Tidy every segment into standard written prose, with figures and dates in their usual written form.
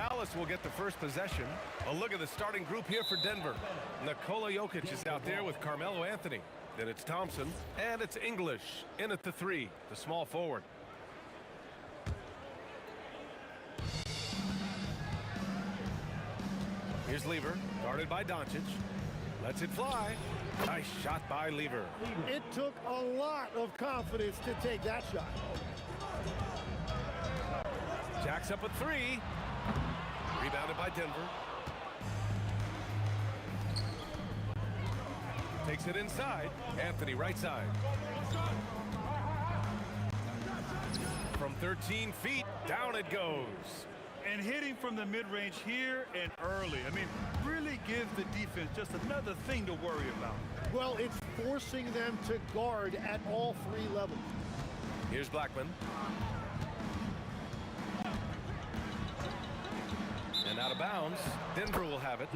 Dallas will get the first possession. A look at the starting group here for Denver. Nikola Jokic is out there with Carmelo Anthony. Then it's Thompson, and it's English in at the 3, the small forward. Here's Lever, guarded by Doncic. Lets it fly. Nice shot by Lever. It took a lot of confidence to take that shot. Jacks up a 3. Rebounded by Denver. Takes it inside. Anthony right side. From 13 feet, down it goes. And hitting from the mid-range here and early. I mean, really gives the defense just another thing to worry about. Well, it's forcing them to guard at all 3 levels. Here's Blackman. And out of bounds. Denver will have it.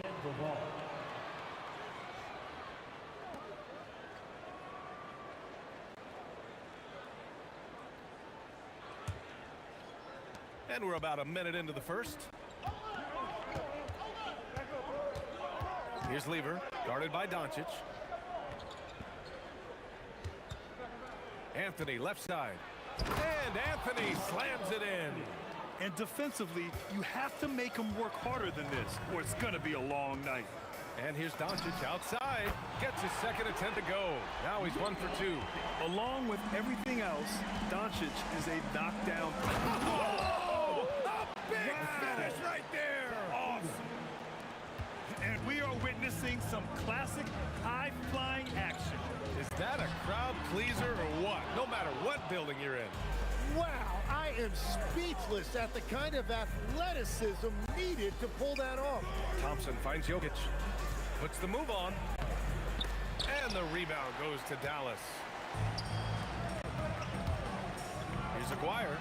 And we're about a minute into the first. Here's Lever, guarded by Doncic. Anthony, left side. And Anthony slams it in. And defensively, you have to make him work harder than this, or it's going to be a long night. And here's Doncic outside. Gets his second attempt to go. Now he's 1 for 2. Along with everything else, Doncic is a knockdown. Oh! A big finish right there! Awesome. And we are witnessing some classic high-flying action. Is that a crowd pleaser or what? No matter what building you're in. Wow, I am speechless at the kind of athleticism needed to pull that off. Thompson finds Jokic. Puts the move on. And the rebound goes to Dallas. Here's Aguirre.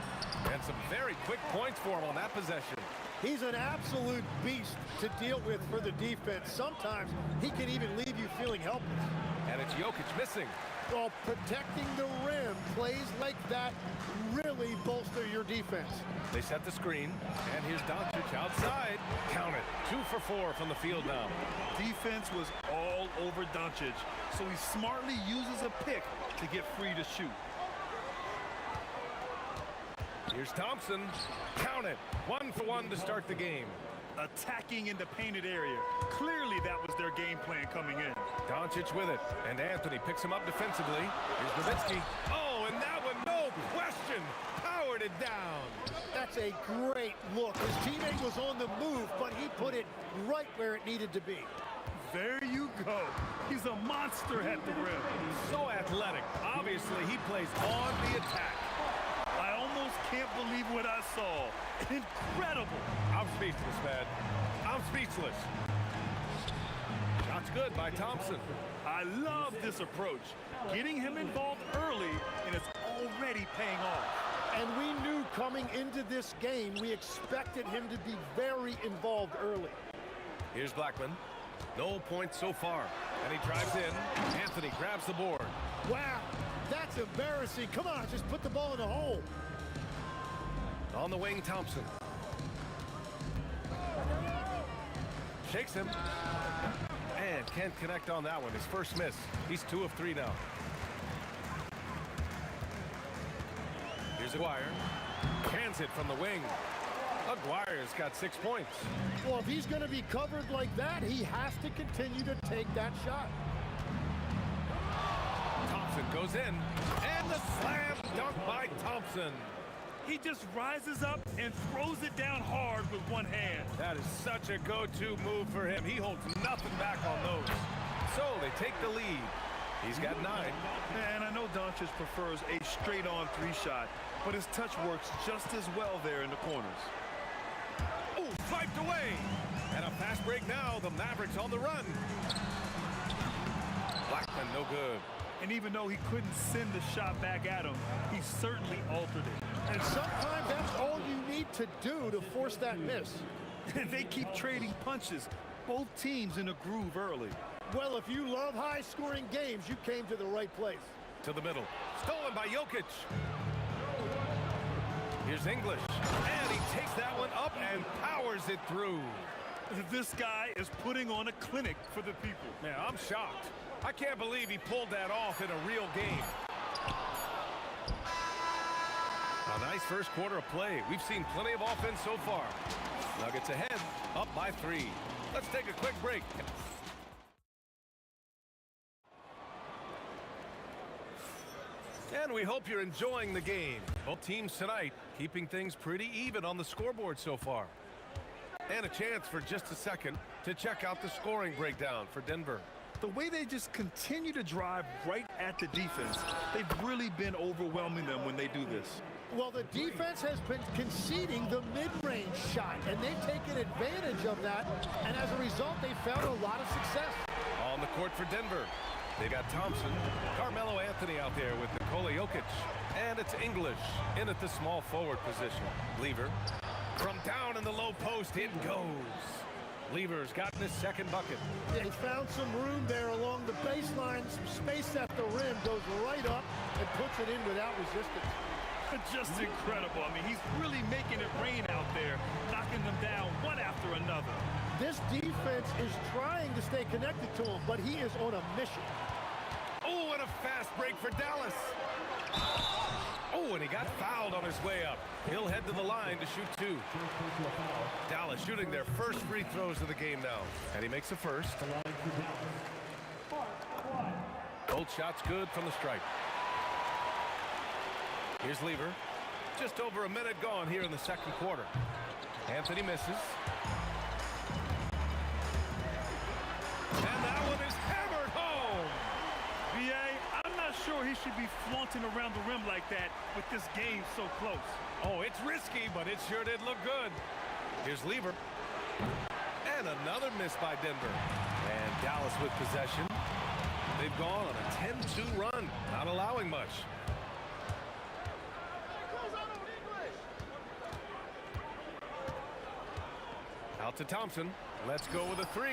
And some very quick points for him on that possession. He's an absolute beast to deal with for the defense. Sometimes he can even leave you feeling helpless. And it's Jokic missing. Well, protecting the rim, plays like that really bolster your defense. They set the screen, and here's Doncic outside. Count it. 2 for 4 from the field now. Defense was all over Doncic, so he smartly uses a pick to get free to shoot. Here's Thompson. Count it. 1 for 1 to start the game. Attacking in the painted area. Clearly that was their game plan coming in. Doncic with it, and Anthony picks him up defensively. Here's Nowitzki. Oh, and that one, no question, powered it down. That's a great look. His teammate was on the move, but he put it right where it needed to be. There you go. He's a monster at the rim. So athletic. Obviously, he plays on the attack. I almost can't believe what I saw. Incredible. I'm speechless, man. I'm speechless. Shot's good by Thompson. I love this approach. Getting him involved early, and it's already paying off. And we knew coming into this game, we expected him to be very involved early. Here's Blackman. No points so far. And he drives in. Anthony grabs the board. Wow, that's embarrassing. Come on, just put the ball in the hole. On the wing, Thompson. Shakes him. And can't connect on that one. His first miss. He's 2 of 3 now. Here's Aguirre. Cans it from the wing. Aguirre's got 6 points. Well, if he's going to be covered like that, he has to continue to take that shot. Thompson goes in. And the slam dunk by Thompson. He just rises up and throws it down hard with one hand. That is such a go-to move for him. He holds nothing back on those. So they take the lead. He's got 9. And I know Doncic prefers a straight-on 3-shot, but his touch works just as well there in the corners. Oh, swiped away. And a fast break now. The Mavericks on the run. Blackman, no good. And even though he couldn't send the shot back at him, he certainly altered it. And sometimes that's all you need to do to force that miss. And they keep trading punches. Both teams in a groove early. Well, if you love high-scoring games, you came to the right place. To the middle. Stolen by Jokic. Here's English. And he takes that one up and powers it through. This guy is putting on a clinic for the people. Man, I'm shocked. I can't believe he pulled that off in a real game. A nice first quarter of play. We've seen plenty of offense so far. Nuggets ahead, up by 3. Let's take a quick break. And we hope you're enjoying the game. Both teams tonight keeping things pretty even on the scoreboard so far. And a chance for just a second to check out the scoring breakdown for Denver. The way they just continue to drive right at the defense, they've really been overwhelming them when they do this. Well, the defense has been conceding the mid-range shot, and they've taken advantage of that, and as a result, they found a lot of success. On the court for Denver, they got Thompson, Carmelo Anthony out there with Nikola Jokic, and it's English in at the small forward position. Lever, from down in the low post, it goes. Lever's gotten his second bucket. Yeah, he found some room there along the baseline, some space at the rim, goes right up and puts it in without resistance. Just incredible. I mean, he's really making it rain out there, knocking them down one after another. This defense is trying to stay connected to him, but he is on a mission. Oh, and a fast break for Dallas. Oh, and he got fouled on his way up. He'll head to the line to shoot 2. Dallas shooting their first free throws of the game now. And he makes the first. Both shots good from the stripe. Here's Lever. Just over a minute gone here in the second quarter. Anthony misses. And that one is hammered home. B.A., I'm not sure he should be flaunting around the rim like that with this game so close. Oh, it's risky, but it sure did look good. Here's Lever. And another miss by Denver. And Dallas with possession. They've gone on a 10-2 run, not allowing much. Out to Thompson. Let's go with a 3.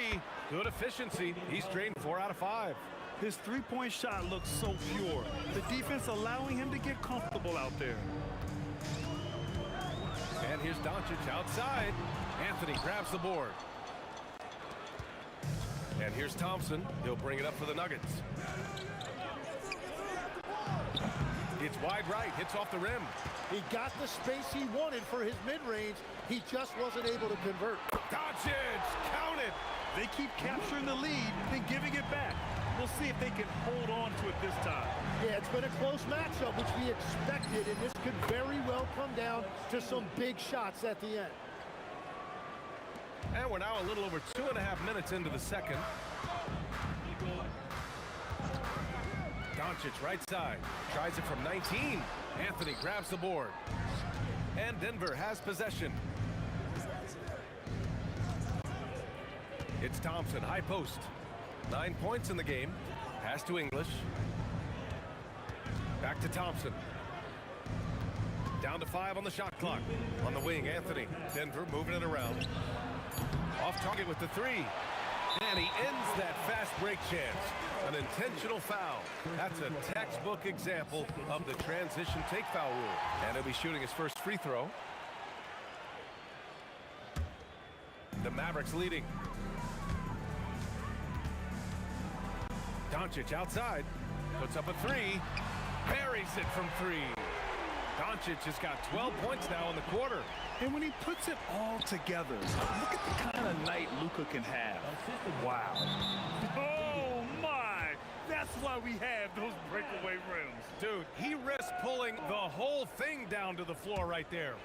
Good efficiency. He's drained 4 out of 5. His three-point shot looks so pure. The defense allowing him to get comfortable out there. And here's Doncic outside. Anthony grabs the board. And here's Thompson. He'll bring it up for the Nuggets. It's wide right. Hits off the rim. He got the space he wanted for his mid-range. He just wasn't able to convert. Doncic, count it. They keep capturing the lead and giving it back. We'll see if they can hold on to it this time. Yeah, it's been a close matchup, which we expected, and this could very well come down to some big shots at the end. And we're now a little over 2.5 minutes into the second. Doncic right side. Tries it from 19. Anthony grabs the board. And Denver has possession. It's Thompson, high post. 9 points in the game. Pass to English. Back to Thompson. Down to 5 on the shot clock. On the wing, Anthony. Denver moving it around. Off target with the 3. And he ends that fast break chance. An intentional foul. That's a textbook example of the transition take foul rule. And he'll be shooting his first free throw. The Mavericks leading. Doncic outside. Puts up a 3. Buries it from 3. Doncic has got 12 points now in the quarter. And when he puts it all together, look at the kind of night Luka can have. Wow. Oh, my. That's why we have those breakaway rims. Dude, he risks pulling the whole thing down to the floor right there.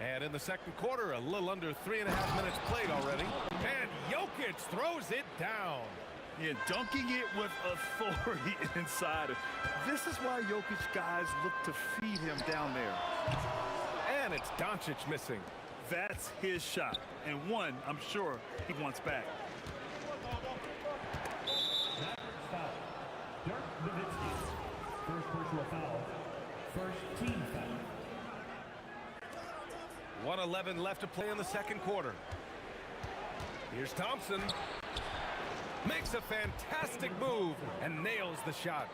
And in the second quarter, a little under 3.5 minutes played already. And Jokic throws it down. Yeah, dunking it with authority inside. This is why Jokic guys look to feed him down there. And it's Doncic missing. That's his shot, and one I'm sure he wants back. Dirk Nowitzki, first personal foul, first team foul. 1:11 left to play in the second quarter. Here's Thompson. Makes a fantastic move and nails the shot.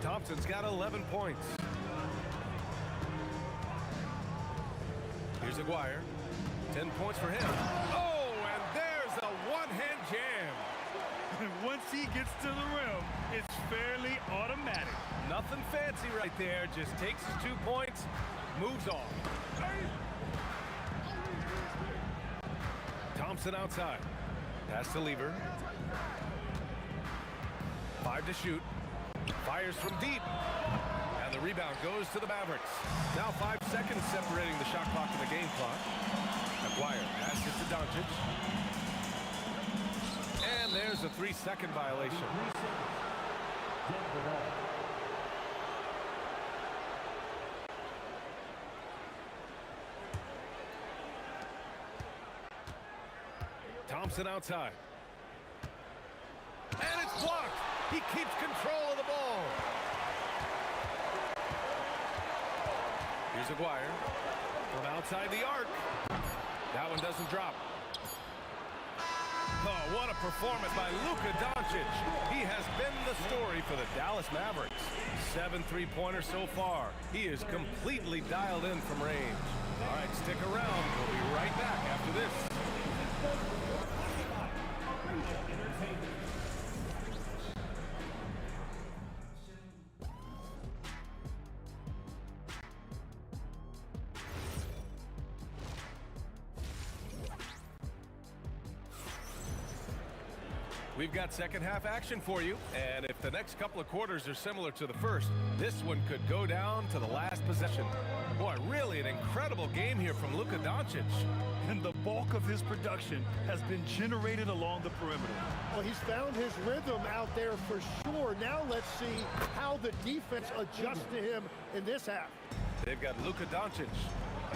Thompson's got 11 points. Here's Aguirre. 10 points for him. Oh, and there's a one-hand jam. Once he gets to the rim, it's fairly automatic. Nothing fancy right there. Just takes his 2 points, moves on. Thompson outside. Pass to Lever. 5 to shoot. Fires from deep. And the rebound goes to the Mavericks. Now 5 seconds separating the shot clock and the game clock. Aguirre passes to Doncic. And there's a 3-second violation. Thompson outside. And it's blocked. He keeps control of the ball. Here's Aguirre from outside the arc. That one doesn't drop. Oh, what a performance by Luka Doncic. He has been the story for the Dallas Mavericks. 7 3-pointers so far. He is completely dialed in from range. All right, stick around. We'll be right back after this. We've got second half action for you, and if the next couple of quarters are similar to the first, this one could go down to the last possession. Boy, really an incredible game here from Luka Doncic. And the bulk of his production has been generated along the perimeter. Well, he's found his rhythm out there for sure. Now let's see how the defense adjusts to him in this half. They've got Luka Doncic,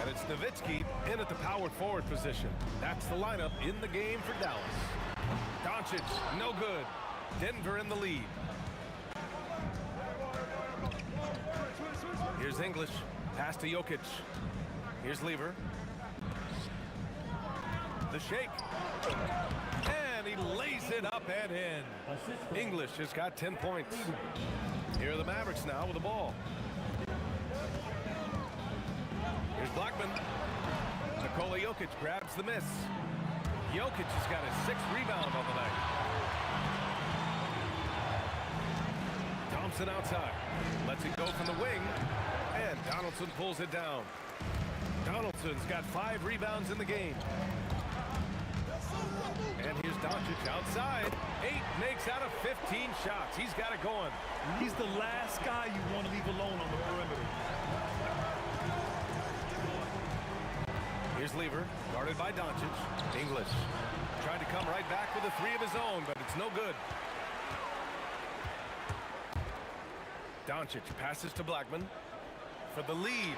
and it's Nowitzki in at the power forward position. That's the lineup in the game for Dallas. Doncic, no good. Denver in the lead. Here's English. Pass to Jokic. Here's Lever. The shake. And he lays it up and in. English has got 10 points. Here are the Mavericks now with the ball. Here's Blackman. Nikola Jokic grabs the miss. Jokic has got his 6th rebound on the night. Thompson outside. Lets it go from the wing. And Donaldson pulls it down. Donaldson's got 5 rebounds in the game. And here's Doncic outside. 8 makes out of 15 shots. He's got it going. He's the last guy you want to leave alone on the perimeter. Here's Lever, guarded by Doncic. English tried to come right back with a 3 of his own, but it's no good. Doncic passes to Blackman for the lead.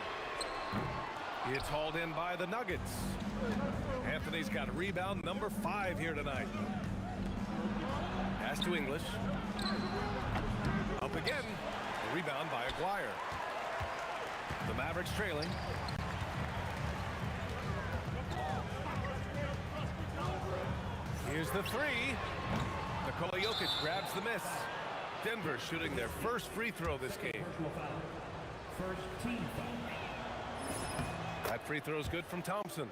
It's hauled in by the Nuggets. Anthony's got rebound number 5 here tonight. Pass to English. Up again. The rebound by Aguirre. The Mavericks trailing. Here's the 3. Nikola Jokic grabs the miss. Denver shooting their first free throw this game. First team foul. That free throw is good from Thompson.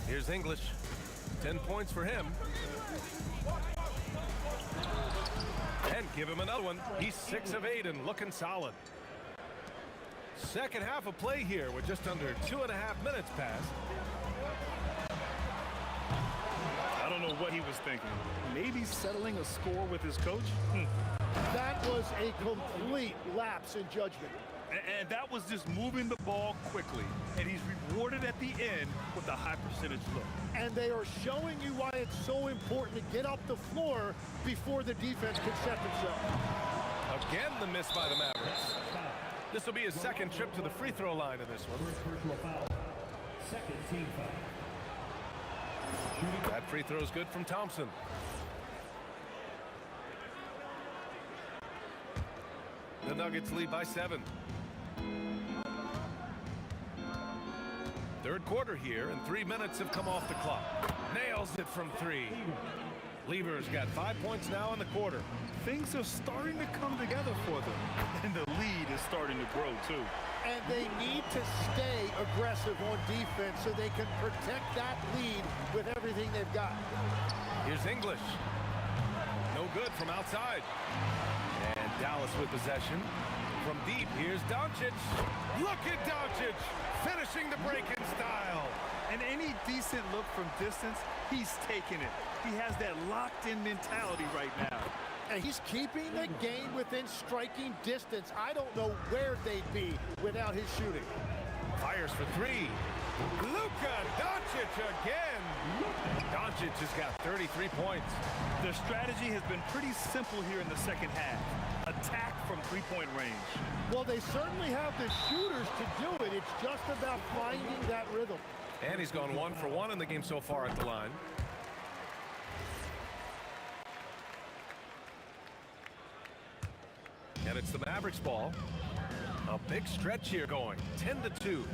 Here's English. 10 points for him. And give him another one. He's 6 of 8 and looking solid. Second half of play here with just under 2.5 minutes passed. I don't know what he was thinking. Maybe settling a score with his coach? That was a complete lapse in judgment. And that was just moving the ball quickly. And he's rewarded at the end with a high percentage look. And they are showing you why it's so important to get up the floor before the defense can set themselves. Again, the miss by the Mavericks. This will be his second trip to the free throw line in this one. First personal foul. Second team foul. That free throw is good from Thompson. The Nuggets lead by 7. 30 Third quarter here, and 3 minutes have come off the clock. Nails it from 3. Lever's got 5 points now in the quarter. Things are starting to come together for them, and the lead is starting to grow too. And they need to stay aggressive on defense so they can protect that lead with everything they've got. Here's English. No good from outside. And Dallas with possession. From deep, here's Doncic. Look at Doncic finishing the break in style. And any decent look from distance, he's taking it. He has that locked-in mentality right now. And he's keeping the game within striking distance. I don't know where they'd be without his shooting. Fires for 3. Luka Doncic again. Doncic has got 33 points. Their strategy has been pretty simple here in the second half. Attack from three-point range. Well, they certainly have the shooters to do it. It's just about finding that rhythm. And he's gone 1 for 1 in the game so far at the line. And it's the Mavericks ball. A big stretch here going. 10-2.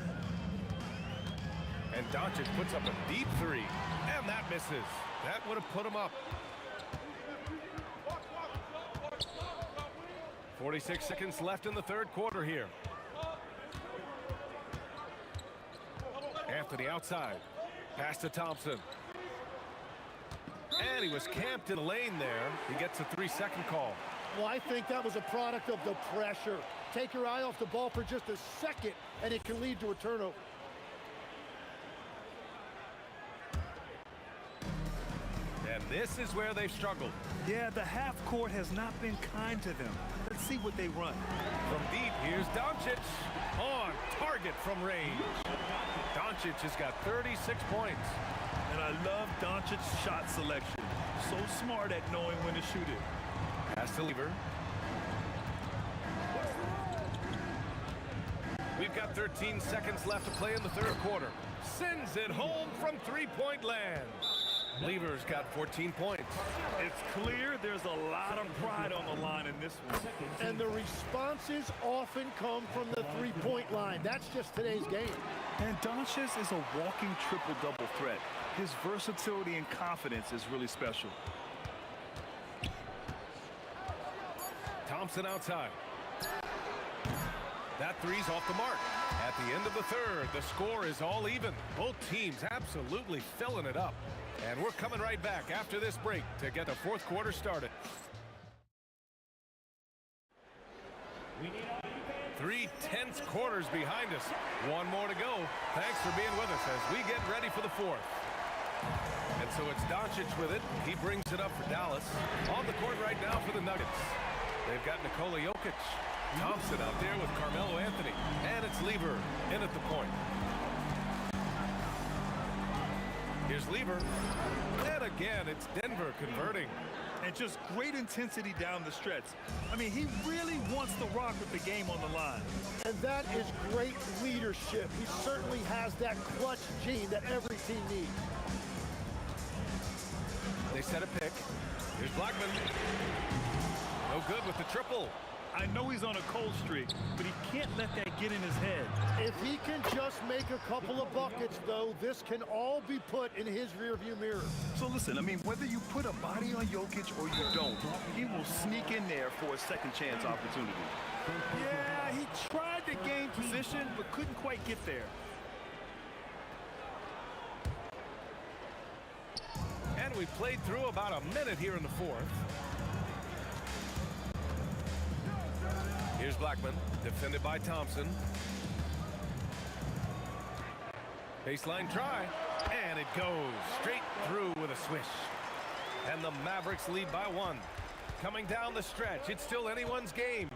And Doncic puts up a deep 3. And that misses. That would have put him up. 46 seconds left in the third quarter here. Anthony outside. Pass to Thompson. And he was camped in the lane there. He gets a 3-second call. Well, I think that was a product of the pressure. Take your eye off the ball for just a second, and it can lead to a turnover. And this is where they've struggled. Yeah, the half court has not been kind to them. Let's see what they run. From deep, here's Doncic. On target from range. Doncic has got 36 points. And I love Doncic's shot selection. So smart at knowing when to shoot it. Pass to Lever. We've got 13 seconds left to play in the third quarter. Sends it home from three-point land. Lever's got 14 points. It's clear there's a lot of pride on the line in this one. And the responses often come from the three-point line. That's just today's game. And Doncic is a walking triple-double threat. His versatility and confidence is really special. Thompson outside. That three's off the mark. At the end of the third, the score is all even. Both teams absolutely filling it up. And we're coming right back after this break to get the fourth quarter started. 3 tense quarters behind us. One more to go. Thanks for being with us as we get ready for the fourth. And so it's Doncic with it. He brings it up for Dallas. On the court right now for the Nuggets. They've got Nikola Jokic. Thompson out there with Carmelo Anthony. And it's Lever in at the point. Here's Lever. And again, it's Denver converting. And just great intensity down the stretch. I mean, he really wants to rock with the game on the line. And that is great leadership. He certainly has that clutch gene that every team needs. They set a pick. Here's Blackman. No good with the triple. I know he's on a cold streak, but he can't let that get in his head. If he can just make a couple of buckets, though, this can all be put in his rearview mirror. So listen, I mean, whether you put a body on Jokic or you don't, he will sneak in there for a second chance opportunity. Yeah, he tried to gain position, but couldn't quite get there. And we've played through about a minute here in the fourth. Here's Blackman, defended by Thompson. Baseline try, and it goes straight through with a swish. And the Mavericks lead by 1. Coming down the stretch, it's still anyone's game.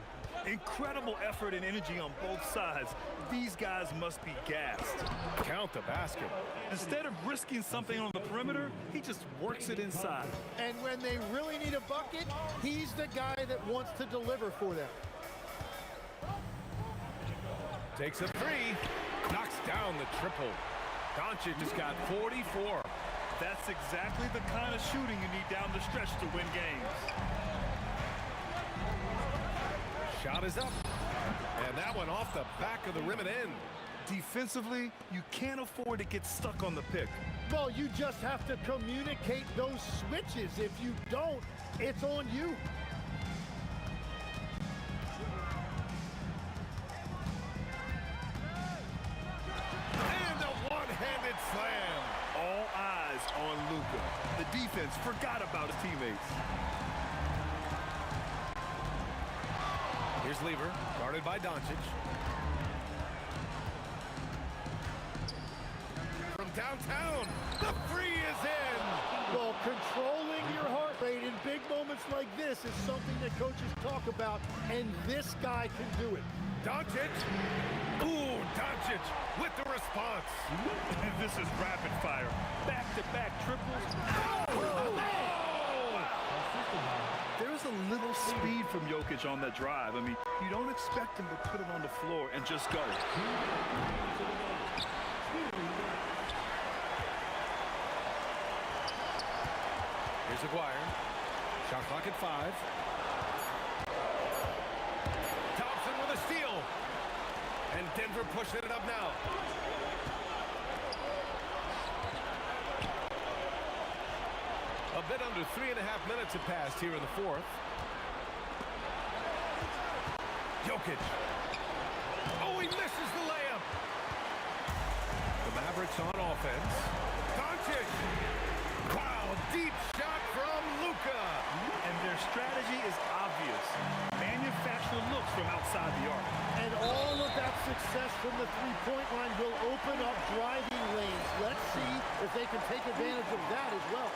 Incredible effort and energy on both sides. These guys must be gassed. Count the basket. Instead of risking something on the perimeter, he just works it inside. And when they really need a bucket, he's the guy that wants to deliver for them. Takes a 3, knocks down the triple. Doncic has got 44. That's exactly the kind of shooting you need down the stretch to win games. Shot is up. And that one off the back of the rim and in. Defensively, you can't afford to get stuck on the pick. Well, you just have to communicate those switches. If you don't, it's on you. And a one-handed slam. All eyes on Luka. The defense forgot about his teammates. Here's Lever, guarded by Doncic. From downtown, the three is in. Well, controlling your heart rate in big moments like this is something that coaches talk about, and this guy can do it. Doncic. Ooh, Doncic with the response. This is rapid fire. Back-to-back triples. There's a little speed from Jokic on that drive. I mean, you don't expect him to put it on the floor and just go. Here's Aguirre. Shot clock at 5. Thompson with a steal. And Denver pushing it up now. A bit under 3.5 minutes have passed here in the fourth. Jokic. Oh, he misses the layup. The Mavericks on offense. Doncic. Wow, deep shot from Luka. And their strategy is obvious. Manufacture looks from outside the arc. And all of that success from the three-point line will open up driving lanes. Let's see if they can take advantage of that as well.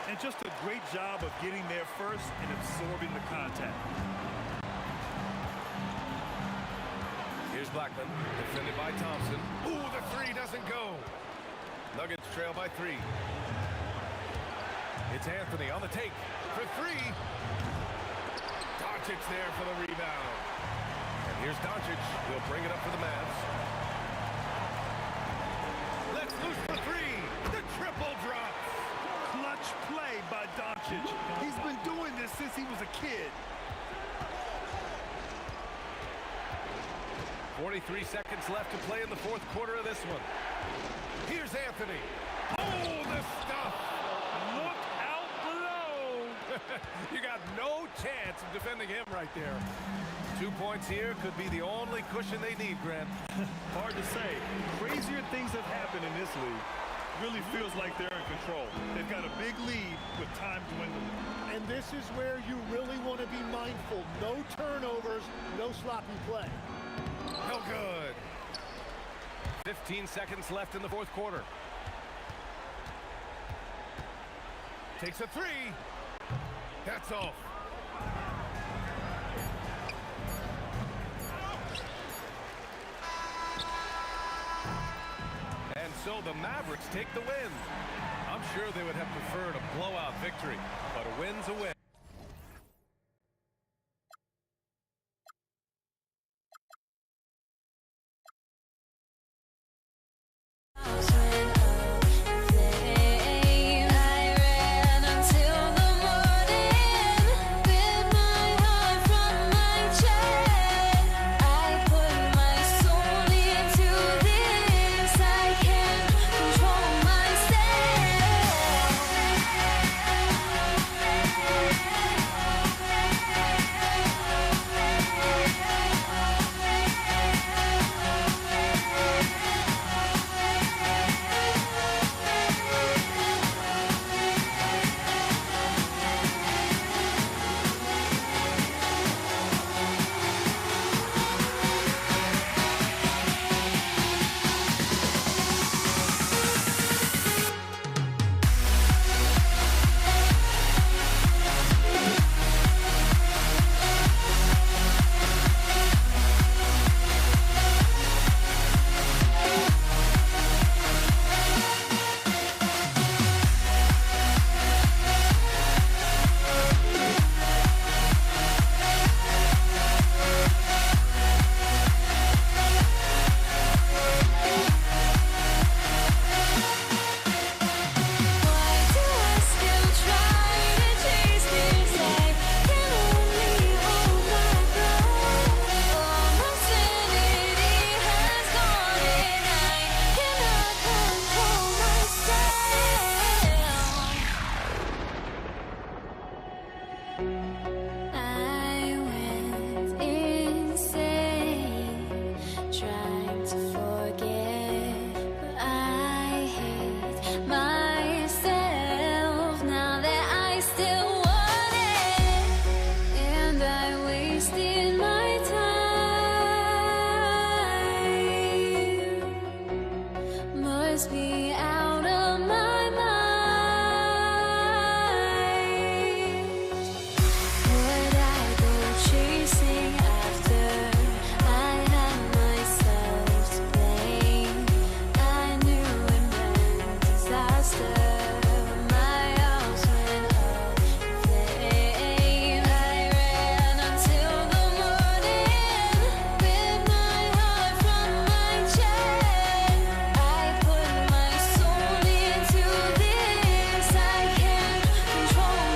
And just a great job of getting there first and absorbing the contact. Here's Blackman, defended by Thompson. Ooh, the three doesn't go. Nuggets trail by 3. It's Anthony on the take for 3. Doncic there for the rebound. And here's Doncic. He'll bring it up for the Mavs. Let's loose the 3. The triple drops. Clutch play by Doncic. He's been doing this since he was a kid. 43 seconds left to play in the fourth quarter of this one. Here's Anthony. Oh, the stuff. Look out below. You got no chance of defending him right there. 2 points here could be the only cushion they need, Grant. Hard to say. Crazier things have happened in this league. Really feels like they're in control. They've got a big lead with time dwindling. And this is where you really want to be mindful. No turnovers, no sloppy play. No good. 15 seconds left in the fourth quarter. Takes a 3. That's off. And so the Mavericks take the win. I'm sure they would have preferred a blowout victory, but a win's a win. must be out of my mind. Would I go chasing after? I had myself to blame. I knew it meant disaster. My house went up in flames. I ran until the morning with my heart from my chest. I put my soul into this. I can't control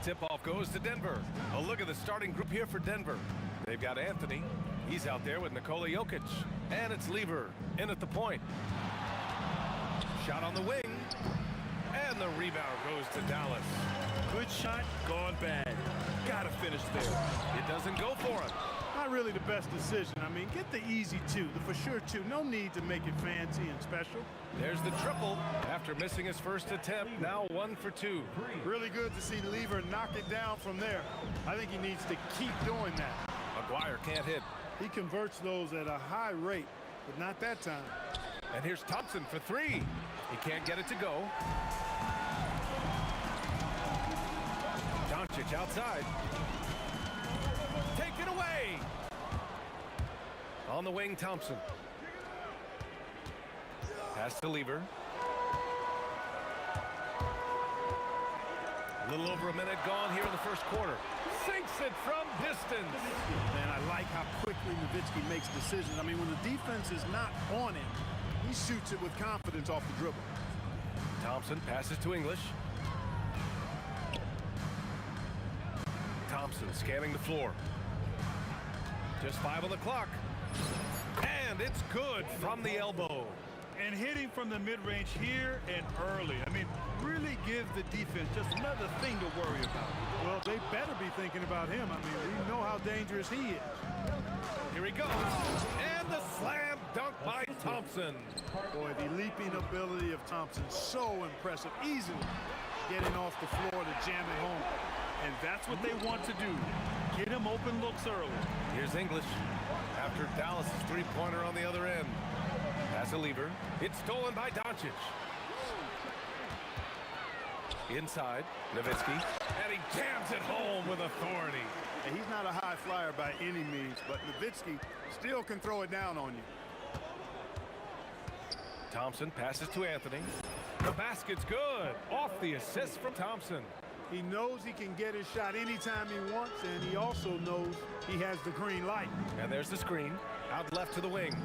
Tip-off goes to Denver. A look at the starting group here for Denver. They've got Anthony. He's out there with Nikola Jokic. And it's Lever in at the point. Shot on the wing. And the rebound goes to Dallas. Good shot, gone bad. Gotta finish there. It doesn't go for him. Not really the best decision. I mean, get the easy two, the for sure two. No need to make it fancy and special. There's the triple. After missing his first attempt, now 1 for 2. Really good to see Lever knock it down from there. I think he needs to keep doing that. Maguire can't hit. He converts those at a high rate, but not that time. And here's Thompson for 3. He can't get it to go. Doncic outside. Take it away. On the wing, Thompson. Pass to Lever. A little over a minute gone here in the first quarter. Sinks it from distance. Man, I like how quickly Nowitzki makes decisions. I mean, when the defense is not on him, he shoots it with confidence off the dribble. Thompson passes to English. Thompson scanning the floor. Just 5 on the clock. And it's good from the elbow. And hitting from the mid-range here and early. I mean, really give the defense just another thing to worry about. Well, they better be thinking about him. I mean, we know how dangerous he is. Here he goes. And the slam dunk by Thompson. Boy, the leaping ability of Thompson, so impressive. Easily getting off the floor to jam it home. And that's what they want to do. Get him open looks early. Here's English. After Dallas' three-pointer on the other end. Pass a Lever. It's stolen by Doncic. Inside, Nowitzki. And he jams it home with authority. And he's not a high flyer by any means, but Nowitzki still can throw it down on you. Thompson passes to Anthony. The basket's good. Off the assist from Thompson. He knows he can get his shot anytime he wants, and he also knows he has the green light. And there's the screen. Out left to the wing.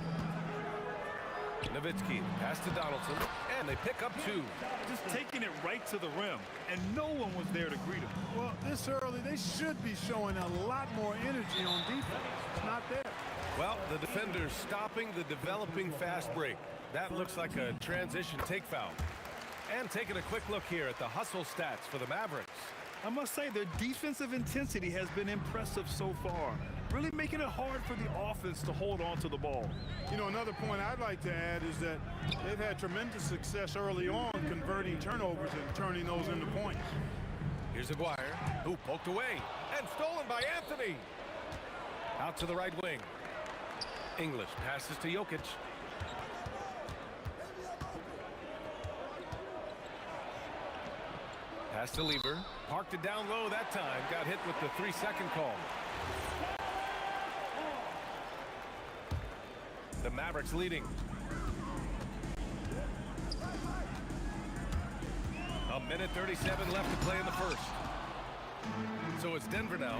Nowitzki pass to Donaldson, and they pick up 2. Just taking it right to the rim, and no one was there to greet him. Well, this early, they should be showing a lot more energy on defense. It's not there. Well, the defender's stopping the developing fast break. That looks like a transition take foul. And taking a quick look here at the hustle stats for the Mavericks. I must say their defensive intensity has been impressive so far, really making it hard for the offense to hold on to the ball. You know, another point I'd like to add is that they've had tremendous success early on converting turnovers and turning those into points. Here's Aguirre, who poked away and stolen by Anthony. Out to the right wing. English passes to Jokic. Pass to Lieber. Parked it down low that time. Got hit with the 3-second call. The Mavericks leading. A minute 37 left to play in the first. So it's Denver now.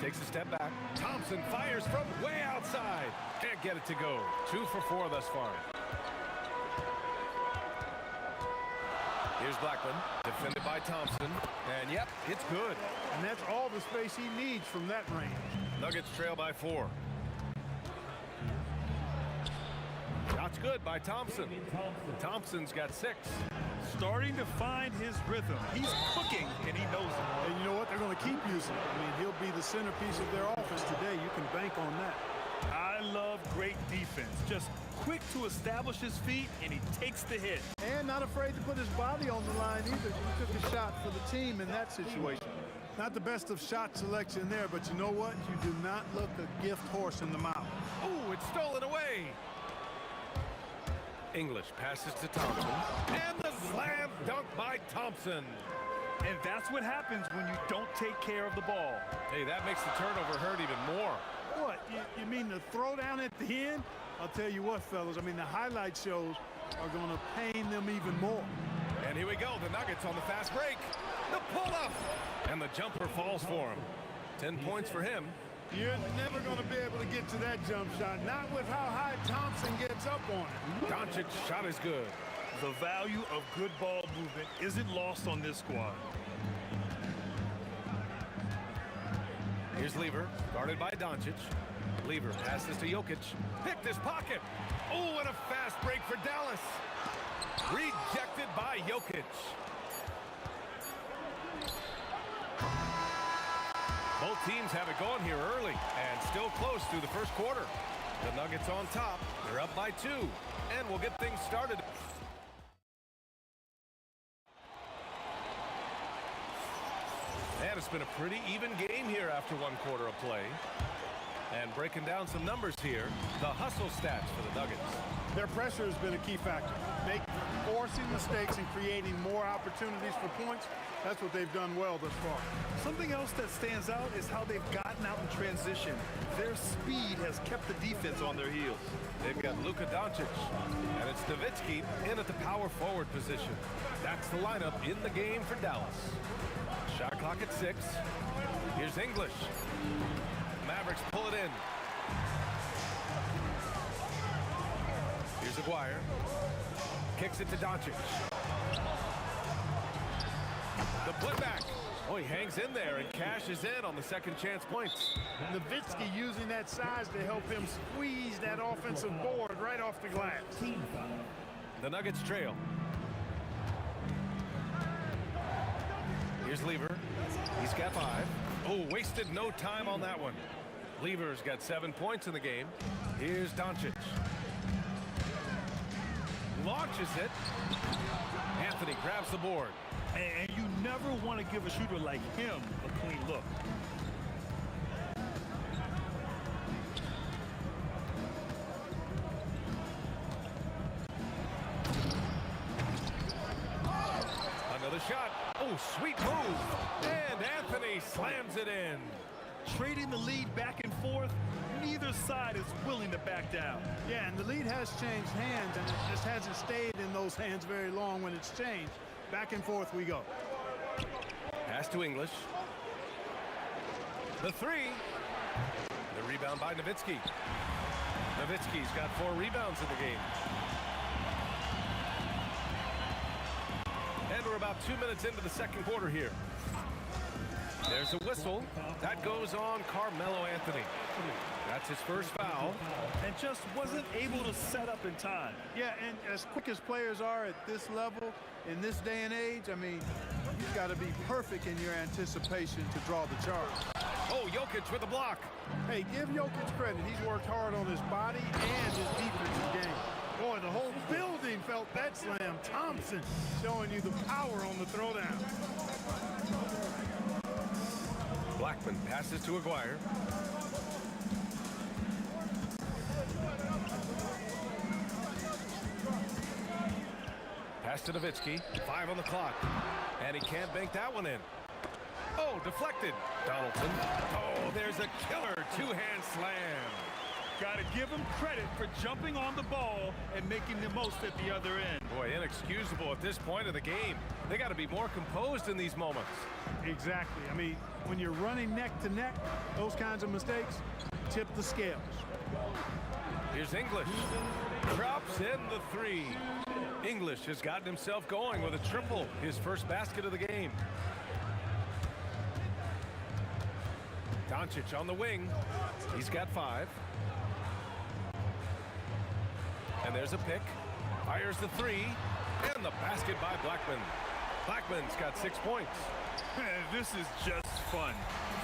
Takes a step back. Thompson fires from way outside. Can't get it to go. 2 for 4 thus far. Here's Blackman, defended by Thompson. And yep, it's good. And that's all the space he needs from that range. Nuggets trail by 4. Shot's good by Thompson. Thompson's got 6. Starting to find his rhythm. He's cooking, and he knows it. And you know what? They're going to keep using it. I mean, he'll be the centerpiece of their offense today. You can bank on that. I love great defense. Just quick to establish his feet, and he takes the hit. And not afraid to put his body on the line either. He took a shot for the team in that situation. Not the best of shot selection there, but you know what? You do not look a gift horse in the mouth. Oh, it's stolen away. English passes to Thompson. And the slam dunk by Thompson. And that's what happens when you don't take care of the ball. Hey, that makes the turnover hurt even more. What? You mean the throwdown at the end? I'll tell you what, fellas. I mean, the highlight shows are going to pain them even more. And here we go. The Nuggets on the fast break. The pull-up. And the jumper falls for him. 10 points for him. You're never going to be able to get to that jump shot. Not with how high Thompson gets up on it. Doncic's shot is good. The value of good ball movement isn't lost on this squad. Here's Lieber, guarded by Doncic. Lieber passes to Jokic. Picked his pocket. Oh, and a fast break for Dallas. Rejected by Jokic. Both teams have it going here early and still close through the first quarter. The Nuggets on top. They're up by 2, and we'll get things started. And it's been a pretty even game here after 1 quarter of play. And breaking down some numbers here, the hustle stats for the Nuggets. Their pressure has been a key factor. Forcing mistakes and creating more opportunities for points. That's what they've done well thus far. Something else that stands out is how they've gotten out in transition. Their speed has kept the defense on their heels. They've got Luka Doncic, and it's Nowitzki in at the power forward position. That's the lineup in the game for Dallas. Shot clock at 6. Here's English. Mavericks pull it in. Here's Aguirre. Kicks it to Doncic. The putback. Oh, he hangs in there and cashes in on the second chance points. Nowitzki using that size to help him squeeze that offensive board right off the glass. The Nuggets trail. Here's Lieber. He's got 5. Oh, wasted no time on that one. Lieber's got 7 points in the game. Here's Doncic. Launches it. Anthony grabs the board. And you never want to give a shooter like him a clean look. Another shot. Oh, sweet move. And Anthony slams it in. Trading the lead back and forth, neither side is willing to back down. Yeah, and the lead has changed hands, and it just hasn't stayed in those hands very long when it's changed. Back and forth we go. Pass to English. The 3. The rebound by Nowitzki. Nowitzki's got 4 rebounds in the game. And we're about 2 minutes into the second quarter here. There's a whistle. That goes on Carmelo Anthony. That's his first foul. And just wasn't able to set up in time. Yeah, and as quick as players are at this level, in this day and age, I mean, you've got to be perfect in your anticipation to draw the charge. Oh, Jokic with a block. Hey, give Jokic credit. He's worked hard on his body and his defensive game. Boy, the whole building felt that slam. Thompson showing you the power on the throwdown. Blackman passes to Aguirre. Pass to Nowitzki. 5 on the clock. And he can't bank that one in. Oh, deflected. Donaldson. Oh, there's a killer two-hand slam. Got to give him credit for jumping on the ball and making the most at the other end. Boy, inexcusable at this point of the game. They got to be more composed in these moments. Exactly. I mean, when you're running neck to neck, those kinds of mistakes tip the scales. Here's English. Drops in the three. English has gotten himself going with a triple, his first basket of the game. Doncic on the wing. He's got 5. And there's a pick. Fires the three. And the basket by Blackman. Blackman's got 6 points. This is just fun.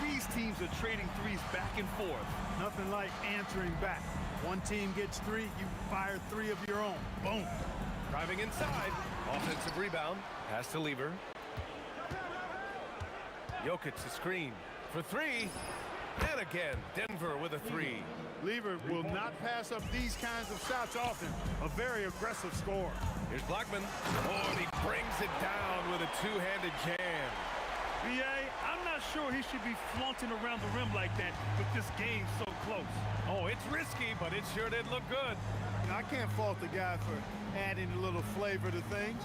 These teams are trading threes back and forth. Nothing like answering back. One team gets 3, you fire 3 of your own. Boom. Driving inside. Offensive rebound. Pass to Lever. Jokic the screen for 3. And again, Denver with a 3. Lever will not pass up these kinds of shots often. A very aggressive scorer. Here's Blackman. Oh, and he brings it down with a two-handed jam. B.A., I'm not sure he should be flaunting around the rim like that with this game so close. Oh, it's risky, but it sure did look good. I can't fault the guy for adding a little flavor to things.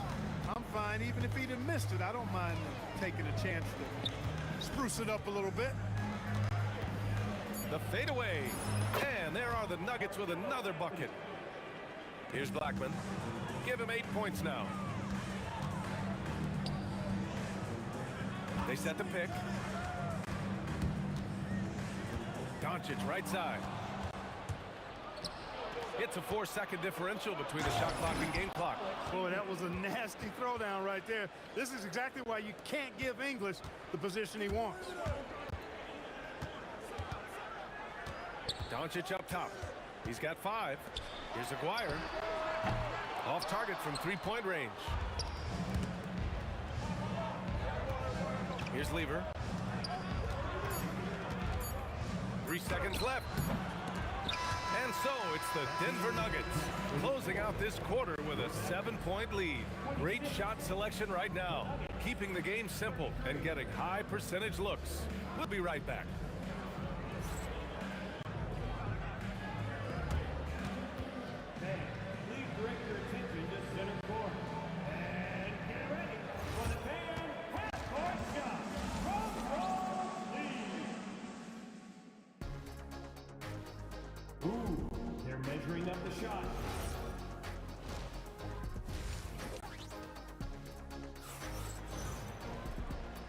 I'm fine, even if he'd have missed it. I don't mind taking a chance to spruce it up a little bit. The fadeaway. And there are the Nuggets with another bucket. Here's Blackman. Give him 8 points now. They set the pick. Doncic right side. It's a 4-second differential between the shot clock and game clock. Boy, that was a nasty throwdown right there. This is exactly why you can't give English the position he wants. Doncic up top. He's got 5. Here's Aguirre. Off target from 3-point range. Here's Lever. 3 seconds left. And so it's the Denver Nuggets closing out this quarter with a 7-point lead. Great shot selection right now, keeping the game simple and getting high percentage looks. We'll be right back. Please direct your attention to center court. And get ready for the fan half-court shot from Lee. Ooh, they're measuring up the shot.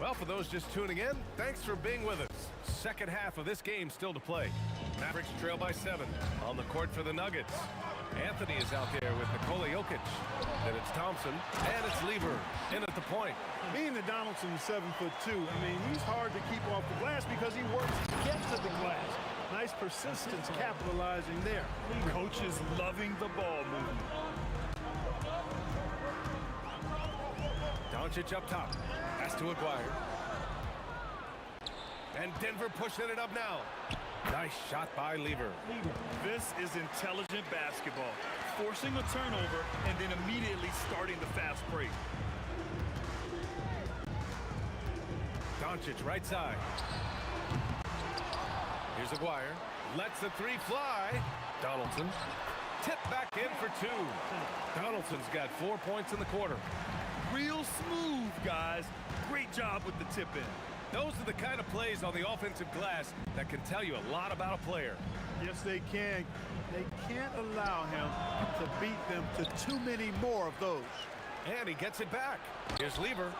Well, for those just tuning in, thanks for being with us. Second half of this game still to play. Mavericks trail by 7 on the court for the Nuggets. Anthony is out there with Nikola Jokic. Then it's Thompson, and it's Lever in at the point. Being that Donaldson's 7'2", I mean, he's hard to keep off the glass because he works to get to the glass. Nice persistence capitalizing there. Coach is loving the ball movement. Doncic up top. Pass to Aguirre. And Denver pushing it up now. Nice shot by Lever. This is intelligent basketball. Forcing a turnover and then immediately starting the fast break. Doncic right side. Here's Aguirre. Lets the 3 fly. Donaldson. Tip back in for 2. Donaldson's got 4 points in the quarter. Real smooth, guys. Great job with the tip in. Those are the kind of plays on the offensive glass that can tell you a lot about a player. Yes, they can. They can't allow him to beat them to too many more of those. And he gets it back. Here's Lever.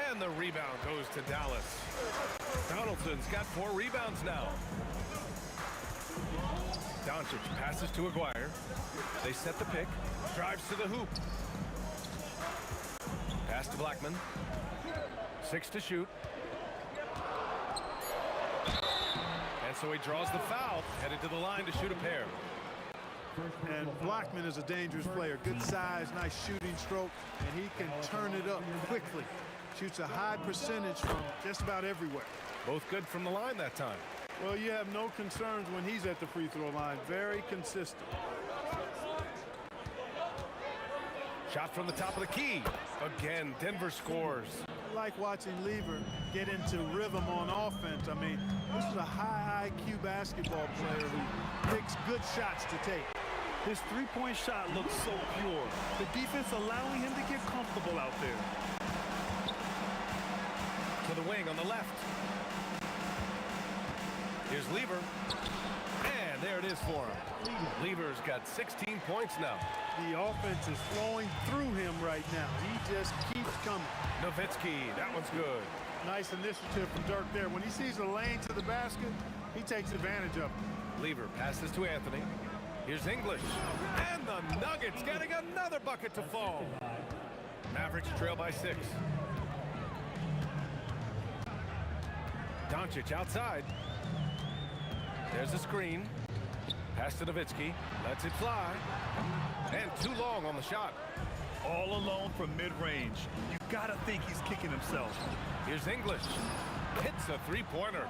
And the rebound goes to Dallas. Donaldson's got 4 rebounds now. Doncic passes to Aguirre. They set the pick. Drives to the hoop. Pass to Blackman. 6 to shoot. And so he draws the foul, headed to the line to shoot a pair. And Blackman is a dangerous player. Good size, nice shooting stroke, and he can turn it up quickly. Shoots a high percentage from just about everywhere. Both good from the line that time. Well, you have no concerns when he's at the free throw line. Very consistent. Shot from the top of the key. Again, Denver scores. I like watching Lever get into rhythm on offense. I mean, this is a high IQ basketball player who picks good shots to take. His three-point shot looks so pure. The defense allowing him to get comfortable out there. To the wing on the left. Here's Lever. And there it is for him. Lever's got 16 points now. The offense is flowing through him right now. He just keeps coming. Nowitzki, that one's good. Nice initiative from Dirk there. When he sees a lane to the basket, he takes advantage of it. Lever passes to Anthony. Here's English. And the Nuggets getting another bucket to fall. Mavericks trail by 6. Doncic outside. There's a screen. Pass to Nowitzki. Lets it fly. And too long on the shot. All alone from mid-range. You gotta think he's kicking himself. Here's English. Hits a three-pointer.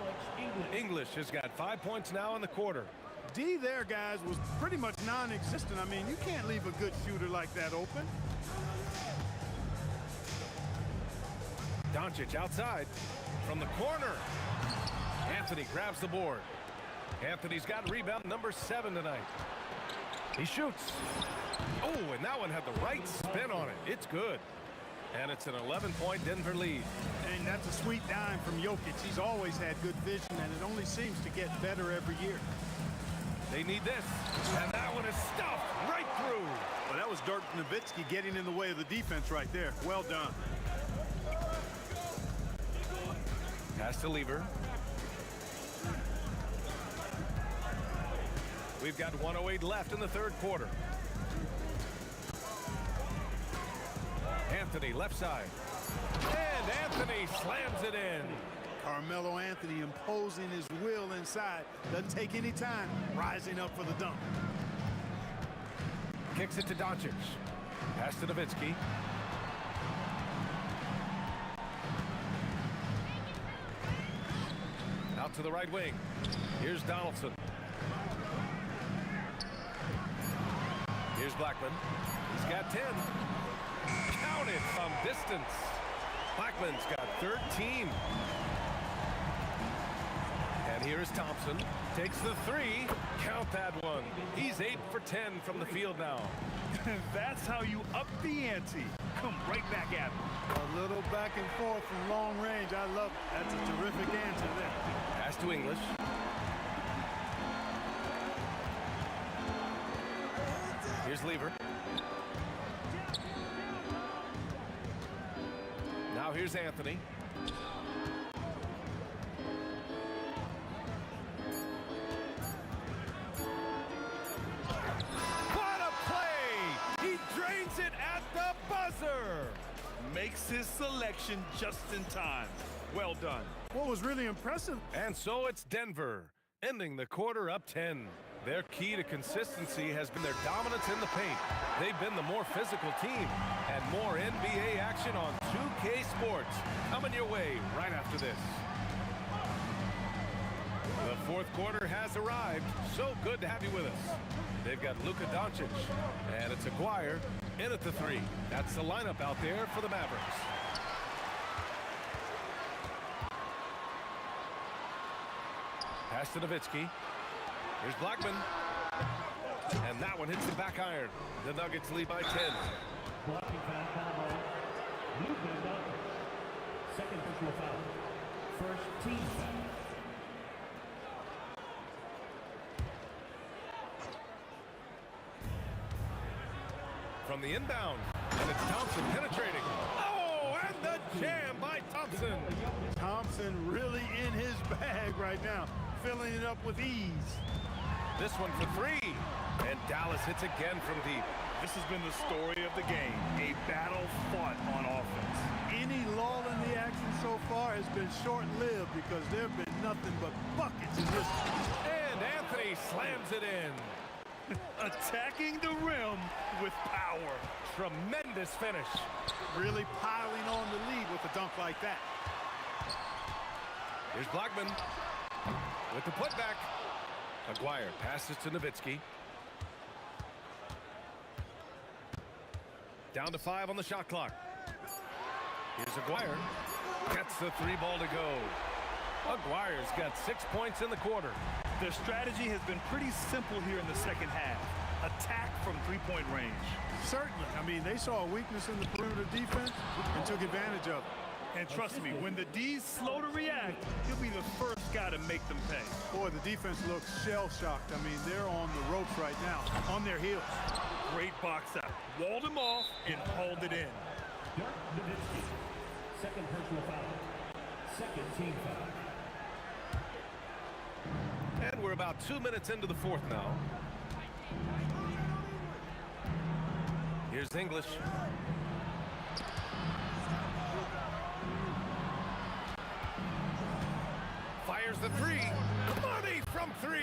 English has got 5 points now in the quarter. D there, guys, was pretty much non-existent. I mean, you can't leave a good shooter like that open. Doncic outside from the corner. Anthony grabs the board. Anthony's got rebound number 7 tonight. He shoots. Oh, and that one had the right spin on it. It's good. And it's an 11-point Denver lead. And that's a sweet dime from Jokic. He's always had good vision, and it only seems to get better every year. They need this. And that one is stuffed right through. Well, that was Dirk Nowitzki getting in the way of the defense right there. Well done. Pass to Lever. We've got 1:08 left in the third quarter. Anthony left side. And Anthony slams it in. Carmelo Anthony imposing his will inside. Doesn't take any time. Rising up for the dunk. Kicks it to Doncic. Pass to Nowitzki. Out to the right wing. Here's Donaldson. Here's Blackman. He's got 10. Count it from distance. Blackman's got 13. And here is Thompson. Takes the 3. Count that one. He's 8 for 10 from the field now. That's how you up the ante. Come right back at him. A little back and forth from long range. I love it. That's a terrific answer there. Pass to English. Here's Lever. Now here's Anthony. What a play! He drains it at the buzzer! Makes his selection just in time. Well done. What was really impressive. And so it's Denver, ending the quarter up 10. Their key to consistency has been their dominance in the paint. They've been the more physical team. And more NBA action on 2K Sports coming your way right after this. The fourth quarter has arrived. So good to have you with us. They've got Luka Doncic, and it's Aguirre in at the 3. That's the lineup out there for the Mavericks. Pass to Nowitzki. Here's Blackman. And that one hits the back iron. The Nuggets lead by 10. Blocking foul by Luka Doncic. Second personal foul. First team foul. From the inbound. And it's Thompson penetrating. Oh, and the jam by Thompson. Thompson really in his bag right now. Filling it up with ease. This one for 3. And Dallas hits again from deep. This has been the story of the game. A battle fought on offense. Any lull in the action so far has been short-lived because there have been nothing but buckets in this. And Anthony slams it in. Attacking the rim with power. Tremendous finish. Really piling on the lead with a dunk like that. Here's Blackman with the putback. Aguirre passes to Nowitzki. Down to 5 on the shot clock. Here's Aguirre. Gets the 3 ball to go. Aguirre's got 6 points in the quarter. Their strategy has been pretty simple here in the second half. Attack from three-point range. Certainly. I mean, they saw a weakness in the perimeter defense and took advantage of it. And trust me, when the D's slow to react, he'll be the first guy to make them pay. Boy, the defense looks shell-shocked. I mean, they're on the ropes right now, on their heels. Great box out. Walled him off and hauled it in. Dirk Nowitzki. Second personal foul. Second team foul. And we're about 2 minutes into the fourth now. Here's English. Fires the 3. Money from 3.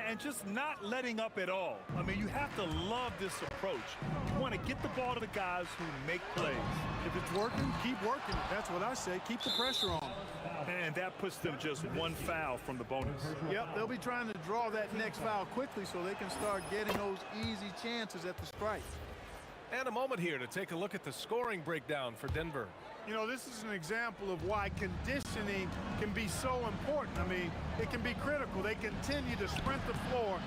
And just not letting up at all. I mean, you have to love this approach. You want to get the ball to the guys who make plays. If it's working, keep working it. That's what I say. Keep the pressure on. And that puts them just 1 foul from the bonus. Yep, they'll be trying to draw that next foul quickly so they can start getting those easy chances at the strike. And a moment here to take a look at the scoring breakdown for Denver. You know, this is an example of why conditioning can be so important. I mean, it can be critical. They continue to sprint the floor,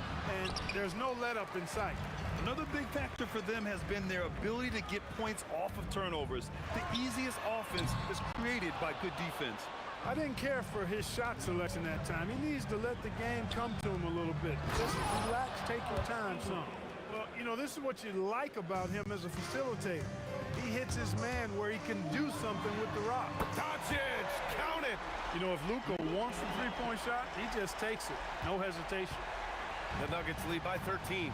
and there's no let-up in sight. Another big factor for them has been their ability to get points off of turnovers. The easiest offense is created by good defense. I didn't care for his shot selection that time. He needs to let the game come to him a little bit. Just relax, take your time some. Well, you know, this is what you like about him as a facilitator. He hits his man where he can do something with the rock. Doncic, count it. You know, if Luka wants the three-point shot, he just takes it. No hesitation. The Nuggets lead by 13.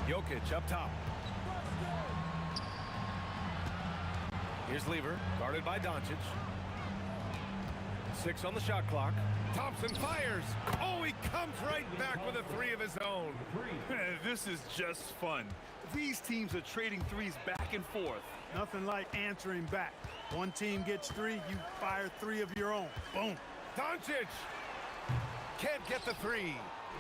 Jokic up top. Here's Lever, guarded by Doncic. 6 on the shot clock. Thompson fires. Oh, he comes right back with a 3 of his own. This is just fun. These teams are trading threes back and forth. Nothing like answering back. One team gets 3, you fire 3 of your own. Boom. Doncic can't get the 3.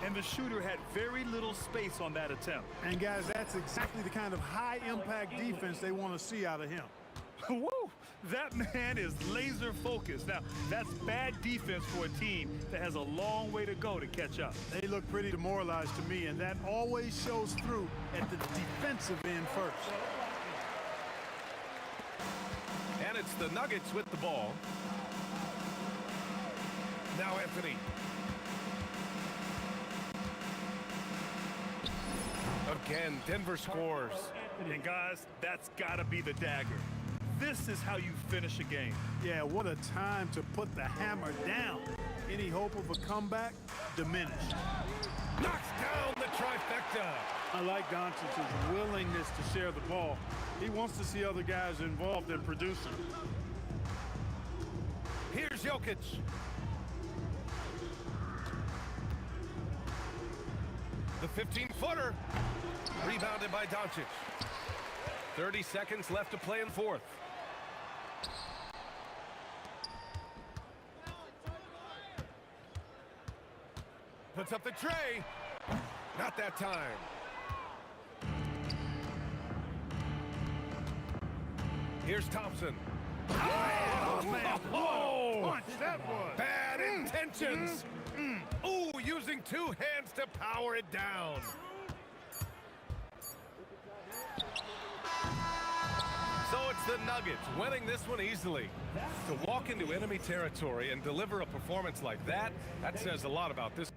And the shooter had very little space on that attempt. And guys, that's exactly the kind of high-impact defense they want to see out of him. Woo! That man is laser focused. Now, that's bad defense for a team that has a long way to go to catch up. They look pretty demoralized to me, and that always shows through at the defensive end first. And it's the Nuggets with the ball. Now Anthony. Again, Denver scores. And guys, that's got to be the dagger. This is how you finish a game. Yeah, what a time to put the hammer down. Any hope of a comeback? Diminished. Knocks down the trifecta. I like Doncic's willingness to share the ball. He wants to see other guys involved in producing. Here's Jokic. The 15-footer. Rebounded by Doncic. 30 seconds left to play in fourth. Puts up the tray. Not that time. Here's Thompson. Oh, man, Oh! what a punch that was. Bad intentions. Ooh, using 2 hands to power it down. So it's the Nuggets winning this one easily. To walk into enemy territory and deliver a performance like that says a lot about this.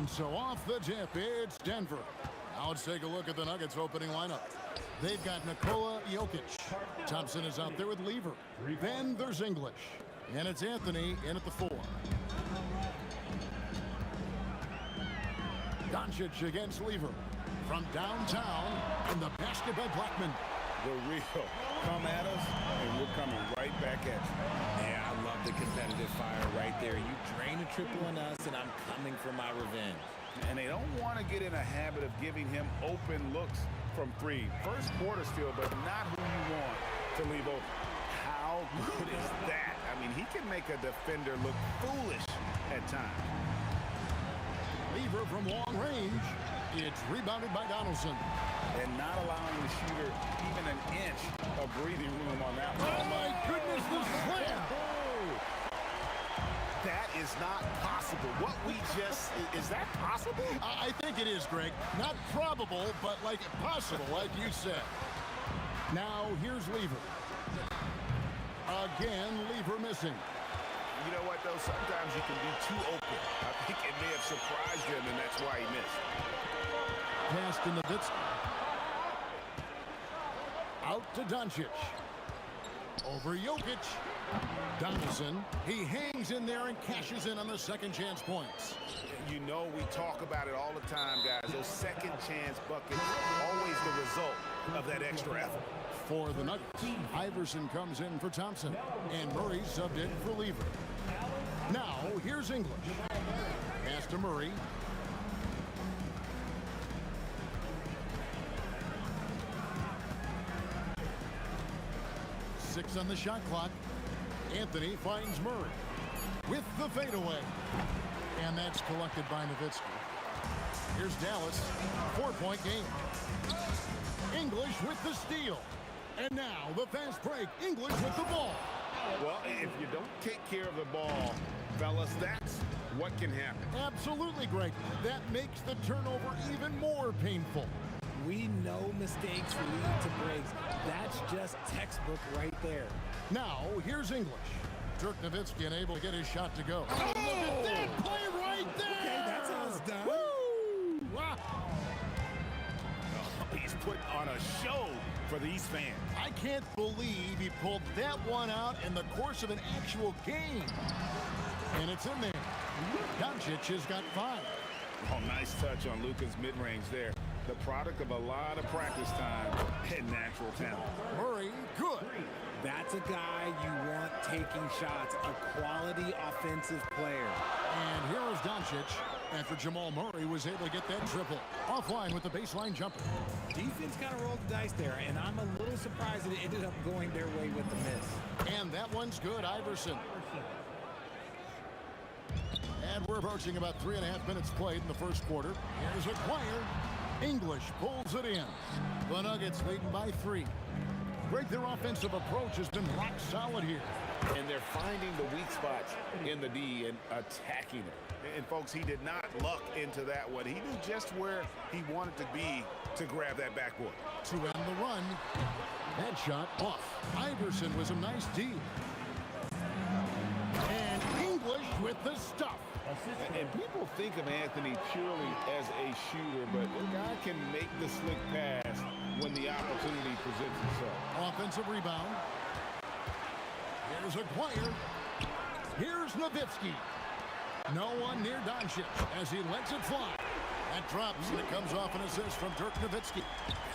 And so off the tip, it's Denver. Now let's take a look at the Nuggets opening lineup. They've got Nikola Jokic. Thompson is out there with Lever. Then there's English. And it's Anthony in at the 4. Doncic against Lever. From downtown in the basket by Blackman. The real come at us, and we're coming right back at you. Yeah, I love the competitive fire right there. You drain a triple on us, and I'm coming for my revenge. And they don't want to get in a habit of giving him open looks from three. First quarter still, but not who you want to leave open. How good is that? I mean, he can make a defender look foolish at times. Lever from long range. It's rebounded by Donaldson. And not allowing the shooter even an inch of breathing room on that one. Oh, my goodness, the slam. That is not possible. What we just, is that possible? I think it is, Greg. Not probable, but like possible, like you said. Now, here's Lever. Again, Lever missing. You know what, though? Sometimes you can be too open. I think it may have surprised him, and that's why he missed. Pass to Nowitzki. Out to Doncic. Over Jokic. Donaldson. He hangs in there and cashes in on the second chance points. You know we talk about it all the time, guys. Those second chance buckets, always the result of that extra effort. For the Nuggets, Iverson comes in for Thompson. And Murray subbed in for Lever. Now, here's English. Pass to Murray. Six on the shot clock. Anthony finds Murray with the fadeaway. And that's collected by Nowitzki. Here's Dallas. 4-point game. English with the steal. And now the fast break. English with the ball. Well, if you don't take care of the ball, fellas, that's what can happen. Absolutely, Greg. That makes the turnover even more painful. We know mistakes lead to breaks. That's just textbook right there. Now, here's English. Dirk Nowitzki unable to get his shot to go. Oh, look at that play right there! Okay, that's how it's done. Woo! Wow. Oh, he's putting on a show for these fans. I can't believe he pulled that one out in the course of an actual game. And it's in there. Doncic has got 5. Oh, nice touch on Luka's mid-range there. The product of a lot of practice time and natural talent. Murray, good. That's a guy you want taking shots, a quality offensive player. And here is Doncic after Jamal Murray was able to get that triple. Offline with the baseline jumper. Defense kind of rolled the dice there, and I'm a little surprised that it ended up going their way with the miss. And that one's good, Iverson. And we're approaching about 3.5 minutes played in the first quarter. Here's acquired. English pulls it in. The Nuggets leading by 3. Greg, their offensive approach has been rock solid here. And they're finding the weak spots in the D and attacking it. And folks, he did not luck into that one. He knew just where he wanted to be to grab that backboard. To end the run. That shot off. Iverson was a nice D. And English with the stuff. And people think of Anthony purely as a shooter, but the guy can make the slick pass when the opportunity presents itself. Offensive rebound. Here's acquired. Here's Nowitzki. No one near Doncic as he lets it fly. That drops, and it comes off an assist from Dirk Nowitzki.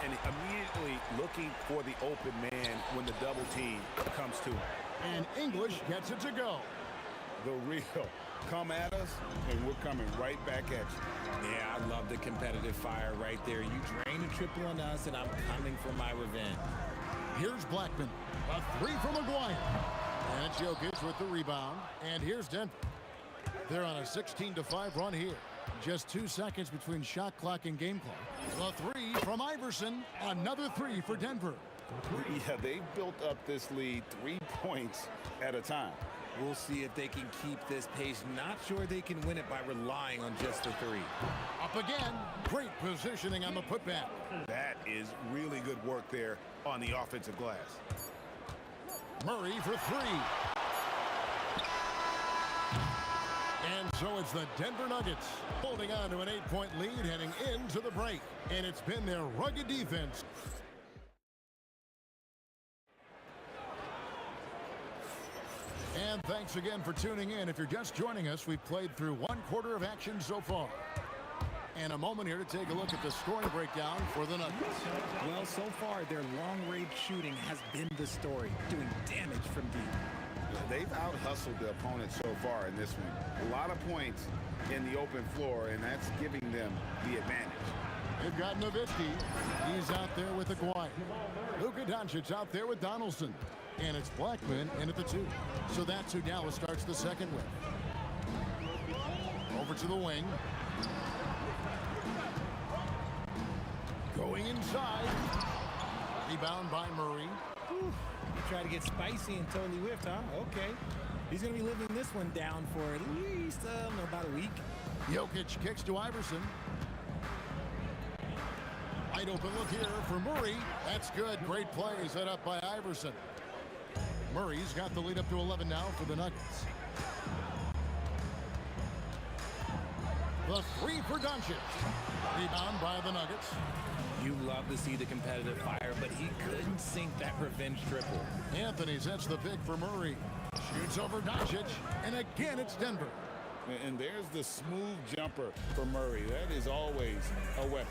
And immediately looking for the open man when the double team comes to him. And English gets it to go. The real. Come at us, and we're coming right back at you. Yeah, I love the competitive fire right there. You drain a triple on us, and I'm coming for my revenge. Here's Blackman. A 3 from McGuire. And Jokic with the rebound. And here's Denver. They're on a 16-5 run here. Just 2 seconds between shot clock and game clock. The 3 from Iverson. Another 3 for Denver. Yeah, they've built up this lead 3 points at a time. We'll see if they can keep this pace. Not sure they can win it by relying on just the 3. Up again. Great positioning on the putback. That is really good work there on the offensive glass. Murray for 3. And so it's the Denver Nuggets holding on to an 8-point lead heading into the break. And it's been their rugged defense. And thanks again for tuning in. If you're just joining us, we've played through 1 quarter of action so far. And a moment here to take a look at the scoring breakdown for the Nuggets. Well, so far, their long-range shooting has been the story, doing damage from deep. They've out-hustled the opponent so far in this one. A lot of points in the open floor, and that's giving them the advantage. They've got Nowitzki. He's out there with Aguirre. Luka Doncic out there with Donaldson. And it's Blackman in at the 2. So that's who Dallas starts the second with. Over to the wing. Going inside. Rebound by Murray. Whew. You try to get spicy and totally whiffed, huh? Okay. He's going to be living this one down for at least, about a week. Jokic kicks to Iverson. Wide open look here for Murray. That's good. Great play set up by Iverson. Murray's got the lead up to 11 now for the Nuggets. The 3 for Doncic. Rebound by the Nuggets. You love to see the competitive fire, but he couldn't sink that revenge triple. Anthony sets the pick for Murray. Shoots over Doncic. And again, it's Denver. And there's the smooth jumper for Murray. That is always a weapon.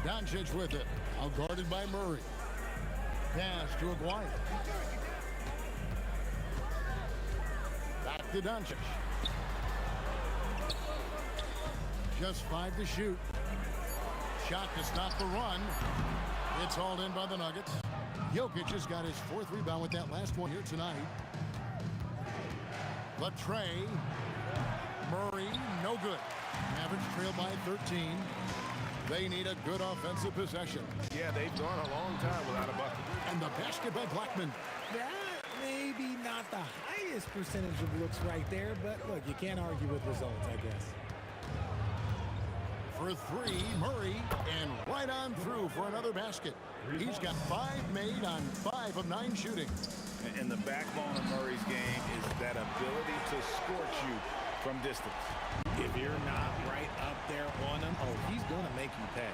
Doncic with it. Out guarded by Murray. Pass to Aguirre. Back to Doncic. Just 5 to shoot. Shot to stop the run. It's hauled in by the Nuggets. Jokic has got his 4th rebound with that last one here tonight. Latrey. Murray, no good. Mavericks trail by 13. They need a good offensive possession. Yeah, they've gone a long time without a bucket. And the basket by Blackman. That maybe not the highest percentage of looks right there, but look, you can't argue with results, I guess. For 3, Murray, and right on through for another basket. He's got 5 made on 5 of 9 shooting. And the backbone of Murray's game is that ability to scorch you from distance. If you're not right up there on him, oh, he's going to make you pay.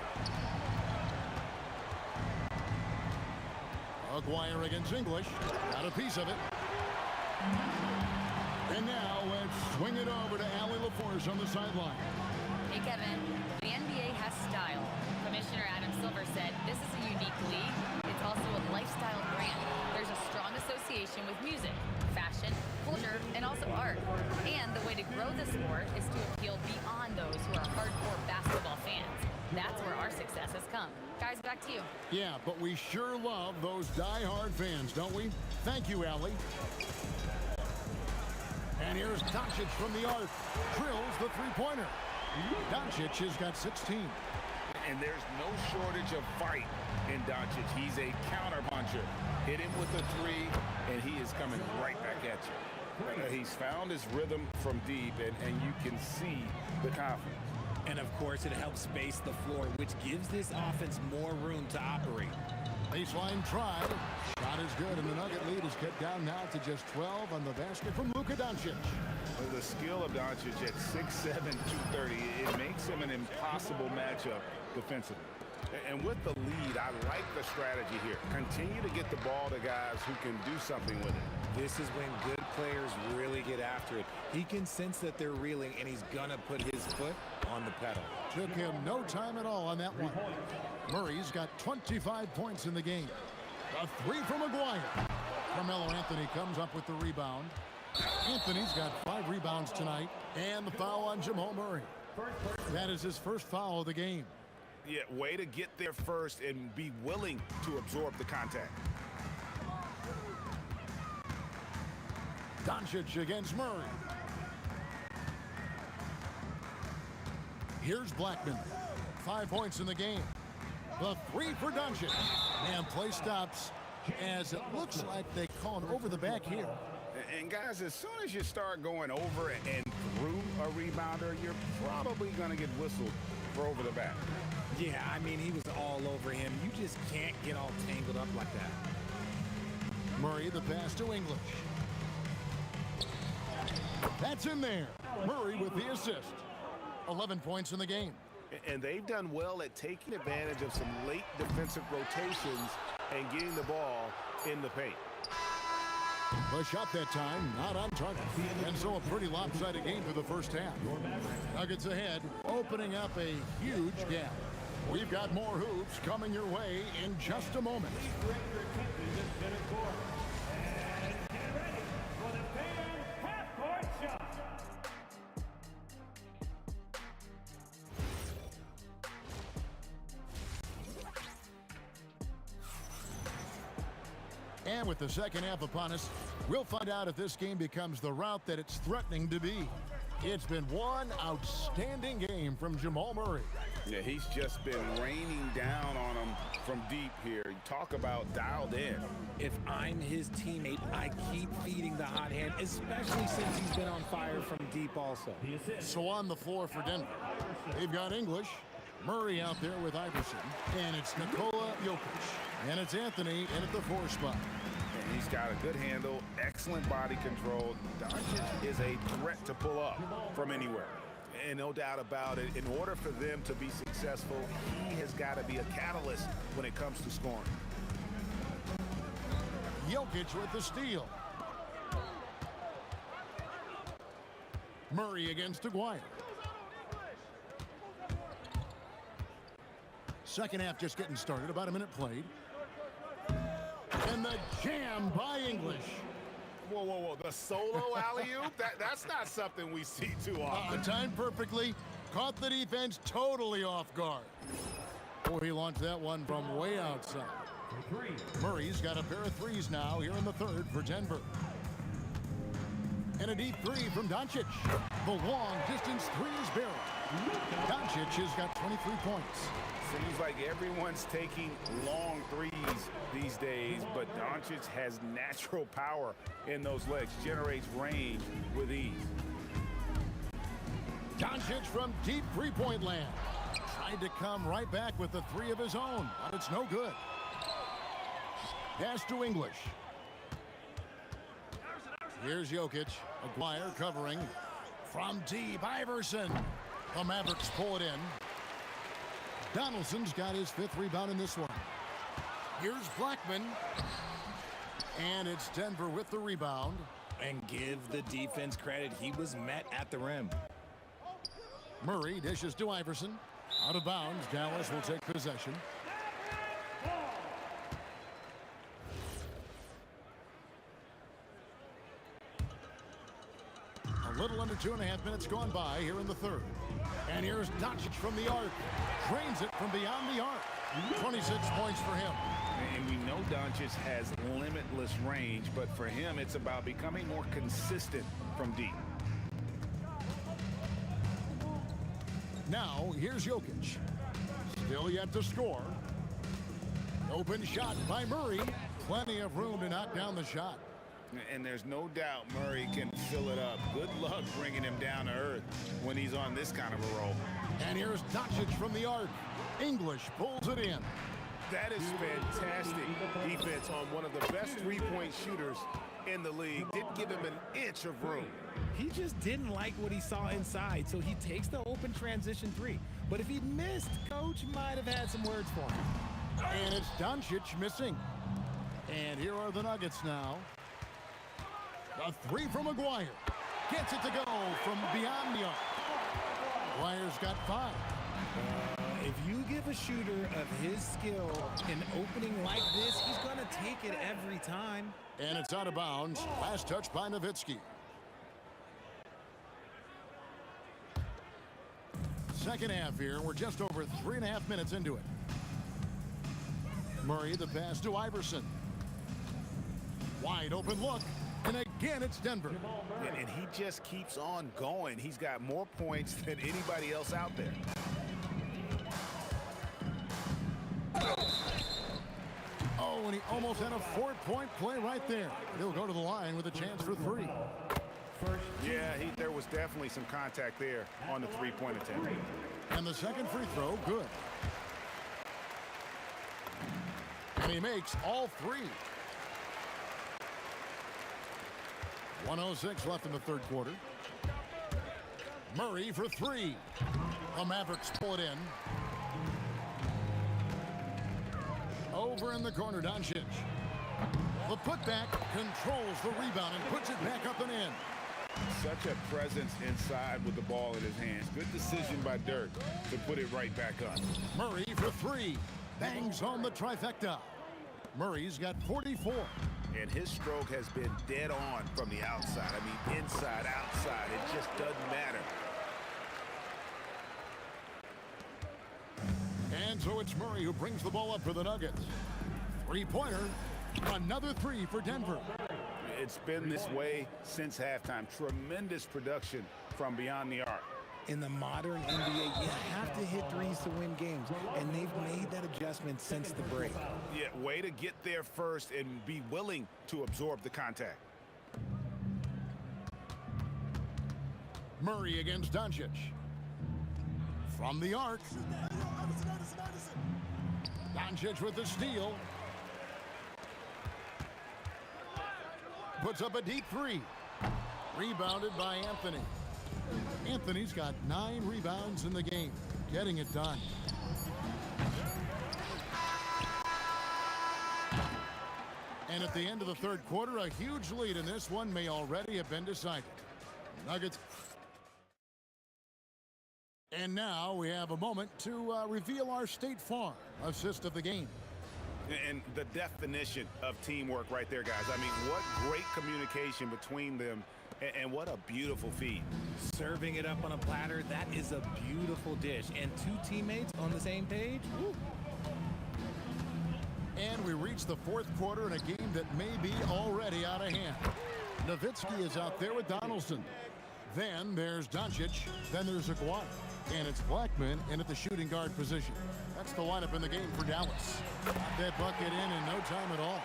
Aguirre against English. Got a piece of it. And now let's swing it over to Allie LaForce on the sideline. Hey, Kevin. The NBA has style. Commissioner Adam Silver said this is a unique league. It's also a lifestyle brand. There's a strong association with music, fashion, culture, and also art. And the way to grow the sport is to appeal beyond those who are hardcore basketball fans. That's where our success has come. Guys, back to you. Yeah, but we sure love those die-hard fans, don't we? Thank you, Allie. And here's Doncic from the arc. Drills the 3-pointer. Doncic has got 16. And there's no shortage of fight in Doncic. He's a counter-puncher. Hit him with a 3, and he is coming right back at you. He's found his rhythm from deep, and you can see the confidence. And, of course, it helps space the floor, which gives this offense more room to operate. Baseline try. Shot is good, and the Nugget lead is cut down now to just 12 on the basket from Luka Doncic. The skill of Doncic at 6'7", 230, it makes him an impossible matchup defensively. And with the lead, I like the strategy here. Continue to get the ball to guys who can do something with it. This is when good players really get after it. He can sense that they're reeling, and he's going to put his foot on the pedal. Took him no time at all on that one. Murray's got 25 points in the game. A 3 from Aguirre. Carmelo Anthony comes up with the rebound. Anthony's got 5 rebounds tonight. And the foul on Jamal Murray. That is his first foul of the game. Yeah, way to get there first and be willing to absorb the contact. Doncic against Murray. Here's Blackman. 5 points in the game. The 3 for Doncic. And play stops as it looks like they call it over the back here. And guys, as soon as you start going over and through a rebounder, you're probably going to get whistled for over the back. Yeah, I mean, he was all over him. You just can't get all tangled up like that. Murray, the pass to English. That's in there. Murray with the assist. 11 points in the game. And they've done well at taking advantage of some late defensive rotations and getting the ball in the paint. The shot that time, not on target. And so a pretty lopsided game for the first half. Nuggets ahead, opening up a huge gap. We've got more hoops coming your way in just a moment. And with the second half upon us, we'll find out if this game becomes the route that it's threatening to be. It's been one outstanding game from Jamal Murray. Yeah, he's just been raining down on him from deep here. Talk about dialed in. If I'm his teammate, I keep feeding the hot hand, especially since he's been on fire from deep also. So on the floor for Denver, they've got English, Murray out there with Iverson, and it's Nikola Jokic, and it's Anthony in at the 4 spot. And he's got a good handle, excellent body control. Doncic is a threat to pull up from anywhere. And no doubt about it, in order for them to be successful, he has got to be a catalyst when it comes to scoring. Jokic with the steal. Murray against Aguirre. Second half just getting started, about a minute played. And the jam by English. Whoa, whoa, whoa, the solo alley-oop? That's not something we see too often. Timed perfectly, caught the defense totally off guard. Oh, he launched that one from way outside. Murray's got a pair of threes now here in the third for Denver. And a deep three from Doncic. The long distance three is barrel. Doncic has got 23 points. Seems like everyone's taking long threes these days, but Doncic has natural power in those legs, generates range with ease. Doncic from deep three-point land. Tried to come right back with the three of his own, but it's no good. Pass to English. Here's Jokic. Aguirre covering. From deep, Iverson. The Mavericks pull it in. Donaldson's got his 5th rebound in this one. Here's Blackman. And it's Denver with the rebound. And give the defense credit. He was met at the rim. Murray dishes to Iverson. Out of bounds. Dallas will take possession. A little under 2.5 minutes gone by here in the third. And here's Doncic from the arc. Drains it from beyond the arc. 26 points for him. And we know Doncic has limitless range, but for him, it's about becoming more consistent from deep. Now, here's Jokic. Still yet to score. Open shot by Murray. Plenty of room to knock down the shot. And there's no doubt Murray can fill it up. Good luck bringing him down to earth when he's on this kind of a roll. And here's Doncic from the arc. English pulls it in. That is fantastic defense on one of the best three-point shooters in the league. Didn't give him an inch of room. He just didn't like what he saw inside, so he takes the open transition three. But if he'd missed, Coach might have had some words for him. And it's Doncic missing. And here are the Nuggets now. A three from Aguirre. Gets it to go from beyond the arc. Aguirre's got 5. If you give a shooter of his skill an opening like this, he's going to take it every time. And it's out of bounds. Last touch by Nowitzki. Second half here. We're just over 3.5 minutes into it. Murray, the pass to Iverson. Wide open look. And again, it's Denver. And he just keeps on going. He's got more points than anybody else out there. Oh, and he almost had a 4-point play right there. He'll go to the line with a chance for 3. Yeah, there was definitely some contact there on the three-point attempt. And the second free throw, good. And he makes all 3. 1:06 left in the third quarter. Murray for 3. The Mavericks pull it in. Over in the corner, Doncic. The putback controls the rebound and puts it back up and in. Such a presence inside with the ball in his hands. Good decision by Dirk to put it right back up. Murray for 3. Bangs home the trifecta. Murray's got 44. And his stroke has been dead on from the outside. I mean, inside, outside, it just doesn't matter. And so it's Murray who brings the ball up for the Nuggets. 3-pointer, Another three for Denver. It's been this way since halftime. Tremendous production from beyond the arc. In the modern NBA, you have to hit threes to win games, and they've made that adjustment since the break. Yeah, way to get there first and be willing to absorb the contact. Murray against Doncic. From the arc. Doncic with the steal. Puts up a deep three. Rebounded by Anthony. Anthony's got 9 rebounds in the game, getting it done. And at the end of the third quarter, a huge lead in this one may already have been decided. Nuggets. And now we have a moment to reveal our State Farm assist of the game. And the definition of teamwork right there, guys. I mean, what great communication between them, and what a beautiful feed. Serving it up on a platter, that is a beautiful dish. And 2 teammates on the same page, woo. And we reach the fourth quarter in a game that may be already out of hand. Nowitzki is out there with Donaldson. Then there's Doncic. Then there's Aguirre. And it's Blackman in at the shooting guard position. That's the lineup in the game for Dallas. Got that bucket in no time at all.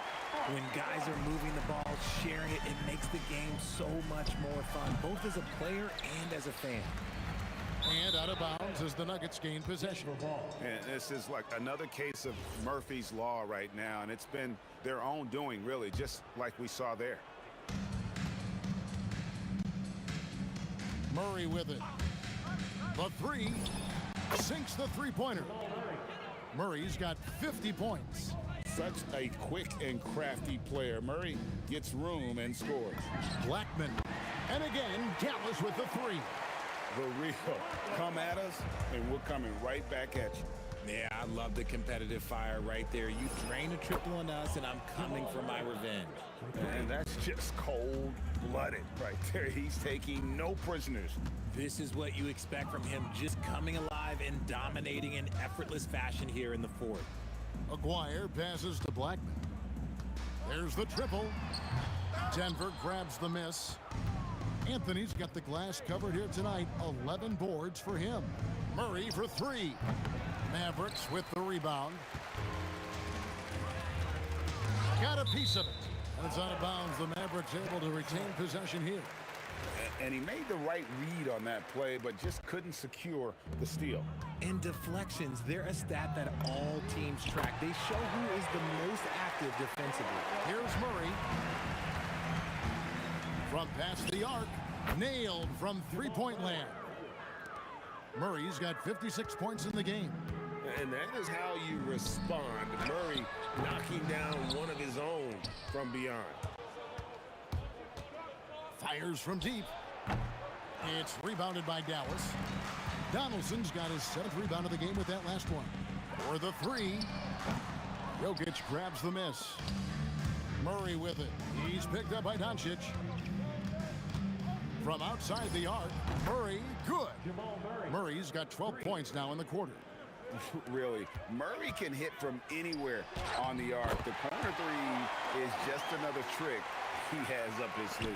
When guys are moving the ball, sharing it, it makes the game so much more fun, both as a player and as a fan. And out of bounds as the Nuggets gain possession. And this is like another case of Murphy's Law right now, and it's been their own doing, really, just like we saw there. Murray with it. The three sinks the three-pointer. Murray's got 50 points. Such a quick and crafty player. Murray gets room and scores. Blackman. And again, Dallas with the three. The real. Come at us, and we're coming right back at you. Yeah, I love the competitive fire right there. You drain a triple on us, and I'm coming for my revenge. And that's just cold-blooded right there. He's taking no prisoners. This is what you expect from him, just coming alive and dominating in effortless fashion here in the fourth. Aguirre passes to Blackman. There's the triple. Denver grabs the miss. Anthony's got the glass covered here tonight. 11 boards for him. Murray for three. Mavericks with the rebound. Got a piece of it. That's out of bounds. The Mavericks able to retain possession here. And he made the right read on that play, but just couldn't secure the steal. And deflections, they're a stat that all teams track. They show who is the most active defensively. Here's Murray. From past the arc. Nailed from three-point land. Murray's got 56 points in the game. And that is how you respond. Murray knocking down one of his own from beyond. Fires from deep. It's rebounded by Dallas. Donaldson's got his 7th rebound of the game with that last one. For the three. Jokic grabs the miss. Murray with it. He's picked up by Doncic. From outside the arc, Murray, good. Murray's got 12 points now in the quarter. Really, Murray can hit from anywhere on the arc. The corner three is just another trick he has up his sleeve.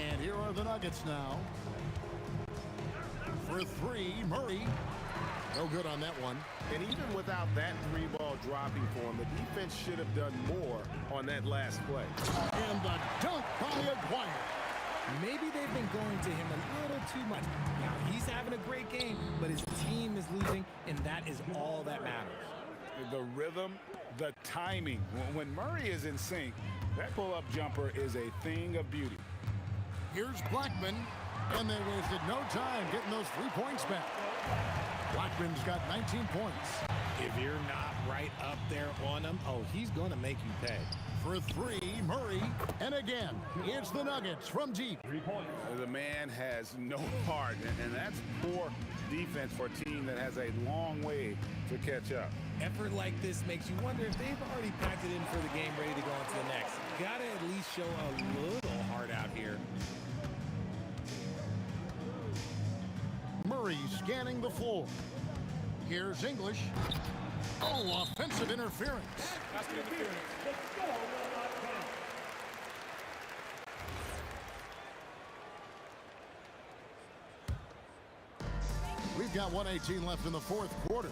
And here are the Nuggets now. For three, Murray. No good on that one. And even without that three ball dropping for him, the defense should have done more on that last play. And the dunk by Aguirre. Maybe they've been going to him a little too much. Now, he's having a great game, but his team is losing, and that is all that matters. The rhythm, the timing. When Murray is in sync, that pull-up jumper is a thing of beauty. Here's Blackman, and they wasted no time getting those 3 points back. Blackman's got 19 points. If you're not right up there on him, oh, he's going to make you pay. For three, Murray, and again, it's the Nuggets from deep. The man has no heart, and that's poor defense for a team that has a long way to catch up. Effort like this makes you wonder if they've already packed it in for the game, ready to go on to the next. Gotta at least show a little heart out here. Murray scanning the floor. Here's English. Oh, offensive interference. That's the interference. The score will not count. We've got 1:18 left in the fourth quarter.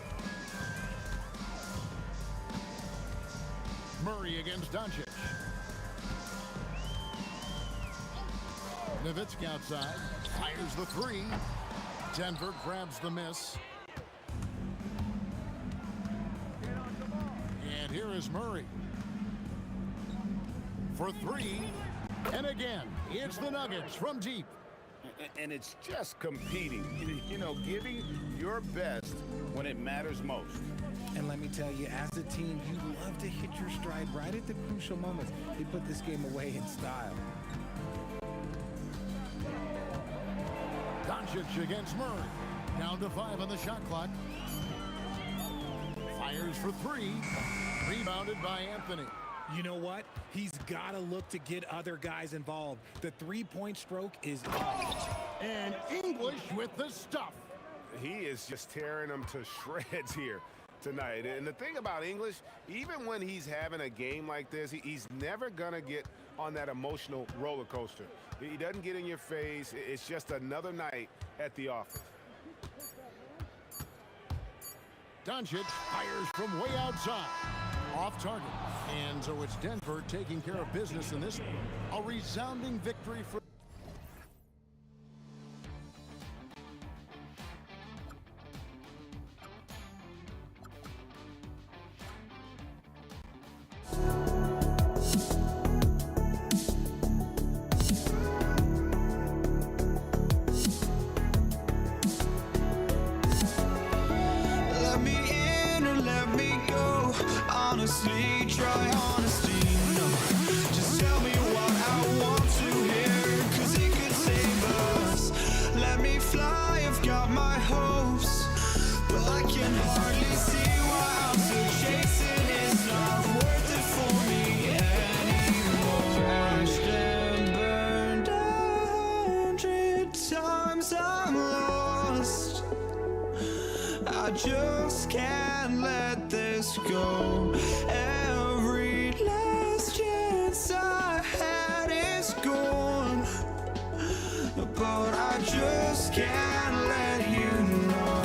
Murray against Doncic. Nowitzki outside. Fires the three. Denver grabs the miss. And here is Murray. For three. And again, it's the Nuggets from deep. And it's just competing, you know, giving your best when it matters most. And let me tell you, as a team, you love to hit your stride right at the crucial moments. They put this game away in style. Doncic against Murray. Down to 5 on the shot clock. Fires for three. Rebounded by Anthony. You know what? He's got to look to get other guys involved. The three-point stroke is up. And English with the stuff. He is just tearing them to shreds here tonight. And the thing about English, even when he's having a game like this, he's never going to get on that emotional roller coaster. He doesn't get in your face. It's just another night at the office. Doncic fires from way outside. Off target. And so it's Denver taking care of business in this one. A resounding victory for... Let me in or let me go. Honestly, try honesty. No, just tell me what I want to hear, 'cause it could save us. Let me fly, I've got my hopes, but I can hardly see why I'm still chasing. It's not worth it for me anymore. Crashed and burned 100 times, I'm lost. I just can't let this go. Every last chance I had is gone, but I just can't let you know.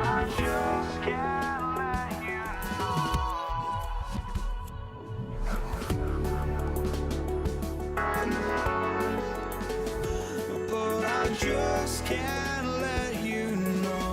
I just can't let you know. But I just can't let you know.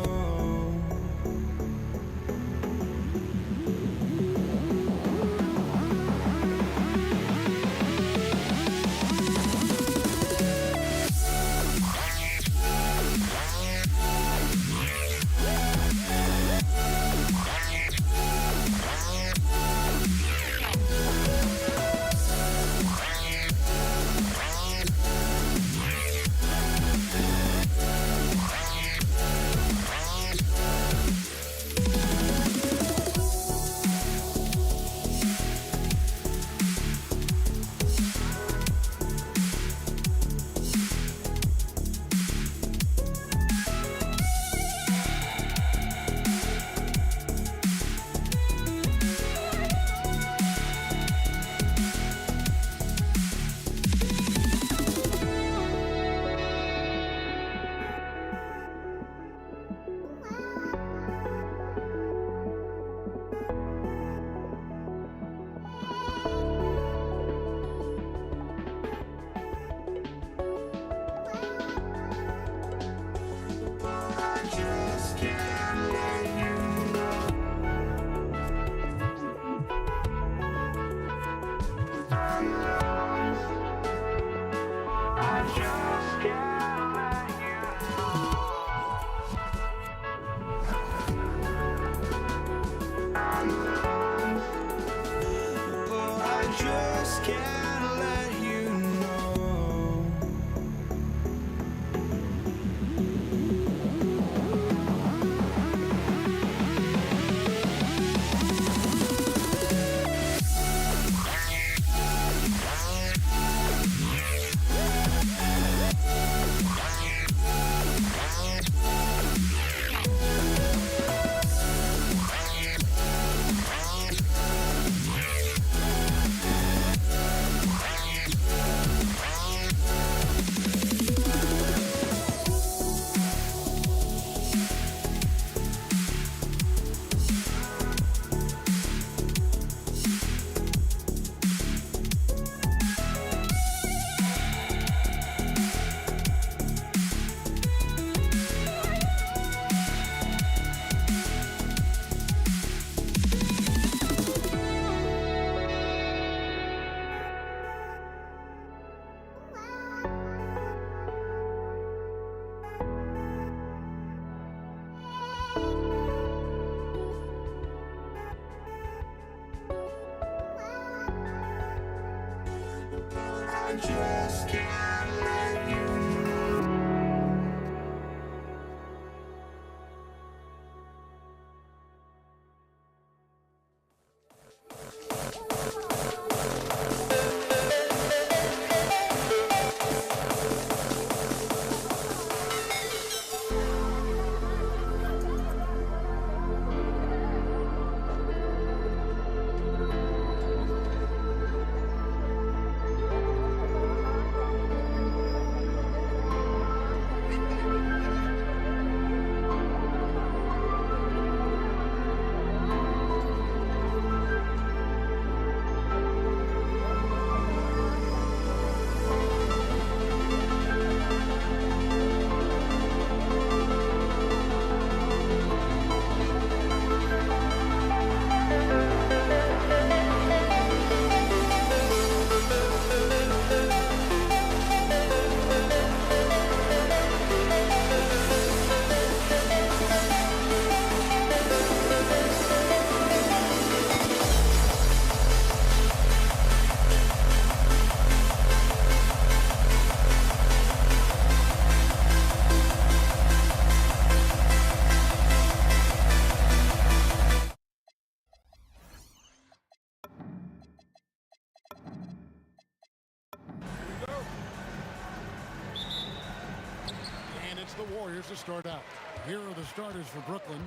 the Warriors to start out. Here are the starters for Brooklyn.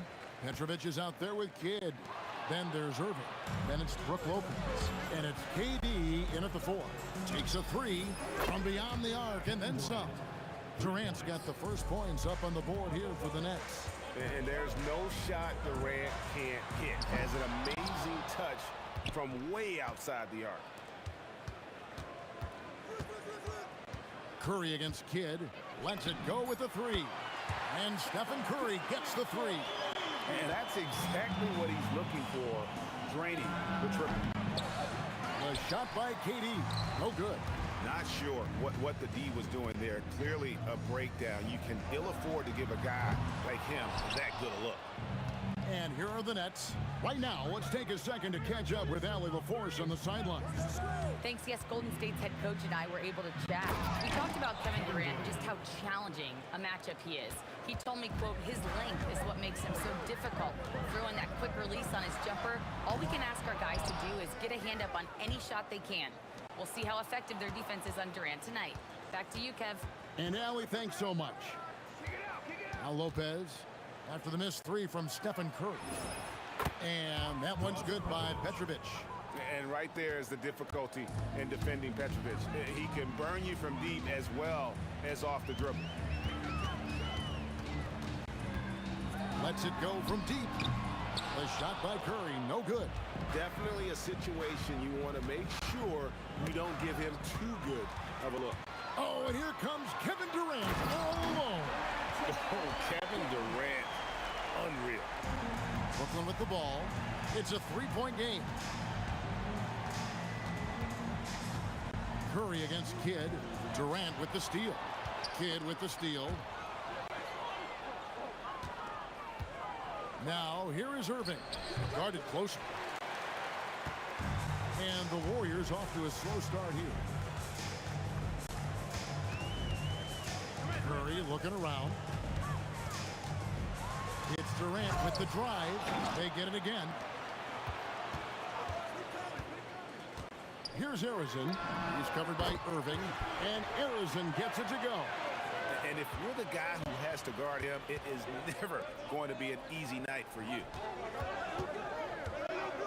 Petrovic is out there with Kidd. Then there's Irving. Then it's Brook Lopez. And it's KD in at the 4. Takes a 3 from beyond the arc and then some. Durant's got the first points up on the board here for the Nets. And there's no shot Durant can't hit. Has an amazing touch from way outside the arc. Curry against Kidd. Lets it go with the 3. And Stephen Curry gets the 3. And that's exactly what he's looking for, draining the triple. The shot by KD. No good. Not sure what the D was doing there. Clearly a breakdown. You can ill afford to give a guy like him that good a look. And here are the Nets. Right now, let's take a second to catch up with Allie LaForce on the sidelines. Thanks, yes, Golden State's head coach and I were able to chat. We talked about Kevin Durant and just how challenging a matchup he is. He told me, quote, his length is what makes him so difficult. Throwing that quick release on his jumper, all we can ask our guys to do is get a hand up on any shot they can. We'll see how effective their defense is on Durant tonight. Back to you, Kev. And Allie, thanks so much. Now Lopez after the missed 3 from Stephen Curry. And that one's good by Petrovic. And right there is the difficulty in defending Petrovic. He can burn you from deep as well as off the dribble. Lets it go from deep. The shot by Curry, no good. Definitely a situation you want to make sure you don't give him too good of a look. Oh, and here comes Kevin Durant all alone. Oh, Kevin Durant, unreal. Brooklyn with the ball. It's a 3-point game. Curry against Kidd. Durant with the steal. Kidd with the steal. Now, here is Irving. Guarded closer. And the Warriors off to a slow start here. Curry looking around. It's Durant with the drive. They get it again. Here's Arizon. He's covered by Irving. And Arizon gets it to go. And if you're the guy who has to guard him, it is never going to be an easy night for you.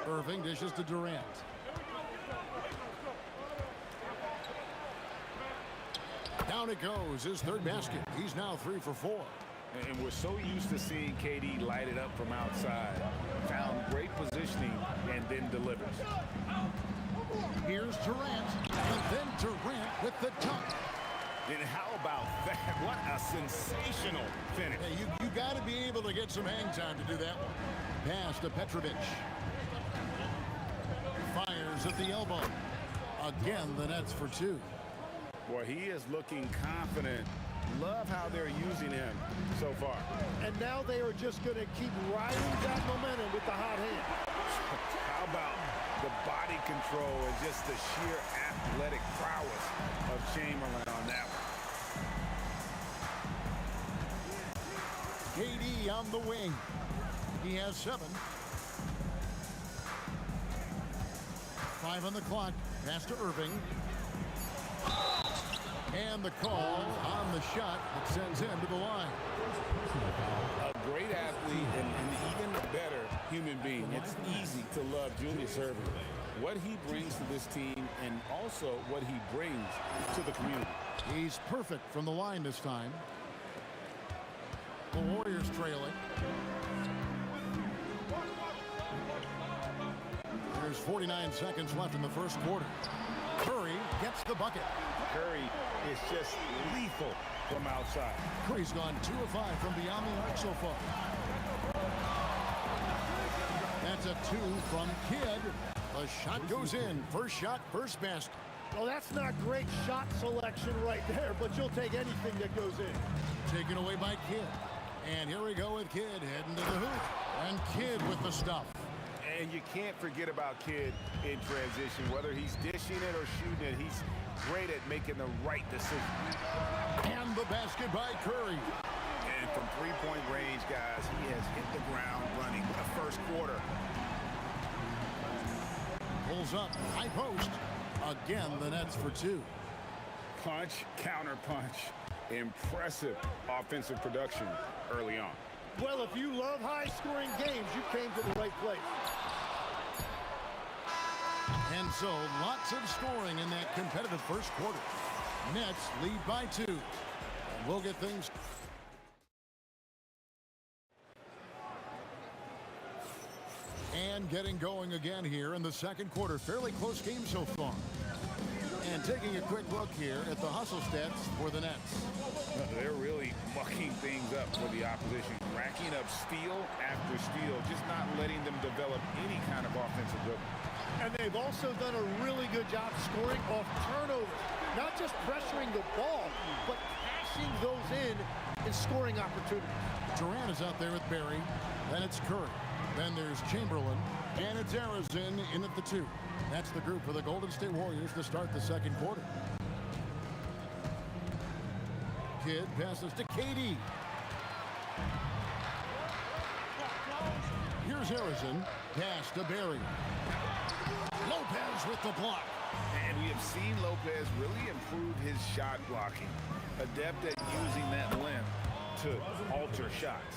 Irving dishes to Durant. Down it goes, his third basket. He's now 3 for 4. And we're so used to seeing KD light it up from outside. Found great positioning and then delivers. Here's Durant, and then Durant with the dunk. And how about that? What a sensational finish. Hey, you got to be able to get some hang time to do that one. Pass to Petrovic. Fires at the elbow. Again, the Nets for 2. Boy, he is looking confident. Love how they're using him so far. And now they are just going to keep riding that momentum with the hot hand. How about the body control and just the sheer athletic prowess of Chamberlain on that one. KD on the wing. He has 7. 5 on the clock. Pass to Irving. And the call on the shot that sends him to the line. A great athlete and an even better human being. It's easy to love Julius Erving. What he brings to this team and also what he brings to the community. He's perfect from the line this time. The Warriors trailing. There's 49 seconds left in the first quarter. Curry gets the bucket. Curry is just lethal from outside. Curry's gone 2 of 5 from beyond the arc so far. That's a 2 from Kidd. The shot goes in. First shot, first basket. Well, that's not great shot selection right there, but you'll take anything that goes in. Taken away by Kidd. And here we go with Kidd heading to the hoop. And Kidd with the stuff. And you can't forget about Kidd in transition. Whether he's dishing it or shooting it, he's great at making the right decision. And the basket by Curry. And from three-point range, guys, he has hit the ground running the first quarter. Pulls up, high post. Again, the Nets for 2. Punch, counter punch. Impressive offensive production early on. Well, if you love high-scoring games, you came to the right place. And so, lots of scoring in that competitive first quarter. Nets lead by 2. And we'll get things... And getting going again here in the second quarter. Fairly close game so far. And taking a quick look here at the hustle stats for the Nets. They're really mucking things up for the opposition. Racking up steal after steal. Just not letting them develop any kind of offensive rhythm. And they've also done a really good job scoring off turnovers. Not just pressuring the ball, but passing those in and scoring opportunities. Durant is out there with Barry. Then it's Curry. Then there's Chamberlain. And it's Arizin in at the 2. That's the group for the Golden State Warriors to start the second quarter. Kidd passes to KD. Here's Arizin. Pass to Barry. Lopez with the block. And we have seen Lopez really improve his shot blocking. Adept at using that length to alter shots.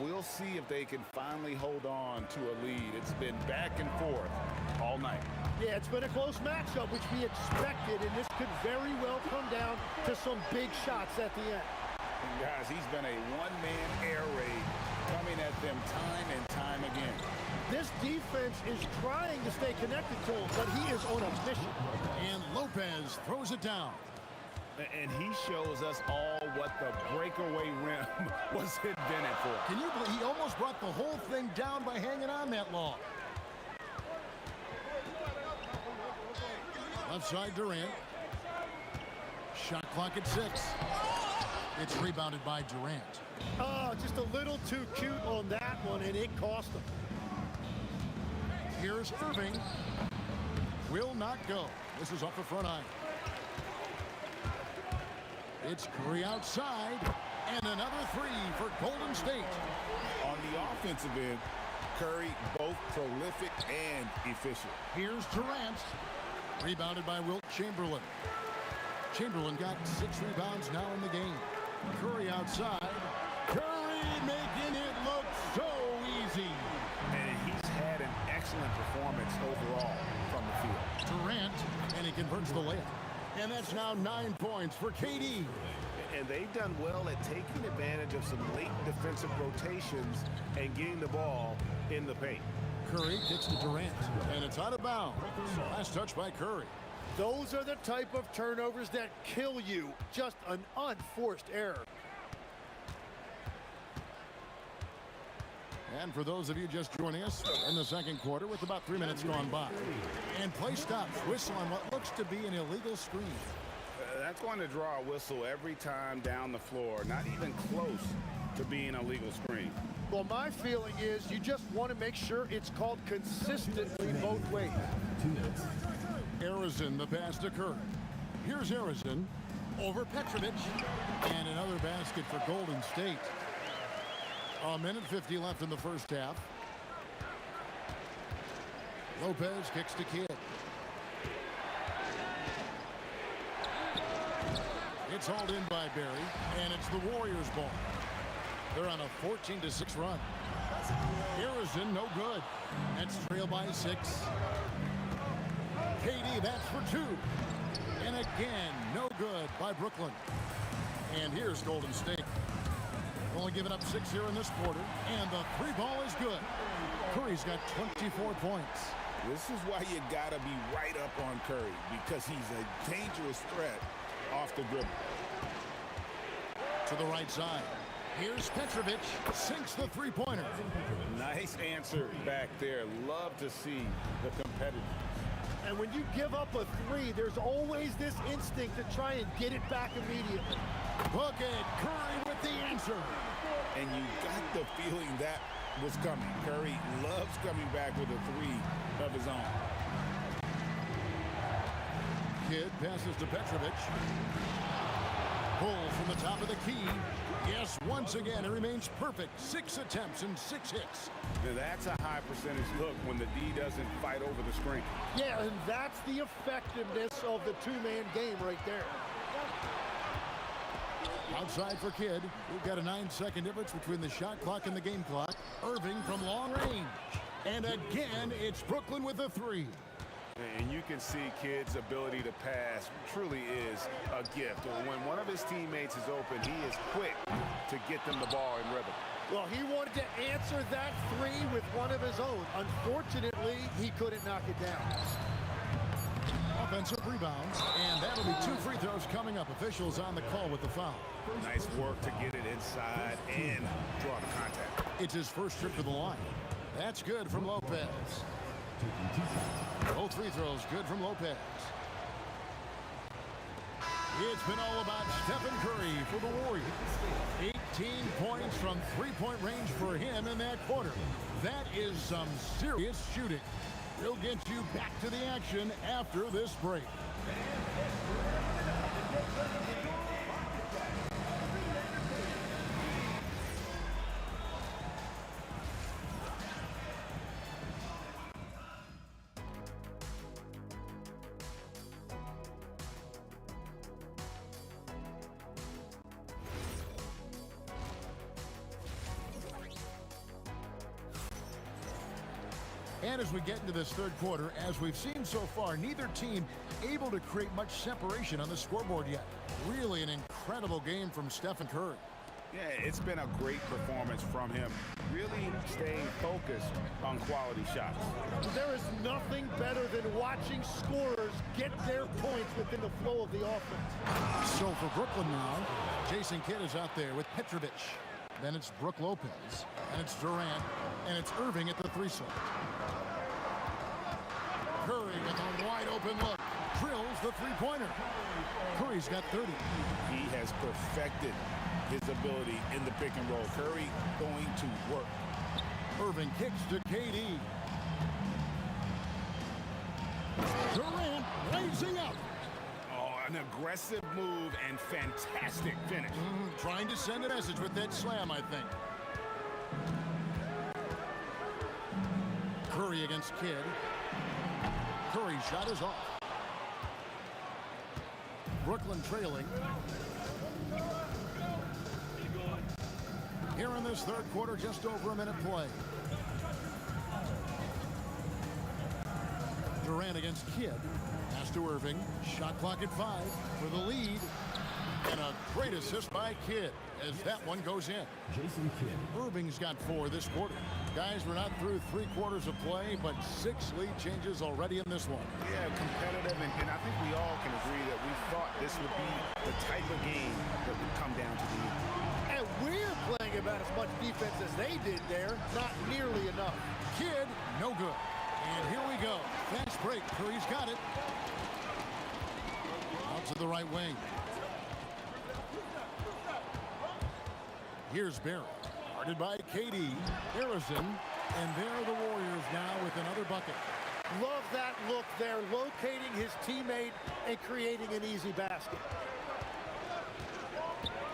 We'll see if they can finally hold on to a lead. It's been back and forth all night. Yeah, it's been a close matchup, which we expected, and this could very well come down to some big shots at the end. And guys, he's been a one-man air raid coming at them time and time again. This defense is trying to stay connected to him, but he is on a mission. And Lopez throws it down. And he shows us all what the breakaway rim was invented for. Can you believe he almost brought the whole thing down by hanging on that long? Left side Durant. Shot clock at 6. It's rebounded by Durant. Oh, just a little too cute on that one, and it cost him. Here's Irving. Will not go. This is off the front iron. It's Curry outside, and another 3 for Golden State. On the offensive end, Curry both prolific and efficient. Here's Durant. Rebounded by Wilt Chamberlain. Chamberlain got 6 rebounds now in the game. Curry outside. Curry making it look so easy. And he's had an excellent performance overall from the field. Durant, and he converts the layup. And that's now 9 points for KD. And they've done well at taking advantage of some late defensive rotations and getting the ball in the paint. Curry kicks to Durant, and it's out of bounds. Last touch by Curry. Those are the type of turnovers that kill you. Just an unforced error. And for those of you just joining us in the second quarter with about 3 minutes gone by. And play stops. Whistle on what looks to be an illegal screen. That's going to draw a whistle every time down the floor. Not even close to being a legal screen. Well, my feeling is you just want to make sure it's called consistently both ways. Arizin, the pass to Curry. Here's Arizin over Petrovic. And another basket for Golden State. A minute 50 left in the first half. Lopez kicks to Kidd. It's hauled in by Barry, and it's the Warriors' ball. They're on a 14-6 run. Arizin, no good. That's trailed by 6. KD, that's for 2. And again, no good by Brooklyn. And here's Golden State. Only giving up 6 here in this quarter, and the 3 ball is good. Curry's got 24 points. This is why you got to be right up on Curry, because he's a dangerous threat off the dribble. To the right side. Here's Petrovic. Sinks the 3-pointer. Nice answer back there. Love to see the competitiveness. And when you give up a 3, there's always this instinct to try and get it back immediately. Look at Curry with the answer. And you got the feeling that was coming. Curry loves coming back with a 3 of his own. Kidd passes to Petrovic. Pull from the top of the key. Yes, once again, it remains perfect. 6 attempts and 6 hits. Now that's a high percentage look when the D doesn't fight over the screen. Yeah, and that's the effectiveness of the 2-man game right there. Outside for Kidd. We've got a 9-second difference between the shot clock and the game clock. Irving from long range. And again, it's Brooklyn with a three. And you can see Kidd's ability to pass truly is a gift. When one of his teammates is open, he is quick to get them the ball in rhythm. Well, he wanted to answer that three with one of his own. Unfortunately, he couldn't knock it down. Offensive rebounds, and that'll be 2 free throws coming up. Officials on the call with the foul. Nice work to get it inside and draw the contact. It's his first trip to the line. That's good from Lopez. Both free throws good from Lopez. It's been all about Stephen Curry for the Warriors. 18 points from three-point range for him in that quarter. That is some serious shooting. We'll get you back to the action after this break. And as we get into this third quarter, as we've seen so far, neither team able to create much separation on the scoreboard yet. Really an incredible game from Stephen Curry. Yeah, it's been a great performance from him. Really staying focused on quality shots. There is nothing better than watching scorers get their points within the flow of the offense. So for Brooklyn now, Jason Kidd is out there with Petrovic. Then it's Brook Lopez, and it's Durant, and it's Irving at the three-slot. Curry with a wide open look, drills the three-pointer. Curry's got 30. He has perfected his ability in the pick and roll. Curry going to work. Irving kicks to KD. Durant raising up. Oh, an aggressive move and fantastic finish. Trying to send a message with that slam, I think. Curry against Kidd. Curry's shot is off. Brooklyn trailing. Here in this third quarter, just over a minute play. Durant against Kidd. Pass to Irving. Shot clock at 5 for the lead. And a great assist by Kidd as that one goes in. Jason Kidd. Irving's got 4 this quarter. Guys, we're not through 3 quarters of play, but 6 lead changes already in this one. Yeah, competitive, and I think we all can agree that we thought this would be the type of game that would come down to the end. And we're playing about as much defense as they did there. Not nearly enough. Kidd, no good. And here we go. Fast break. Curry's got it. Out to the right wing. Here's Barrett. Guarded by KD. Harrison. And there are the Warriors now with another bucket. Love that look there, locating his teammate and creating an easy basket.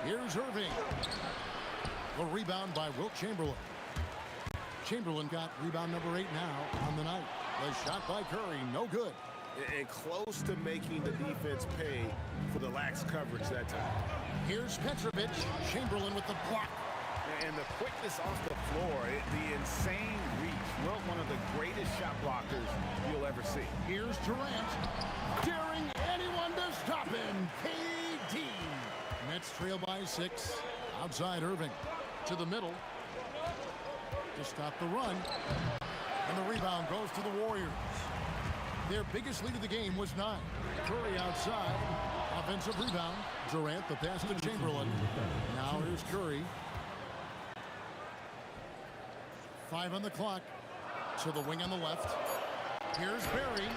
Here's Irving. The rebound by Wilt Chamberlain. Chamberlain got rebound number 8 now on the night. The shot by Curry, no good. And close to making the defense pay for the lax coverage that time. Here's Petrovic. Chamberlain with the block. And the quickness off the floor, the insane reach. Wilt, one of the greatest shot blockers you'll ever see. Here's Durant. Daring anyone to stop him. KD. Nets trail by 6. Outside Irving. To the middle. To stop the run. And the rebound goes to the Warriors. Their biggest lead of the game was 9. Curry outside. Offensive rebound. Durant, the pass to Chamberlain. Now here's Curry. 5 on the clock. To the wing on the left. Here's Barry.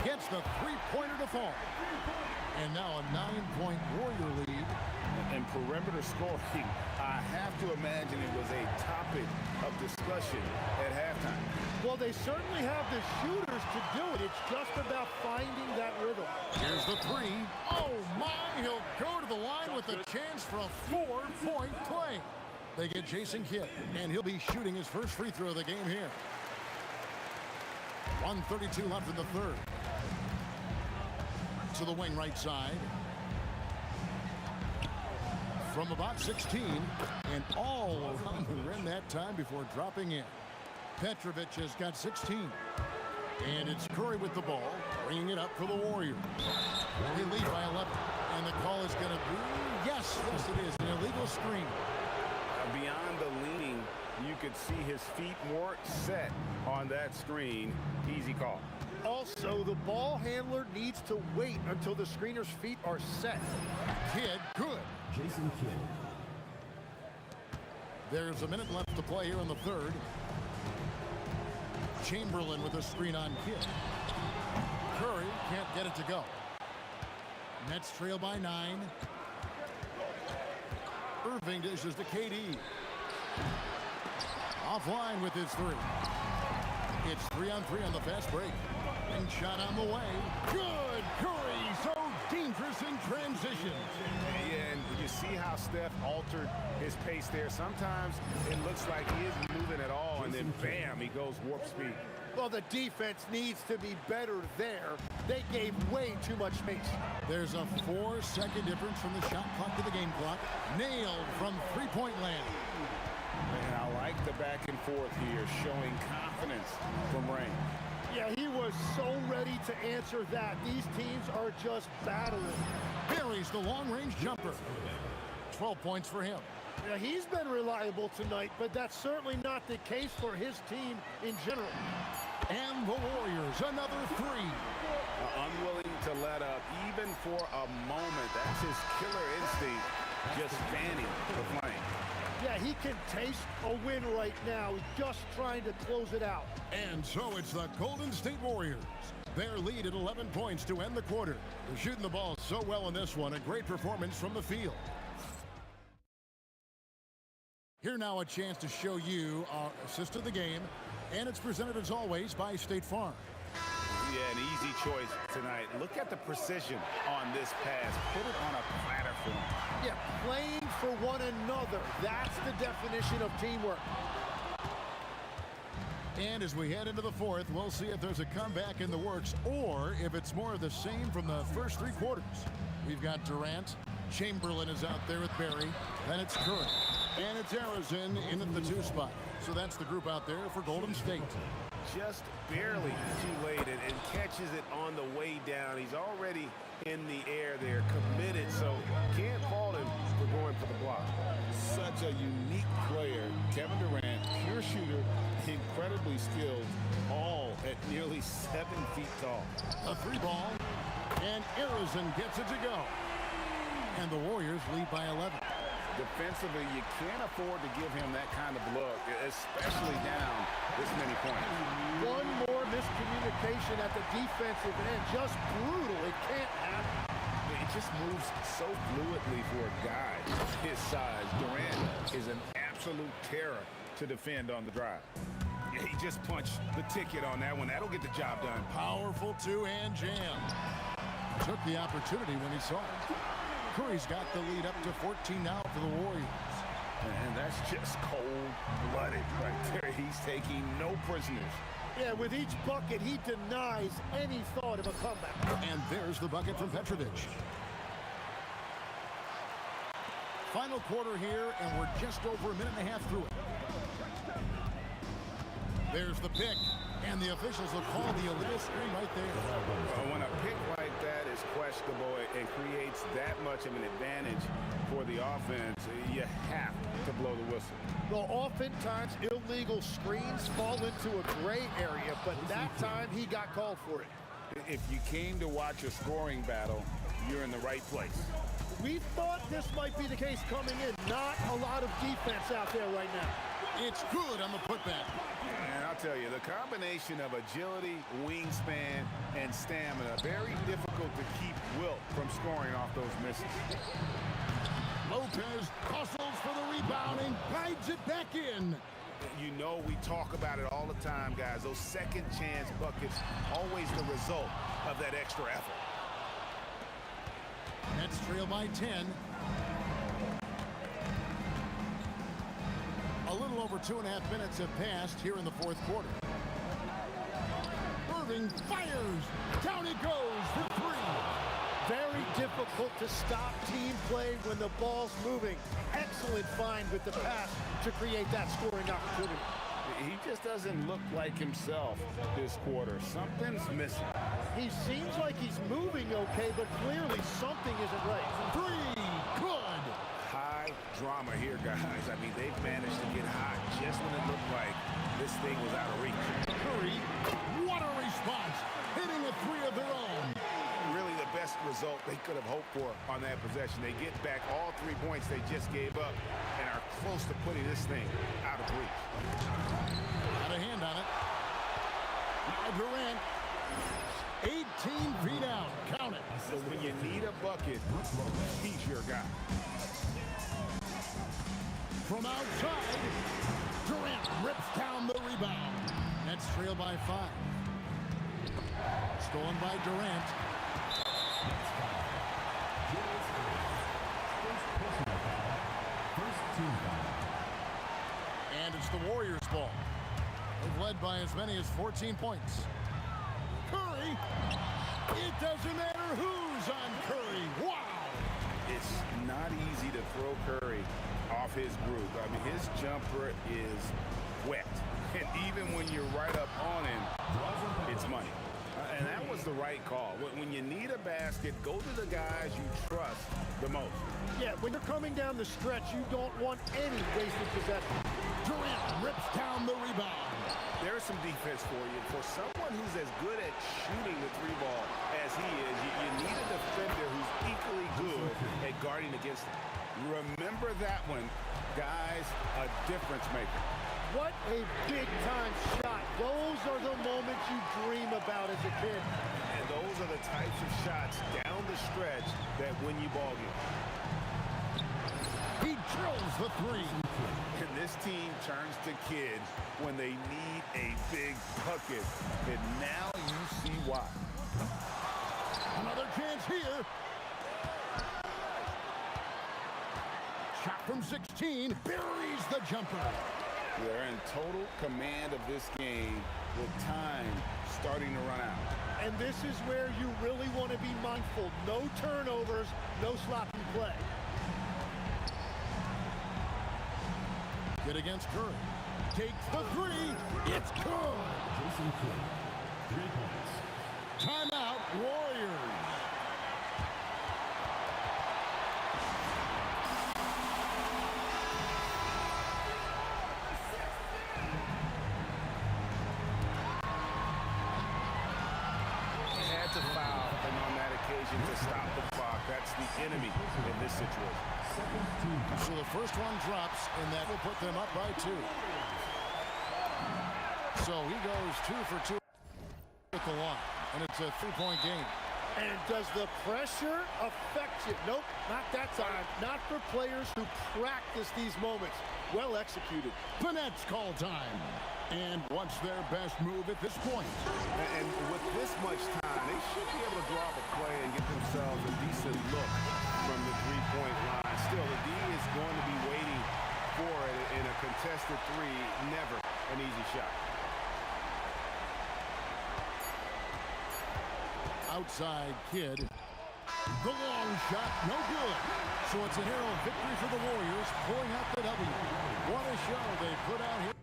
Gets the three-pointer to fall. And now a 9-point Warrior lead. And perimeter scoring, I have to imagine it was a topic of discussion at halftime. Well, they certainly have the shooters to do it. It's just about finding that rhythm. Here's the 3. Oh, my. He'll go to the line with a chance for a 4-point play. They get Jason Kidd, and he'll be shooting his first free throw of the game here. 1:32 left in the third. To the wing right side. from about 16 and all around the rim that time before dropping in. Petrovic has got 16. And it's Curry with the ball, bringing it up for the Warriors. They lead by 11. And the call is going to be, yes, it is, an illegal screen. Beyond the leaning, you could see his feet more set on that screen. Easy call. Also, the ball handler needs to wait until the screener's feet are set. Kidd, good. Jason Kidd. There's a minute left to play here in the third. Chamberlain with a screen on Kidd. Curry can't get it to go. Nets trail by 9. Irving dishes to KD. Offline with his 3. It's 3-on-3 on the fast break. And shot on the way. Good! Curry, so dangerous in transition. Yeah, and you see how Steph altered his pace there. Sometimes it looks like he isn't moving at all, and then bam, he goes warp speed. Well, the defense needs to be better there. They gave way too much space. There's a 4-second difference from the shot clock to the game clock. Nailed from three-point land. And I like the back and forth here, showing confidence from Rain. Yeah, he was so ready to answer that. These teams are just battling. Buries the long-range jumper. 12 points for him. Yeah, he's been reliable tonight, but that's certainly not the case for his team in general. And the Warriors, another 3. Unwilling to let up, even for a moment. That's his killer instinct, just fanning the flame. Yeah, he can taste a win right now. He's just trying to close it out. And so it's the Golden State Warriors. Their lead at 11 points to end the quarter. They're shooting the ball so well in this one. A great performance from the field. Here now a chance to show you our assist of the game. And it's presented as always by State Farm. Yeah, an easy choice tonight. Look at the precision on this pass. Put it on a platter for him. Yeah, playing for one another. That's the definition of teamwork. And as we head into the fourth, we'll see if there's a comeback in the works or if it's more of the same from the first 3 quarters. We've got Durant. Chamberlain is out there with Barry. Then it's Curry. And it's Arizona in at the 2 spot. So that's the group out there for Golden State. Just barely too late and catches it on the way down. He's already in the air there, committed, so can't fault him for going for the block. Such a unique player. Kevin Durant, pure shooter, incredibly skilled, all at nearly 7 feet tall. A 3 ball, and Arizona gets it to go. And the Warriors lead by 11. Defensively, you can't afford to give him that kind of look, especially down this many points. One more miscommunication at the defensive end. Just brutal. It can't happen. It just moves so fluidly for a guy his size. Durant is an absolute terror to defend on the drive. Yeah, he just punched the ticket on that one. That'll get the job done. Powerful 2-hand jam. Took the opportunity when he saw it. Curry's got the lead up to 14 now for the Warriors. And that's just cold-blooded right there. He's taking no prisoners. Yeah, with each bucket, he denies any thought of a comeback. And there's the bucket from Petrovic. Final quarter here, and we're just over a minute and a half through it. There's the pick, and the officials have called the illegal screen right there. When a pick like that is questionable and creates that much of an advantage for the offense, you have to blow the whistle. Well, oftentimes illegal screens fall into a gray area, but that time he got called for it. If you came to watch a scoring battle, you're in the right place. We thought this might be the case coming in. Not a lot of defense out there right now. It's good on the putback. And I'll tell you, the combination of agility, wingspan, and stamina, very difficult to keep Wilt from scoring off those misses. Lopez hustles for the rebound and guides it back in. You know we talk about it all the time, guys. Those second chance buckets, always the result of that extra effort. Nets trail by 10. A little over 2.5 minutes have passed here in the fourth quarter. Irving fires. Down it goes for 3. Very difficult to stop team play when the ball's moving. Excellent find with the pass to create that scoring opportunity. He just doesn't look like himself this quarter. Something's missing. He seems like he's moving okay, but clearly something isn't right. Three, good. High drama here, guys. I mean, they've managed to get hot just when it looked like this thing was out of reach. Curry, what a response. Hitting a three of their own. Really the best result they could have hoped for on that possession. They get back all 3 points they just gave up and are close to putting this thing out of reach. Got a hand on it. Now Durant. 18 feet out. Count it. So when you need a bucket, he's your guy. From outside, Durant rips down the rebound. Nets trail by 5. Stolen by Durant. And it's the Warriors' ball. They've led by as many as 14 points. Curry. It doesn't matter who's on Curry. Wow. It's not easy to throw Curry off his groove. I mean, his jumper is wet. And even when you're right up on him, it's money. And that was the right call. When you need a basket, go to the guys you trust the most. Yeah, when you're coming down the stretch, you don't want any wasted possession. Durant rips down the rebound. There's some defense for you. For someone who's as good at shooting the 3-ball as he is, you need a defender who's equally good at guarding against him. Remember that one, guys, a difference maker. What a big-time shot. Those are the moments you dream about as a kid. And those are the types of shots down the stretch that win you ball games. He drills the 3. And this team turns to kid when they need a big bucket. And now you see why. Another chance here. Shot from 16. Buries the jumper. They're in total command of this game with time starting to run out. And this is where you really want to be mindful. No turnovers, no sloppy play. Good against Curry. Takes the 3. It's good. Jason Kidd, 3 points. Timeout, Warriors. To foul, and on that occasion to stop the clock. That's the enemy in this situation. So the first one drops, and that will put them up by 2. So he goes 2 for 2 at the line, and it's a 3-point game. And does the pressure affect you? Nope, not that time. Not for players who practice these moments. Well executed. The Nets call time. And what's their best move at this point? And with this much time, they should be able to draw up a play and get themselves a decent look from the 3-point line. Still, the D is going to be waiting for it in a contested 3. Never an easy shot. Outside Kidd. The long shot, no good. So it's a narrow victory for the Warriors, pulling out the W. What a show they put out here.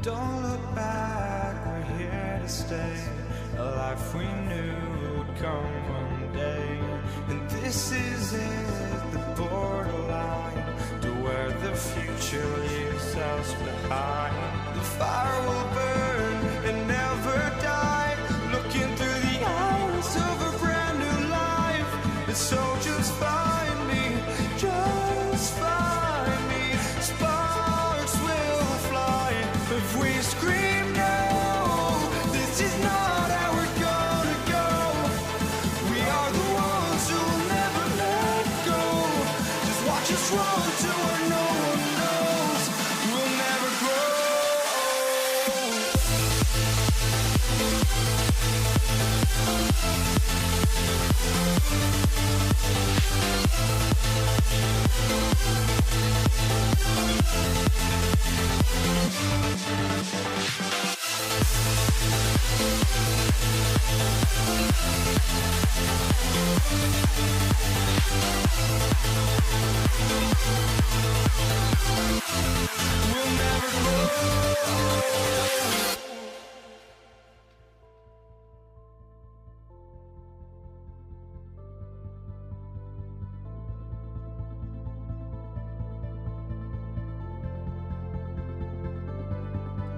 Don't look back, we're here to stay. A life we knew would come one day. And this is it, the borderline to where the future leaves us behind. The fire will burn and never die, looking through the eyes of a brand new life. And so just find me,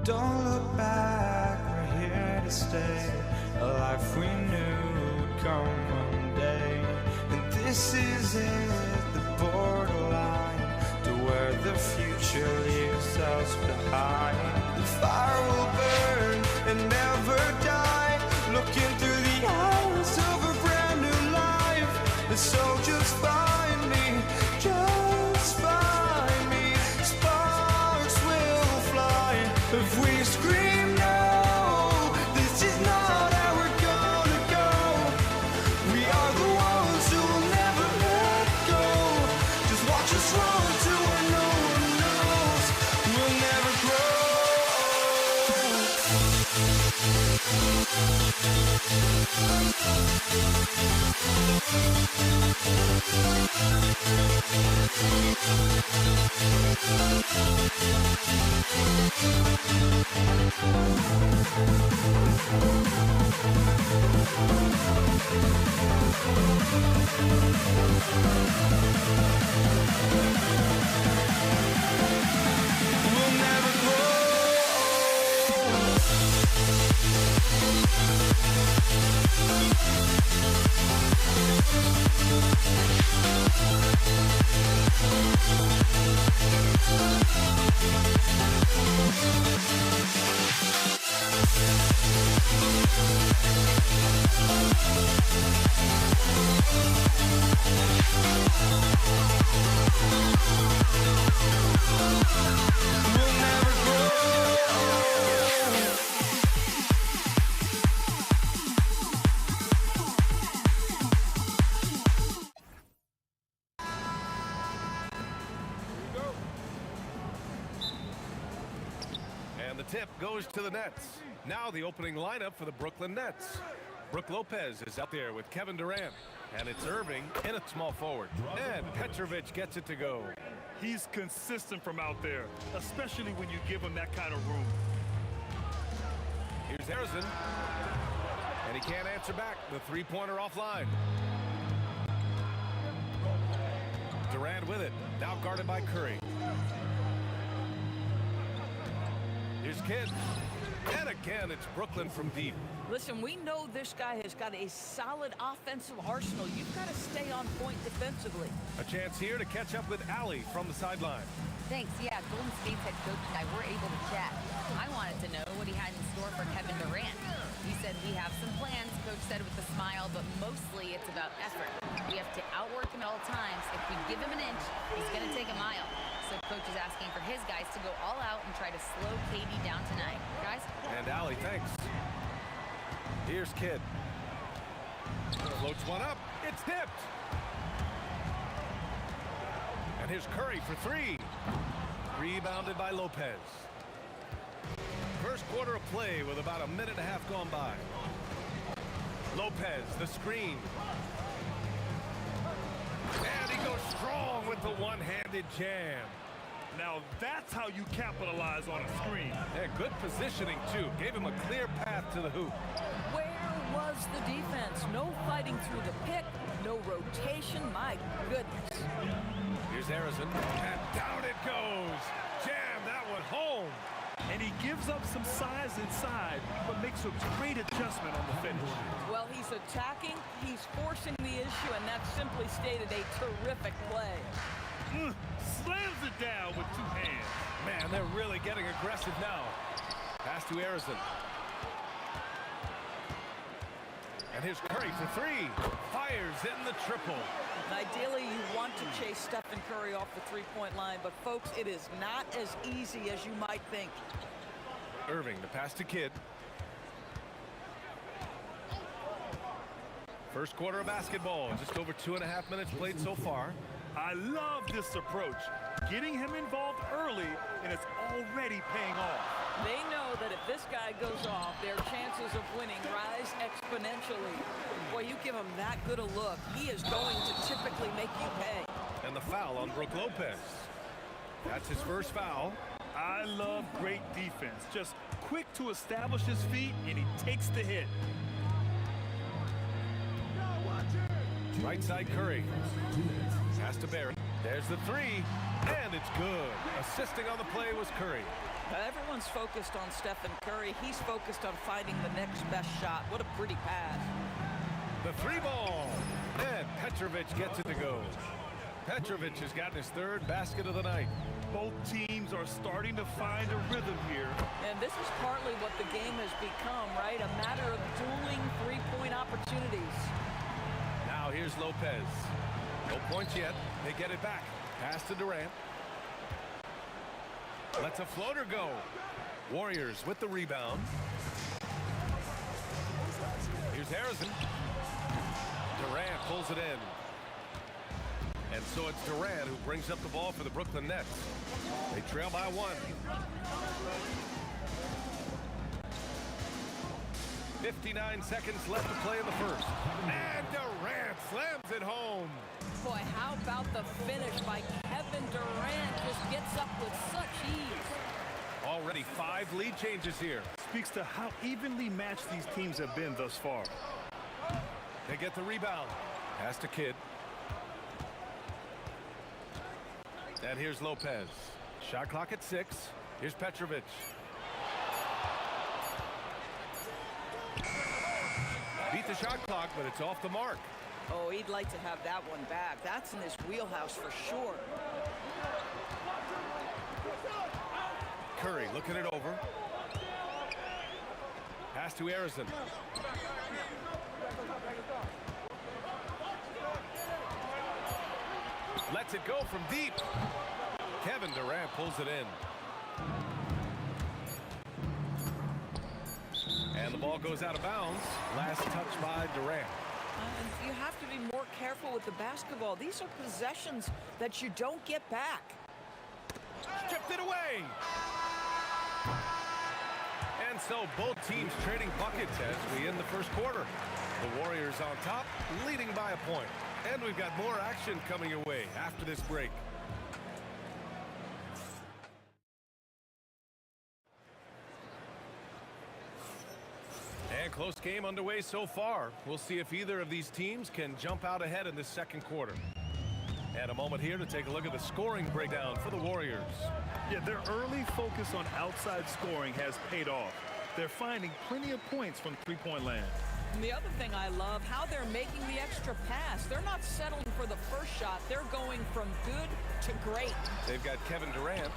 Don't look back, we're here to stay. A life we knew would come one day. And this is it, the borderline to where the future leaves us behind. The fire will burn and never die, looking through the eyes of a brand new life. And so just find me, just find me. Sparks will fly if we scream no. This is not how we're gonna go. We are the ones who will never let go. Just watch us run to where no one knows. We'll never grow. We'll never grow. We'll never grow. And the tip goes to the Nets. Now the opening lineup for the Brooklyn Nets. Brooke Lopez is out there with Kevin Durant. And it's Irving in a small forward. And Petrovic gets it to go. He's consistent from out there, especially when you give him that kind of room. Here's Harrison. And he can't answer back. The three-pointer offline. Durant with it. Now guarded by Curry. Here's Kidd. And again, it's Brooklyn from deep. Listen, we know this guy has got a solid offensive arsenal. You've got to stay on point defensively. A chance here to catch up with Allie from the sideline. Thanks. Yeah, Golden State's head coach and I were able to chat. I wanted to know what he had in store for Kevin Durant. He said, we have some plans, Coach said with a smile, but mostly it's about effort. We have to outwork him at all times. If we give him an inch, he's going to take a mile. So Coach is asking for his guys to go all out and try to slow KD down tonight. Guys? And Allie, thanks. Here's Kidd. Floats one up. It's tipped. And here's Curry for three. Rebounded by Lopez. First quarter of play with about a minute and a half gone by. Lopez, the screen. And he goes strong with the one-handed jam. Now that's how you capitalize on a screen. Yeah, good positioning, too. Gave him a clear path to the hoop. Where was the defense? No fighting through the pick, no rotation. My goodness. Here's Harrison. And down it goes. Jam that one home. And he gives up some size inside, but makes a great adjustment on the finish. Well, he's attacking, he's forcing the issue, and that's simply stated a terrific play. Slams it down with two hands. Man, they're really getting aggressive now. Pass to Harrison. And here's Curry for three. Fires in the triple. Ideally, you want to chase Stephen Curry off the three-point line, but folks, it is not as easy as you might think. Irving, the pass to Kidd. First quarter of basketball, just over 2.5 minutes played so far. I love this approach. Getting him involved early, and it's already paying off. They know that if this guy goes off, their chances of winning rise exponentially. Boy, you give him that good a look, he is going to typically make you pay. And the foul on Brooke Lopez. That's his first foul. I love great defense. Just quick to establish his feet, and he takes the hit. Right side Curry. Pass to Barrett. There's the three, and it's good. Assisting on the play was Curry. Everyone's focused on Stephen Curry. He's focused on finding the next best shot. What a pretty pass. The three ball. And Petrovic gets it to go. Petrovic has gotten his third basket of the night. Both teams are starting to find a rhythm here. And this is partly what the game has become, right? A matter of dueling three-point opportunities. Now here's Lopez. No points yet. They get it back. Pass to Durant. Lets a floater go. Warriors with the rebound. Here's Harrison. Durant pulls it in. And so it's Durant who brings up the ball for the Brooklyn Nets. They trail by one. 59 seconds left to play in the first. And Durant slams it home. Boy, how about the finish by Kevin Durant? Just gets up with such ease. Already 5 lead changes here. Speaks to how evenly matched these teams have been thus far. They get the rebound. Pass to Kidd. And here's Lopez. Shot clock at 6. Here's Petrovic. Beat the shot clock, but it's off the mark. Oh, he'd like to have that one back. That's in his wheelhouse for sure. Curry looking it over. Pass to Harrison. Lets it go from deep. Kevin Durant pulls it in. And the ball goes out of bounds. Last touch by Durant. You have to be more careful with the basketball. These are possessions that you don't get back. Stripped it away. And so both teams trading buckets as we end the first quarter. The Warriors on top, leading by a point. And we've got more action coming your way after this break. And close game underway so far. We'll see if either of these teams can jump out ahead in this second quarter. And a moment here to take a look at the scoring breakdown for the Warriors. Yeah, their early focus on outside scoring has paid off. They're finding plenty of points from three-point land. And the other thing I love, how they're making the extra pass. They're not settling for the first shot. They're going from good to great. They've got Kevin Durant,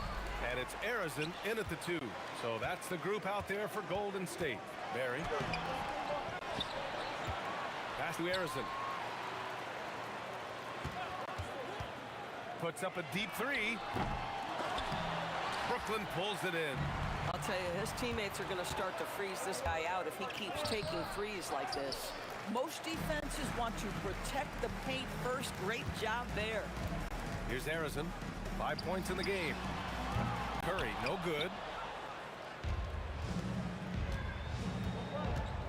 and it's Harrison in at the 2. So that's the group out there for Golden State. Barry. Pass to Harrison. Puts up a deep 3. Brooklyn pulls it in. I'll tell you, his teammates are going to start to freeze this guy out if he keeps taking threes like this. Most defenses want to protect the paint first. Great job there. Here's Harrison. 5 points in the game. Curry, no good.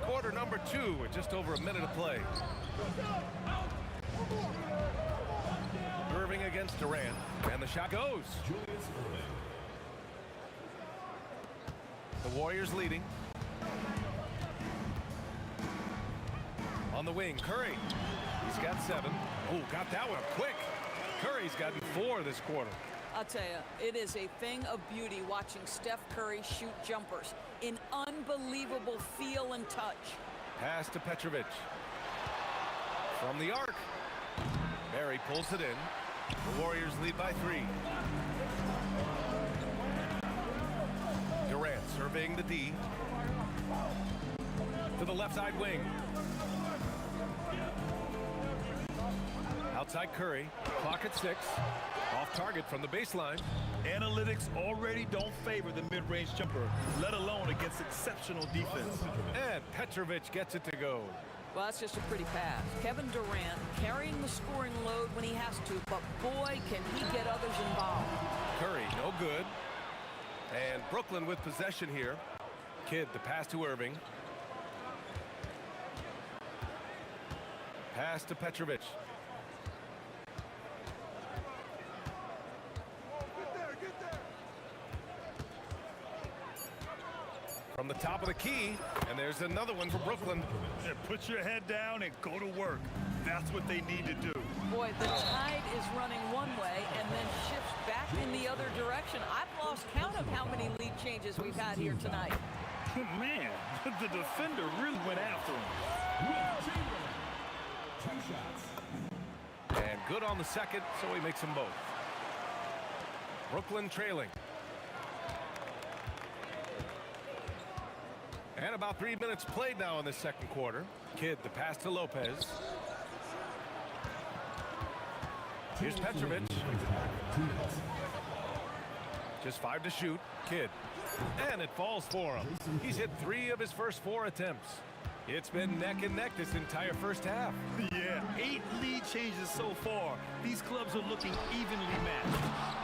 Quarter number 2 with just over a minute of play. Irving against Durant, and the shot goes. The Warriors leading. On the wing, Curry. He's got 7. Oh, got that one quick. Curry's gotten 4 this quarter. I'll tell you, it is a thing of beauty watching Steph Curry shoot jumpers in unbelievable feel and touch. Pass to Petrovic. From the arc. Barry pulls it in. The Warriors lead by 3. Durant surveying the D. To the left side wing. Outside Curry. Clock at 6. Off target from the baseline. Analytics already don't favor the mid-range jumper, let alone against exceptional defense. And Petrovic gets it to go. Well, that's just a pretty pass. Kevin Durant carrying the scoring load when he has to, but boy, can he get others involved. Curry, no good. And Brooklyn with possession here. Kidd, the pass to Irving. Pass to Petrovic. From the top of the key, and there's another one for Brooklyn. Yeah, put your head down and go to work. That's what they need to do. Boy, the tide is running one way and then shifts back in the other direction. I've lost count of how many lead changes we've had here tonight. Man, the defender really went after him. And good on the second, so he makes them both. Brooklyn trailing. And about 3 minutes played now in the second quarter. Kidd, the pass to Lopez. Here's Petrovic. Just 5 to shoot. Kidd. And it falls for him. He's hit 3 of his first 4 attempts. It's been neck and neck this entire first half. Yeah, 8 lead changes so far. These clubs are looking evenly matched.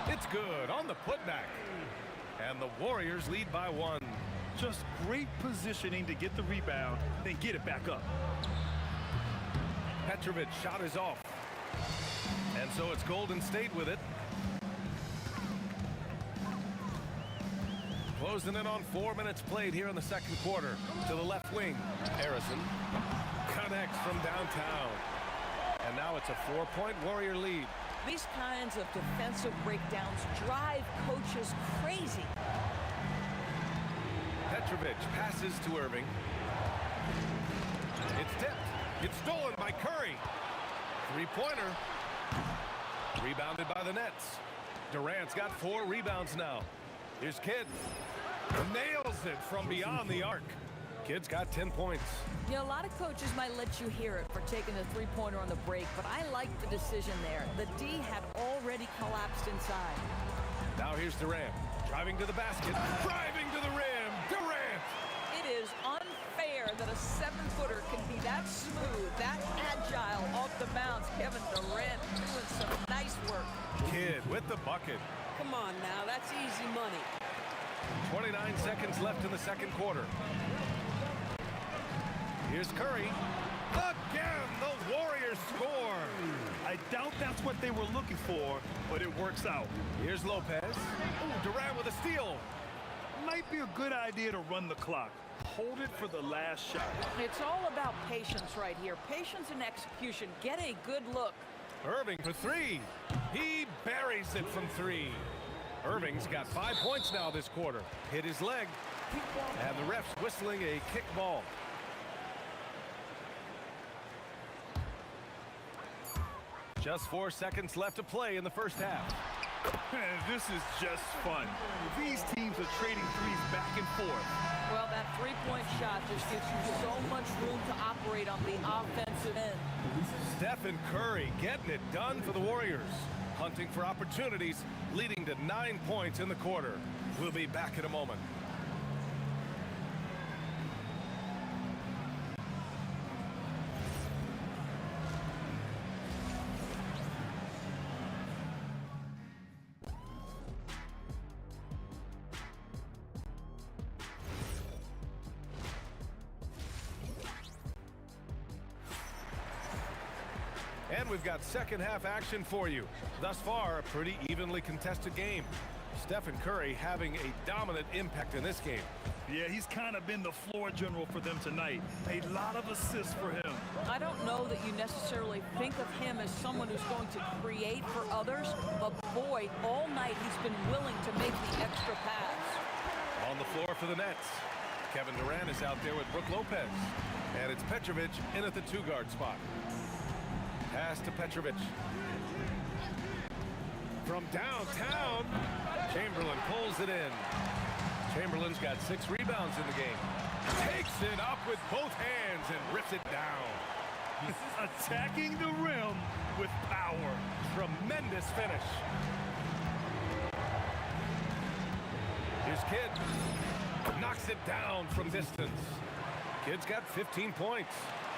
It's good on the putback. And the Warriors lead by 1. Just great positioning to get the rebound, then get it back up. Petrovic shot is off. And so it's Golden State with it. Closing in on 4 minutes played here in the second quarter. To the left wing. Harrison connects from downtown. And now it's a 4-point Warrior lead. These kinds of defensive breakdowns drive coaches crazy. Petrovic passes to Irving. It's tipped. It's stolen by Curry. 3-pointer. Rebounded by the Nets. Durant's got 4 rebounds now. Here's Kidd. Nails it from beyond the arc. Kidd's got 10 points. Yeah, a lot of coaches might let you hear it for taking the 3-pointer on the break, but I like the decision there. The D had already collapsed inside. Now here's Durant. Driving to the basket. Driving to the rim. Durant! It is unfair that a 7-footer can be that smooth, that agile off the bounce. Kevin Durant doing some nice work. Kidd with the bucket. Come on now, that's easy money. 29 seconds left in the second quarter. Here's Curry. Again, the Warriors score. I doubt that's what they were looking for, but it works out. Here's Lopez. Ooh, Durant with a steal. Might be a good idea to run the clock. Hold it for the last shot. It's all about patience right here. Patience and execution. Get a good look. Irving for 3. He buries it from 3. Irving's got 5 points now this quarter. Hit his leg. And the ref's whistling a kick ball. Just 4 seconds left to play in the first half. This is just fun. These teams are trading threes back and forth. Well, that 3-point shot just gives you so much room to operate on the offensive end. Stephen Curry getting it done for the Warriors. Hunting for opportunities, leading to 9 points in the quarter. We'll be back in a moment. And we've got second half action for you. Thus far, a pretty evenly contested game. Stephen Curry having a dominant impact in this game. Yeah, he's kind of been the floor general for them tonight. A lot of assists for him. I don't know that you necessarily think of him as someone who's going to create for others, but boy, all night he's been willing to make the extra pass. On the floor for the Nets. Kevin Durant is out there with Brook Lopez. And it's Petrovic in at the 2-guard spot. Pass to Petrovic. From downtown, Chamberlain pulls it in. Chamberlain's got 6 rebounds in the game. Takes it up with both hands and rips it down. Attacking the rim with power. Tremendous finish. Here's Kidd. Knocks it down from distance. Kidd's got 15 points.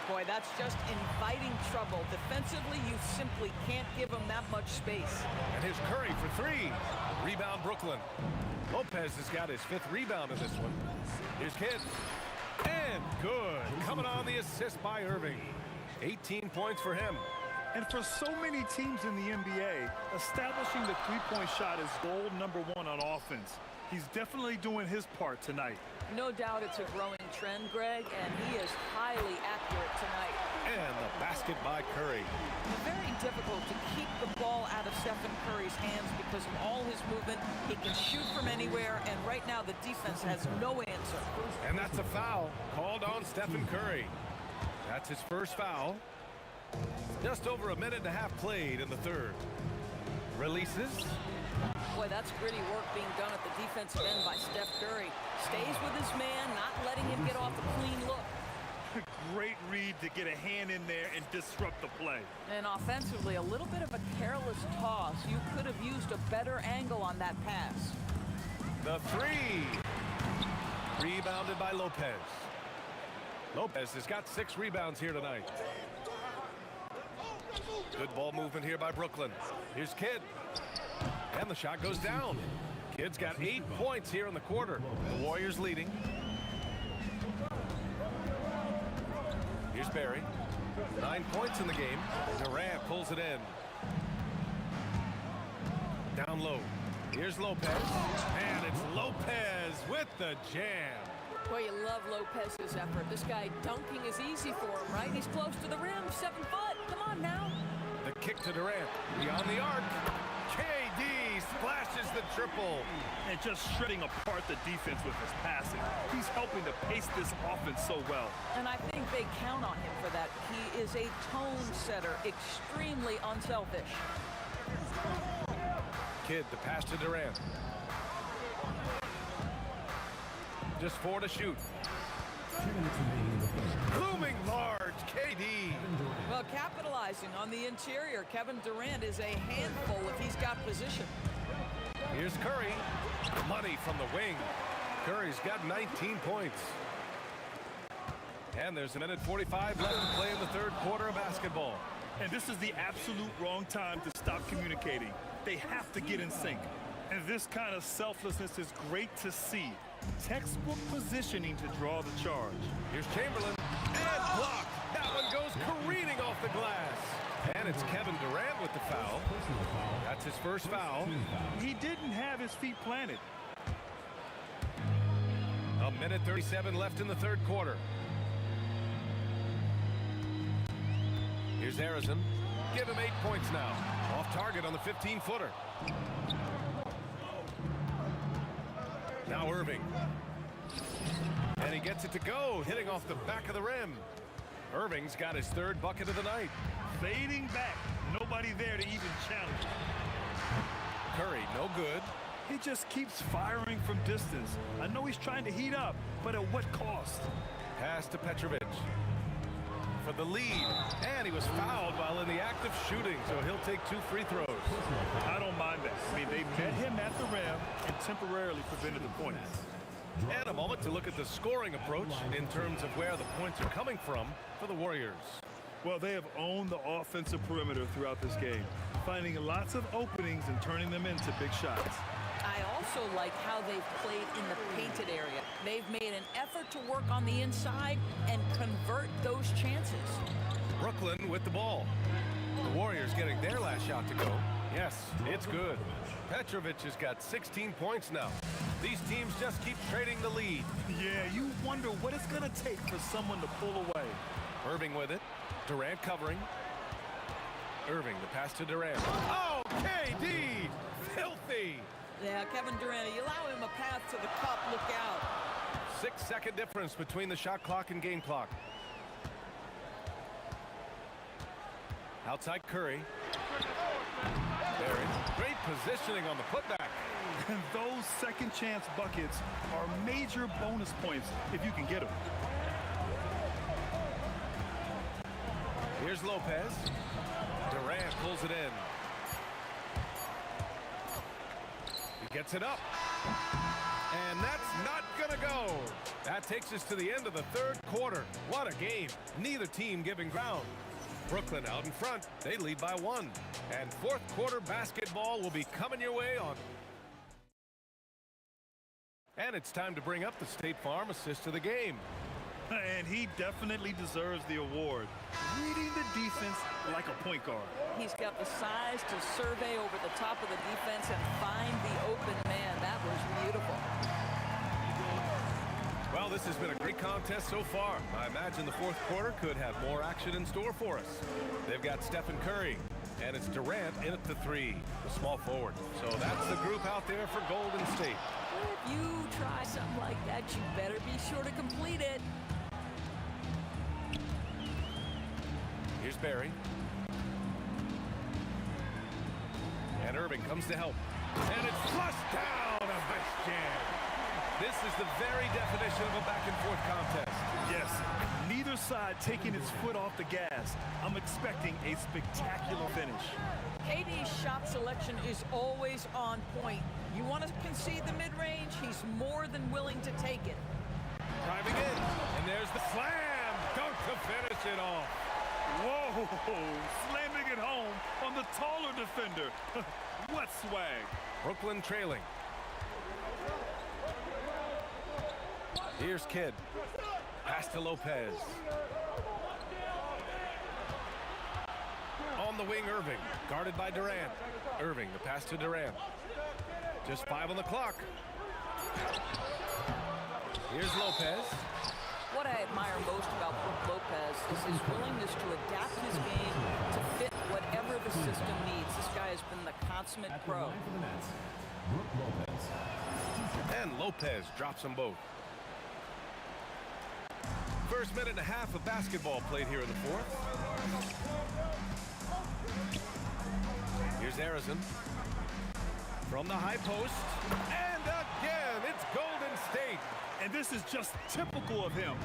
Boy, that's just inviting trouble. Defensively, you simply can't give him that much space. And here's Curry for 3. Rebound Brooklyn. Lopez has got his 5th rebound in this one. Here's Kidd. And good. Coming on the assist by Irving. 18 points for him. And for so many teams in the NBA, establishing the 3-point shot is goal number 1 on offense. He's definitely doing his part tonight. No doubt it's a growing trend, Greg, and he is highly accurate tonight. And the basket by Curry. It's very difficult to keep the ball out of Stephen Curry's hands because of all his movement. He can shoot from anywhere, and right now the defense has no answer. And that's a foul called on Stephen Curry. That's his first foul. Just over a minute and a half played in the third. Releases. Boy, that's gritty work being done at the defensive end by Steph Curry. Stays with his man, not letting him get off a clean look. Great read to get a hand in there and disrupt the play. And offensively, a little bit of a careless toss. You could have used a better angle on that pass. The three. Rebounded by Lopez. Lopez has got 6 rebounds here tonight. Good ball movement here by Brooklyn. Here's Kidd. And the shot goes down. Kidd's got 8 points here in the quarter. The Warriors leading. Here's Barry. 9 points in the game. Durant pulls it in. Down low. Here's Lopez. And it's Lopez with the jam. Boy, you love Lopez's effort. This guy dunking is easy for him, right? He's close to the rim, 7 foot. Come on now. The kick to Durant. Beyond the arc. KD splashes the triple. And just shredding apart the defense with his passing. He's helping to pace this offense so well. And I think they count on him for that. He is a tone setter, extremely unselfish. Kidd, the pass to Durant. Just 4 to shoot. Looming large, KD. Well, capitalizing on the interior, Kevin Durant is a handful if he's got position. Here's Curry. Money from the wing. Curry's got 19 points. And there's a minute 45 left to play in the third quarter of basketball. And this is the absolute wrong time to stop communicating. They have to get in sync. And this kind of selflessness is great to see. Textbook positioning to draw the charge. Here's Chamberlain. And blocked. That one goes careening off the glass. And it's Kevin Durant with the foul. That's his first foul. He didn't have his feet planted. A minute 37 left in the third quarter. Here's Harrison. Give him 8 points now. Off target on the 15-footer. Now Irving. And he gets it to go, hitting off the back of the rim. Irving's got his 3rd bucket of the night. Fading back. Nobody there to even challenge. Curry, no good. He just keeps firing from distance. I know he's trying to heat up, but at what cost? Pass to Petrovic for the lead. And he was fouled while in the act of shooting, so he'll take 2 free throws. I don't mind that. I mean, they met him at the rim and temporarily prevented the points. And a moment to look at the scoring approach in terms of where the points are coming from for the Warriors. Well, they have owned the offensive perimeter throughout this game, finding lots of openings and turning them into big shots. I also like how they've played in the painted area. They've made an effort to work on the inside and convert those chances. Brooklyn with the ball. The Warriors getting their last shot to go. Yes, it's good. Petrovic has got 16 points now. These teams just keep trading the lead. Yeah, you wonder what it's going to take for someone to pull away. Irving with it. Durant covering. Irving, the pass to Durant. Oh, KD! Filthy! Yeah, Kevin Durant, you allow him a path to the cup, look out. 6-second difference between the shot clock and game clock. Outside Curry. Barry. Great positioning on the putback. And those second chance buckets are major bonus points if you can get them. Here's Lopez. Durant pulls it in. He gets it up. And that's not gonna go. That takes us to the end of the third quarter. What a game. Neither team giving ground. Brooklyn out in front. They lead by 1. And fourth quarter basketball will be coming your way on. And it's time to bring up the State Farm assist of the game. And he definitely deserves the award. Reading the defense like a point guard. He's got the size to survey over the top of the defense and find the open man. That was beautiful. this has been a great contest so far. I imagine the fourth quarter could have more action in store for us. They've got Stephen Curry, and it's Durant in at the three, the small forward. So that's the group out there for Golden State. If you try something like that, you better be sure to complete it. Here's Barry. And Irving comes to help. And it's flushed down. A nice jam. This is the very definition of a back-and-forth contest. Yes, neither side taking its foot off the gas. I'm expecting a spectacular finish. KD's shot selection is always on point. You want to concede the mid-range, he's more than willing to take it. Driving in, and there's the slam. Dunk to finish it off. Whoa, slamming it home on the taller defender. What swag. Brooklyn trailing. Here's Kidd. Pass to Lopez. On the wing, Irving. Guarded by Durant. Irving, the pass to Durant. Just 5 on the clock. Here's Lopez. What I admire most about Brook Lopez is his willingness to adapt his game to fit whatever the system needs. This guy has been the consummate pro. And Lopez drops them both. First minute and a half of basketball played here in the fourth. Here's Harrison. From the high post. And again, it's Golden State. And this is just typical of him.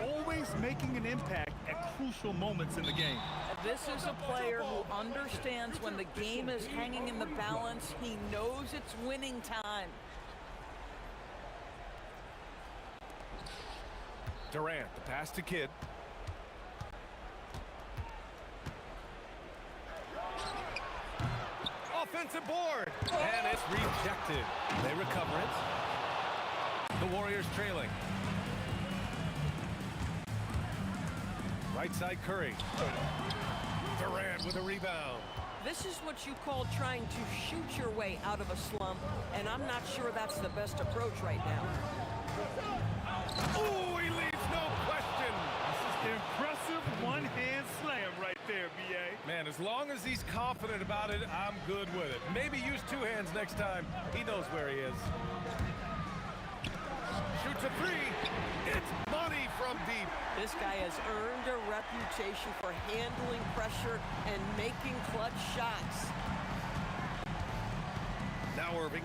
Always making an impact at crucial moments in the game. This is a player who understands when the game is hanging in the balance. He knows it's winning time. Durant, the pass to Kidd. Offensive board. And it's rejected. They recover it. The Warriors trailing. Right side Curry. Durant with a rebound. This is what you call trying to shoot your way out of a slump, and I'm not sure that's the best approach right now. Ooh, he leaves no question. Impressive one-hand slam right there, B.A. Man, as long as he's confident about it, I'm good with it. Maybe use two hands next time. He knows where he is. Shoots a three. It's money from deep. This guy has earned a reputation for handling pressure and making clutch shots. Now Irving.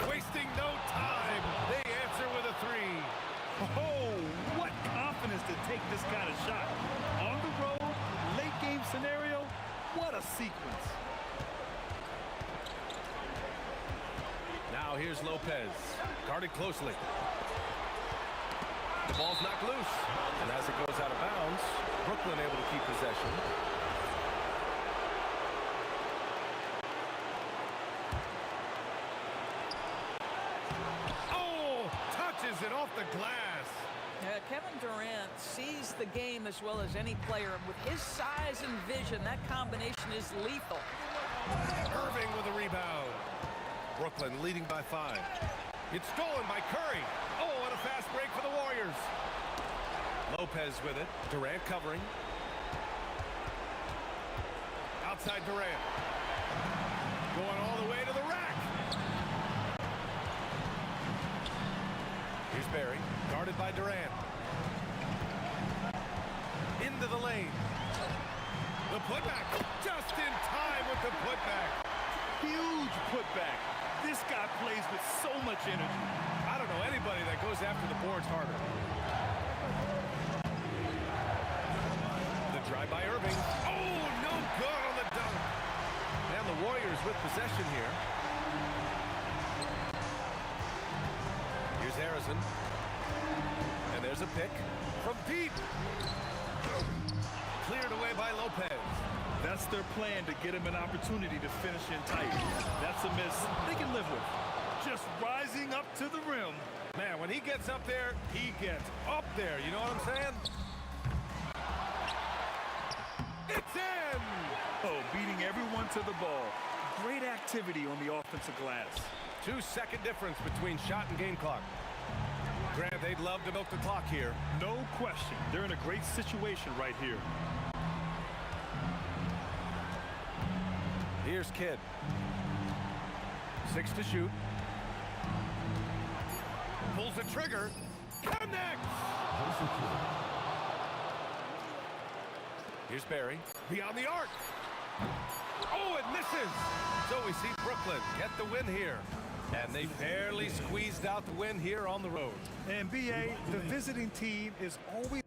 Wasting no time. They answer with a three. Oh, what confidence to take this kind of shot. On the road, late game scenario, what a sequence. Now here's Lopez, guarded closely. The ball's knocked loose, and as it goes out of bounds, Brooklyn able to keep possession. Oh, touches it off the glass. Kevin Durant sees the game as well as any player. With his size and vision, that combination is lethal. Irving with a rebound. Brooklyn leading by 5. It's stolen by Curry. Oh, and a fast break for the Warriors. Lopez with it. Durant covering. Outside Durant. Going all the way to the rack. Here's Barry. Guarded by Durant. Into the lane. The putback. Just in time with the putback. Huge putback. This guy plays with so much energy. I don't know anybody that goes after the boards harder. The drive by Irving. Oh, no good on the dunk. And the Warriors with possession here. Here's Harrison. And there's a pick from deep. Cleared away by Lopez. That's their plan, to get him an opportunity to finish in tight. That's a miss they can live with. Just rising up to the rim. Man, when he gets up there, he gets up there. You know what I'm saying? It's in! Oh, beating everyone. to the ball. Great activity on the offensive glass. 2-second difference between shot and game clock. Grant, they'd love to milk the clock here. No question. They're in a great situation right here. Here's Kidd. 6 to shoot. Pulls the trigger. Connects! Here's Barry. Beyond the arc. Oh, it misses! So we see Brooklyn get the win here. And they barely squeezed out the win here on the road. And B.A., the visiting team is always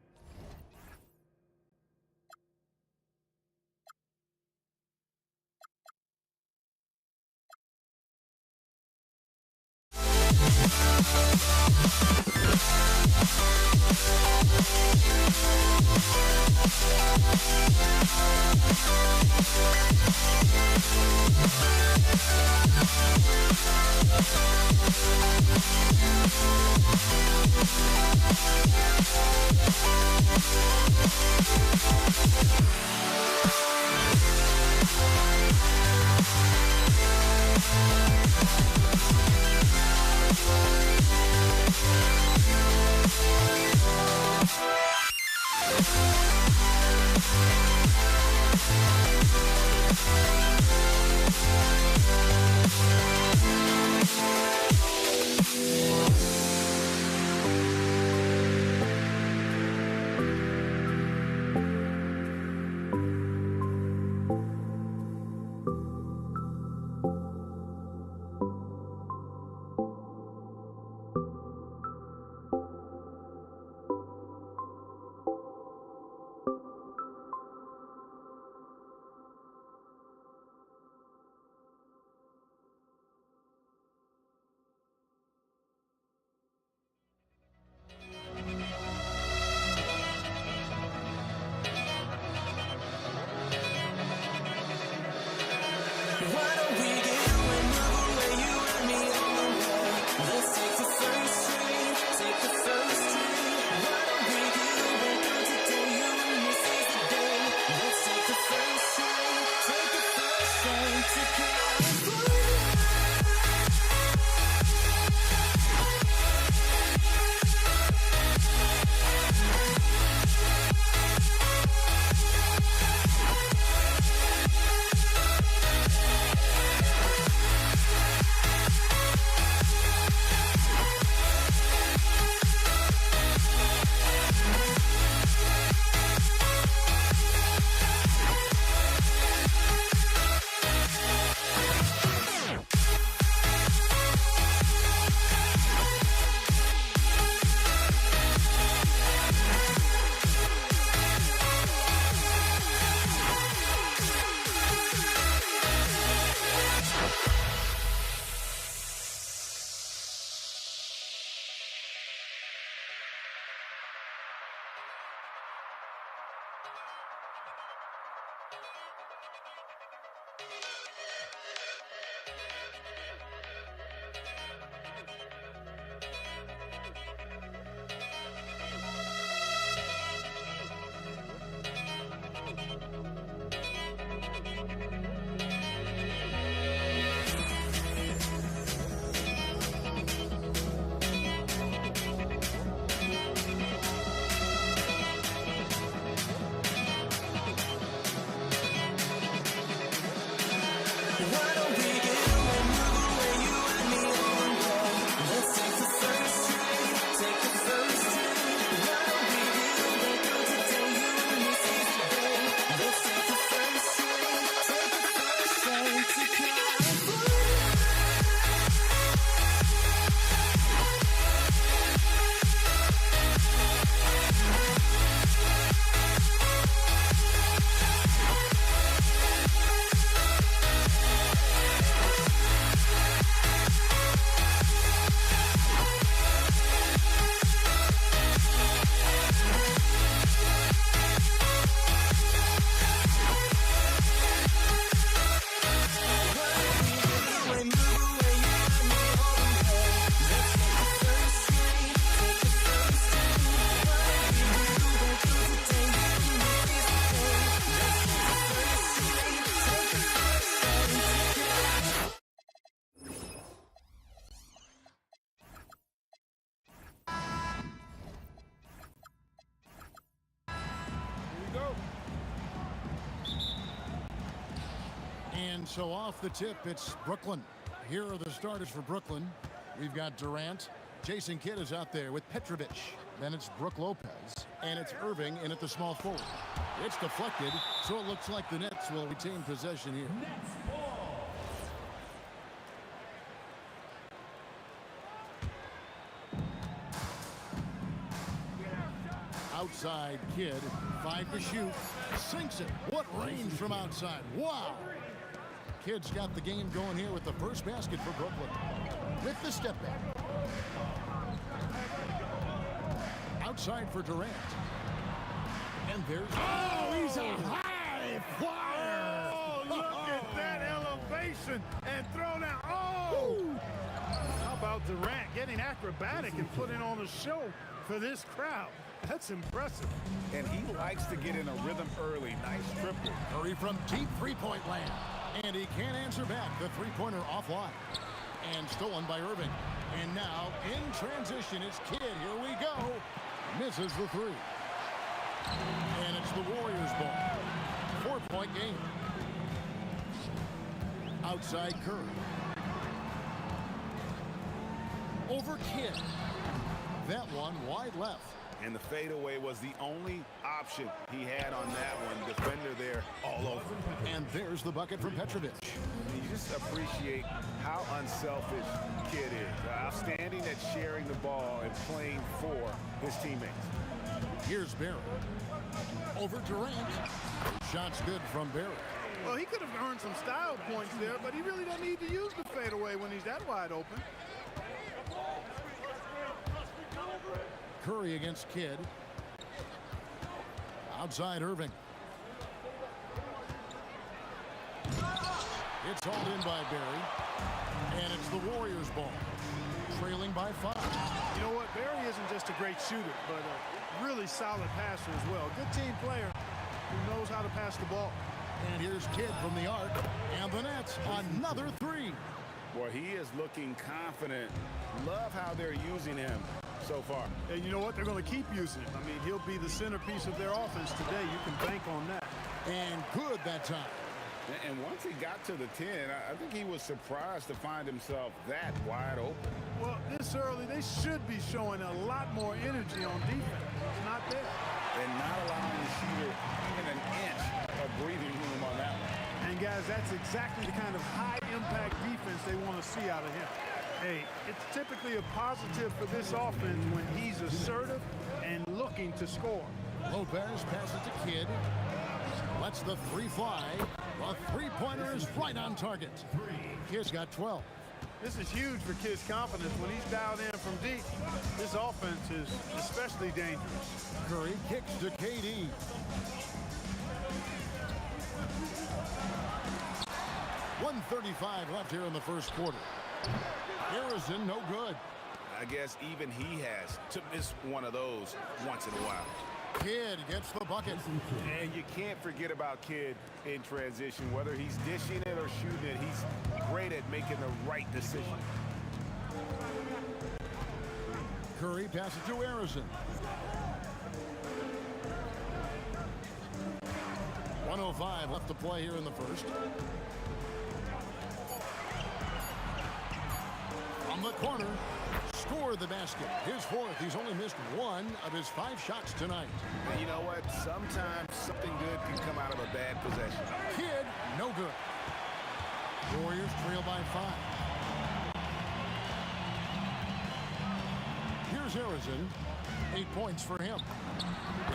So off the tip, it's Brooklyn. Here are the starters for Brooklyn. We've got Durant. Jason Kidd is out there with Petrovic. Then it's Brook Lopez. And it's Irving in at the small forward. It's deflected, so it looks like the Nets will retain possession here. Outside Kidd, 5 to shoot, sinks it. What range from outside, wow. Kidd's got the game going here with the first basket for Brooklyn. With the step back. Outside for Durant. And there's, oh, he's a high flyer. Oh, look at that elevation and throw down. Oh! How about Durant getting acrobatic and putting on a show for this crowd? That's impressive. And he likes to get in a rhythm early. Nice triple. Curry from deep three-point land. And he can't answer back. The three-pointer offline. And stolen by Irving. And now, in transition, it's Kidd. Here we go. Misses the three. And it's the Warriors' ball. 4-point game. Outside Curry. Over Kidd. That one wide left. And the fadeaway was the only option he had on that one. Defender there all over. And there's the bucket from Petrovic. You just appreciate how unselfish Kidd is. Outstanding at sharing the ball and playing for his teammates. Here's Barry. Over Durant. Shot's good from Barry. Well, he could have earned some style points there, but he really doesn't need to use the fadeaway when he's that wide open. Curry against Kidd. Outside Irving. It's hauled in by Barry. And it's the Warriors' ball. Trailing by 5. You know what? Barry isn't just a great shooter, but a really solid passer as well. Good team player who knows how to pass the ball. And here's Kidd from the arc. And the Nets, another 3. Boy, he is looking confident. Love how they're using him so far. And you know what? They're going to keep using him. I mean, he'll be the centerpiece of their offense today. You can bank on that. And good that time. And once he got to the 10, I think he was surprised to find himself that wide open. Well, this early, they should be showing a lot more energy on defense. It's not there. And not allowing the shooter even an inch of breathing room on that one. And guys, that's exactly the kind of high-impact defense they want to see out of him. Hey, it's typically a positive for this offense when he's assertive and looking to score. Lopez passes to Kidd. Lets the 3 fly. The three-pointer is right on target. Kidd's got 12. This is huge for Kidd's confidence. When he's dialed in from deep, this offense is especially dangerous. Curry kicks to KD. .135 left here in the first quarter. Harrison, no good. I guess even he has to miss one of those once in a while. Kidd gets the bucket. And you can't forget about Kidd in transition. Whether he's dishing it or shooting it, he's great at making the right decision. Curry passes to Harrison. 1:05 left to play here in the first. From the corner, scored the basket. His 4th. He's only missed 1 of his 5 shots tonight. And you know what? Sometimes something good can come out of a bad possession. Kidd, no good. Warriors trail by 5. Here's Harrison. 8 points for him.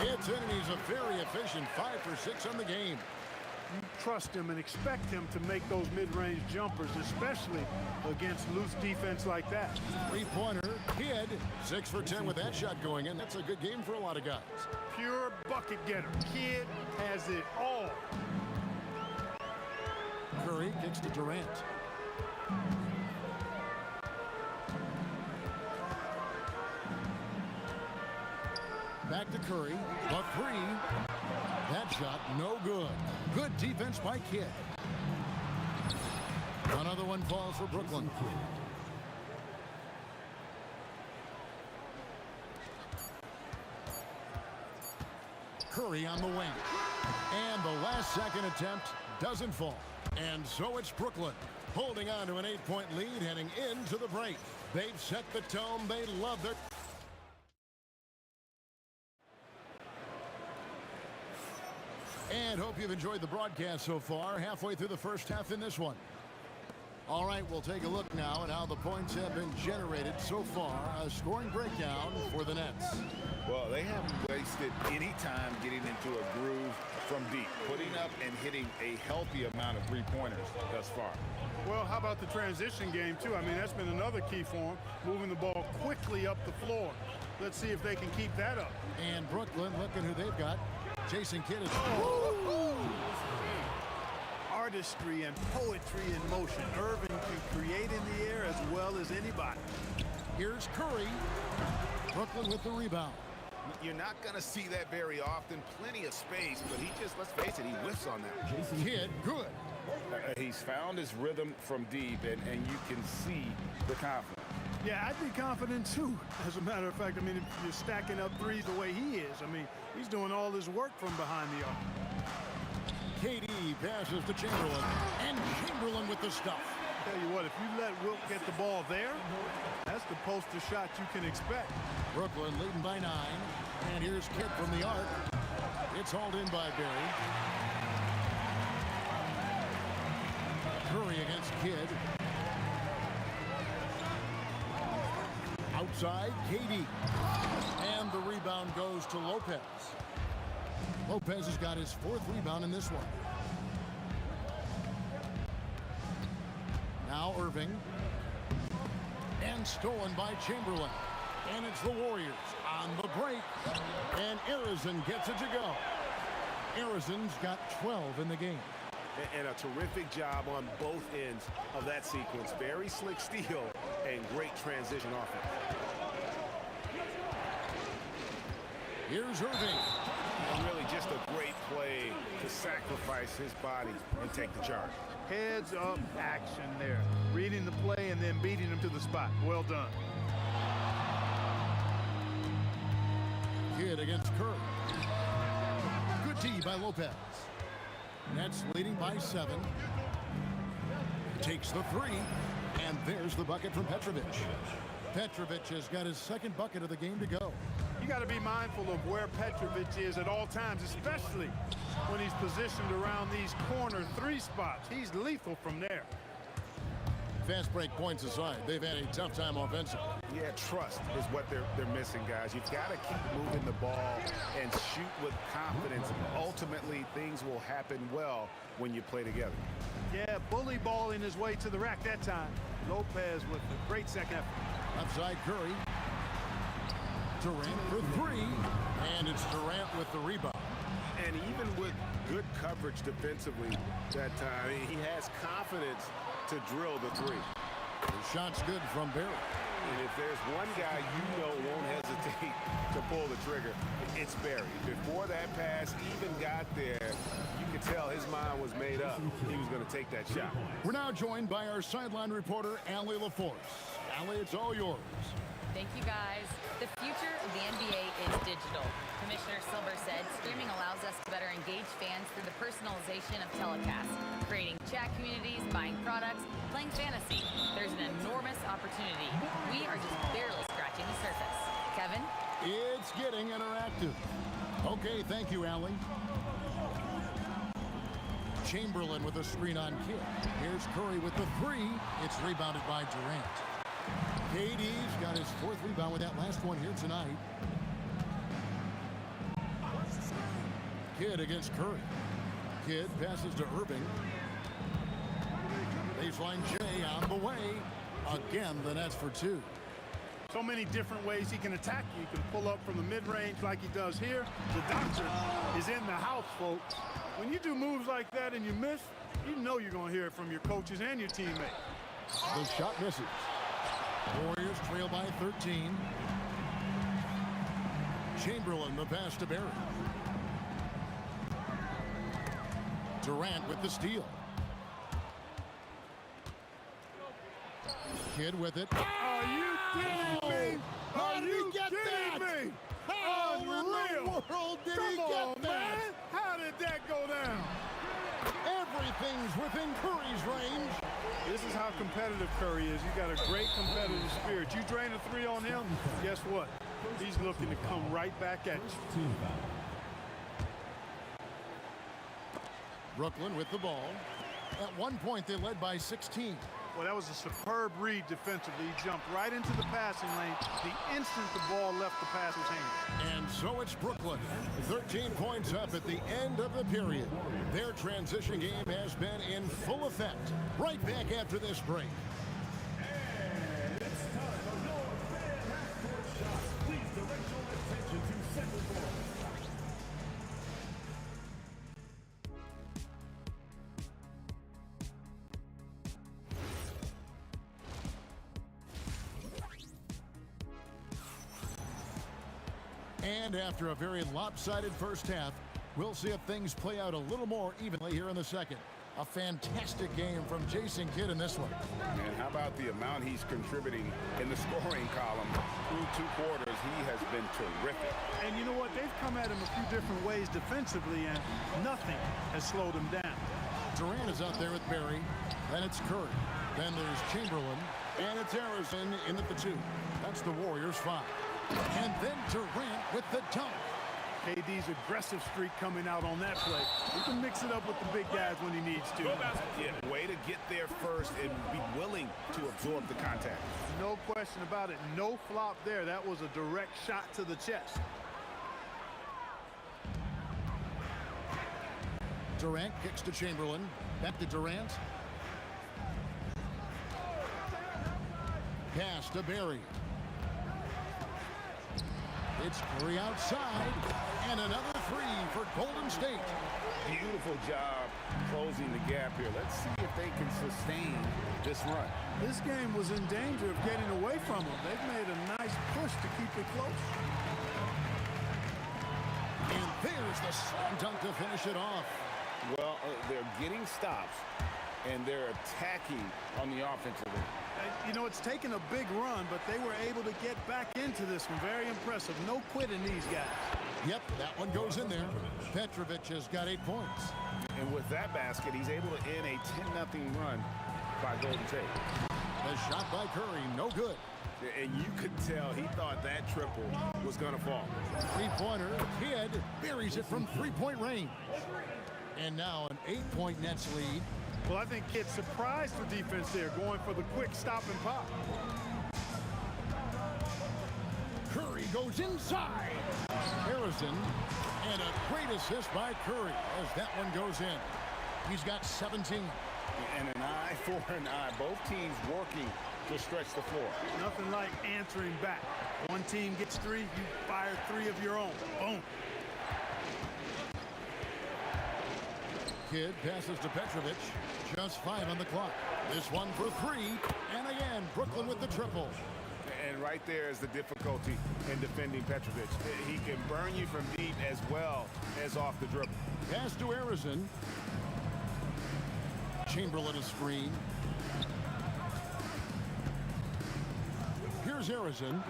It's in, and he's a very efficient 5 for 6 on the game. You trust him and expect him to make those mid-range jumpers, especially against loose defense like that. 3-pointer, Kidd, 6 for 10 with that shot going in. That's a good game for a lot of guys. Pure bucket getter. Kidd has it all. Curry kicks to Durant. Back to Curry. The 3. That shot, no good. Good defense by Kidd. Another one falls for Brooklyn. Curry on the wing. And the last second attempt doesn't fall. And so it's Brooklyn, holding on to an 8-point lead heading into the break. They've set the tone. They love their... And hope you've enjoyed the broadcast so far. Halfway through the first half in this one. All right, we'll take a look now at how the points have been generated so far. A scoring breakdown for the Nets. Well, they haven't wasted any time getting into a groove from deep, putting up and hitting a healthy amount of three-pointers thus far. Well, how about the transition game, too? I mean, that's been another key for them, moving the ball quickly up the floor. Let's see if they can keep that up. And Brooklyn, look at who they've got. Jason Kidd is... Artistry and poetry in motion. Irving can create in the air as well as anybody. Here's Curry. Brooklyn with the rebound. You're not going to see that very often. Plenty of space, but he just, let's face it, he whiffs on that. Kidd, good. He's found his rhythm from deep, and you can see the confidence. Yeah, I'd be confident, too. As a matter of fact, I mean, if you're stacking up threes the way he is, I mean, he's doing all his work from behind the arc. KD passes to Chamberlain, and Chamberlain with the stuff. Tell you what, if you let Wilt get the ball there, that's the poster shot you can expect. Brooklyn leading by 9, and here's Kidd from the arc. It's hauled in by Barry. Curry against Kidd. Outside, KD. And the rebound goes to Lopez. Lopez has got his 4th rebound in this one. Now Irving. And stolen by Chamberlain. And it's the Warriors on the break. And Arizon gets it to go. Arizon's got 12 in the game. And a terrific job on both ends of that sequence. Very slick steal and great transition offense. Here's Irving. And really just a great play to sacrifice his body and take the charge. Heads up action there. Reading the play and then beating him to the spot. Well done. Kidd against Curry. Good D by Lopez. Nets leading by 7. Takes the 3. And there's the bucket from Petrovic. Petrovic has got his 2nd bucket of the game to go. You got to be mindful of where Petrovic is at all times, especially when he's positioned around these corner 3 spots. He's lethal from there. Fast break points aside, they've had a tough time offensively. Yeah, trust is what they're missing, guys. You've got to keep moving the ball and shoot with confidence. Ultimately, things will happen well when you play together. Yeah, bully balling his way to the rack that time. Lopez with a great second effort. Left side Curry. Durant for 3. And it's Durant with the rebound. And even with good coverage defensively that time, he has confidence to drill the 3. The shot's good from Barry. And if there's one guy you know won't hesitate to pull the trigger, it's Barry. Before that pass even got there, you could tell his mind was made up. He was going to take that shot. We're now joined by our sideline reporter, Allie LaForce. Allie, it's all yours. Thank you, guys. The future of the NBA is digital. Commissioner Silver said streaming allows us to better engage fans through the personalization of telecasts, creating chat communities, buying products, playing fantasy. There's an enormous opportunity. We are just barely scratching the surface. Kevin? It's getting interactive. Okay, thank you, Allie. Chamberlain with a screen on Kidd. Here's Curry with the 3. It's rebounded by Durant. KD's got his 4th rebound with that last one here tonight. Kidd against Curry. Kidd passes to Irving. Baseline J on the way. Again, the Nets for 2. So many different ways he can attack you. He can pull up from the mid-range like he does here. The doctor is in the house, folks. When you do moves like that and you miss, you know you're going to hear it from your coaches and your teammates. The shot misses. Warriors trail by 13. Chamberlain, the pass to Barry. Durant with the steal. Kidd with it. Are you kidding me? How did he get that? Me? How in the Unreal. world did Come he get on, that? man. How did that go down? everything's within Curry's range. This is how competitive Curry is. He's got a great competitive spirit. You drain a three on him, guess what? He's looking to come right back at you. Brooklyn with the ball. At one point, they led by 16. Well, that was a superb read defensively. He jumped right into the passing lane the instant the ball left the passer's hand. And so it's Brooklyn. 13 points up at the end of the period. Their transition game has been in full effect. Right back after this break. And it's time for your fan half-court shots. Please direct your attention to center court. And after a very lopsided first half, we'll see if things play out a little more evenly here in the second. A fantastic game from Jason Kidd in this one. And how about the amount he's contributing in the scoring column through 2 quarters? He has been terrific. And you know what? They've come at him a few different ways defensively, and nothing has slowed him down. Durant is out there with Barry. Then it's Curry. Then there's Chamberlain. And it's Harrison in at the 2. That's the Warriors' 5. And then Durant with the dunk. KD's aggressive streak coming out on that play. He can mix it up with the big guys when he needs to. Yeah, way to get there first and be willing to absorb the contact. No question about it. No flop there. That was a direct shot to the chest. Durant kicks to Chamberlain. Back to Durant. Pass to Barry. It's Curry outside, and another 3 for Golden State. Beautiful job closing the gap here. Let's see if they can sustain this run. This game was in danger of getting away from them. They've made a nice push to keep it close. And there's the slam dunk to finish it off. Well, they're getting stops, and they're attacking on the offensive end. You know, it's taken a big run, but they were able to get back into this one. Very impressive. No quitting these guys. Yep, that one goes in there. Petrovic has got 8 points. And with that basket, he's able to end a 10-0 run by Golden State. The shot by Curry, no good. And you could tell he thought that triple was going to fall. Three-pointer, Kidd buries it from three-point range. And now an 8-point Nets lead. Well, I think Kidd surprised the defense there, going for the quick stop and pop. Curry goes inside. Harrison, and a great assist by Curry as that one goes in. He's got 17. And an eye for an eye. Both teams working to stretch the floor. Nothing like answering back. One team gets 3, you fire 3 of your own. Boom. Kidd passes to Petrovic. Just 5 on the clock. This one for 3. And again, Brooklyn with the triple. And right there is the difficulty in defending Petrovic. He can burn you from deep as well as off the dribble. Pass to Harrison. Chamberlain a screen. Here's Harrison.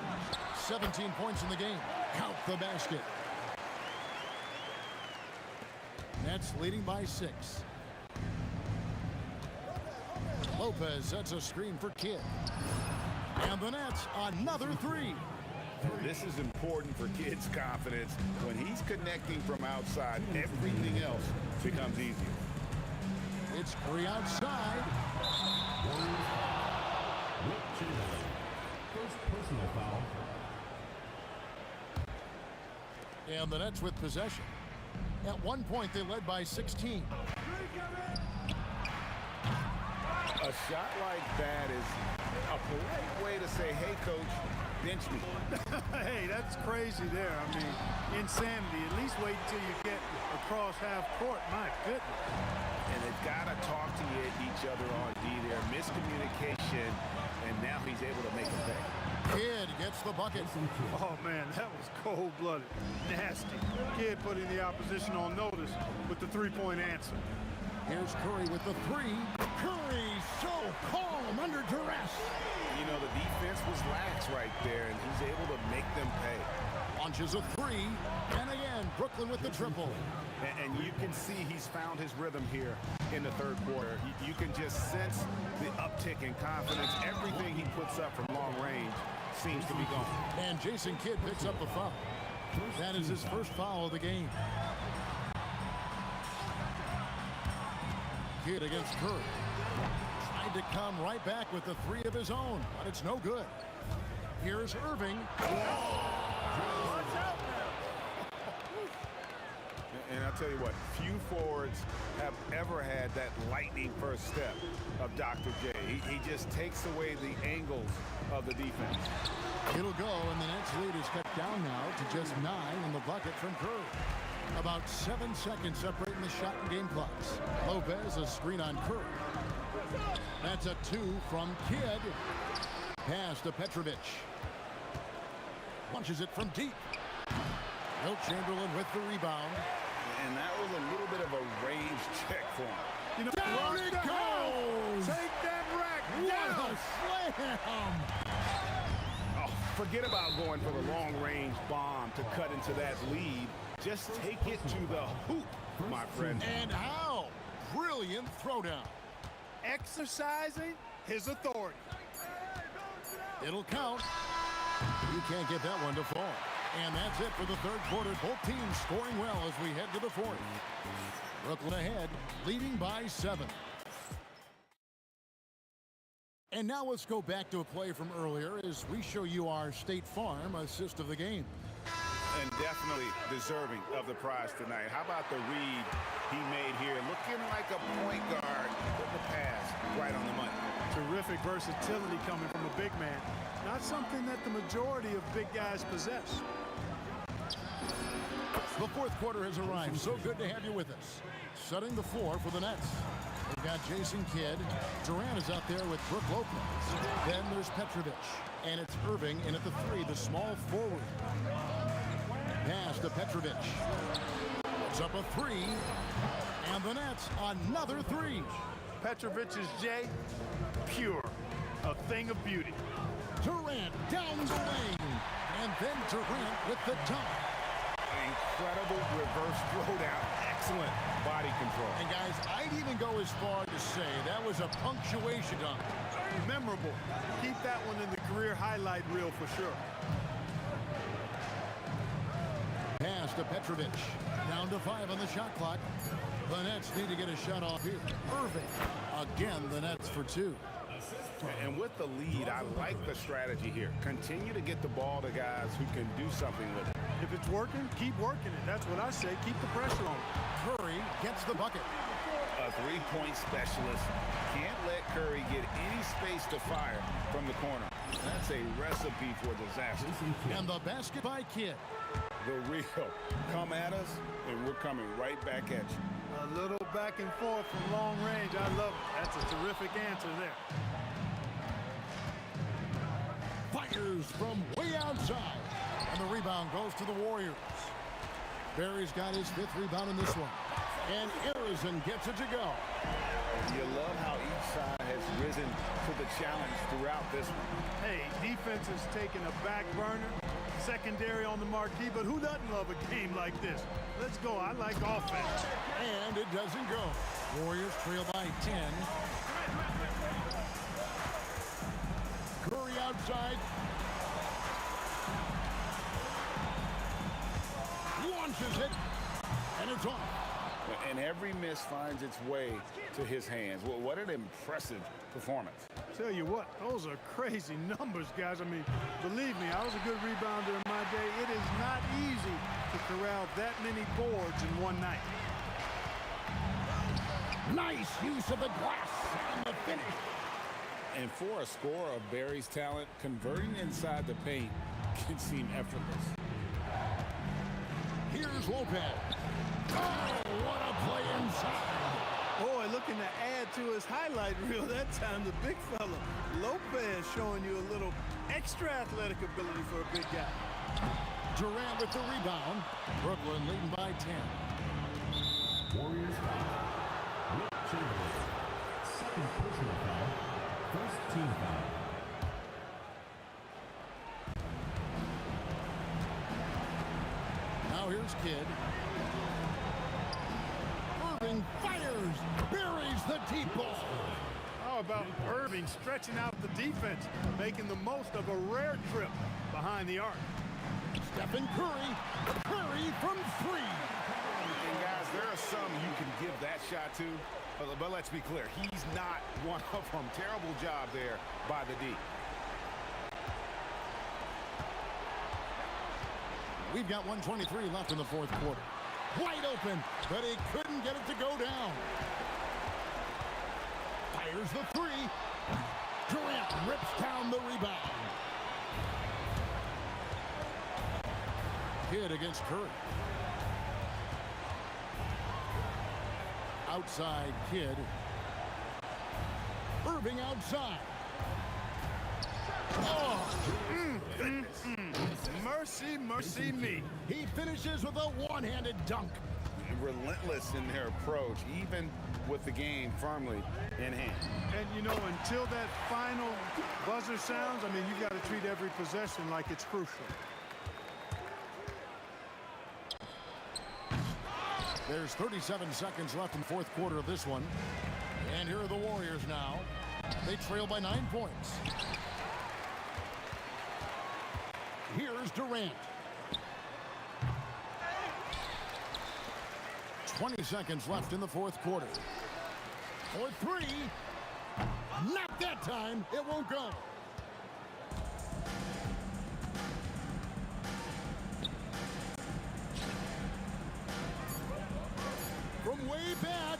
17 points in the game. Count the basket. Nets leading by 6. Lopez sets a screen for Kidd. And the Nets, another 3. This is important for Kidd's confidence. When he's connecting from outside, everything else becomes easier. It's Curry outside. First personal foul. And the Nets with possession. At one point, they led by 16. A shot like that is a polite way to say, hey, coach, bench me. Hey, that's crazy there. I mean, insanity. At least wait until you get across half court. My goodness. And they've got to talk to each other on D there. Miscommunication, and now he's able to make a pay. Kidd gets the bucket. Oh, man, that was cold-blooded. Nasty. Kidd putting the opposition on notice with the three-point answer. Here's Curry with the 3. Curry so calm under duress. You know, the defense was lax right there, and he's able to make them pay. Launches a three. And again, Brooklyn with the triple. And you can see he's found his rhythm here in the third quarter. You can just sense the uptick in confidence. Everything he puts up from long range seems to be gone. And Jason Kidd picks up a foul. That is his first foul of the game. Kidd against Curry. Tried to come right back with the three of his own, but it's no good. Here's Irving. And I'll tell you what, few forwards have ever had that lightning first step of Dr. J. He just takes away the angles of the defense. It'll go, and the Nets lead is cut down now to just 9 in the bucket from Curry. About 7 seconds separating the shot and game clocks. Lopez, a screen on Curry. That's a 2 from Kidd. Pass to Petrovic. Launches it from deep. Wilt Chamberlain with the rebound. And that was a little bit of a range check for him. You know, Down it goes! Take that rack What down! a slam! Oh, forget about going for the long-range bomb to cut into that lead. Just take it to the hoop, my friend. And how? Brilliant throwdown. Exercising his authority. It'll count. You can't get that one to fall. And that's it for the third quarter. Both teams scoring well as we head to the fourth. Brooklyn ahead, leading by 7. And now let's go back to a play from earlier as we show you our State Farm assist of the game. And definitely deserving of the prize tonight. How about the read he made here? Looking like a point guard with the pass right on the money. Terrific versatility coming from a big man. Not something that the majority of big guys possess. The fourth quarter has arrived. So good to have you with us. Setting the floor for the Nets. We've got Jason Kidd. Durant is out there with Brook Lopez. Then there's Petrovic. And it's Irving in at the 3, the small forward. Pass to Petrovic. Puts up a 3. And the Nets another 3. Petrovic's J, pure. A thing of beauty. Durant down the lane. And then Durant with the dunk. Incredible reverse throwdown. Excellent body control. And guys, I'd even go as far to say that was a punctuation dunk. Memorable. Keep that one in the career highlight reel for sure. Pass to Petrovic. Down to 5 on the shot clock. The Nets need to get a shot off here. Irving. Again, the Nets for 2. And with the lead, I like the strategy here. Continue to get the ball to guys who can do something with it. If it's working, keep working it. That's what I say. Keep the pressure on. Curry gets the bucket. A three-point specialist. Can't let Curry get any space to fire from the corner. That's a recipe for disaster. And the basket by Kidd. The real. Come at us, and we're coming right back at you. A little back and forth from long range. I love it. That's a terrific answer there. Fires from way outside. And the rebound goes to the Warriors. Barry's got his 5th rebound in this one. And Arizon gets it to go. You love how each side has risen to the challenge throughout this one. Hey, defense has taken a back burner. Secondary on the marquee, but who doesn't love a game like this? Let's go. I like offense. And it doesn't go. Warriors trail by 10. Curry outside. Launches it. And it's off. And every miss finds its way to his hands. Well, what an impressive performance. Tell you what, those are crazy numbers, guys. I mean, believe me, I was a good rebounder in my day. It is not easy to corral that many boards in one night. Nice use of the glass and the finish. And for a scorer of Barry's talent, converting inside the paint can seem effortless. Here's Lopez. Oh, what a play inside. Boy, looking to add to his highlight reel that time, the big fella. Lopez showing you a little extra athletic ability for a big guy. Durant with the rebound. Brooklyn leading by 10. Warriors foul. Wilt Chamberlain. Second personal foul. First team foul. Now here's Kidd. Irving fires, buries the deep ball. How about Irving stretching out the defense, making the most of a rare trip behind the arc? Stephen Curry. Curry from 3. And guys, there are some you can give that shot to, but let's be clear, he's not one of them. Terrible job there by the D. We've got 1:23 left in the fourth quarter. Wide open, but he couldn't get it to go down. Fires the 3. Durant rips down the rebound. Kidd against Curry. Outside Kidd. Irving outside. Oh, Mercy, mercy me. he finishes with a one-handed dunk. Relentless in their approach, even with the game firmly in hand. And, you know, until that final buzzer sounds, I mean, you got to treat every possession like it's crucial. There's 37 seconds left in the fourth quarter of this one. And here are the Warriors now. They trail by 9 points. Here's Durant. 20 seconds left in the fourth quarter. For 3. Not that time. It won't go. From way back.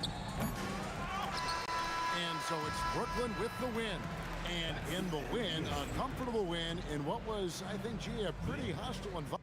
And so it's Brooklyn with the win. And in the win, a comfortable win in what was, I think, gee, a pretty hostile environment.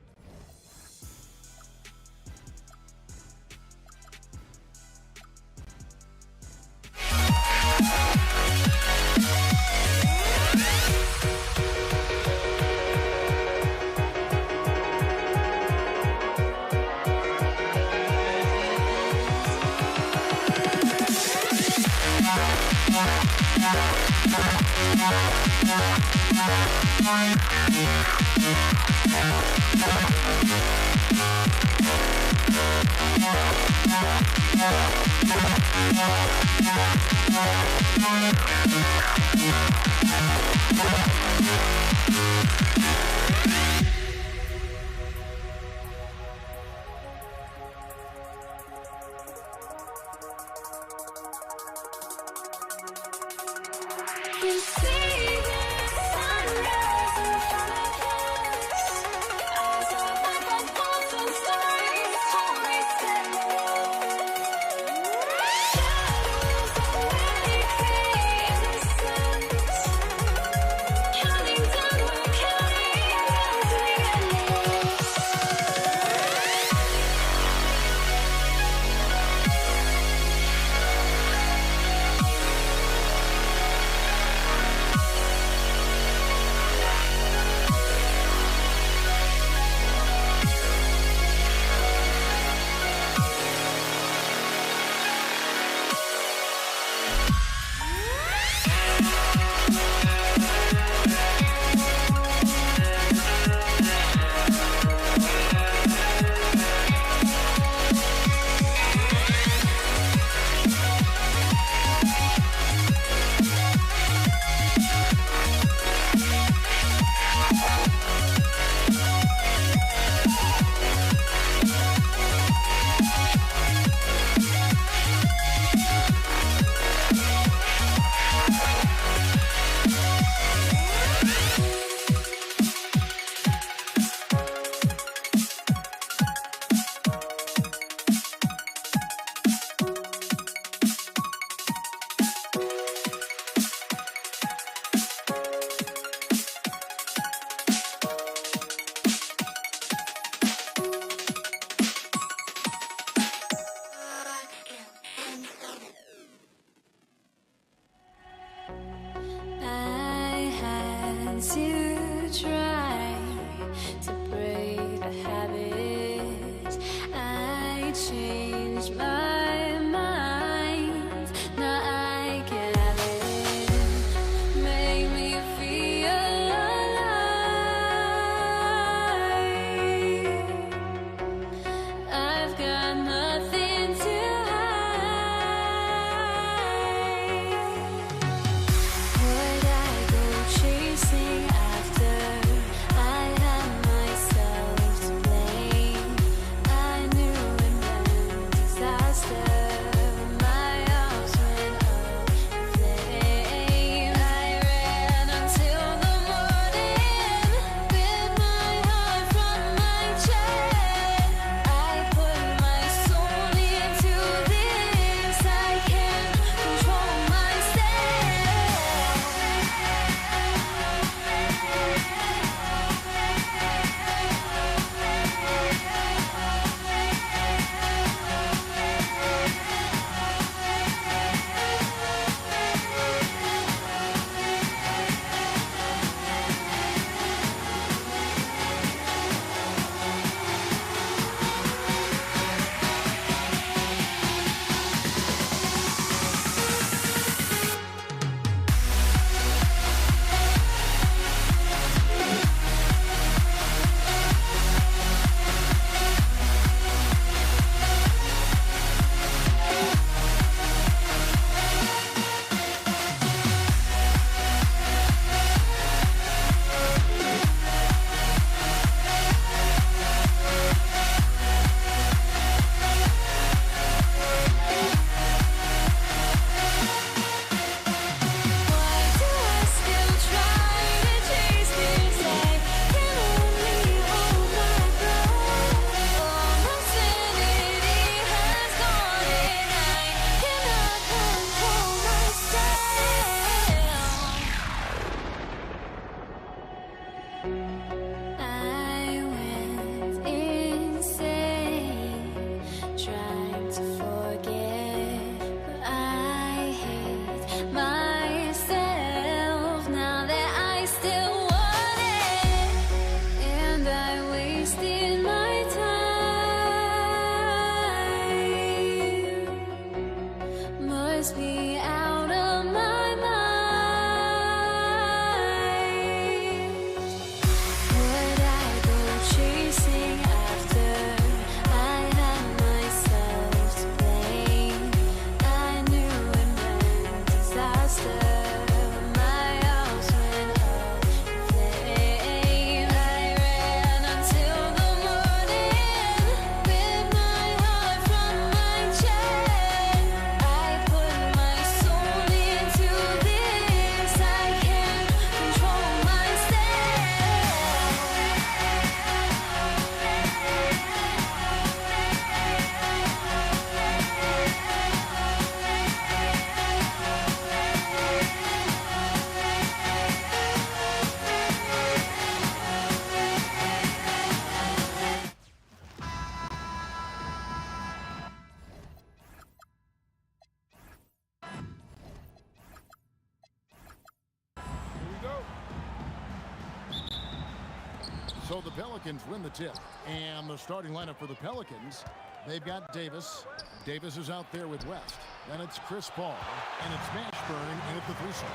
So the Pelicans win the tip. And the starting lineup for the Pelicans, they've got Davis. Davis is out there with West. Then it's Chris Paul. And it's Mashburn in at the 3 slot.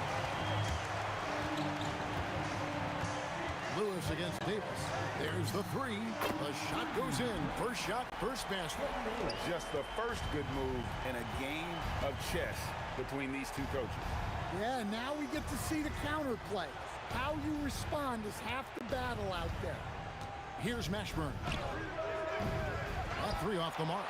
Lewis against Davis. There's the 3. The shot goes in. First shot, first basket. Just the first good move in a game of chess between these two coaches. Yeah, now we get to see the counterplay. How you respond is half the battle out there. Here's Mashburn. That 3 off the mark.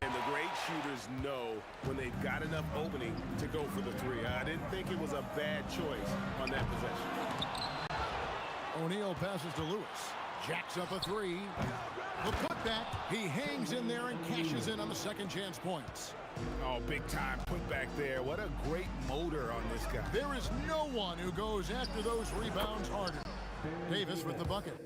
And the great shooters know when they've got enough opening to go for the 3. I didn't think it was a bad choice on that possession. O'Neal passes to Lewis. Jacks up a 3. The putback. He hangs in there and cashes in on the second chance points. Oh, big time putback there. What a great motor on this guy. There is no one who goes after those rebounds harder. Davis with the bucket.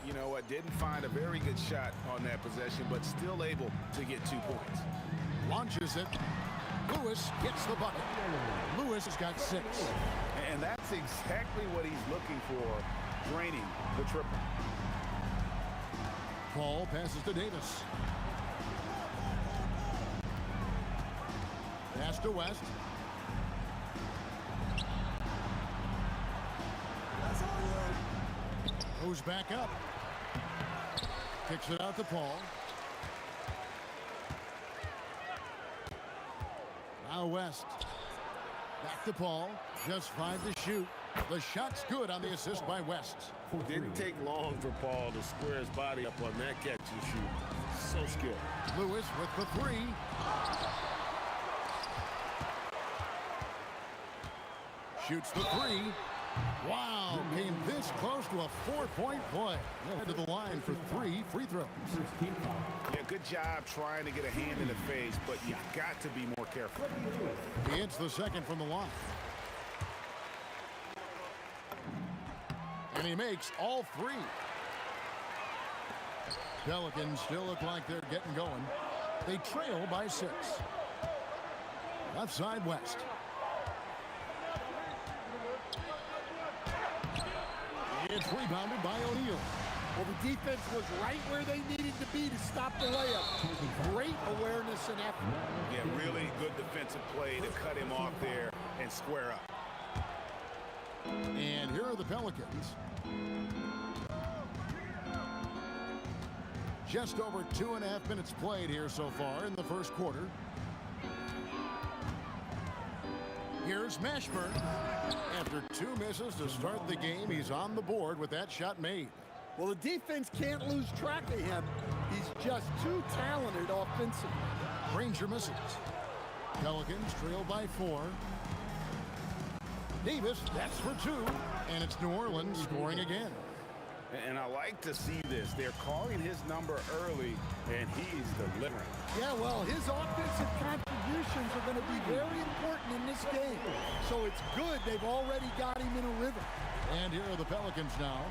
You know what? Didn't find a very good shot on that possession, but still able to get 2 points. Launches it. Lewis gets the bucket. Lewis has got 6. And that's exactly what he's looking for, draining the triple. Paul passes to Davis. Pass to West. Goes back up. Kicks it out to Paul. Now West. Back to Paul. Just 5 to shoot. The shot's good on the assist by West. Didn't take long for Paul to square his body up on that catch and shoot. So skilled. Lewis with the 3. Shoots the 3. Wow, came this close to a 4-point play. Head to the line for 3 free throws. Yeah, good job trying to get a hand in the face, but you've got to be more careful. He hits the second from the line. And he makes all 3. Pelicans still look like they're getting going. They trail by 6. Left side West. It's rebounded by O'Neal. Well, the defense was right where they needed to be to stop the layup. Great awareness and effort. Yeah, really good defensive play to cut him off there and square up. And here are the Pelicans. Just over 2.5 minutes played here so far in the first quarter. Here's Mashburn. After 2 misses to start the game, he's on the board with that shot made. Well, the defense can't lose track of him. He's just too talented offensively. Ranger misses. Pelicans trail by 4. Davis, that's for 2. And it's New Orleans scoring again. And I like to see this. They're calling his number early, and he's delivering. Yeah, well, his offensive contributions are going to be very important in this game. So it's good they've already got him in a rhythm. And here are the Pelicans now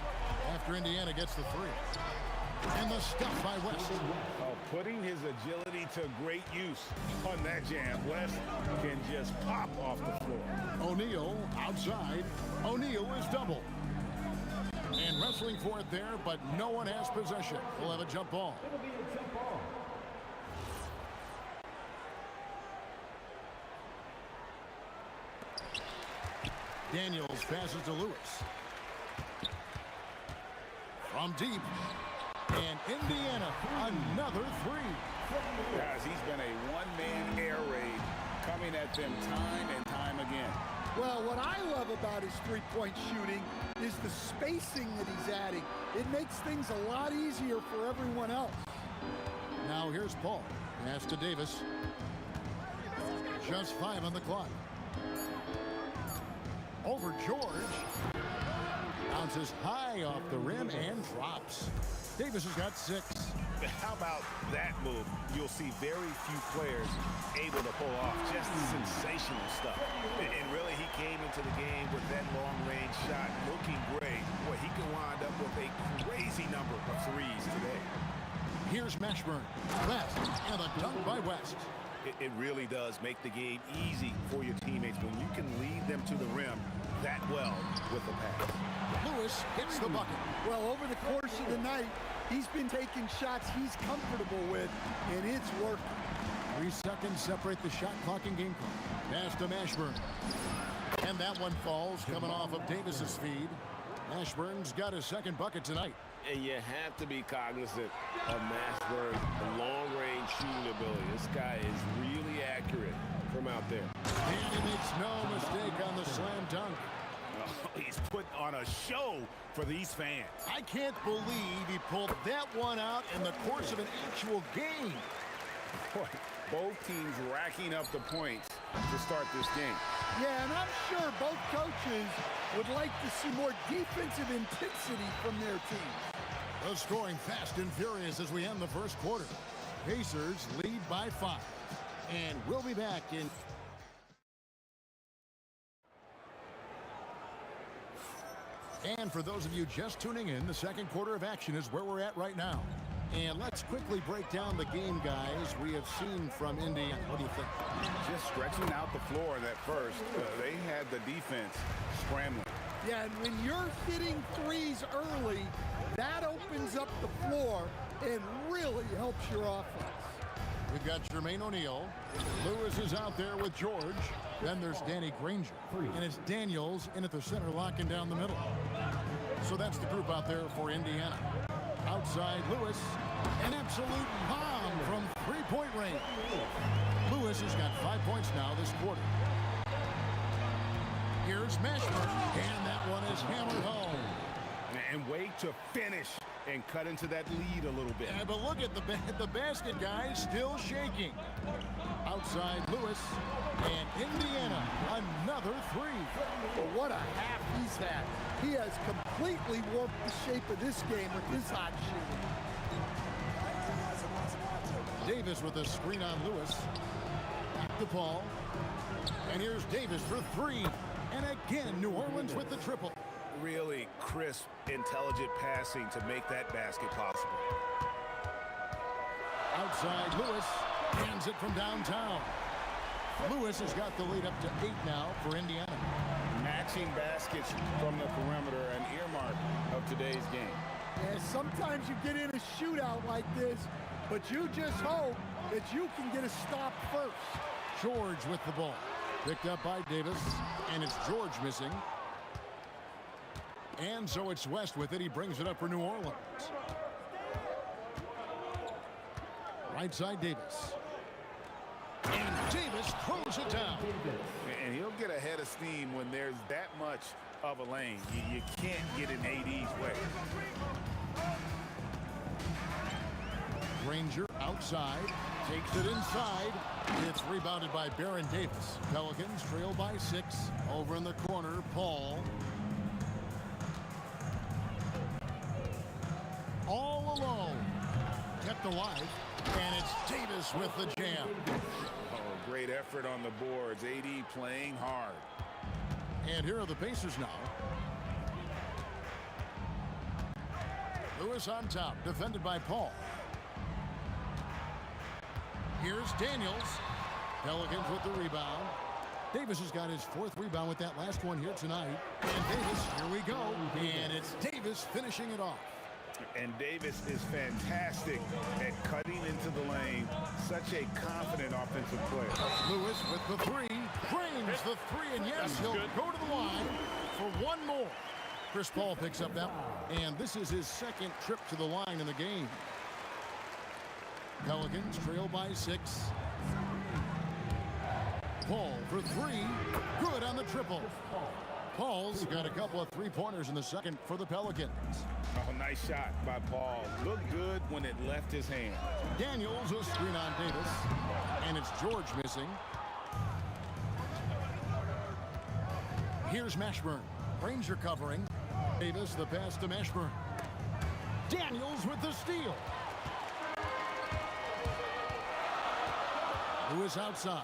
after Indiana gets the 3. And the stuff by West. Putting his agility to great use on that jam. West can just pop off the floor. O'Neal outside. O'Neal is double. And wrestling for it there, but no one has possession. We'll have a jump ball. Daniels passes to Lewis. From deep. And Indiana, another 3. Guys, he's been a one-man air raid coming at them time and time again. Well, what I love about his three-point shooting is the spacing that he's adding. It makes things a lot easier for everyone else. Now here's Paul. Pass to Davis. Just 5 on the clock. Over George. Bounces high off the rim and drops. Davis has got 6. How about that move? You'll see very few players able to pull off just sensational stuff. And really, he came into the game with that long-range shot looking great. Boy, he could wind up with a crazy number of threes today. Here's Mashburn. West, and a dunk by West. It really does make the game easy for your teammates when you can lead them to the rim that well with the pass. Lewis hits the bucket. Well, over the course of the night, he's been taking shots he's comfortable with, and it's working. 3 seconds separate the shot clock and game clock. Pass to Mashburn. And that one falls coming off of Davis's feed. Mashburn's got his second bucket tonight. And you have to be cognizant of Mashburn's long-range shooting ability. This guy is really accurate from out there. And he makes no mistake on the slam dunk. Oh, he's put on a show for these fans. I can't believe he pulled that one out in the course of an actual game. Boy, both teams racking up the points to start this game. Yeah, and I'm sure both coaches would like to see more defensive intensity from their teams. The scoring fast and furious as we end the first quarter. Pacers lead by 5. And we'll be back in... And for those of you just tuning in, the second quarter of action is where we're at right now. And let's quickly break down the game, guys, we have seen from Indiana. What do you think? Just stretching out the floor that first. They had the defense scrambling. Yeah, and when you're hitting threes early, that opens up the floor and really helps your offense. We've got Jermaine O'Neal. Lewis is out there with George. Then there's Danny Granger. And it's Daniels in at the center, locking down the middle. So that's the group out there for Indiana. Outside Lewis, an absolute bomb from three-point range. Lewis has got 5 points now this quarter. Here's Mashburn, and that one is hammered home. And wait to finish and cut into that lead a little bit. Yeah, but look at the basket, guys, still shaking. Outside Lewis, and Indiana, another 3. Well, what a half he's had. He has completely warped the shape of this game with his hot shooting. Davis with a screen on Lewis. Back to Paul. And here's Davis for 3. And again, New Orleans with the triple. Really crisp, intelligent passing to make that basket possible. Outside Lewis, hands it from downtown. Lewis has got the lead up to 8 now for Indiana. Matching baskets from the perimeter, an earmark of today's game. And sometimes you get in a shootout like this, but you just hope that you can get a stop first. George with the ball. Picked up by Davis, and it's George missing. And so it's West with it. He brings it up for New Orleans. Right side Davis. And Davis throws it down. And he'll get a head of steam when there's that much of a lane. You can't get in AD's way. Granger outside, takes it inside. It's rebounded by Baron Davis. Pelicans trail by 6. Over in the corner, Paul. All alone. Kept alive. And it's Davis with the jam. Oh, great effort on the boards. AD playing hard. And here are the Pacers now. Lewis on top, defended by Paul. Here's Daniels. Pelicans with the rebound. Davis has got his 4th rebound with that last one here tonight. And Davis, here we go. And it's Davis finishing it off. And Davis is fantastic at cutting into the lane. Such a confident offensive player. Lewis with the 3. Frames the 3, and yes, he'll go to the line for one more. Chris Paul picks up that one. And this is his 2nd trip to the line in the game. Pelicans trail by 6. Paul for 3. Good on the triple. Paul's got a couple of 3-pointers in the second for the Pelicans. Oh, nice shot by Paul. Looked good when it left his hand. Daniels a screen on Davis. And it's George missing. Here's Mashburn. Granger covering. Davis the pass to Mashburn. Daniels with the steal. Lewis outside.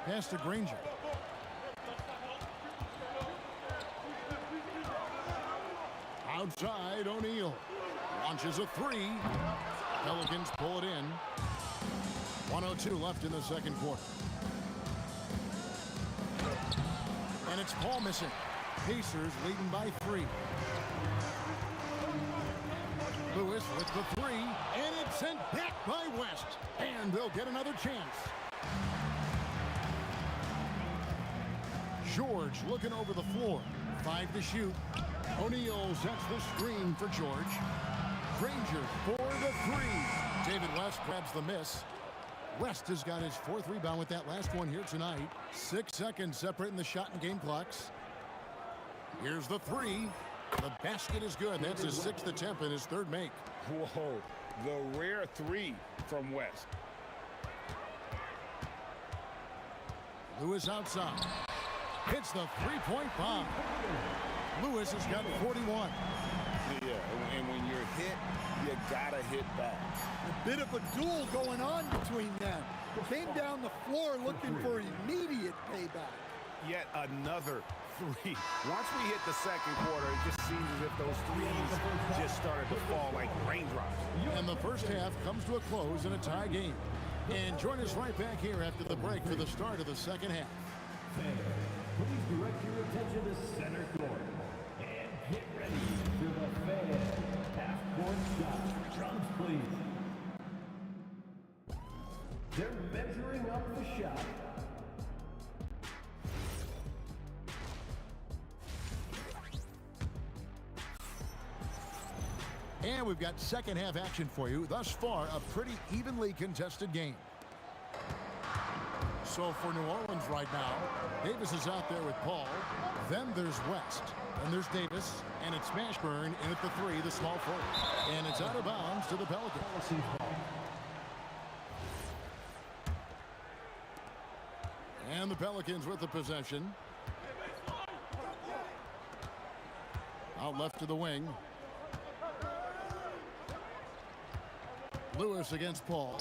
Pass to Granger. Outside, O'Neal launches a 3. Pelicans pull it in. 1:02 left in the second quarter. And it's Paul missing. Pacers leading by 3. Lewis with the 3, and it's sent back by West. And they'll get another chance. George looking over the floor. 5 to shoot. O'Neal sets the screen for George. Granger for the 3. David West grabs the miss. West has got his 4th rebound with that last one here tonight. 6 seconds separating the shot and game clocks. Here's the 3. The basket is good. That's his 6th attempt and his 3rd make. Whoa, the rare 3 from West. Lewis outside. Hits the 3-point bomb. Lewis has got 41. Yeah, and when you're hit, you gotta hit back. A bit of a duel going on between them. Came down the floor looking for immediate payback. Yet another 3. Once we hit the second quarter, it just seems as if those 3s just started to fall like raindrops. And the first half comes to a close in a tie game. And join us right back here after the break for the start of the second half. Please direct your attention to center court. And get ready for the fan half-court shot. Drums, please. They're measuring up the shot. And we've got second half action for you. Thus far, a pretty evenly contested game. So for New Orleans right now, Davis is out there with Paul. Then there's West. Then there's Davis. And it's Mashburn in at the 3, the small forward. And it's out of bounds to the Pelicans. And the Pelicans with the possession. Out left to the wing. Lewis against Paul.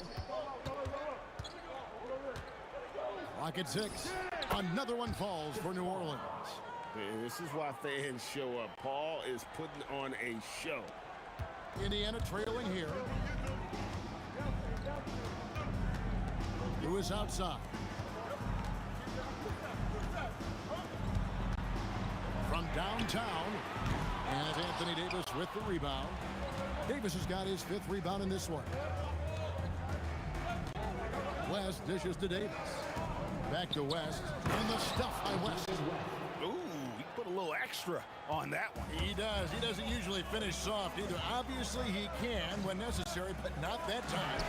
Clock at 6. Another one falls for New Orleans. And this is why fans show up. Paul is putting on a show. Indiana trailing here. Lewis outside. From downtown. And it's Anthony Davis with the rebound. Davis has got his 5th rebound in this one. West dishes to Davis. Back to West. And the stuff by West. Ooh, he put a little extra on that one. He does. He doesn't usually finish soft either. Obviously, he can when necessary, but not that time.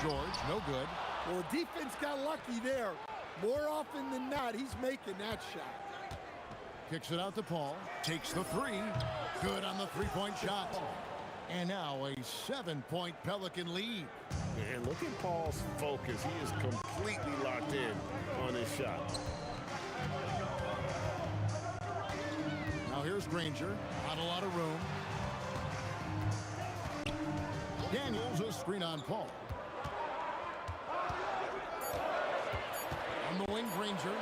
George, no good. Well, the defense got lucky there. More often than not, he's making that shot. Kicks it out to Paul. Takes the 3. Good on the 3-point shot. And now a 7-point Pelican lead. And look at Paul's focus. He is completely locked in on his shot. Now here's Granger. Not a lot of room. Daniels a screen on Paul. On the wing, Granger.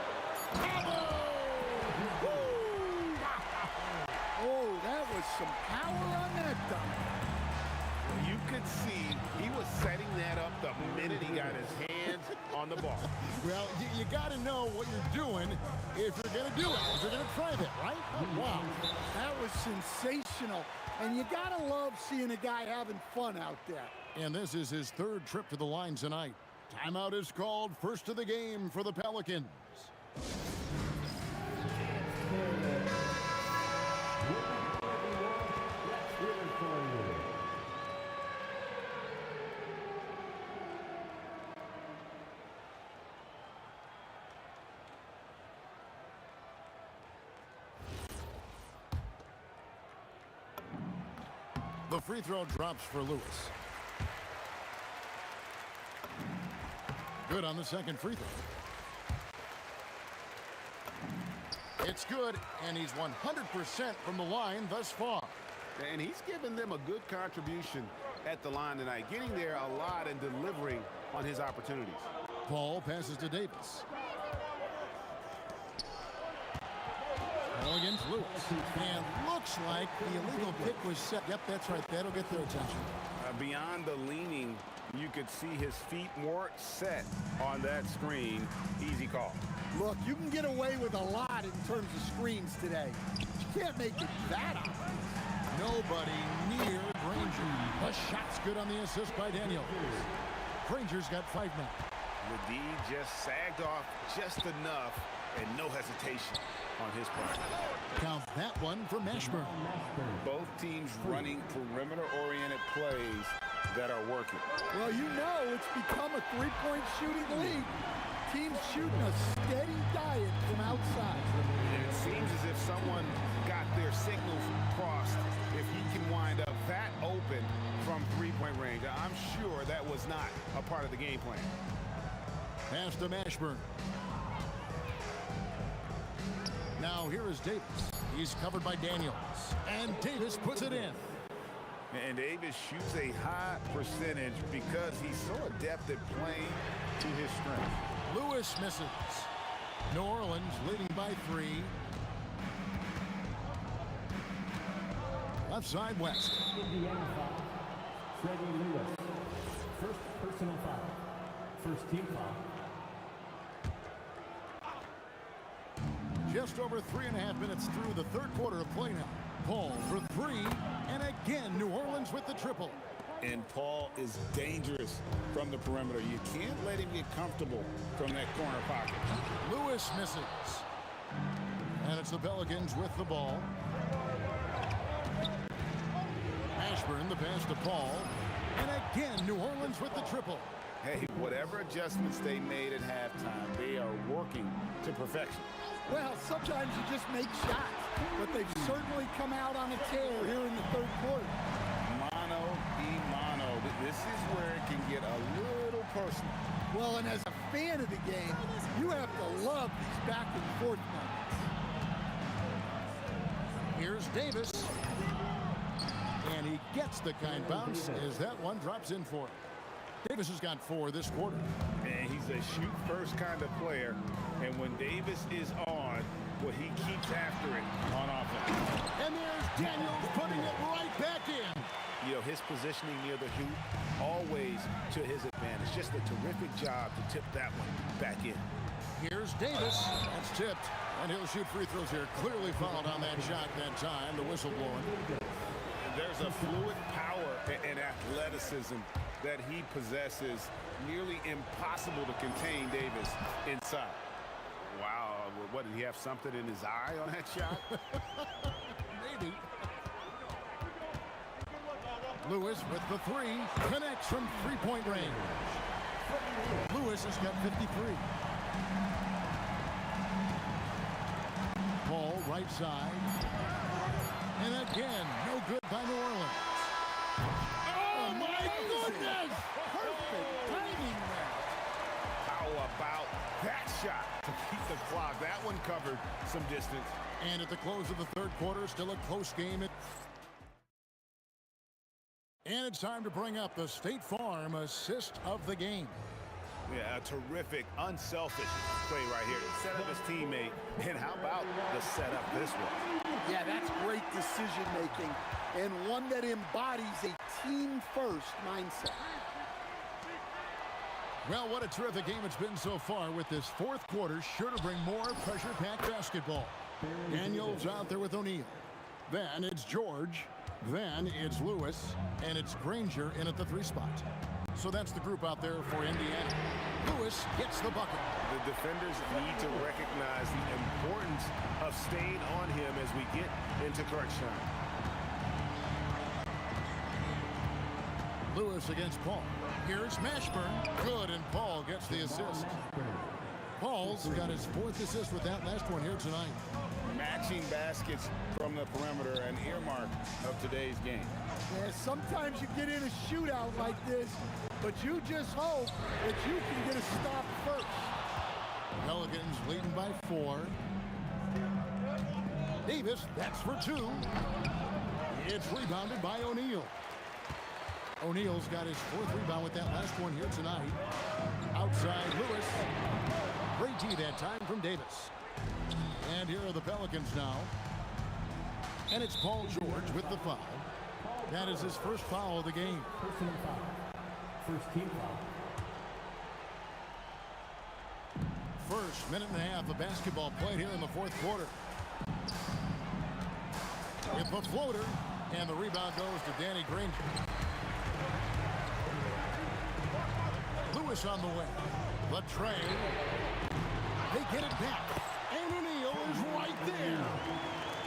Oh, that was some power on that dunk. You could see he was setting that up the minute he got his hands on the ball. Well, you got to know what you're doing if you're going to do it. If you're going to try that, right? Wow. That was sensational. And you got to love seeing a guy having fun out there. And this is his 3rd trip to the line tonight. Timeout is called. First of the game for the Pelicans. The free throw drops for Lewis. Good on the second free throw. It's good, and he's 100% from the line thus far. And he's given them a good contribution at the line tonight, getting there a lot and delivering on his opportunities. Paul passes to Davis. Paul against Lewis. And looks like the illegal pick was set. Yep, that's right. That'll get their attention. Beyond the leaning You could see his feet weren't set on that screen. Easy call. Look, you can get away with a lot in terms of screens today. You can't make it that obvious. Nobody near Granger. The shot's good on the assist by Daniel. Granger's got 5 now. Ledee just sagged off just enough and no hesitation on his part. Count that one for Mashburn. Both teams running perimeter-oriented plays that are working. Well, you know it's become a three-point shooting league. Teams shooting a steady diet from outside. It seems as if someone got their signals crossed. If he can wind up that open from three-point range, I'm sure that was not a part of the game plan. Pass to Mashburn. Now here is Davis. He's covered by Daniels. And Davis puts it in. And Davis shoots a high percentage because he's so adept at playing to his strength. Lewis misses. New Orleans leading by 3. Left side West. Indiana foul. Freddie Lewis. First personal foul. First team foul. Just over 3.5 minutes through the third quarter of play now. Paul for 3, and again New Orleans with the triple. And Paul is dangerous from the perimeter. You can't let him get comfortable from that corner pocket. Lewis misses. And it's the Pelicans with the ball. Ashburn the pass to Paul. And again New Orleans with the triple. Hey, whatever adjustments they made at halftime, they are working to perfection. Well, sometimes you just make shots, but they've certainly come out on a tear here in the third quarter. Mano y mano. This is where it can get a little personal. Well, and as a fan of the game, you have to love these back and forth moments. Here's Davis. And he gets the kind bounce as that one drops in for him. Davis has got 4 this quarter. And he's a shoot-first kind of player. And when Davis is on, well, he keeps after it on offense. And there's Daniels putting it right back in. You know, his positioning near the hoop, always to his advantage. Just a terrific job to tip that one back in. Here's Davis. That's tipped. And he'll shoot free throws here. Clearly fouled on that shot that time. The whistle blowing. There's a fluid power and athleticism that he possesses. Nearly impossible to contain Davis inside. Wow, what, did he have something in his eye on that shot? Maybe. Lewis with the 3. Connects from three-point range. Lewis has got 53. Paul right side. And again, no good by New Orleans. Oh, my goodness! Perfect timing there. How about that shot to keep the clock? That one covered some distance. And at the close of the third quarter, still a close game. And it's time to bring up the State Farm assist of the game. Yeah, a terrific, unselfish play right here. Set up his teammate. And how about the setup this one? Yeah, that's great decision-making and one that embodies a team-first mindset. Well, what a terrific game it's been so far with this fourth quarter. Sure to bring more pressure-packed basketball. Daniels out there with O'Neal. Then it's George. Then it's Lewis. And it's Granger in at the 3 spot. So that's the group out there for Indiana. Lewis gets the bucket. The defenders need to recognize the importance of staying on him as we get into crunch time. Lewis against Paul. Here's Mashburn. Good, and Paul gets the assist. Paul's got his 4th assist with that last one here tonight. Matching baskets from the perimeter, an earmark of today's game. Yeah, sometimes you get in a shootout like this, but you just hope that you can get a stop first. Pelicans leading by 4. Davis, that's for 2. It's rebounded by O'Neal. O'Neal's got his 4th rebound with that last one here tonight. Outside Lewis. Great D that time from Davis. And here are the Pelicans now. And it's Paul George with the foul. That is his first foul of the game. First team foul. First minute and a half of basketball played here in the fourth quarter. With the floater, and the rebound goes to Danny Granger. Lewis on the way. The train. They get it back. And O'Neal is right there.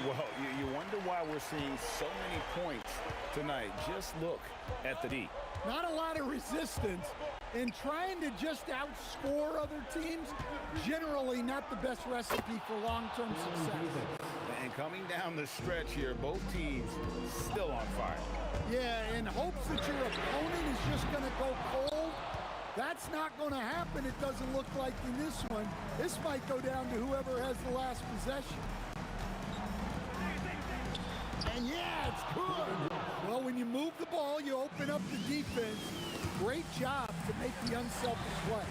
Well, you wonder why we're seeing so many points tonight. Just look at the D. Not a lot of resistance, and trying to just outscore other teams, generally not the best recipe for long-term success. And coming down the stretch here, both teams still on fire. Yeah, in hopes that your opponent is just going to go cold. That's not going to happen, it doesn't look like in this one. This might go down to whoever has the last possession. And yeah, it's good. Well, when you move the ball, you open up the defense. Great job to make the unselfish play.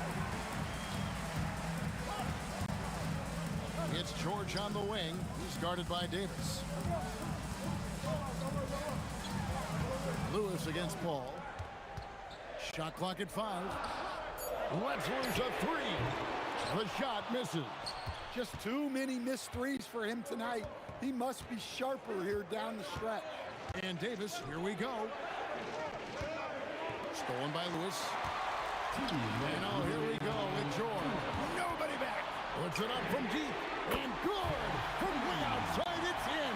It's George on the wing. He's guarded by Davis. Lewis against Paul. Shot clock at 5. Wetzler's a 3. The shot misses. Just too many missed threes for him tonight. He must be sharper here down the stretch. And Davis, here we go. Stolen by Lewis. And oh, here we go with George. Nobody back. Puts it up from deep. And good. From way outside, it's in.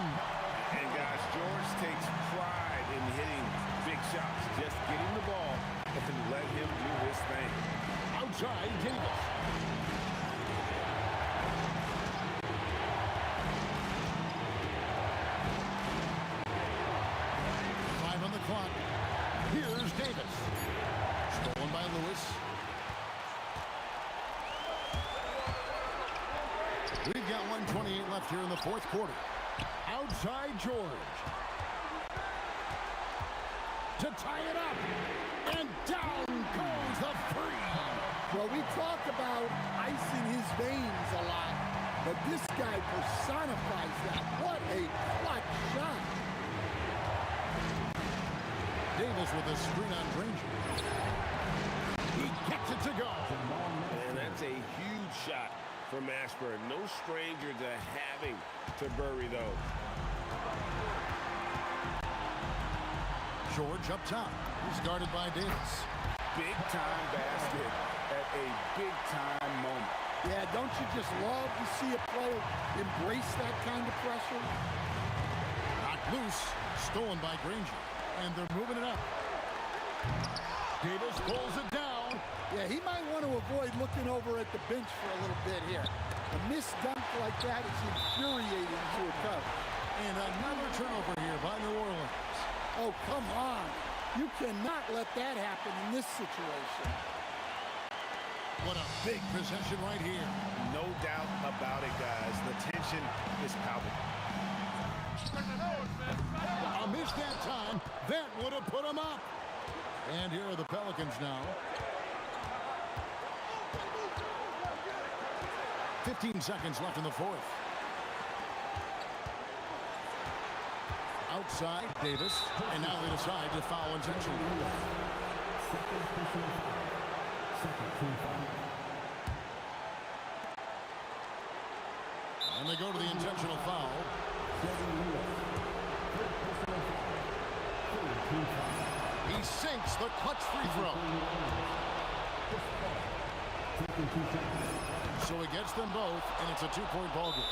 And guys, George takes pride in hitting big shots. Just get him the ball and let him do his thing. Outside, Davis. Clock. Here's Davis. Stolen by Lewis. We've got 1:28 left here in the fourth quarter. Outside George. To tie it up. And down goes the free. Well, we talk about ice in his veins a lot, but this guy personifies that. What a clutch shot. Davis with a screen on Granger. He gets it to go. And that's a huge shot from Ashburn. No stranger to having to bury those. George up top. He's guarded by Davis. Big time basket at a big time moment. Yeah, don't you just love to see a player embrace that kind of pressure? Knocked loose. Stolen by Granger. And they're moving it up. Davis pulls it down. Yeah, he might want to avoid looking over at the bench for a little bit here. A missed dunk like that is infuriating to a coach. And another turnover here by New Orleans. Oh, come on. You cannot let that happen in this situation. What a big possession right here. No doubt about it, guys. The tension is palpable. A miss that time. That would have put him up. And here are the Pelicans now. 15 seconds left in the fourth. Outside, Davis. And now they decide to foul intentionally. And they go to the intentional foul. He sinks the clutch free throw. So he gets them both, and it's a two-point ball game.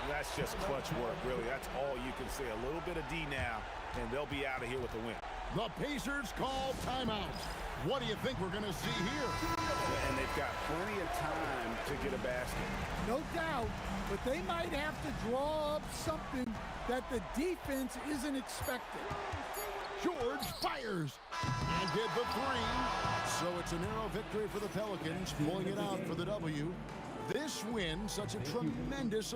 That's just clutch work, really. That's all you can say. A little bit of D now, and they'll be out of here with the win. The Pacers call timeout. What do you think we're going to see here? And they've got plenty of time to get a basket. No doubt, but they might have to draw up something that the defense isn't expecting. George fires and did the three. So it's a narrow victory for the Pelicans, pulling it out for the W. This win, such a tremendous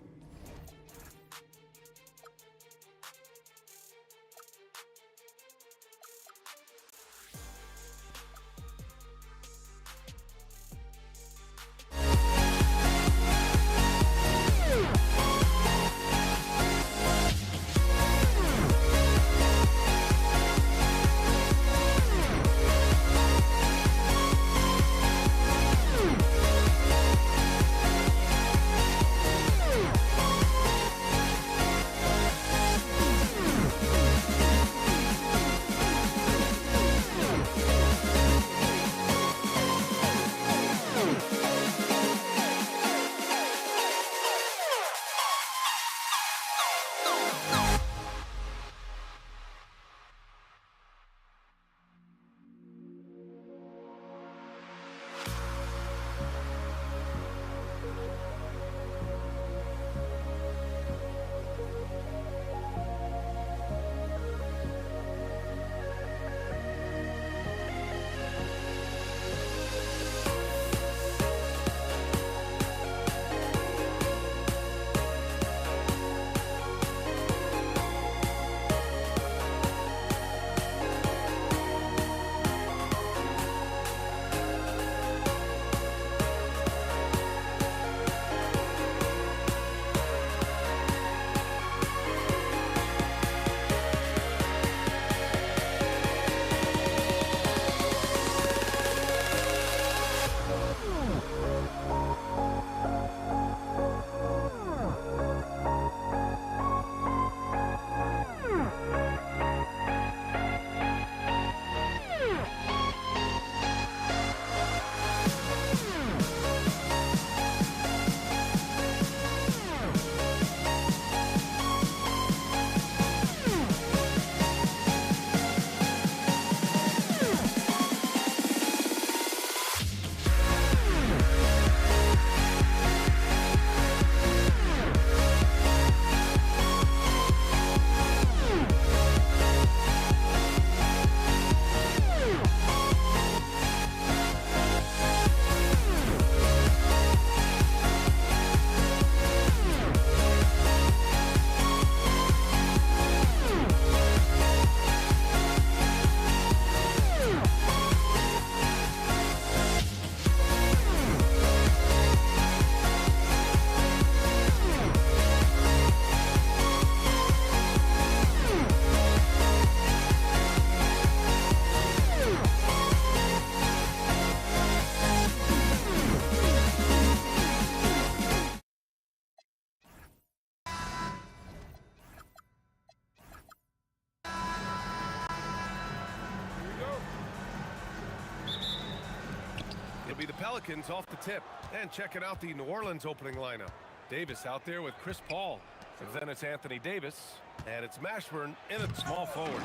Pelicans off the tip. And checking out the New Orleans opening lineup. Davis out there with Chris Paul. And then it's Anthony Davis. And it's Mashburn in at small forward.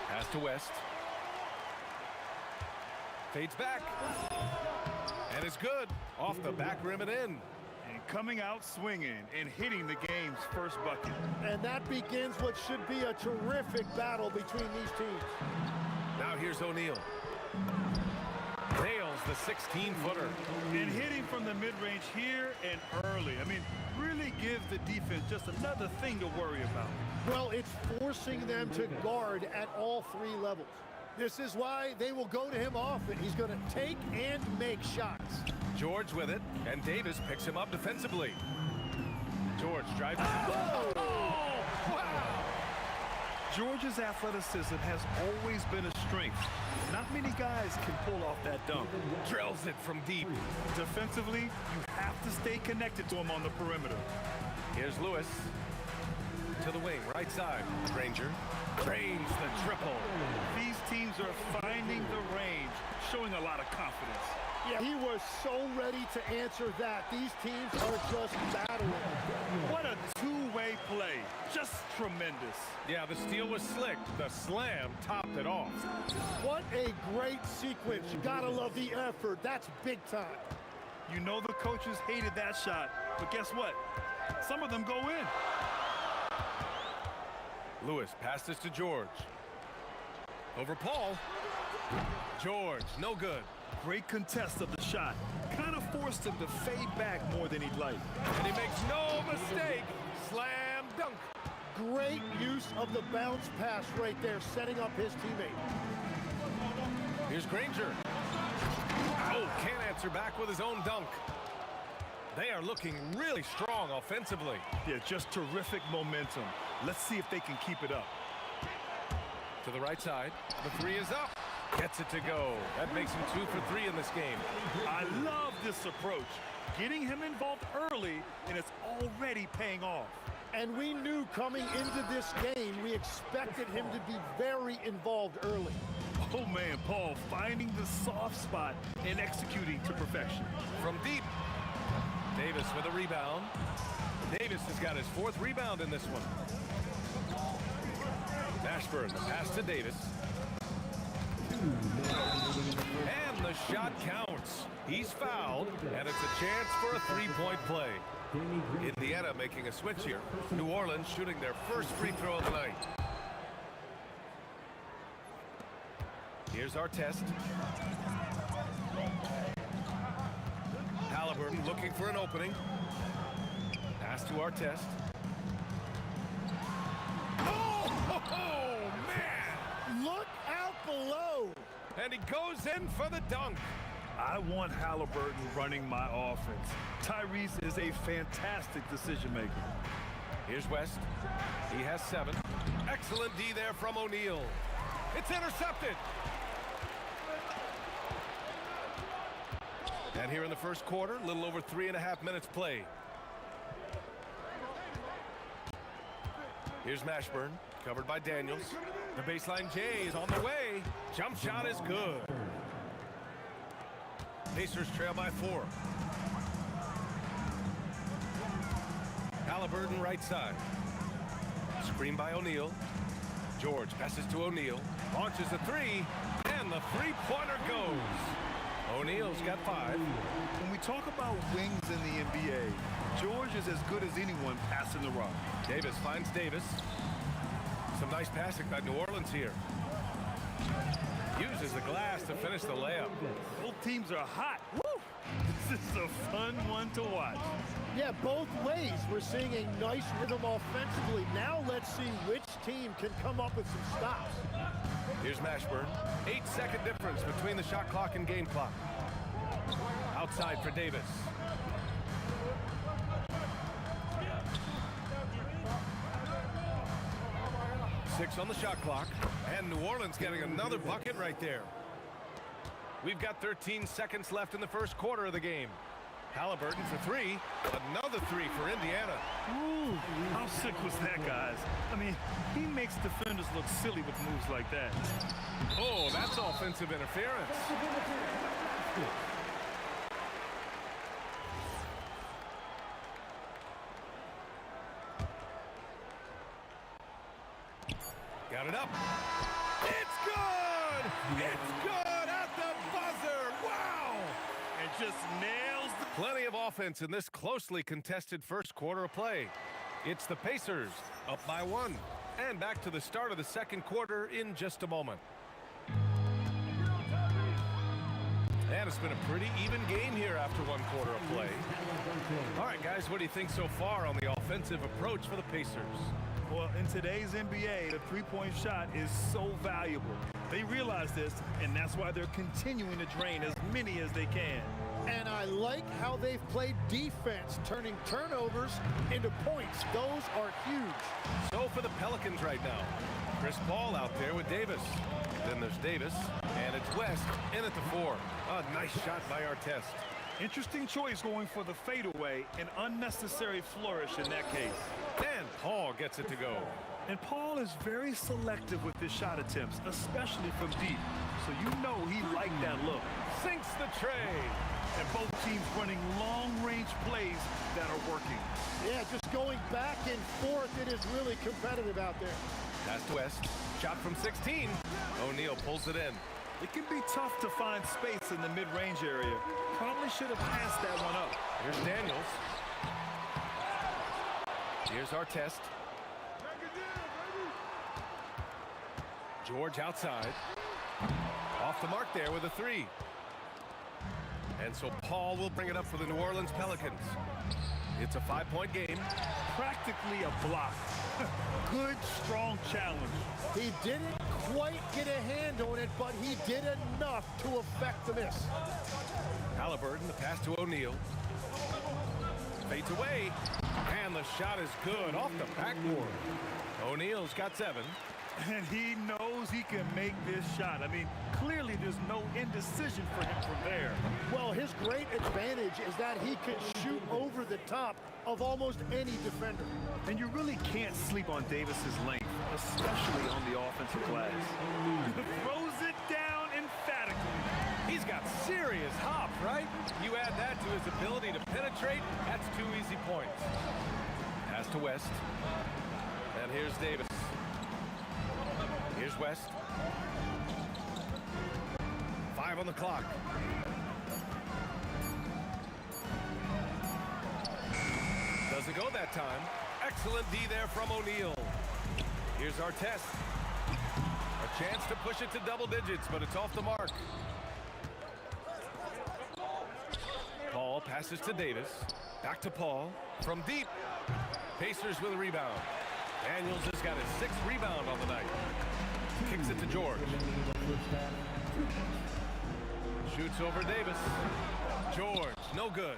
Pass to West. Fades back. And it's good. Off the back rim and in. And coming out swinging and hitting the game's first bucket. And that begins what should be a terrific battle between these teams. Now here's O'Neal. Nails the 16-footer. And hitting from the mid-range here and early. I mean, really gives the defense just another thing to worry about. Well, it's forcing them to guard at all three levels. This is why they will go to him often. He's going to take and make shots. George with it, and Davis picks him up defensively. George drives. Oh! Wow! George's athleticism has always been a strength. Not many guys can pull off that dunk. Drills it from deep. Defensively, you have to stay connected to him on the perimeter. Here's Lewis. To the wing, right side. Granger drains the triple. These teams are finding the range, showing a lot of confidence. Yeah, he was so ready to answer that. These teams are just battling. What a two-way play. Just tremendous. Yeah, the steal was slick. The slam topped it off. What a great sequence. You gotta love the effort. That's big time. You know the coaches hated that shot, but guess what? Some of them go in. Lewis passes to George. Over Paul. George, no good. Great contest of the shot. Kind of forced him to fade back more than he'd like. And he makes no mistake. Slam dunk. Great use of the bounce pass right there, setting up his teammate. Here's Granger. Oh, can't answer back with his own dunk. They are looking really strong offensively. Yeah, just terrific momentum. Let's see if they can keep it up. To the right side. The three is up. Gets it to go. That makes him 2 for 3 in this game. I love this approach. Getting him involved early, and it's already paying off. And we knew coming into this game, we expected him to be very involved early. Oh, man, Paul finding the soft spot and executing to perfection. From deep. Davis with a rebound. Davis has got his 4th rebound in this one. Mashburn, the pass to Davis. And the shot counts. He's fouled, and it's a chance for a 3-point play. Indiana making a switch here. New Orleans shooting their first free throw of the night. Here's our test. Halliburton looking for an opening. Pass to our test. Oh, man! Look out below! And he goes in for the dunk. I want Halliburton running my offense. Tyrese is a fantastic decision maker. Here's West. He has 7. Excellent D there from O'Neal. It's intercepted. And here in the first quarter, a little over 3.5 minutes played. Here's Mashburn, covered by Daniels. The baseline J is on the way. Jump shot is good. Pacers trail by 4. Halliburton right side. Screen by O'Neal. George passes to O'Neal. Launches a 3. And the three-pointer goes. O'Neal's got 5. When we talk about wings in the NBA, George is as good as anyone passing the rock. Davis finds Davis. Some nice passing by New Orleans here. Uses the glass to finish the layup. Both teams are hot. Woo! This is a fun one to watch. Yeah, both ways. We're seeing a nice rhythm offensively. Now let's see which team can come up with some stops. Here's Mashburn. 8-second difference between the shot clock and game clock. Outside for Davis. Six on the shot clock. And New Orleans getting another bucket right there. We've got 13 seconds left in the first quarter of the game. Halliburton for 3. Another 3 for Indiana. Ooh, how sick was that, guys? I mean, he makes defenders look silly with moves like that. Oh, that's offensive interference. Got it up. It's good! It's good at the buzzer! Wow! And just nails the... Plenty of offense in this closely contested first quarter of play. It's the Pacers up by 1. And back to the start of the second quarter in just a moment. And it's been a pretty even game here after 1 quarter of play. All right, guys, what do you think so far on the offensive approach for the Pacers? Well, in today's NBA, the three-point shot is so valuable. They realize this, and that's why they're continuing to drain as many as they can. And I like how they've played defense, turning turnovers into points. Those are huge. So for the Pelicans right now, Chris Paul out there with Davis. Then there's Davis, and it's West in at the 4. A nice shot by Artest. Interesting choice going for the fadeaway, an unnecessary flourish in that case. And Paul gets it to go. And Paul is very selective with his shot attempts, especially from deep. So you know he liked that look. Sinks the tray. And both teams running long-range plays that are working. Yeah, just going back and forth, it is really competitive out there. Pass to West. Shot from 16. O'Neal pulls it in. It can be tough to find space in the mid-range area. Probably should have passed that one up. Here's Daniels. Here's Artest. George outside. Off the mark there with a 3. And so Paul will bring it up for the New Orleans Pelicans. It's a 5-point game. Practically a block. Good, strong challenge. He didn't quite get a hand on it, but he did enough to affect the miss. Halliburton, the pass to O'Neal. Fades away. And the shot is good off the backboard. O'Neal's got 7. And he knows he can make this shot. I mean, clearly there's no indecision for him from there. Well, his great advantage is that he can shoot over the top of almost any defender. And you really can't sleep on Davis's length, especially on the offensive glass. Throws it down emphatically. He's got serious hop, right? You add that to his ability to penetrate, that's 2 easy points. Pass to West. And here's Davis. Here's West. 5 on the clock. Doesn't go that time. Excellent D there from O'Neal. Here's Artest. A chance to push it to double digits, but it's off the mark. Paul passes to Davis. Back to Paul. From deep. Pacers with a rebound. Daniels has got his 6th rebound on the night. Kicks it to George. Shoots over Davis. George, no good.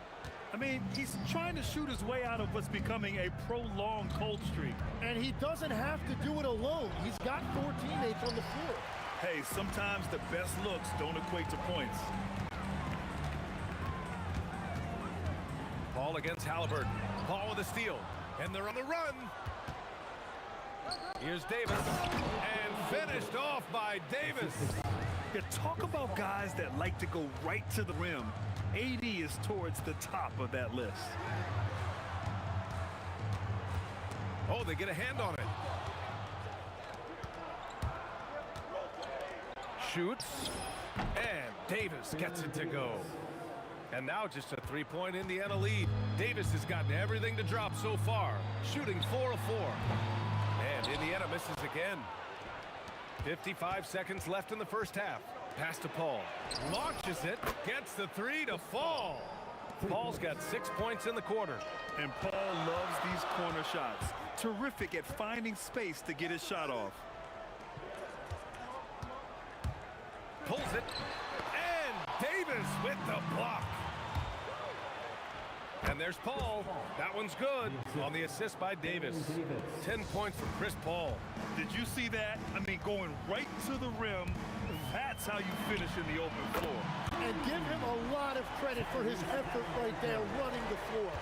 I mean, he's trying to shoot his way out of what's becoming a prolonged cold streak. And he doesn't have to do it alone. He's got 4 teammates on the floor. Hey, sometimes the best looks don't equate to points. Paul against Halliburton. Paul with a steal. And they're on the run. Here's Davis. And finished off by Davis. Yeah, talk about guys that like to go right to the rim. AD is towards the top of that list. Oh, they get a hand on it. Shoots. And Davis gets it to go. And now just a 3-point Indiana lead. Davis has gotten everything to drop so far. Shooting 4 of 4. And Indiana misses again. 55 seconds left in the first half. Pass to Paul. Launches it. Gets the 3 to fall. Paul's got 6 points in the quarter. And Paul loves these corner shots. Terrific at finding space to get his shot off. Pulls it. And Davis with the block. And there's Paul. That one's good on the assist by Davis. 10 points from Chris Paul. Did you see that? I mean, going right to the rim. That's how you finish in the open floor. And give him a lot of credit for his effort right there running the floor.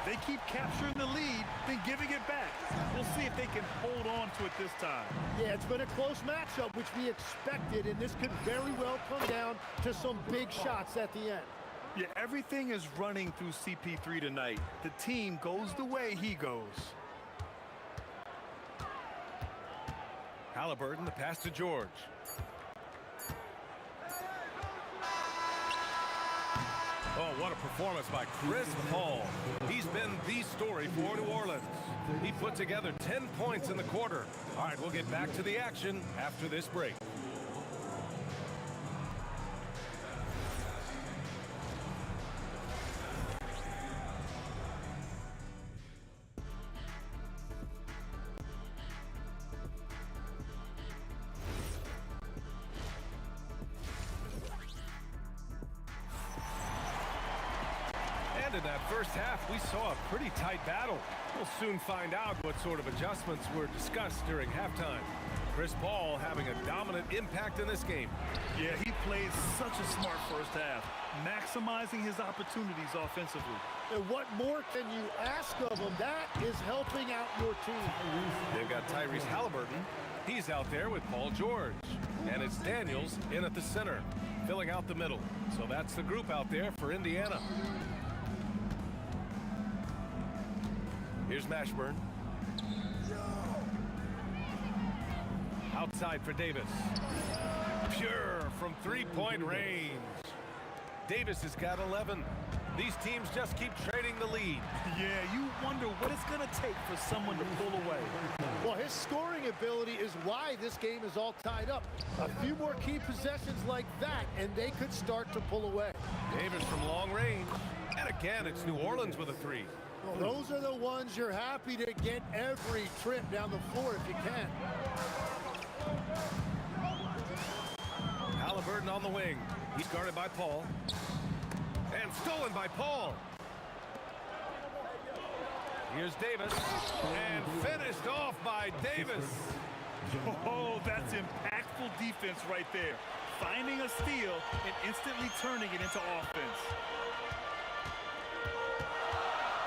They keep capturing the lead, then giving it back. We'll see if they can hold on to it this time. Yeah, it's been a close matchup, which we expected, and this could very well come down to some big shots at the end. Yeah, everything is running through CP3 tonight. The team goes the way he goes. Halliburton, the pass to George. Oh, what a performance by Chris Paul. He's been the story for New Orleans. He put together 10 points in the quarter. All right, we'll get back to the action after this break. In that first half, we saw a pretty tight battle. We'll soon find out what sort of adjustments were discussed during halftime. Chris Paul having a dominant impact in this game. Yeah, he played such a smart first half, maximizing his opportunities offensively. And what more can you ask of him? That is helping out your team. They've got Tyrese Halliburton. He's out there with Paul George. And it's Daniels in at the center, filling out the middle. So that's the group out there for Indiana. Here's Mashburn. Outside for Davis. Pure from three-point range. Davis has got 11. These teams just keep trading the lead. Yeah, you wonder what it's going to take for someone to pull away. Well, his scoring ability is why this game is all tied up. A few more key possessions like that, and they could start to pull away. Davis from long range. And again, it's New Orleans with a three. Well, those are the ones you're happy to get every trip down the floor if you can. Halliburton on the wing. He's guarded by Paul. And stolen by Paul. Here's Davis. And finished off by Davis. Oh, that's impactful defense right there. Finding a steal and instantly turning it into offense.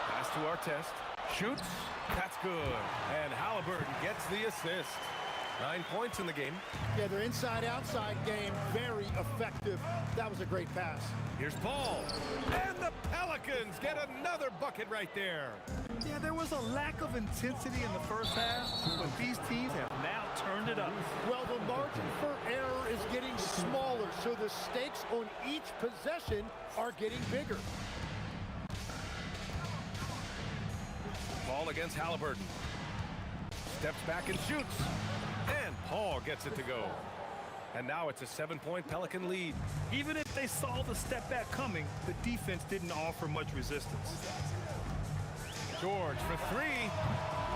Pass to Artest. Shoots. That's good. And Halliburton gets the assist. 9 points in the game. Yeah, their inside-outside game, very effective. That was a great pass. Here's Paul. And the Pelicans get another bucket right there. Yeah, there was a lack of intensity in the first half, but these teams have now turned it up. Well, the margin for error is getting smaller, so the stakes on each possession are getting bigger. Ball against Halliburton. Steps back and shoots. And Paul gets it to go. And now it's a 7-point Pelican lead. Even if they saw the step back coming, the defense didn't offer much resistance. George for three.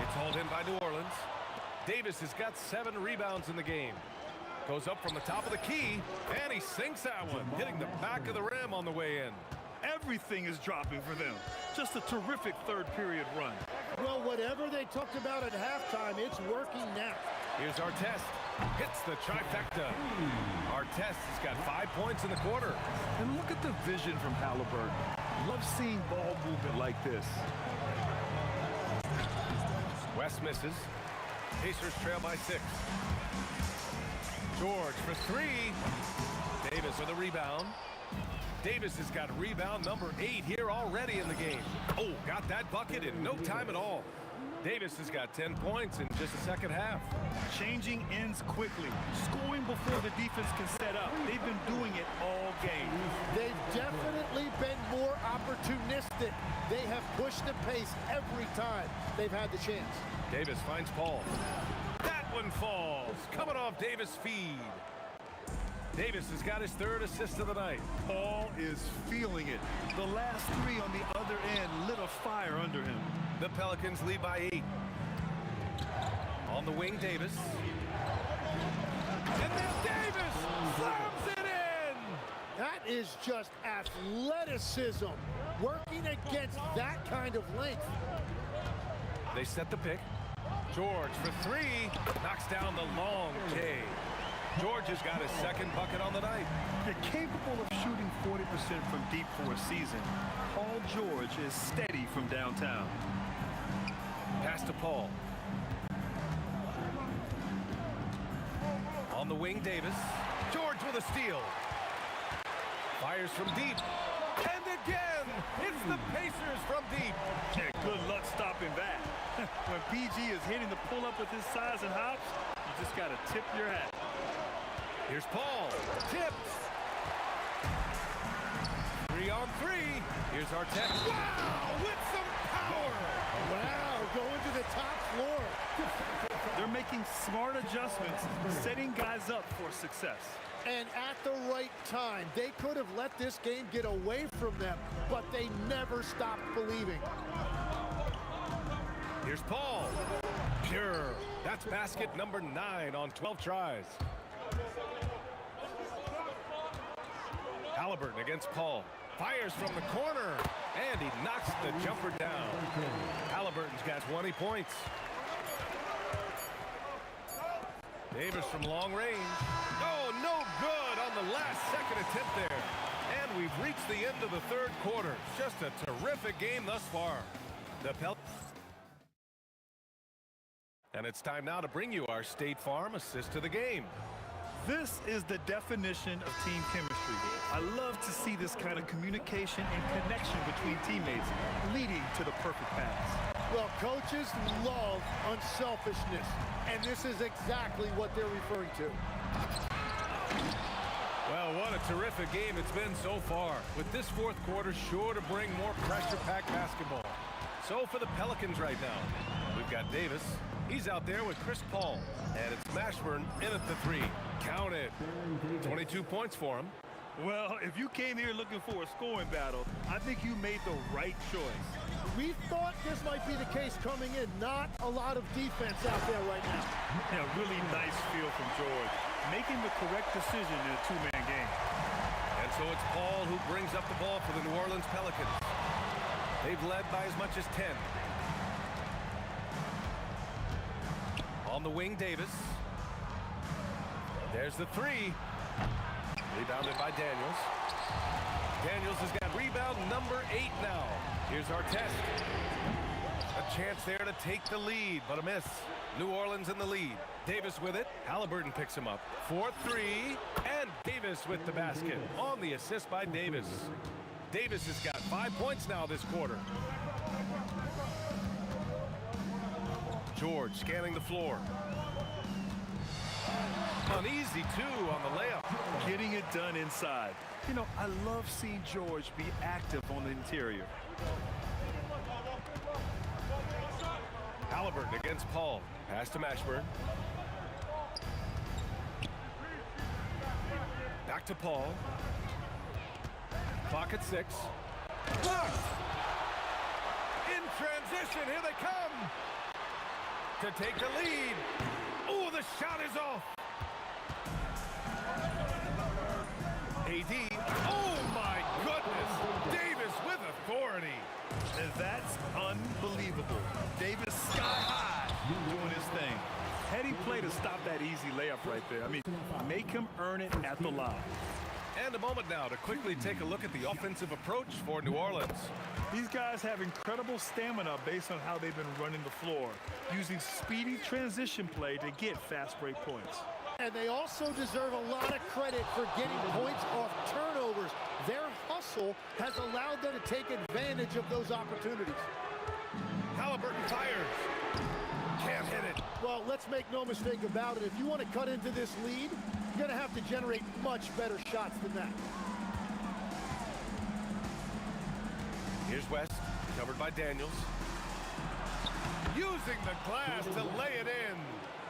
It's hauled in by New Orleans. Davis has got 7 rebounds in the game. Goes up from the top of the key, and he sinks that one, hitting the back of the rim on the way in. Everything is dropping for them. Just a terrific third period run. Well, whatever they talked about at halftime, it's working now. Here's Artest. Hits the trifecta. Artest has got 5 points in the quarter. And look at the vision from Halliburton. Love seeing ball movement like this. West misses. Pacers trail by 6. George for three. Davis with a rebound. Davis has got rebound number 8 here already in the game. Oh, got that bucket in no time at all. Davis has got 10 points in just the second half. Changing ends quickly. Scoring before the defense can set up. They've been doing it all game. They've definitely been more opportunistic. They have pushed the pace every time they've had the chance. Davis finds Paul. That one falls. Coming off Davis' feed. Davis has got his 3rd assist of the night. Paul is feeling it. The last 3 on the other end lit a fire under him. The Pelicans lead by 8. On the wing, Davis. And then Davis slams it in! That is just athleticism. Working against that kind of length. They set the pick. George for 3. Knocks down the long K. George has got his 2nd bucket on the night. They're capable of shooting 40% from deep for a season. Paul George is steady from downtown. Pass to Paul. On the wing, Davis. George with a steal. Fires from deep. And again, it's the Pacers from deep. Yeah, good luck stopping that. When PG is hitting the pull-up with his size and hops, You just got to tip your hat. Here's Paul. Tipped. 3 on 3. Here's Arteta. Wow, with some power. Wow, going to the top floor. They're making smart adjustments, setting guys up for success. And at the right time, they could have let this game get away from them, but they never stopped believing. Here's Paul. Pure. That's basket number 9 on 12 tries. Halliburton against Paul. Fires from the corner, and he knocks the jumper down. Halliburton's got 20 points. Davis from long range. Oh, no good on the last second attempt there. And we've reached the end of the third quarter. Just a terrific game thus far. And it's time now to bring you our State Farm assist to the game. This is the definition of team chemistry. I love to see this kind of communication and connection between teammates leading to the perfect pass. Well, coaches love unselfishness, and this is exactly what they're referring to. Well, what a terrific game it's been so far, with this fourth quarter sure to bring more pressure-packed basketball. So for the Pelicans right now, we've got Davis. He's out there with Chris Paul, and it's Mashburn in at the 3. Count it. 22 points for him. Well, if you came here looking for a scoring battle, I think you made the right choice. We thought this might be the case coming in. Not a lot of defense out there right now. Yeah, really nice feel from George, making the correct decision in a two-man game. And so it's Paul who brings up the ball for the New Orleans Pelicans. They've led by as much as 10. On the wing, Davis. There's the 3. Rebounded by Daniels. Daniels has got rebound number 8 now. Here's Arteta. A chance there to take the lead, but a miss. New Orleans in the lead. Davis with it. Halliburton picks him up. 4-3, and Davis with the basket. On the assist by Davis. Davis has got 5 points now this quarter. George scanning the floor. Uneasy, too, on the layup. Getting it done inside. You know, I love seeing George be active on the interior. Halliburton against Paul. Pass to Mashburn. Back to Paul. Clock at 6. Blocked! In transition, here they come! To take the lead. Oh, the shot is off. AD. Oh, my goodness. Davis with authority. And that's unbelievable. Davis sky high doing his thing. Heady play to stop that easy layup right there. I mean, make him earn it at the line. And a moment now to quickly take a look at the offensive approach for New Orleans. These guys have incredible stamina based on how they've been running the floor, using speedy transition play to get fast break points. And they also deserve a lot of credit for getting points off turnovers. Their hustle has allowed them to take advantage of those opportunities. Halliburton fires. Can't hit it. Well, let's make no mistake about it. If you want to cut into this lead, you're going to have to generate much better shots than that. Here's West, covered by Daniels. Using the glass to lay it in.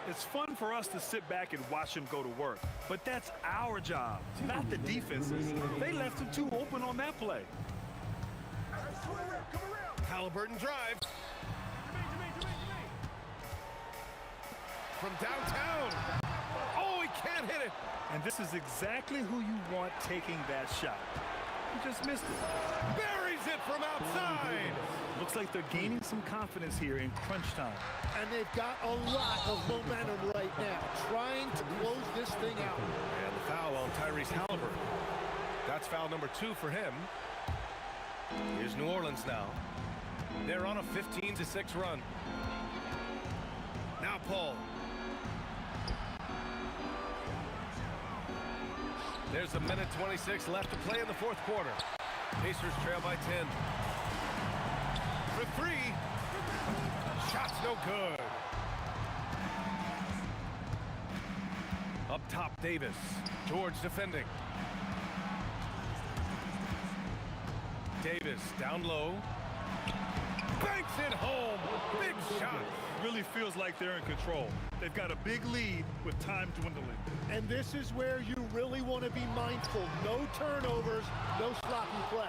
It's fun for us to sit back and watch him go to work, but that's our job, not the defense's. They left him too open on that play. Halliburton drive. From downtown. Oh, he can't hit it. And this is exactly who you want taking that shot. He just missed it. Buries it from outside. Looks like they're gaining some confidence here in crunch time. And they've got a lot of momentum right now, trying to close this thing out. And the foul on Tyrese Halliburton. That's foul number 2 for him. Here's New Orleans now. They're on a 15-6 run. Now Paul. There's a minute 26 left to play in the fourth quarter. Pacers trail by 10. For 3. Shot's no good. Up top, Davis. George defending. Davis down low. Banks it home. Big shot. Really feels like they're in control. They've got a big lead with time dwindling. And this is where you really want to be mindful. No turnovers, no sloppy play.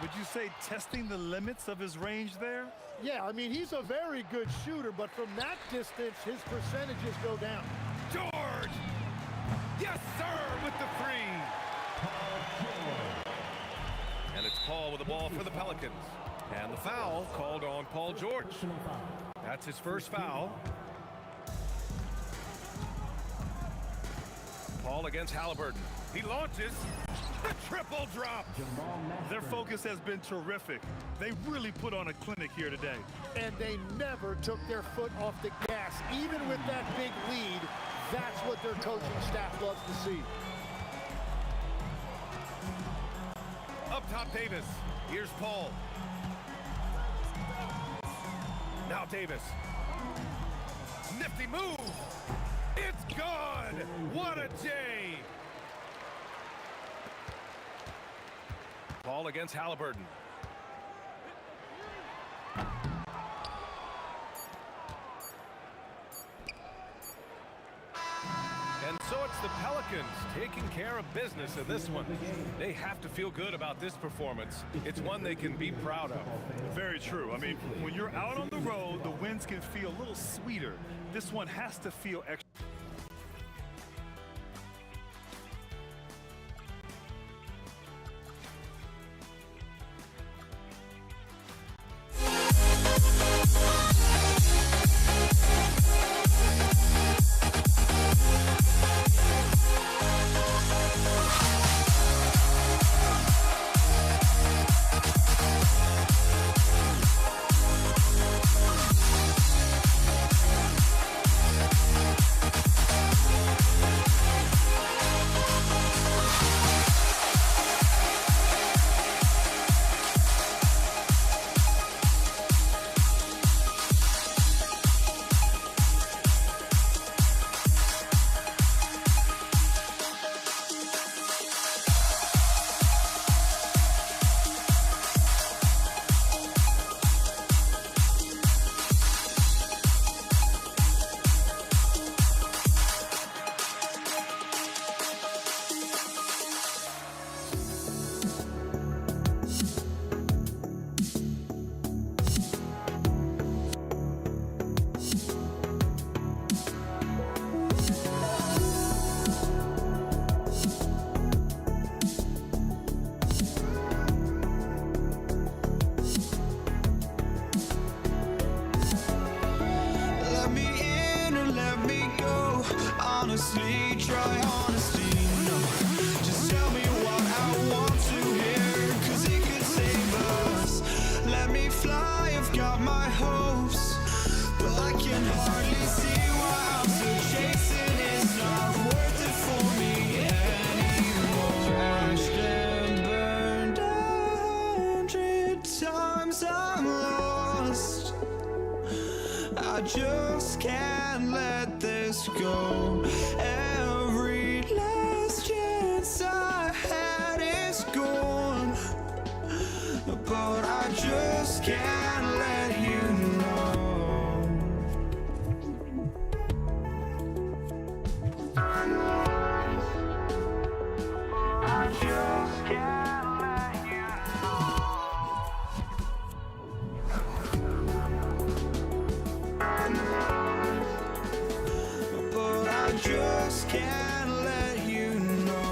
Would you say testing the limits of his range there? Yeah, I mean, he's a very good shooter, but from that distance, his percentages go down. George! Yes, sir, with the three. And it's Paul with the ball for the Pelicans. And the foul called on Paul George. That's his first foul. Paul against Halliburton. He launches. The triple drop. Their focus has been terrific. They really put on a clinic here today. And they never took their foot off the gas. Even with that big lead, that's what their coaching staff loves to see. Up top, Davis. Here's Paul. Now Davis. Nifty move. It's gone. What a day. Paul against Halliburton. And so it's the Pelicans taking care of business in this one. They have to feel good about this performance. It's one they can be proud of. Very true. I mean, when you're out on the road, the wins can feel a little sweeter. This one has to feel extra. honestly, try honesty, no. Just tell me what I want to hear, 'cause it could save us. Let me fly, I've got my hopes, but I can hardly see why I'm still chasing. It's not worth it for me anymore. Crashed and burned 100 times, I'm lost. I just can't let this go. Every last chance I had is gone, but I just can't let you know. I just can't let you know. But I just can't let you know.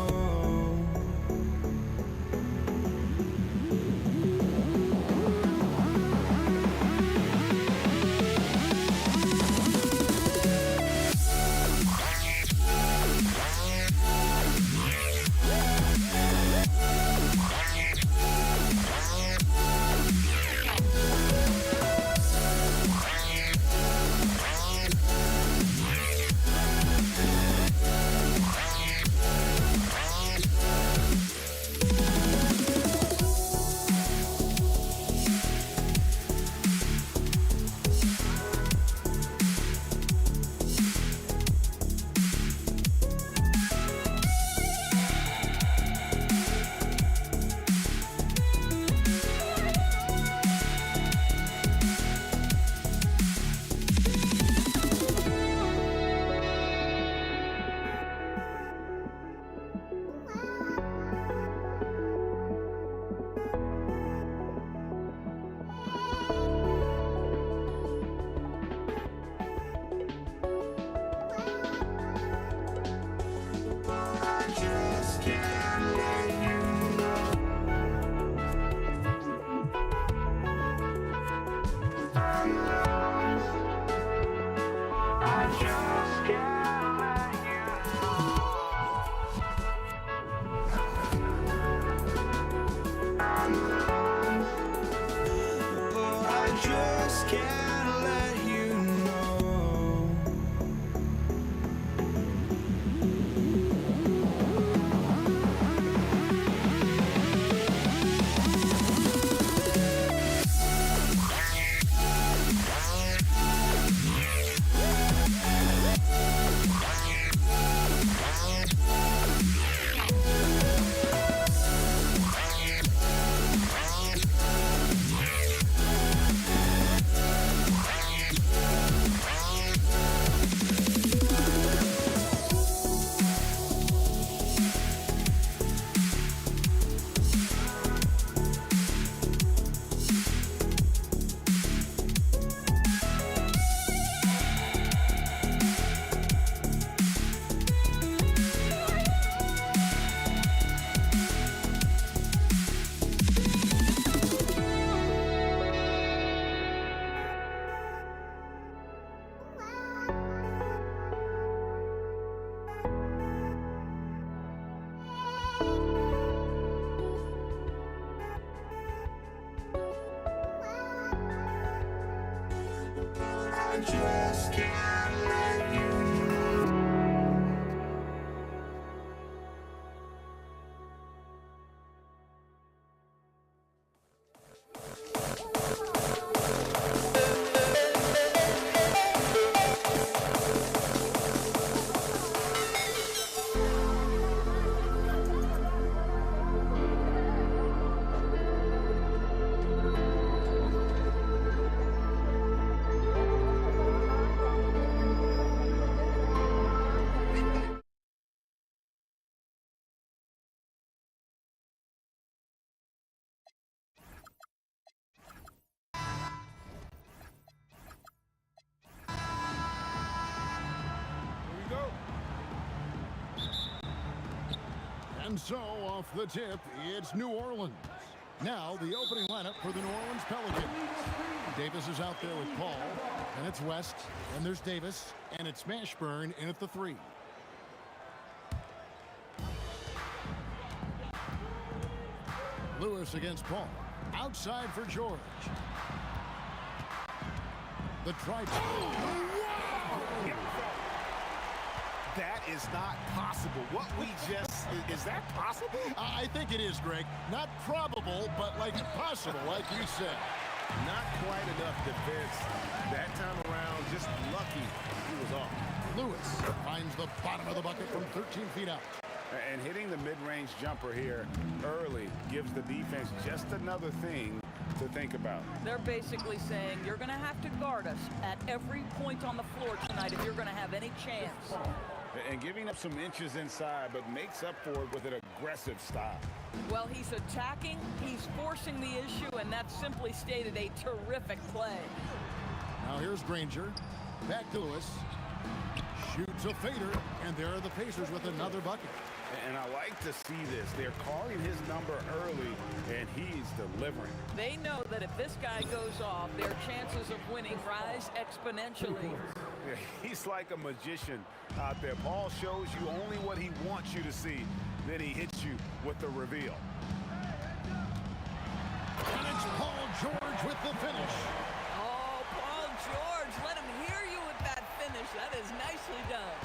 And so, off the tip, it's New Orleans. Now, the opening lineup for the New Orleans Pelicans. Davis is out there with Paul, and it's West, and there's Davis, and it's Mashburn in at the 3. Lewis against Paul. Outside for George. The try. That is not possible. What we just, is that possible? I think it is, Greg. Not probable, but like possible, like you said. Not quite enough defense that time around. Just lucky he was off. Lewis finds the bottom of the bucket from 13 feet out. And hitting the mid-range jumper here early gives the defense just another thing to think about. They're basically saying you're going to have to guard us at every point on the floor tonight if you're going to have any chance. And giving up some inches inside, but makes up for it with an aggressive style. Well, he's attacking, he's forcing the issue, and that's simply stated a terrific play. Now here's Granger. Back to Lewis. Shoots a fader, and there are the Pacers with another bucket. And I like to see this. They're calling his number early, and he's delivering. They know that if this guy goes off, their chances of winning rise exponentially. Yeah, he's like a magician out there. Paul shows you only what he wants you to see. Then he hits you with the reveal. And it's Paul George with the finish. Oh, Paul George, let him hear you with that finish. That is nicely done.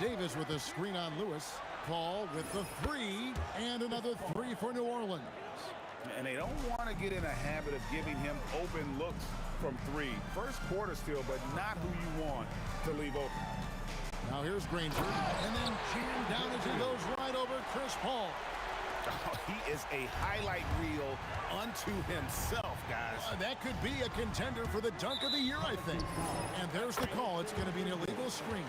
Davis with a screen on Lewis. Paul with the 3, and another 3 for New Orleans. And they don't want to get in a habit of giving him open looks from 3. First quarter still, but not who you want to leave open. Now here's Granger, and then jammed down as he goes right over Chris Paul. Oh, he is a highlight reel unto himself, guys. That could be a contender for the dunk of the year, I think. And there's the call. It's going to be an illegal screen.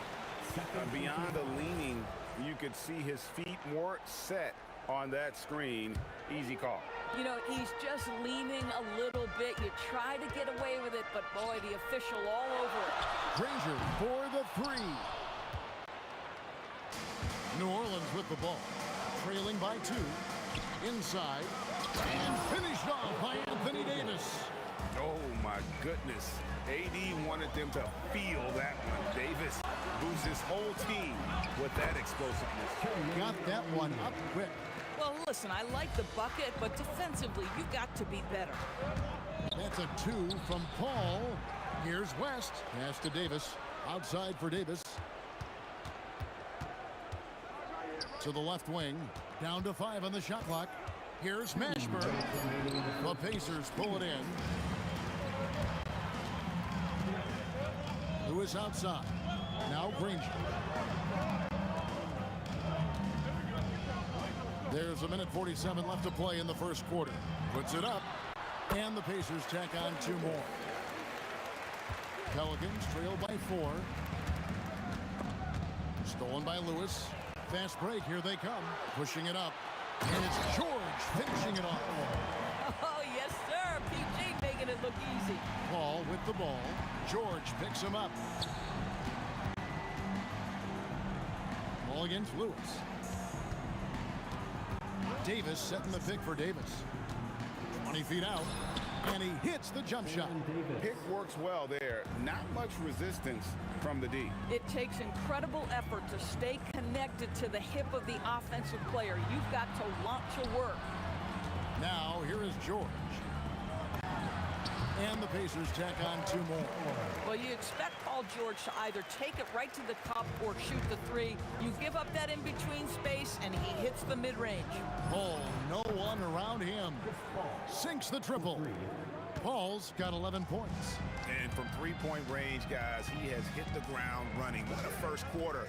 Beyond the leaning, you could see his feet more set on that screen. Easy call. You know, he's just leaning a little bit. You try to get away with it, but boy, the official all over it. Granger for the 3. New Orleans with the ball, trailing by 2. Inside, and finished off by Anthony Davis. Oh my AD wanted them to feel that one. Davis boosts his whole team with that explosiveness. Got that one up quick. Well, listen, I like the bucket, but defensively, you got to be better. That's a 2 from Paul. Here's West. Pass to Davis. Outside for Davis. To the left wing. Down to 5 on the shot clock. Here's Mashburn. The Pacers pull it in. Lewis outside. Now Granger. There's a minute 47 left to play in the first quarter. Puts it up. And the Pacers tack on 2 more. Pelicans trail by 4. Stolen by Lewis. Fast break. Here they come. Pushing it up. And it's George finishing it off. Oh, yes, sir. PG making it look easy. Paul with the ball. George picks him up. Ball against Lewis. Davis setting the pick for Davis. 20 feet out. And he hits the jump shot. Pick works well there. Not much resistance from the D. It takes incredible effort to stay connected to the hip of the offensive player. You've got to launch your work. Now, here is George. And the Pacers tack on 2 more. Well, you expect Paul George to either take it right to the cup or shoot the 3. You give up that in-between space, and he hits the mid-range. Paul, no one around him. Sinks the triple. Paul's got 11 points. And from 3-point range, guys, he has hit the ground running. What a first quarter.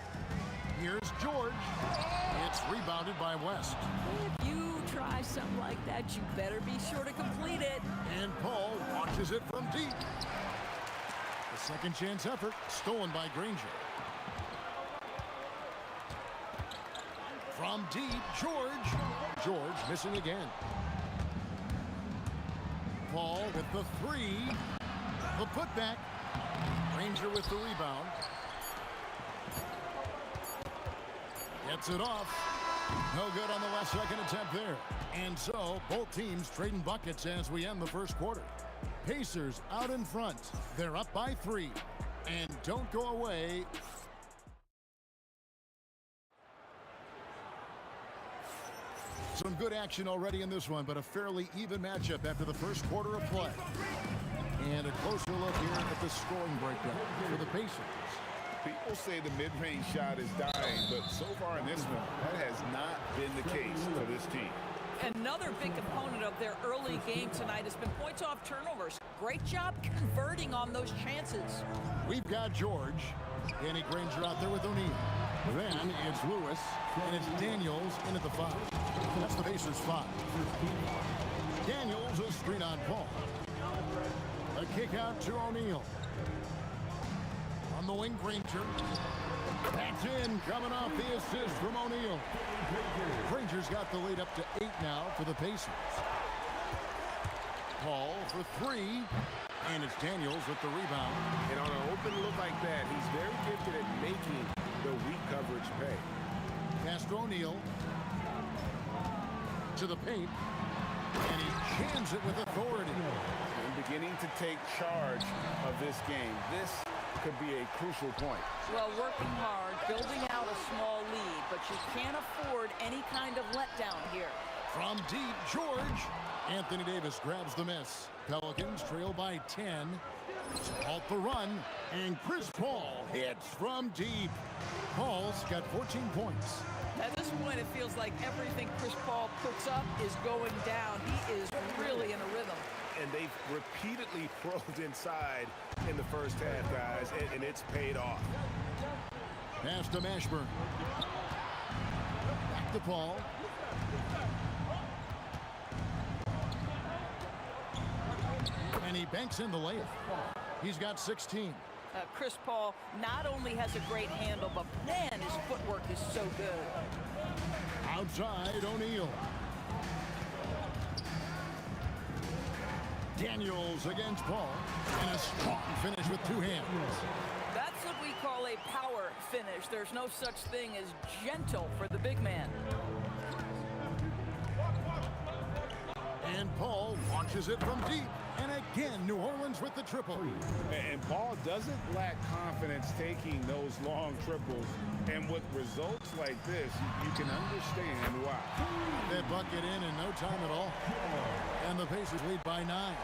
Here's George. It's rebounded by West. If you try something like that, you better be sure to complete it. And Paul launches it from deep. The second chance effort stolen by Granger. From deep, George. George missing again. Paul with the 3. The putback. Granger with the rebound. Gets it off. No good on the last second attempt there. And so, both teams trading buckets as we end the first quarter. Pacers out in front. They're up by 3. And don't go away. Some good action already in this one, but a fairly even matchup after the first quarter of play. And a closer look here at the scoring breakdown for the Pacers. People say the mid-range shot is dying, but so far in this one, that has not been the case for this team. Another big component of their early game tonight has been points off turnovers. Great job converting on those chances. We've got George. Danny Granger out there with O'Neal. Then it's Lewis, and it's Daniels in at the 5. That's the Pacers 5. Daniels a screen on Paul. A kick out to O'Neal. On the wing, Granger. That's in, coming off the assist from O'Neal. Granger's got the lead up to 8 now for the Pacers. Paul for 3, and it's Daniels with the rebound. And on an open look like that, he's very gifted at making the weak coverage pay. Pass to O'Neal. To the paint. And he jams it with authority. And beginning to take charge of this game. This could be a crucial point. Well, working hard, building out a small lead, but you can't afford any kind of letdown here. From deep, George. Anthony Davis grabs the miss. Pelicans trail by 10. Halt the run. And Chris Paul hits from deep. Paul's got 14 points. At this point, it feels like everything Chris Paul puts up is going down. He is really in a rhythm. And they've repeatedly probed inside in the first half, guys, and it's paid off. Pass to Mashburn. Back to Paul. And he banks in the layup. He's got 16. Chris Paul not only has a great handle, but man, his footwork is so good. Outside, O'Neal. Daniels against Paul. And a strong finish with 2 hands. That's what we call a power finish. There's no such thing as gentle for the big man. And Paul launches it from deep. And again, New Orleans with the triple. And Paul doesn't lack confidence taking those long triples. And with results like this, you can understand why. They bucket in no time at all. And the Pacers lead by 9.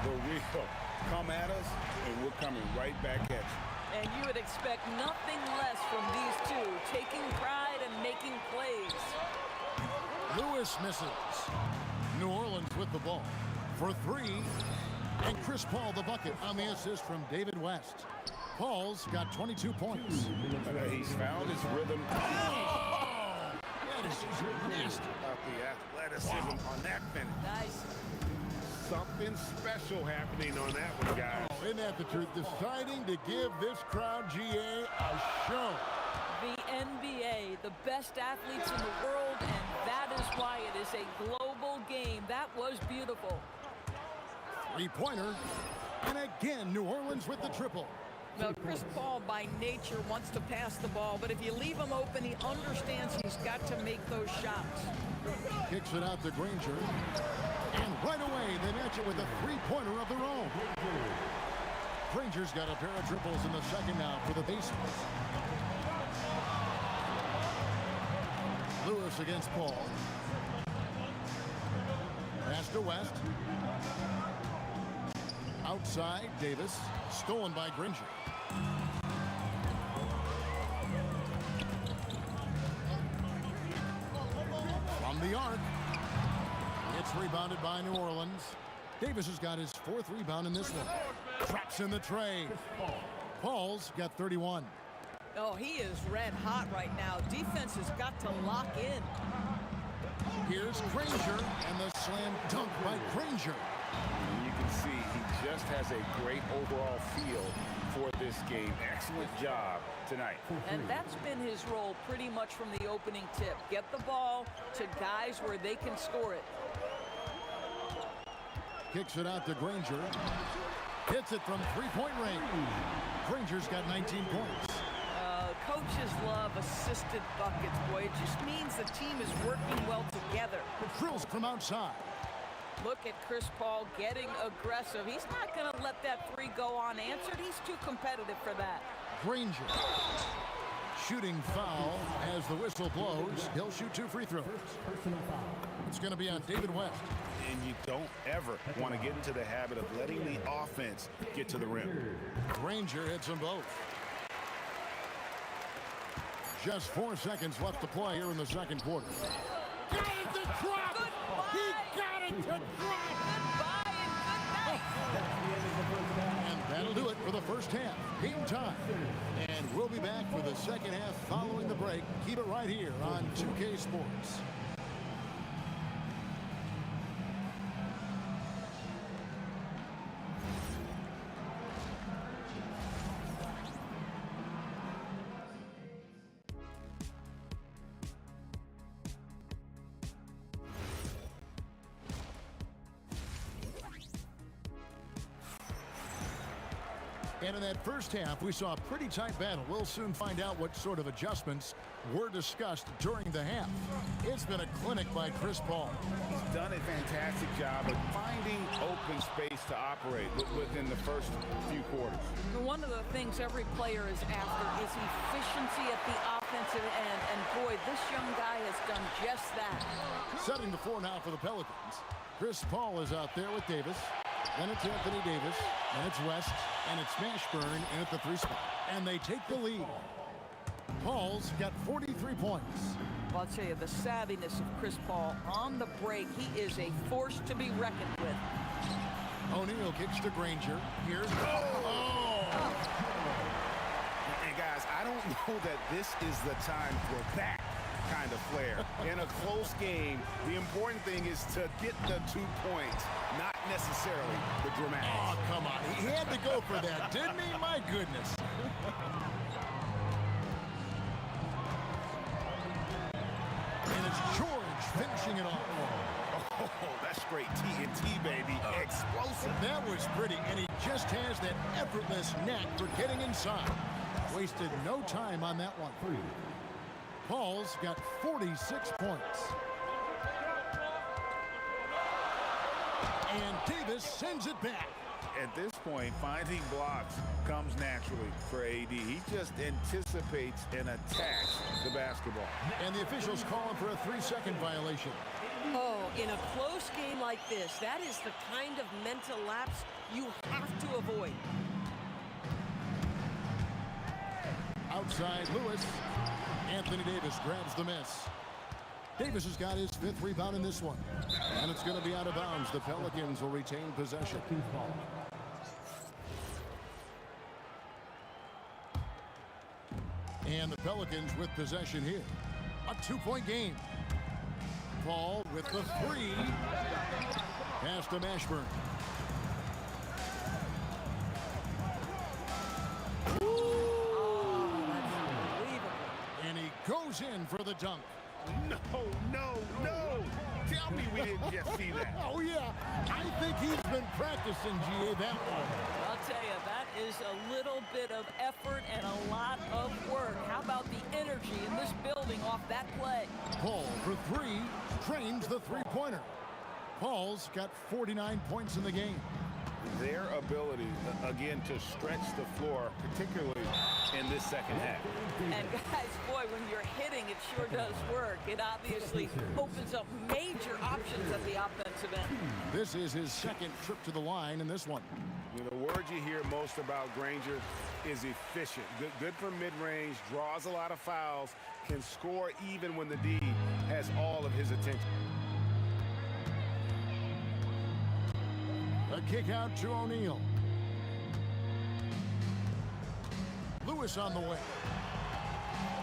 The real come at us, and we're coming right back at you. And you would expect nothing less from these two, taking pride and making plays. Lewis misses. New Orleans with the ball for 3. And Chris Paul the bucket on the assist from David West. Paul's got 22 points. He's found his rhythm. Oh! That is just nasty. About the athleticism on that finish. Nice. Something special happening on that one, guys. Oh, isn't that the truth? Deciding to give this crowd, GA, a show. The NBA, the best athletes in the world, and that is why it is a global game. That was beautiful. 3-pointer. And again, New Orleans with the triple. Well, Chris Paul by nature wants to pass the ball, but if you leave him open, he understands he's got to make those shots. Kicks it out to Granger. And right away, they match it with a 3-pointer of their own. Granger's got a pair of triples in the second now for the Pacers. Lewis against Paul. Pass to West. Outside, Davis. Stolen by Granger. From the arc. It's rebounded by New Orleans. Davis has got his 4th rebound in this one. Traps in the tray. Paul's got 31. Oh, he is red hot right now. Defense has got to lock in. Here's Granger, and the slam dunk by Granger. You can see he just has a great overall feel for this game. Excellent job tonight. And that's been his role pretty much from the opening tip. Get the ball to guys where they can score it. Kicks it out to Granger. Hits it from 3-point range. Granger's got 19 points. Coaches love assisted buckets, boy. It just means the team is working well together. Drills from outside. Look at Chris Paul getting aggressive. He's not going to let that 3 go unanswered. He's too competitive for that. Granger. Shooting foul as the whistle blows. He'll shoot 2 free throws. It's going to be on David West. And you don't ever want to get into the habit of letting the offense get to the rim. Granger hits them both. Just 4 seconds left to play here in the second quarter. Got it to drop! Goodbye. He got it to drop! Goodbye and good night. And that'll do it for the first half. Game time. And we'll be back for the second half following the break. Keep it right here on 2K Sports. And in that first half, we saw a pretty tight battle. We'll soon find out what sort of adjustments were discussed during the half. It's been a clinic by Chris Paul. He's done a fantastic job of finding open space to operate within the first few quarters. One of the things every player is after is efficiency at the offensive end. And boy, this young guy has done just that. Setting the floor now for the Pelicans. Chris Paul is out there with Davis. Then it's Anthony Davis, and it's West, and it's Mashburn in at the 3 spot. And they take the lead. Paul's got 43 points. Well, I'll tell you, the savviness of Chris Paul on the break, he is a force to be reckoned with. O'Neal kicks to Granger. Here's... And guys, I don't know that this is the time for that kind of flair. In a close game, the important thing is to get the 2 points, not necessarily the dramatics. Oh, come on. He had to go for that, didn't he? My goodness. And it's George finishing it off. Oh, that's straight TNT, baby. Explosive. That was pretty, and he just has that effortless knack for getting inside. Wasted no time on that one. Paul's got 46 points. And Davis sends it back. At this point, finding blocks comes naturally for AD. He just anticipates and attacks the basketball. And the officials calling for a 3-second violation. Oh, in a close game like this, that is the kind of mental lapse you have to avoid. Outside Lewis. Anthony Davis grabs the miss. Davis has got his 5th rebound in this one. And it's going to be out of bounds. The Pelicans will retain possession. And the Pelicans with possession here. A 2-point game. Paul with the 3. Pass to Mashburn. And he goes in for the dunk. No, no, no. Tell me we didn't just see that. Oh, yeah. I think he's been practicing, GA, that one. I'll tell you, that is a little bit of effort and a lot of work. How about the energy in this building off that play? Paul for 3, trains the 3-pointer. Paul's got 49 points in the game. Their ability, again, to stretch the floor, particularly in this second half. And guys, boy, when you're hitting, it sure does work. It obviously opens up major options at the offensive end. This is his 2nd trip to the line in this one. The word you hear most about Granger is efficient. Good from mid-range, draws a lot of fouls, can score even when the D has all of his attention. A kick out to O'Neal. Lewis on the way.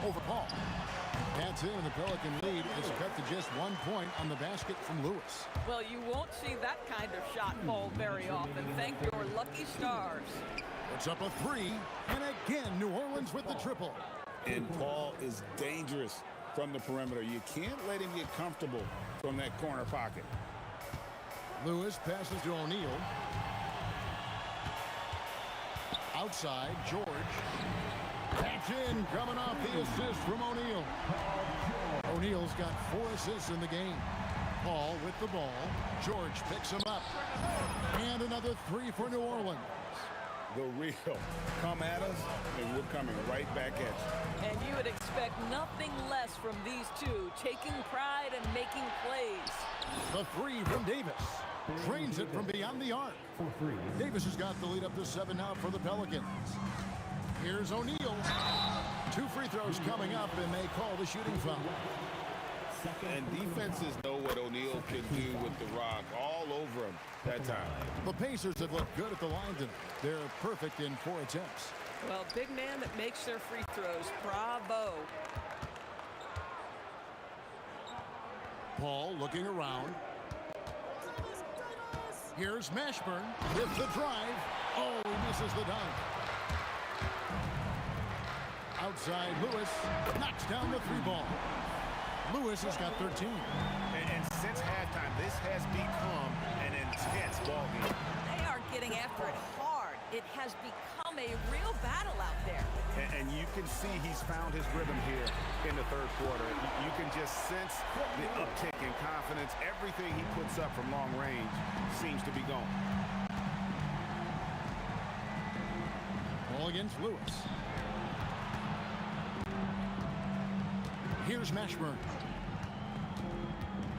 Over Paul. That's it, and the Pelican lead is cut to just 1 point on the basket from Lewis. Well, you won't see that kind of shot fall very often. Thank your lucky stars. It's up a 3, and again, New Orleans with the triple. And Paul is dangerous from the perimeter. You can't let him get comfortable from that corner pocket. Lewis passes to O'Neal. Outside, George. That's in, coming off the assist from O'Neal. O'Neal's got 4 assists in the game. Paul with the ball. George picks him up. And another 3 for New Orleans. The real come at us, and we're coming right back at you. And you would expect nothing less from these two, taking pride and making plays. The 3 from Davis. Trains it from beyond the arc. Davis has got the lead up to 7 now for the Pelicans. Here's O'Neal. 2 free throws coming up, and they call the shooting foul. And defenses know what O'Neal can do with the rock all over him that time. The Pacers have looked good at the line tonight. They're perfect in 4 attempts. Well, big man that makes their free throws. Bravo. Paul looking around. Here's Mashburn with the drive. Oh, he misses the dunk. Outside, Lewis knocks down the 3-ball. Lewis has got 13. And since halftime, this has become an intense ball game. They are getting after it hard. It has become a real battle out there. And you can see he's found his rhythm here in the 3rd quarter. You can just sense the uptick in confidence. Everything he puts up from long range seems to be gone. Ball against Lewis. Here's Mashburn.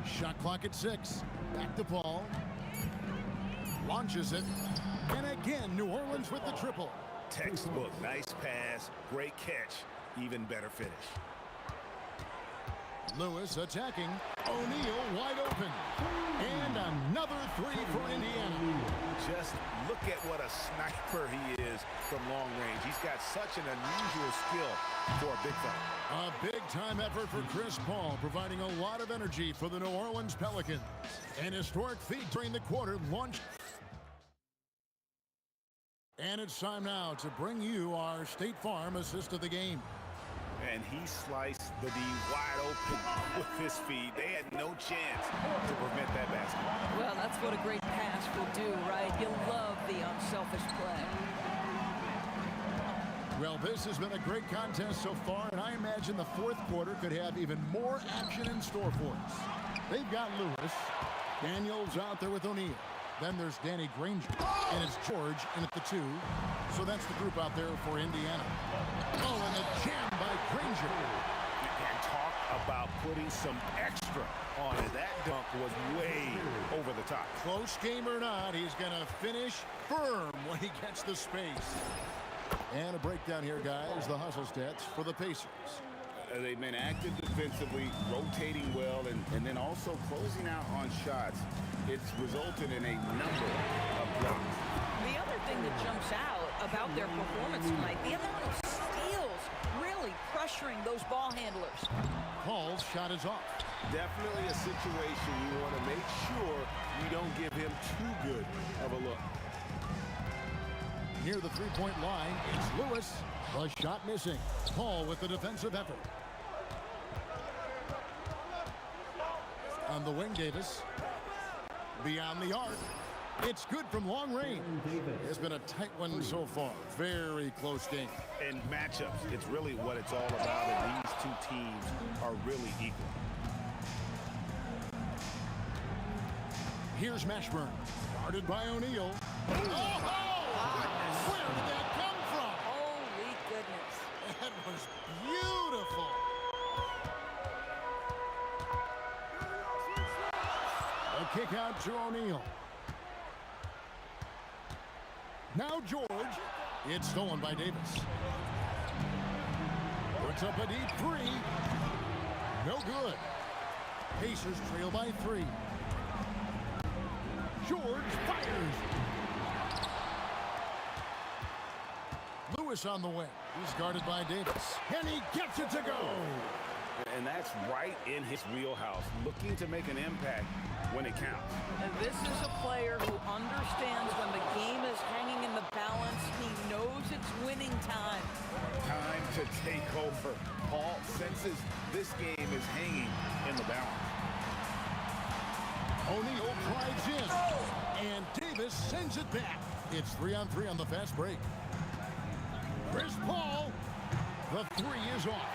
Shot clock at 6. Back to Paul. Launches it. And again, New Orleans with the triple. Textbook, nice pass, great catch, even better finish. Lewis attacking. O'Neal wide open. And another 3 for Indiana. Just look at what a sniper he is from long range. He's got such an unusual skill for a big fella. A big-time effort for Chris Paul, providing a lot of energy for the New Orleans Pelicans. An historic feat during the quarter launched. And it's time now to bring you our State Farm assist of the game. And he sliced the D wide open with his feet. They had no chance to prevent that basket. Well, that's what a great pass will do, right? You love the unselfish play. Well, this has been a great contest so far, and I imagine the 4th quarter could have even more action in store for us. They've got Lewis. Daniels out there with O'Neal. Then there's Danny Granger, and it's George in at the 2. So that's the group out there for Indiana. Oh, and a jam by Granger. And talk about putting some extra on it. That dunk was way over the top. Close game or not, he's going to finish firm when he gets the space. And a breakdown here, guys. The hustle stats for the Pacers. They've been active defensively, rotating well, and then also closing out on shots. It's resulted in a number of blocks. The other thing that jumps out about their performance tonight, the amount of steals, really pressuring those ball handlers. Paul's shot is off. Definitely a situation you want to make sure you don't give him too good of a look. Near the three-point line, it's Lewis. The shot missing. Paul with the defensive effort. On the wing, Davis. Beyond the arc. It's good from long range. It's been a tight one so far. Very close game. And matchups, it's really what it's all about, and these two teams are really equal. Here's Mashburn. Guarded by O'Neal. Oh! Where did that come from? Holy goodness. That was beautiful. A kick out to O'Neal. Now George. It's stolen by Davis. Puts up a deep 3. No good. Pacers trail by 3. George fires. Lewis on the wing. He's guarded by Davis. And he gets it to go. And that's right in his wheelhouse, looking to make an impact when it counts. And this is a player who understands when the game is hanging in the balance. He knows it's winning time. Time to take over. Paul senses this game is hanging in the balance. O'Neal drives in. And Davis sends it back. It's 3-on-3 on the fast break. Chris Paul. The 3 is off.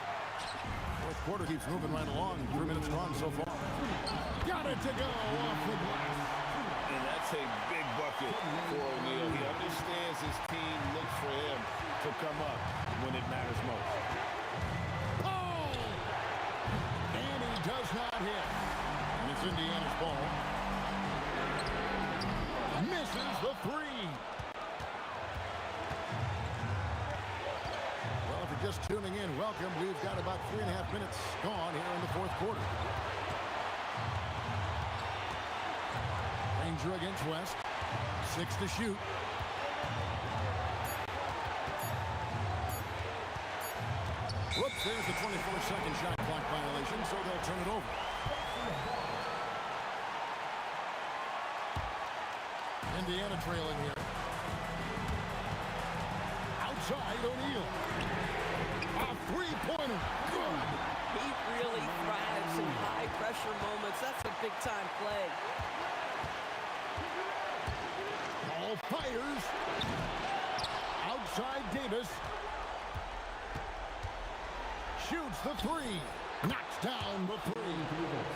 Fourth quarter keeps moving right along. 3 minutes gone so far. Got it to go off the glass. And that's a big bucket for O'Neal. He understands his team looks for him to come up when it matters most. Oh! And he does not hit. And it's Indiana's ball. Misses the 3. Well, if you're just tuning in, welcome. We've got about 3.5 minutes gone here in the fourth quarter. Ranger against West. 6 to shoot. Whoops, there's the 24-second shot clock violation, so they'll turn it over. Indiana trailing here. Outside, O'Neal. A three-pointer. Good. He really thrives in high-pressure moments. That's a big-time play. Paul fires. Outside Davis. Shoots the 3. Knocks down the 3.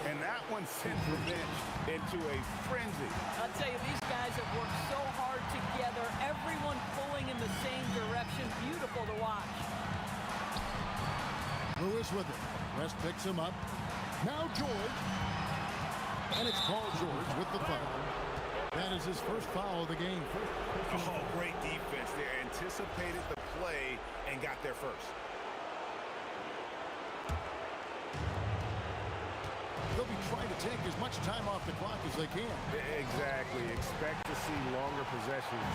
And that one sent the bench into a frenzy. I'll tell you, these guys have worked so hard together. Everyone pulling in the same direction. Beautiful to watch. Lewis with it. West picks him up. Now George. And it's Paul George with the foul. That is his first foul of the game. Oh, great defense there. Anticipated the play and got there first. They'll be trying to take as much time off the clock as they can. Exactly. Expect to see longer possessions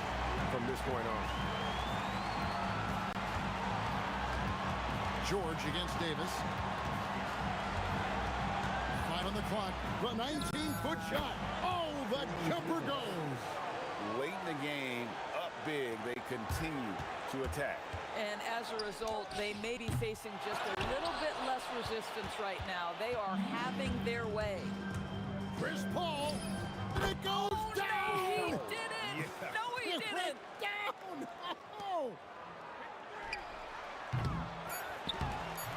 from this point on. George against Davis. 5 on the clock. The 19-foot shot. Oh, the jumper goes. Late in the game, up big, they continue to attack. And as a result, they may be facing just a little bit less resistance right now. They are having their way. Chris Paul. It goes down. No, he didn't. Yeah. No, he It didn't. went down. Oh.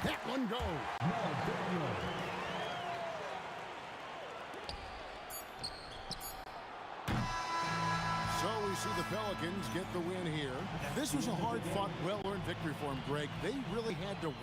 That one goes. see the Pelicans get the win here. This was a hard-fought, well-earned victory for them, Greg. They really had to...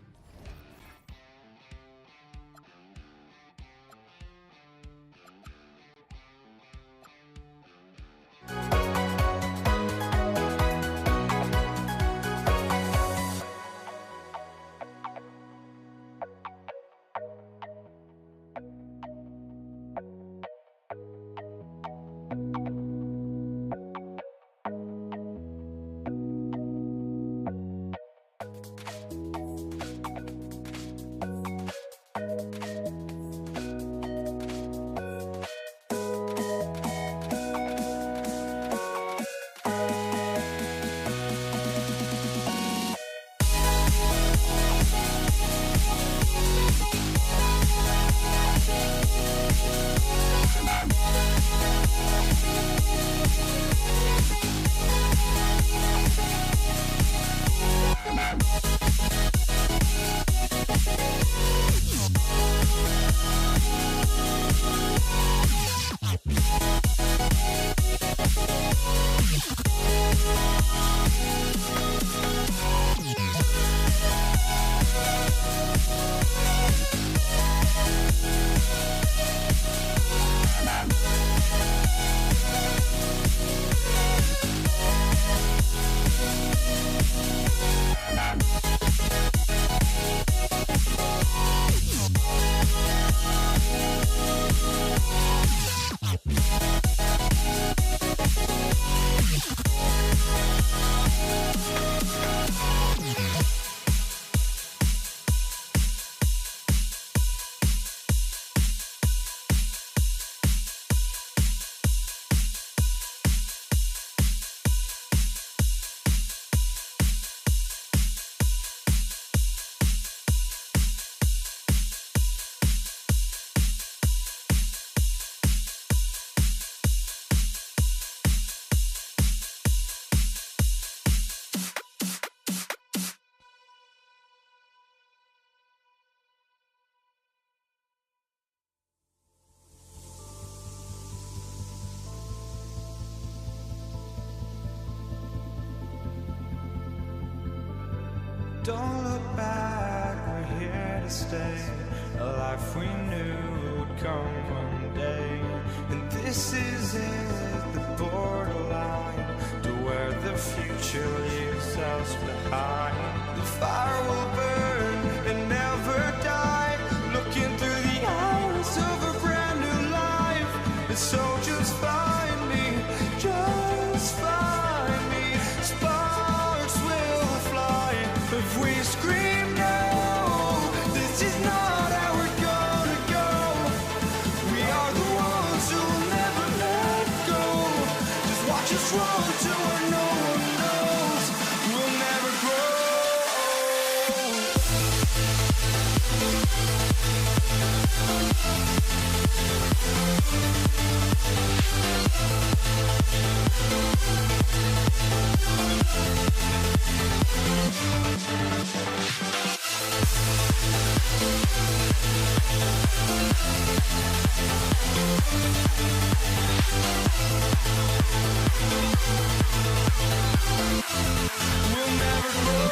Don't look back, we're here to stay. A life we knew would come one day. And this is it, the borderline to where the future leaves us behind. The fire will burn and never die. Looking through the eyes of a brand new life. And so just find me, just find me. Sparks will fly if we scream no. This is not how we're gonna go. We are the ones who will never let go. Just watch us run to where no one knows. We'll never grow. We'll never grow.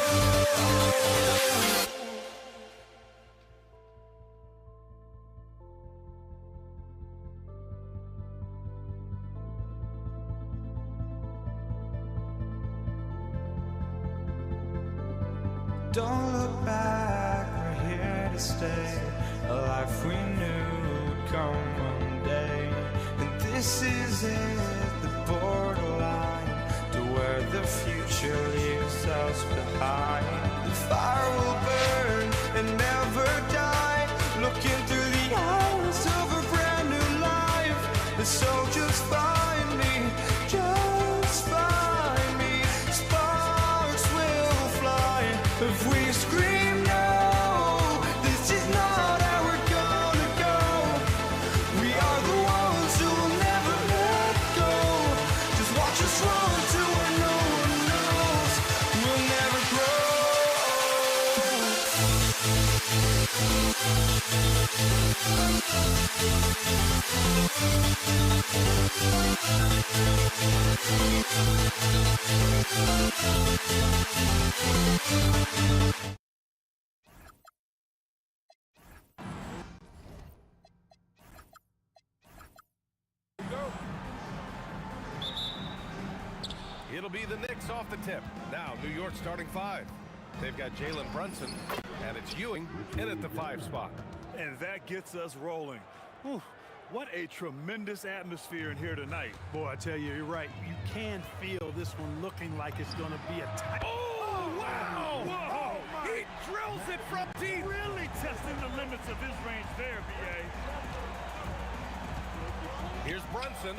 Don't look back, we're here to stay. A life we knew would come one day. And this is it, the borderline to where the future leaves us behind. The fire will burn and never die. Looking through the eyes of a brand new life. And so just find me, just find me. Sparks will fly if we scream no. This is not how we're gonna go. We are the ones who will never let go. Just watch us run to where no one knows. We'll never grow. It'll be the Knicks off the tip. Now, New York starting 5. They've got Jalen Brunson, and it's Ewing in at the 5 spot. And that gets us rolling. Whew, what a tremendous atmosphere in here tonight. Boy, I tell you, you're right. You can feel this one looking like it's going to be a tight. Oh, wow! Whoa! He drills it from deep. Really testing the limits of his range there, B.A. Here's Brunson.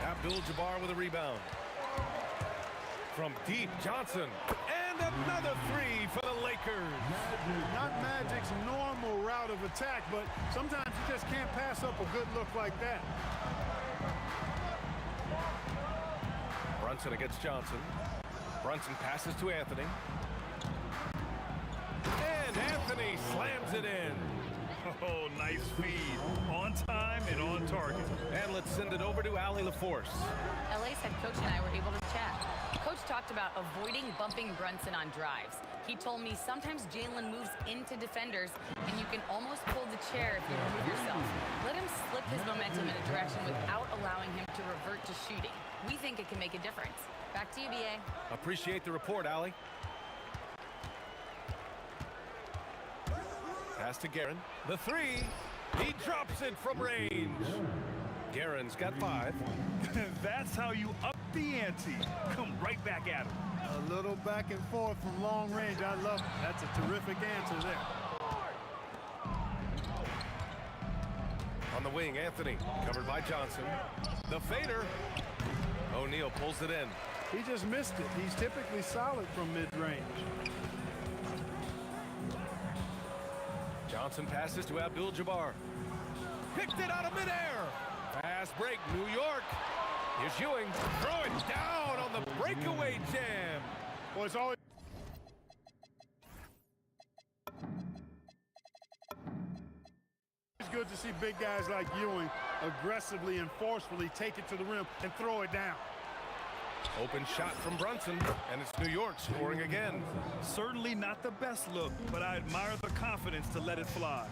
Abdul-Jabbar with a rebound. From deep, Johnson. And another 3 for the Lakers. Not Magic's normal route of attack, but sometimes you just can't pass up a good look like that. Brunson against Johnson. Brunson passes to Anthony. And Anthony slams it in. Oh, nice feed. On time and on target. And let's send it over to Allie LaForce. LA's head coach and I were able to chat. Coach talked about avoiding bumping Brunson on drives. He told me sometimes Jalen moves into defenders and you can almost pull the chair if you remove yourself. Let him slip his momentum in a direction without allowing him to revert to shooting. We think it can make a difference. Back to you, B.A. Appreciate the report, Allie. Pass to Guerin. The 3. He drops it from range. Guerin's got 5. That's how you up the ante. Come right back at him. A little back and forth from long range. I love it. That's a terrific answer there. On the wing, Anthony, covered by Johnson. The fader. O'Neal pulls it in. He just missed it. He's typically solid from mid-range. Johnson passes to Abdul-Jabbar. Picked it out of midair. Fast break, New York. Here's Ewing. Throw it down on the breakaway jam. Well, it's always good to see big guys like Ewing aggressively and forcefully take it to the rim and throw it down. Open shot from Brunson, and it's New York scoring again. Certainly not the best look, but I admire the confidence to let it fly.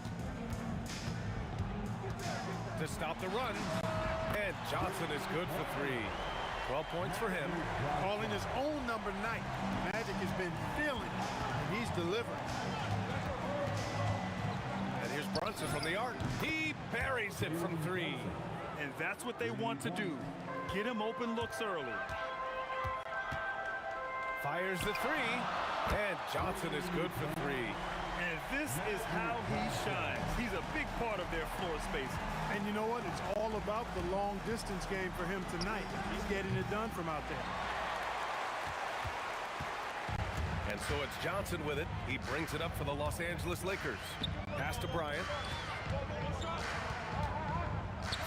To stop the run, and Johnson is good for 3. 12 points for him. Calling his own number night. Magic has been feeling it, and he's delivering. And here's Brunson from the arc. He buries it from 3. And that's what they want to do. Get him open looks early. Fires the 3, and Johnson is good for 3. And this is how he shines. He's a big part of their floor space. And you know what? It's all about the long distance game for him tonight. He's getting it done from out there. And so it's Johnson with it. He brings it up for the Los Angeles Lakers. Pass to Bryant.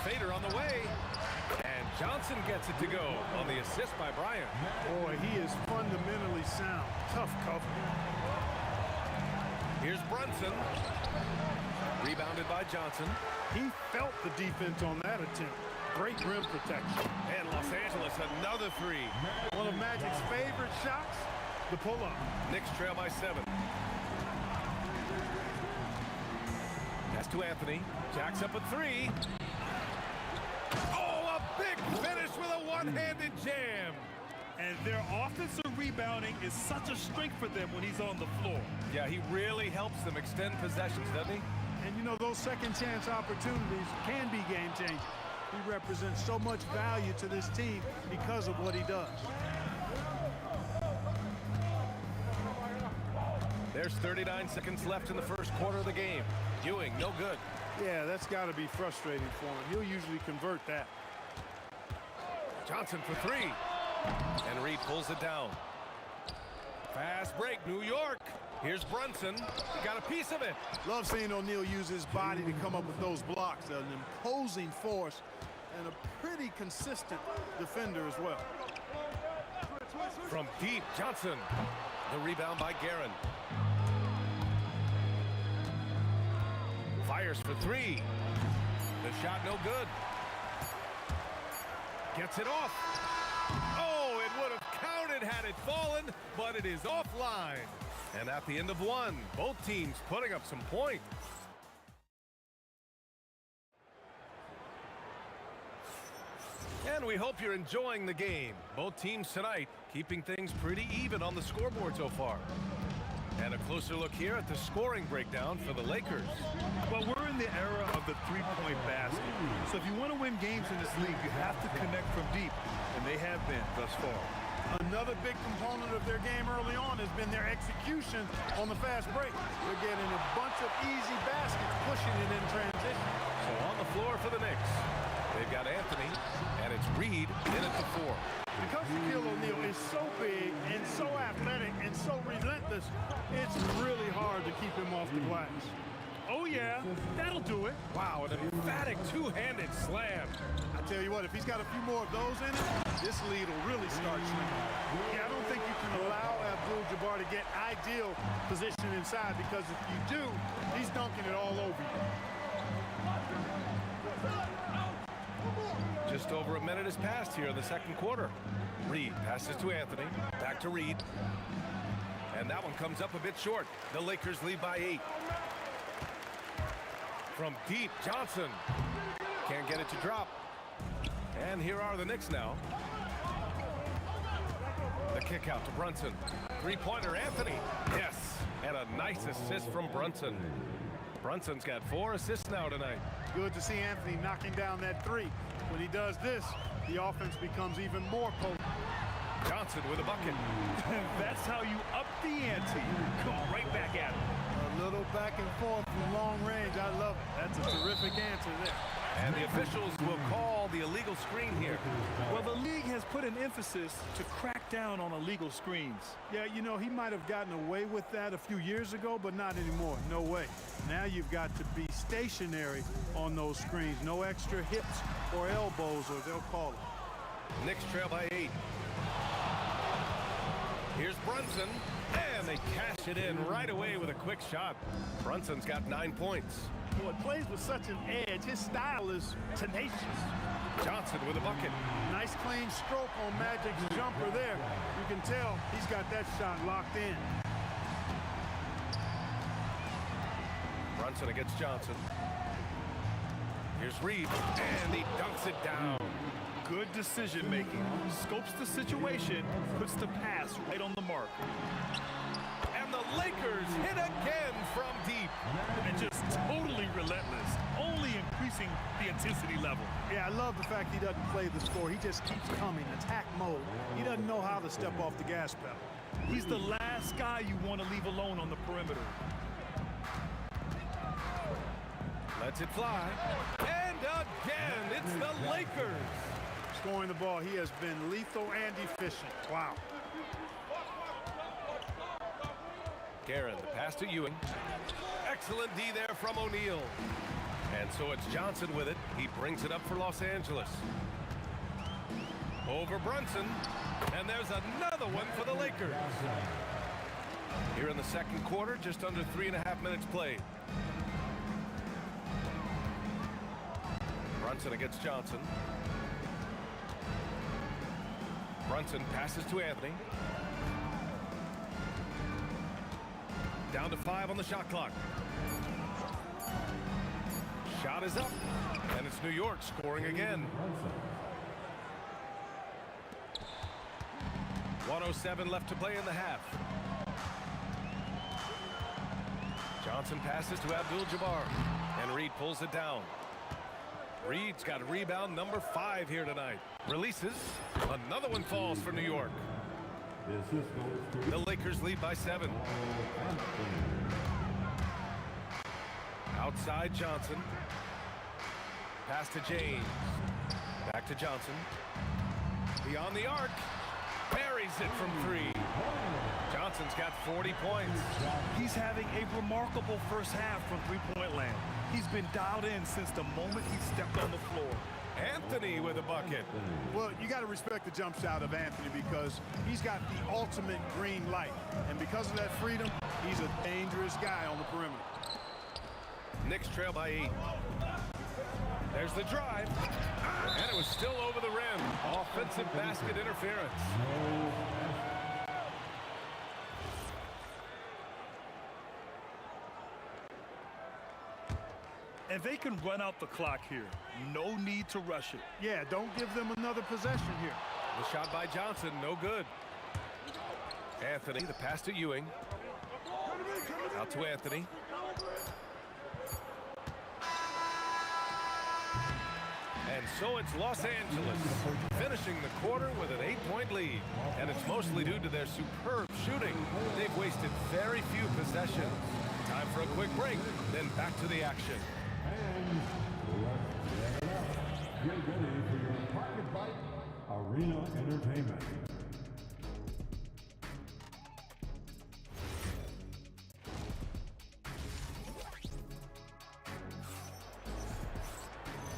Fader on the way. And Johnson gets it to go on the assist by Bryant. Boy, he is fundamentally sound. Tough cover. Here's Brunson. Rebounded by Johnson. He felt the defense on that attempt. Great rim protection. And Los Angeles, another 3. One of Magic's favorite shots, the pull-up. Knicks trail by 7. Pass to Anthony. Jacks up a 3. Oh, a big finish with a one-handed jam. And their offensive rebounding is such a strength for them when he's on the floor. Yeah, he really helps them extend possessions, doesn't he? And you know, those second chance opportunities can be game-changing. He represents so much value to this team because of what he does. There's 39 seconds left in the first quarter of the game. Ewing, no good. Yeah, that's got to be frustrating for him. He'll usually convert that. Johnson for 3. And Reed pulls it down. Fast break, New York. Here's Brunson. Got a piece of it. Love seeing O'Neal use his body to come up with those blocks. An imposing force and a pretty consistent defender as well. From deep, Johnson. The rebound by Guerin. Fires for 3. The shot no good. Gets it off. Oh, it would have counted had it fallen, but it is offline. And at the end of 1, both teams putting up some points. And we we hope you're enjoying the game. Both teams tonight keeping things pretty even on the scoreboard so far. And a closer look here at the scoring breakdown for the Lakers. Well, we're in the era of the three-point basket. So if you want to win games in this league, you have to connect from deep, and they have been thus far. Another big component of their game early on has been their execution on the fast break. They're getting a bunch of easy baskets, pushing it in transition. So on the floor for the Knicks, they've got Anthony, and it's Reed in at the 4. Because Shaquille O'Neal is so big and so athletic and so relentless, it's really hard to keep him off the glass. Oh, yeah, that'll do it. Wow, an emphatic two-handed slam. I tell you what, if he's got a few more of those in it, this lead will really start swinging. Yeah, I don't think you can allow Abdul-Jabbar to get ideal position inside, because if you do, he's dunking it all over you. Just over a minute has passed here in the second quarter. Reed passes to Anthony. Back to Reed. And that one comes up a bit short. The Lakers lead by 8. From deep, Johnson. Can't get it to drop. And here are the Knicks now. The kick out to Brunson. Three-pointer, Anthony. Yes. And a nice assist from Brunson. Brunson's got 4 assists now tonight. Good to see Anthony knocking down that 3. When he does this, the offense becomes even more potent. Johnson with a bucket. That's how you up the ante. Come right back at him. A little back and forth from long range. I love it. That's a terrific answer there. And the officials will call the illegal screen here. Well, the league has put an emphasis to crack down on illegal screens. Yeah, you know, he might have gotten away with that a few years ago, but not anymore. No way. Now you've got to be stationary on those screens. No extra hips or elbows, or they'll call it. Knicks trail by 8. Here's Brunson, and they cash it in right away with a quick shot. Brunson's got 9 points. Boy, plays with such an edge. His style is tenacious. Johnson with a bucket. Nice clean stroke on Magic's jumper there. You can tell he's got that shot locked in. Brunson against Johnson. Here's Reed, and he dunks it down. Good decision making. Scopes the situation, puts the pass right on the mark. And the Lakers hit again from deep. And just totally relentless, only increasing the intensity level. Yeah, I love the fact he doesn't play the score. He just keeps coming, attack mode. He doesn't know how to step off the gas pedal. He's the last guy you want to leave alone on the perimeter. Lets it fly. And again, it's the Lakers. Scoring the ball, he has been lethal and efficient. Wow. Guerin, the pass to Ewing. Excellent D there from O'Neal. And so it's Johnson with it. He brings it up for Los Angeles. Over Brunson. And there's another one for the Lakers. Here in the second quarter, just under 3.5 minutes played. Brunson against Johnson. Brunson passes to Anthony. Down to 5 on the shot clock. Shot is up, and it's New York scoring again. 1:07 left to play in the half. Johnson passes to Abdul-Jabbar, and Reed pulls it down. Reed's got rebound number 5 here tonight. Releases. Another one falls for New York. The Lakers lead by 7. Outside Johnson. Pass to James. Back to Johnson. Beyond the arc. Buries it from 3. Johnson's got 40 points. He's having a remarkable first half from three-point land. He's been dialed in since the moment he stepped on the floor. Anthony with a bucket. Well, you got to respect the jump shot of Anthony, because he's got the ultimate green light. And because of that freedom, he's a dangerous guy on the perimeter. Knicks trail by 8. There's the drive. And it was still over the rim. Offensive basket interference. And they can run out the clock here. No need to rush it. Yeah, don't give them another possession here. The shot by Johnson, no good. Anthony, the pass to Ewing. Out to Anthony. And so it's Los Angeles finishing the quarter with an 8-point lead. And it's mostly due to their superb shooting. They've wasted very few possessions. Time for a quick break, then back to the action. And get ready for your Pocket Bite Arena Entertainment.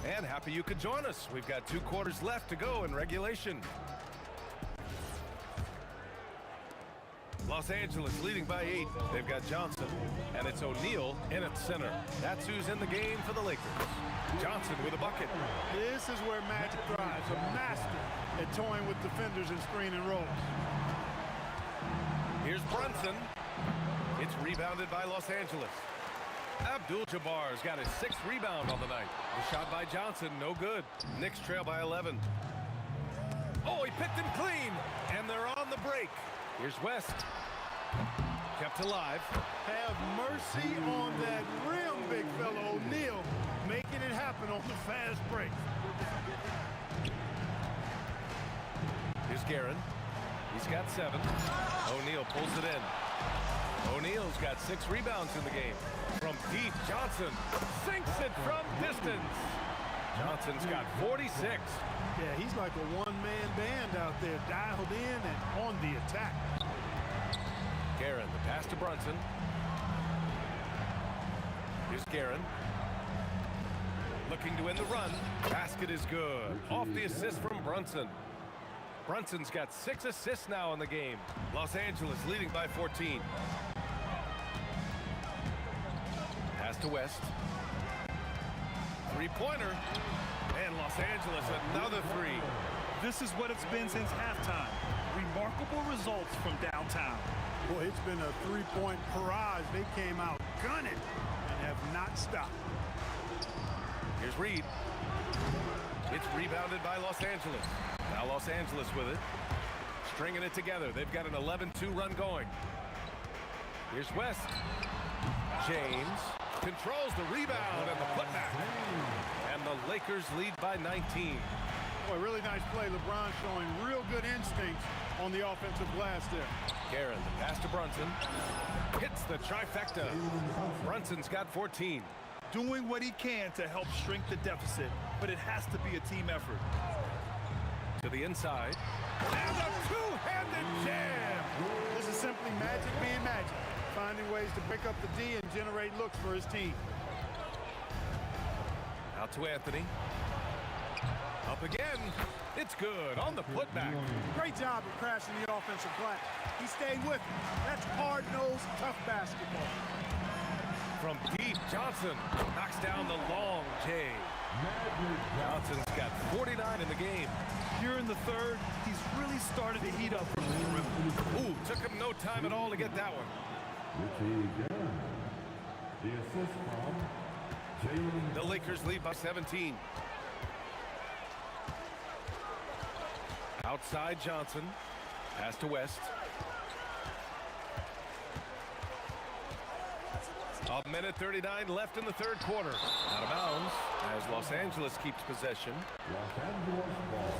And happy you could join us. We've got 2 quarters left to go in regulation. Los Angeles leading by 8. They've got Johnson, and it's O'Neal in at center. That's who's in the game for the Lakers. Johnson with a bucket. This is where Magic thrives, a master at toying with defenders and screen and rolls. Here's Brunson. It's rebounded by Los Angeles. Abdul-Jabbar's got his 6th rebound on the night. The shot by Johnson, no good. Knicks trail by 11. Oh, he picked him clean, and they're on the break. Here's West. Kept alive. Have mercy on that rim, big fella. O'Neal making it happen on the fast break. Here's Guerin. He's got 7. O'Neal pulls it in. O'Neal's got 6 rebounds in the game. From deep, Johnson sinks it from distance. Johnson's got 46. Yeah, he's like a one-man band out there, dialed in and on the attack. Guerin, the pass to Brunson. Here's Guerin. Looking to win the run. Basket is good. Off the assist from Brunson. Brunson's got 6 assists now in the game. Los Angeles leading by 14. Pass to West. 3-pointer. And Los Angeles, another 3. This is what it's been since halftime. Remarkable results from downtown. Boy, it's been a 3-point barrage. They came out gunning and have not stopped. Here's Reed. It's rebounded by Los Angeles. Now Los Angeles with it. Stringing it together. They've got an 11-2 run going. Here's West. James controls the rebound and the putback. And the Lakers lead by 19. Boy, really nice play. LeBron showing real good instincts on the offensive glass there. Guerin, the pass to Brunson. Hits the trifecta. Brunson's got 14. Doing what he can to help shrink the deficit, but it has to be a team effort. To the inside. And a two-handed jam. This is simply Magic being Magic. Finding ways to pick up the D and generate looks for his team. Out to Anthony. Up again. It's good on the putback. Great job of crashing the offensive glass. He stayed with him. That's hard-nosed, tough basketball. From deep, Johnson knocks down the long J. Johnson's got 49 in the game. Here in the third, he's really started to heat up from the rim. Ooh, took him no time at all to get that one. The assist from Jalen. The Lakers lead by 17. Outside Johnson. Pass to West. A minute 39 left in the third quarter. Out of bounds as Los Angeles keeps possession. Los Angeles ball.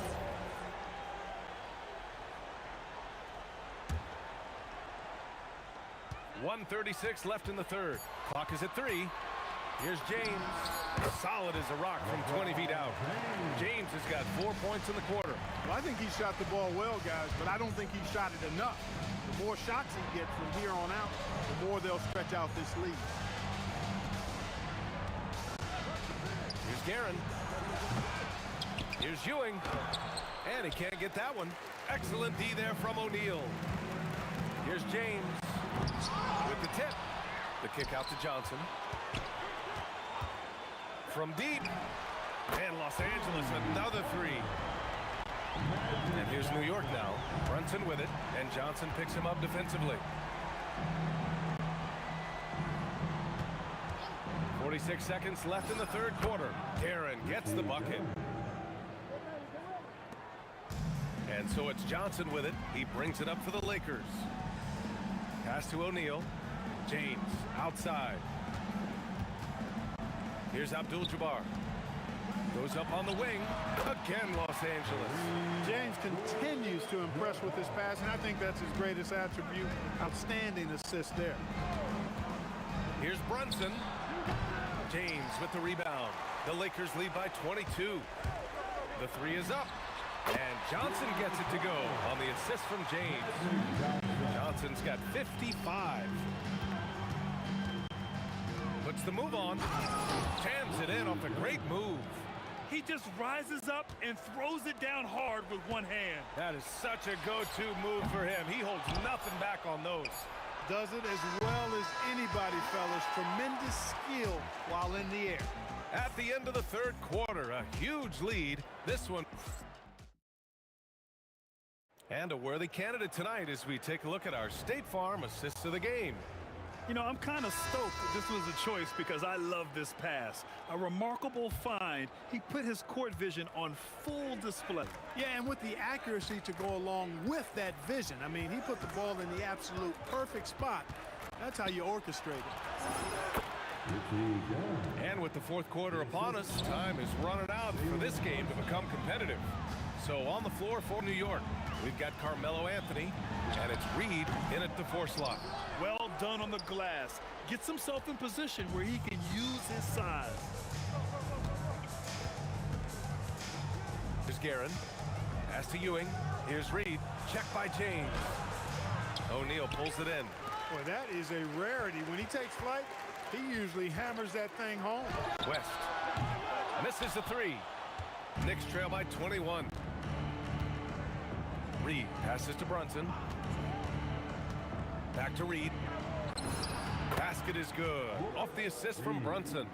.136 left in the third. Clock is at 3. Here's James. Solid as a rock from 20 feet out. James has got 4 points in the quarter. Well, I think he shot the ball well, guys, but I don't think he shot it enough. The more shots he gets from here on out, the more they'll stretch out this lead. Here's Guerin. Here's Ewing. And he can't get that one. Excellent D there from O'Neal. Here's James with the tip. The kick out to Johnson. From deep. And Los Angeles, another 3. And here's New York now. Brunson with it, and Johnson picks him up defensively. 46 seconds left in the third quarter. Aaron gets the bucket. And so it's Johnson with it. He brings it up for the Lakers. Pass to O'Neal. James outside. Here's Abdul-Jabbar. Goes up on the wing. Again, Los Angeles. James continues to impress with his pass, and I think that's his greatest attribute. Outstanding assist there. Here's Brunson. James with the rebound. The Lakers lead by 22. The three is up. And Johnson gets it to go on the assist from James. Johnson's got 55. Puts the move on. Jams it in off a great move. He just rises up and throws it down hard with one hand. That is such a go-to move for him. He holds nothing back on those. Does it as well as anybody, fellas. Tremendous skill while in the air. At the end of the third quarter, a huge lead. This one. And a worthy candidate tonight as we take a look at our State Farm assists of the game. You know, I'm kind of stoked that this was a choice because I love this pass. A remarkable find. He put his court vision on full display. Yeah, and with the accuracy to go along with that vision. I mean, he put the ball in the absolute perfect spot. That's how you orchestrate it. And with the fourth quarter upon us, time is running out for this game to become competitive. So on the floor for New York, we've got Carmelo Anthony, and it's Reed in at the 4 slot. Well done on the glass. Gets himself in position where he can use his size. Here's Guerin. Pass to Ewing. Here's Reed. Check by James. O'Neal pulls it in. Boy, that is a rarity. When he takes flight, he usually hammers that thing home. West. Misses the 3. Knicks trail by 21. Reed passes to Brunson. Back to Reed. Basket is good. Off the assist from Brunson.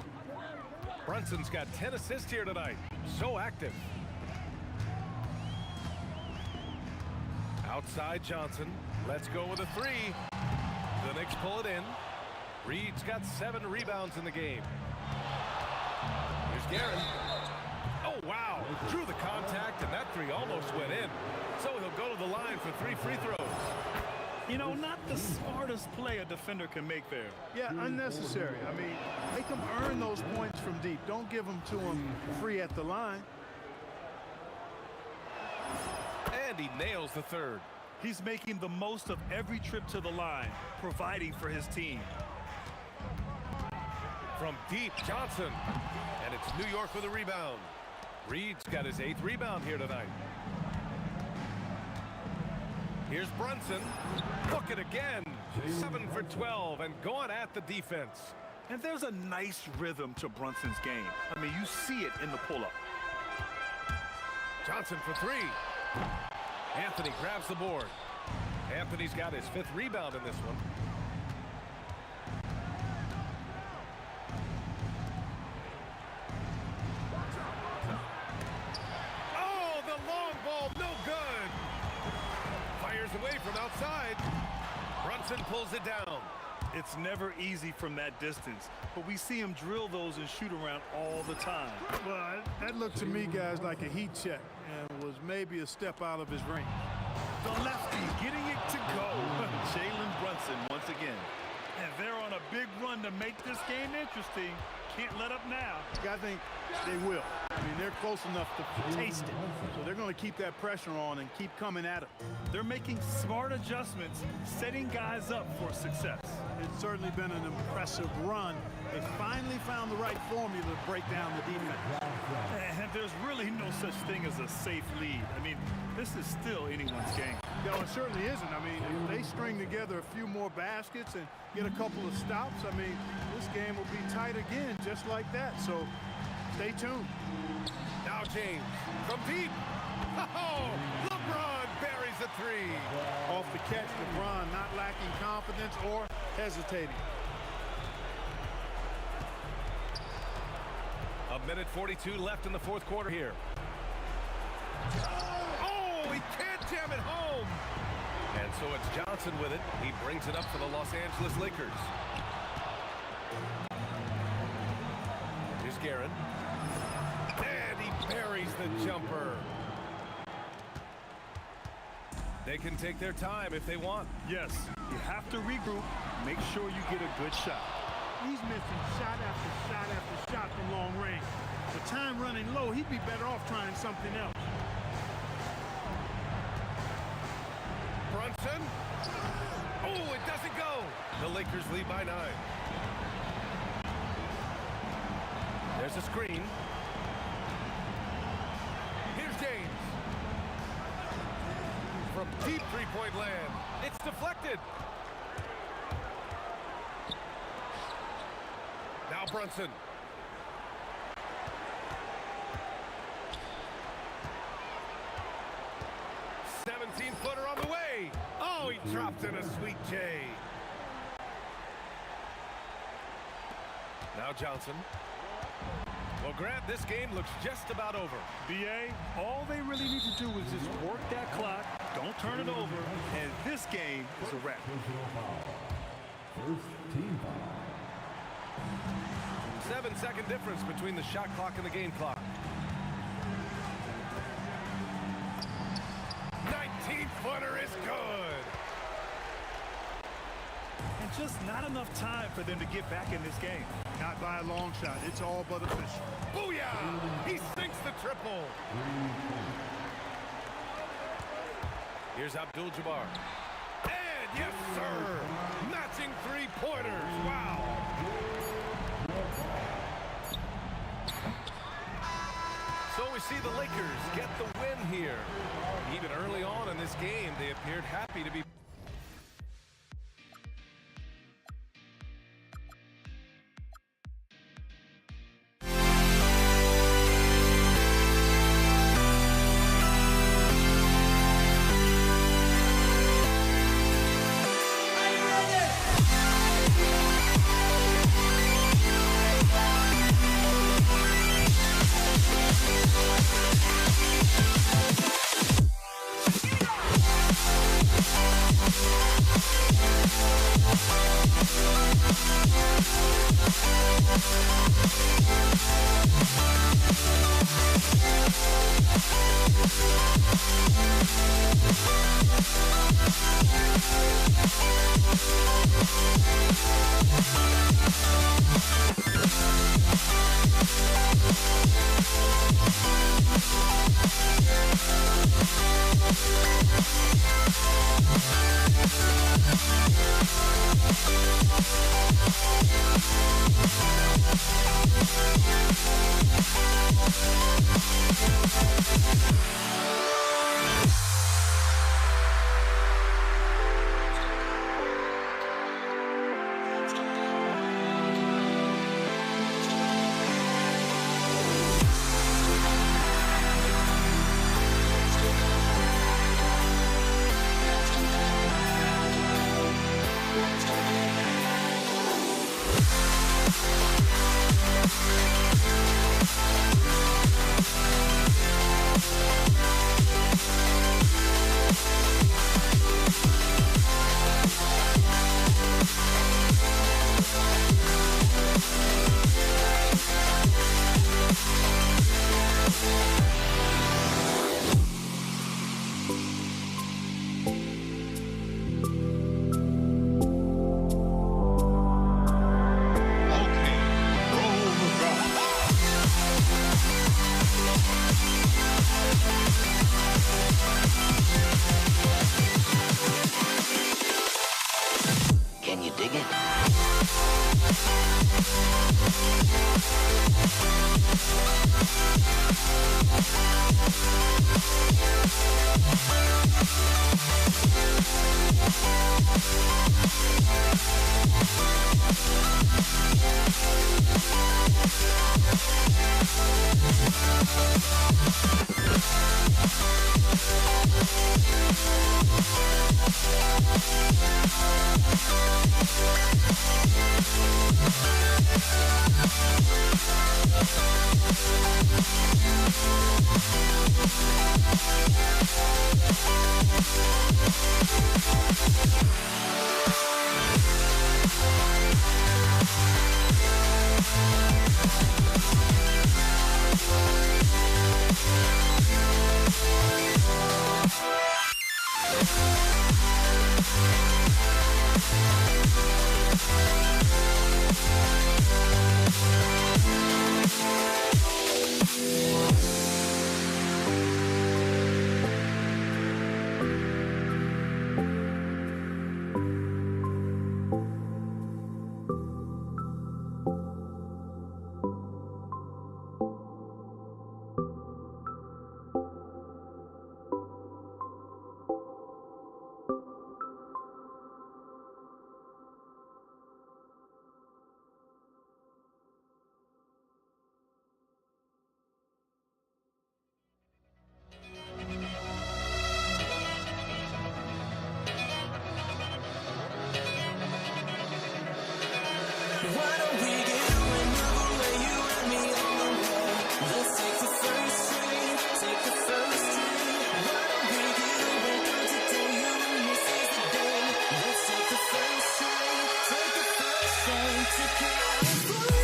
Brunson's got 10 assists here tonight. So active. Outside Johnson. Let's go with a 3. The Knicks pull it in. Reed's got 7 rebounds in the game. Here's Guerin. Oh, wow. Drew the contact, and that 3 almost went in. So he'll go to the line for 3 free throws. You know, not the smartest play a defender can make there. Yeah, unnecessary. I mean, make him earn those points from deep. Don't give them to him free at the line. And he nails the 3rd. He's making the most of every trip to the line, providing for his team. From deep, Johnson. And it's New York with a rebound. Reed's got his 8th rebound here tonight. Here's Brunson. Look it again. 7 for 12 and going at the defense. And there's a nice rhythm to Brunson's game. I mean, you see it in the pull-up. Johnson for 3. Anthony grabs the board. Anthony's got his 5th rebound in this one. Oh, the long ball, no good. Fires away from outside. Brunson pulls it down. It's never easy from that distance, but we see him drill those and shoot around all the time. Well, that looked to me, guys, like a heat check and was maybe a step out of his range. The lefty getting it to go. Jalen Brunson once again. And they're on a big run to make this game interesting. Can't let up now. I think they will. I mean, they're close enough to taste it. So they're going to keep that pressure on and keep coming at it. They're making smart adjustments, setting guys up for success. It's certainly been an impressive run. They finally found the right formula to break down the defense. And there's really no such thing as a safe lead. I mean, this is still anyone's game. No, it certainly isn't. I mean, if they string together a few more baskets and get a couple of stops, I mean, this game will be tight again, just like that. So stay tuned. Now James from deep. Oh, LeBron buries a 3. Off the catch, LeBron not lacking confidence or hesitating. A minute 42 left in the fourth quarter here. Oh, he can't jam it home. And so it's Johnson with it. He brings it up for the Los Angeles Lakers. Mascarin. And he buries the jumper. They can take their time if they want. Yes, you have to regroup. Make sure you get a good shot. He's missing shot after shot after shot from long range. With time running low, he'd be better off trying something else. Brunson. Oh, it doesn't go. The Lakers lead by 9. There's a screen. Here's James. From deep three-point land. It's deflected. Now Brunson. 17-footer on the way. Oh, he drops in a sweet J. Now Johnson. Well, Grant, this game looks just about over. BA, all they really need to do is just work that clock, don't turn it over, and this game is a wrap. First team foul. 7-second difference between the shot clock and the game clock. 19-footer is good. And just not enough time for them to get back in this game. Not by a long shot. It's all but official. Booyah! He sinks the triple. Here's Abdul-Jabbar. And yes, sir! Matching three-pointers. Wow! So we see the Lakers get the win here. Even early on in this game, they appeared happy to be Why don't we get away, move away, you and me on the way? Let's take the first train, take the first train. Why don't we get away, go today, you and me, seize the day. Let's take the first train, take the first train to California.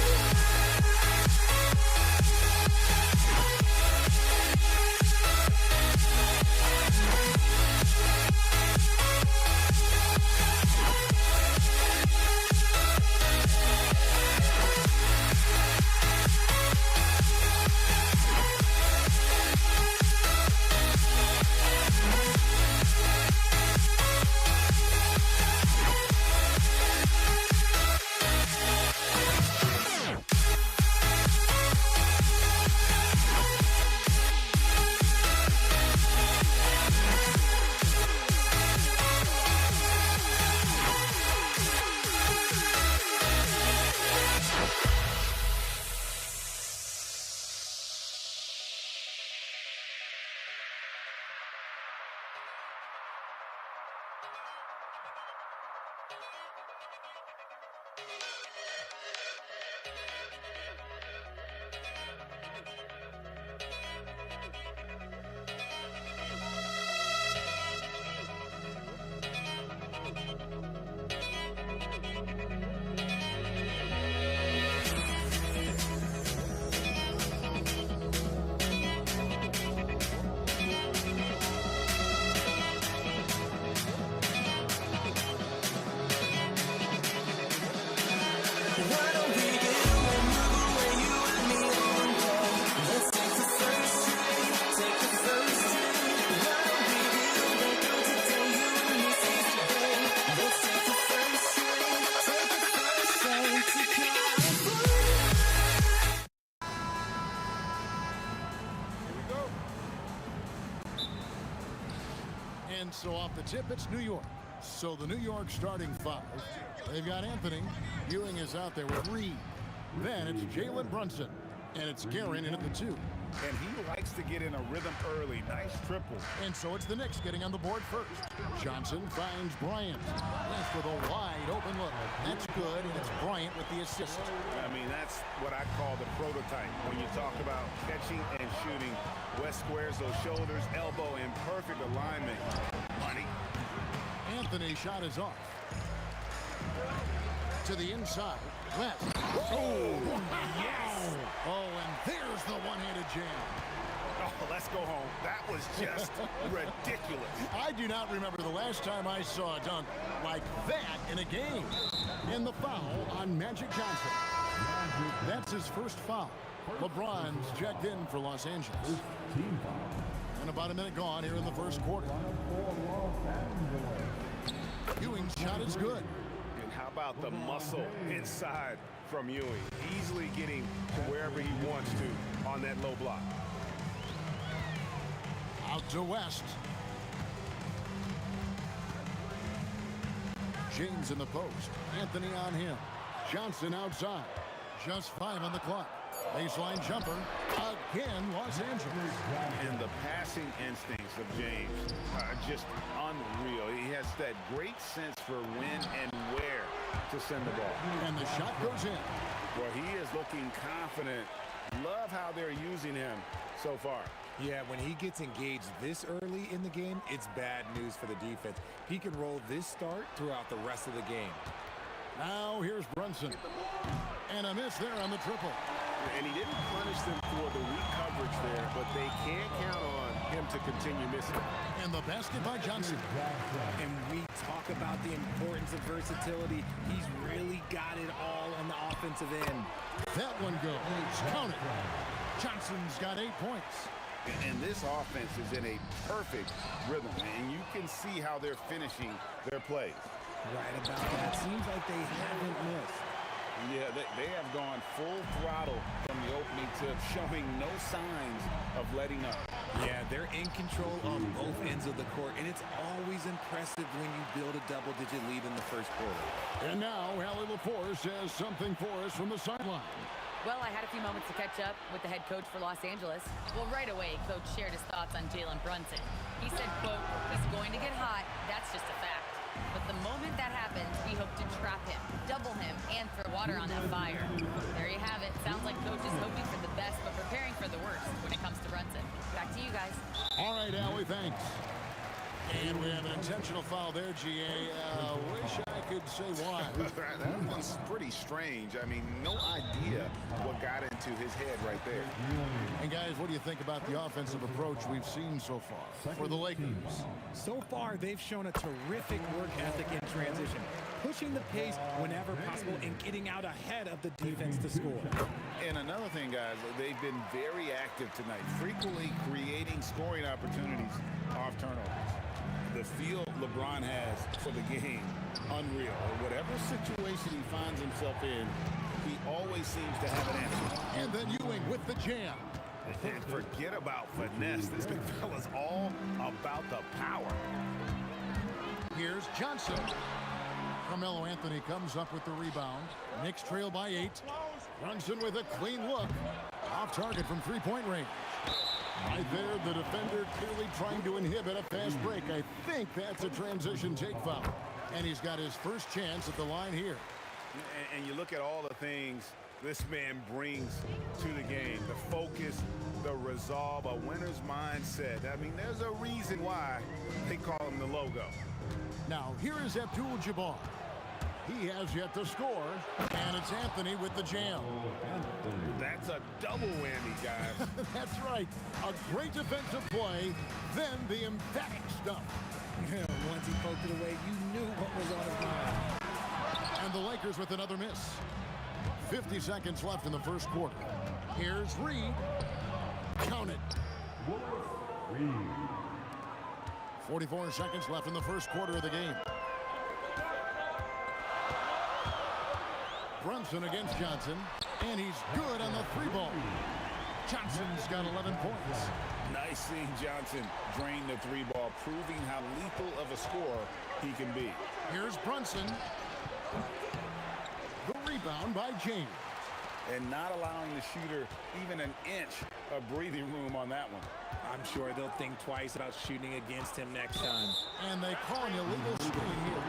And so off the tip, it's New York. So the New York starting five. They've got Anthony. Ewing is out there with Reed. Then it's Jalen Brunson. And it's Guerin in at the 2. And he likes to get in a rhythm early. Nice triple. And so it's the Knicks getting on the board first. Johnson finds Bryant. Left with a wide open look. That's good, and it's Bryant with the assist. I mean, that's what I call the prototype. When you talk about catching and shooting, West squares those shoulders, elbow in perfect alignment. Money. Anthony's shot is off. To the inside. West. Oh, yes. Oh, and there's the one-handed jam. Oh, let's go home. That was just ridiculous. I do not remember the last time I saw a dunk like that in a game. And the foul on Magic Johnson. That's his first foul. LeBron's checked in for Los Angeles. And about a minute gone here in the first quarter. Ewing's shot is good. And how about the muscle inside from Ewing? Easily getting to wherever he wants to on that low block. Out to West. James in the post. Anthony on him. Johnson outside. Just 5 on the clock. Baseline jumper. Again, Los Angeles. And the passing instincts of James are just unreal. He has that great sense for when and where to send the ball. And the shot goes in. Well, he is looking confident. Love how they're using him so far. Yeah, when he gets engaged this early in the game, it's bad news for the defense. He can roll this start throughout the rest of the game. Now here's Brunson. And a miss there on the triple. And he didn't punish them for the weak coverage there, but they can't count on him to continue missing. And the basket by Johnson. And we talk about the importance of versatility. He's really got it all on the offensive end. That one goes. Count it. Johnson's got 8 points. And this offense is in a perfect rhythm, and you can see how they're finishing their plays. Right about that. Seems like they haven't missed. Yeah, they have gone full throttle from the opening tip, showing no signs of letting up. Yeah, they're in control on both ends of the court, and it's always impressive when you build a double-digit lead in the first quarter. And now, Allie LaForce has something for us from the sideline. Well, I had a few moments to catch up with the head coach for Los Angeles. Well, right away, Coach shared his thoughts on Jalen Brunson. He said, quote, he's going to get hot. That's just a fact. But the moment that happens, we hope to trap him, double him, and throw water on that fire. There you have it. Sounds like Coach is hoping for the best, but preparing for the worst when it comes to Brunson. Back to you guys. All right, Allie, thanks. And we have an intentional foul there, GA. Wish I could say why. That one's pretty strange. I mean, no idea what got into his head right there. And guys, what do you think about the offensive approach we've seen so far for the Lakers? So far, they've shown a terrific work ethic in transition, pushing the pace whenever possible and getting out ahead of the defense to score. And another thing, guys, they've been very active tonight, frequently creating scoring opportunities off turnovers. The feel LeBron has for the game, unreal. Whatever situation he finds himself in, he always seems to have an answer. And then Ewing with the jam. And forget about finesse. This big fella's all about the power. Here's Johnson. Carmelo Anthony comes up with the rebound. Knicks trail by 8. Brunson with a clean look. Off target from three-point range. Right there, the defender clearly trying to inhibit a fast break. I think that's a transition take foul. And he's got his first chance at the line here. And you look at all the things this man brings to the game. The focus, the resolve, a winner's mindset. I mean, there's a reason why they call him the logo. Now, here is Abdul-Jabbar. He has yet to score, and it's Anthony with the jam. That's a double whammy, guys. That's right. A great defensive play, then the emphatic stuff. Once he poked it away, you knew what was on his mind. And the Lakers with another miss. 50 seconds left in the first quarter. Here's Reed. Count it. 44 seconds left in the first quarter of the game. Brunson against Johnson, and he's good on the three ball. Johnson's got 11 points. Nice seeing Johnson drain the three ball, proving how lethal of a scorer he can be. Here's Brunson. The rebound by James. And not allowing the shooter even an inch of breathing room on that one. I'm sure they'll think twice about shooting against him next time. And they call an illegal screen here.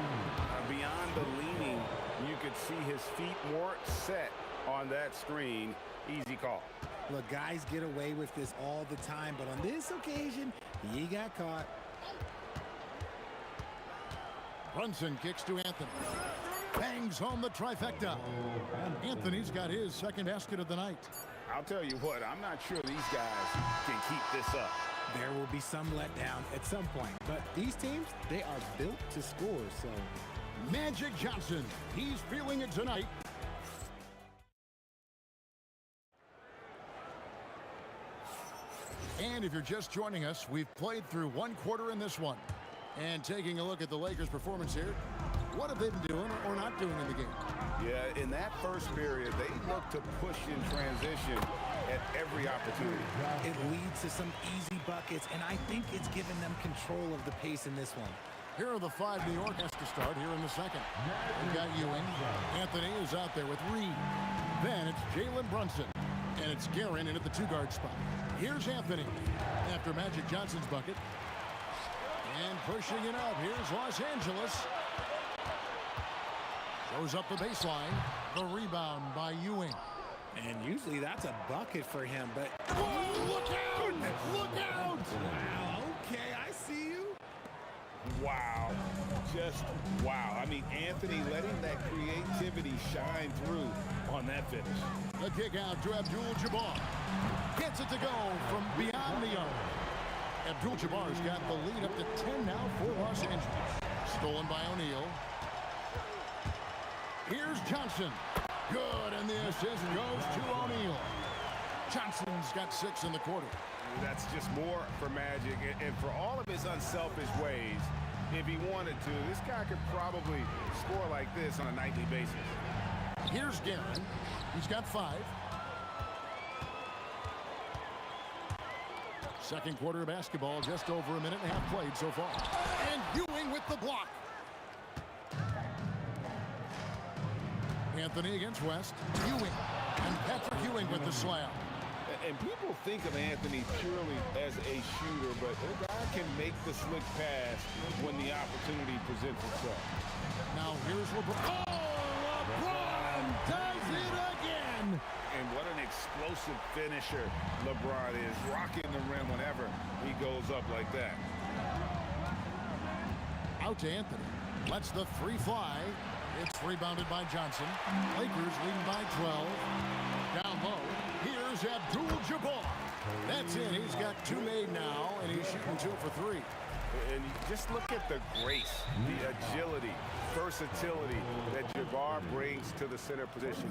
Beyond the leaning, you could see his feet more set on that screen. Easy call. Look, guys get away with this all the time, but on this occasion, he got caught. Brunson kicks to Anthony. Bangs home the trifecta. Anthony's got his second basket of the night. I'll tell you what, I'm not sure these guys can keep this up. There will be some letdown at some point, but these teams, they are built to score, so... Magic Johnson, he's feeling it tonight. And if you're just joining us, we've played through one quarter in this one. And taking a look at the Lakers' performance here, what have they been doing or not doing in the game? Yeah, in that first period, they looked to push in transition at every opportunity. It leads to some easy buckets, and I think it's given them control of the pace in this one. Here are the 5 New York has to start here in the second. We've got Ewing. Anthony is out there with Reed. Then it's Jalen Brunson. And it's Guerin in at the 2-guard spot. Here's Anthony after Magic Johnson's bucket. And pushing it up. Here's Los Angeles. Goes up the baseline. The rebound by Ewing. And usually that's a bucket for him, but... Oh, look out! Look out! Wow, okay, I see you. Wow. Just wow. I mean, Anthony letting that creativity shine through on that finish. The kick out to Abdul-Jabbar. Gets it to go from beyond the arc. Abdul-Jabbar's got the lead up to 10 now for Los Angeles. Stolen by O'Neal. Here's Johnson. Good, and the assist goes to O'Neal. Johnson's got 6 in the quarter. That's just more for Magic, and for all of his unselfish ways, if he wanted to, this guy could probably score like this on a nightly basis. Here's Guerin. He's got 5. Second quarter of basketball, just over a minute and a half played so far. And Ewing with the block. Anthony against West. Ewing. And Patrick Ewing with the slam. And people think of Anthony purely as a shooter, but the guy can make the slick pass when the opportunity presents itself. Now here's LeBron. Oh, LeBron does it again. And what an explosive finisher LeBron is, rocking the rim whenever he goes up like that. Out to Anthony. Lets the 3 fly. It's rebounded by Johnson. Lakers leading by 12. Down low. Here's Abdul-Jabbar. That's it. He's got 2 made now, and he's shooting 2 for 3. And you just look at the grace, the agility, versatility that Jabbar brings to the center position.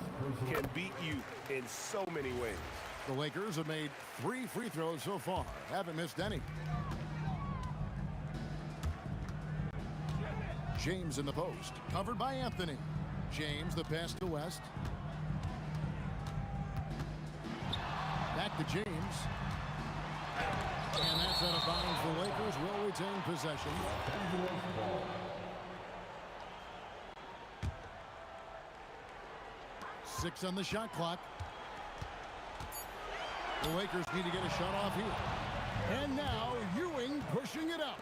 Can beat you in so many ways. The Lakers have made 3 free throws so far. Haven't missed any. James in the post. Covered by Anthony. James, the pass to West. Back to James. And that's out of bounds. The Lakers will retain possession. Six on the shot clock. The Lakers need to get a shot off here. And now Ewing pushing it up.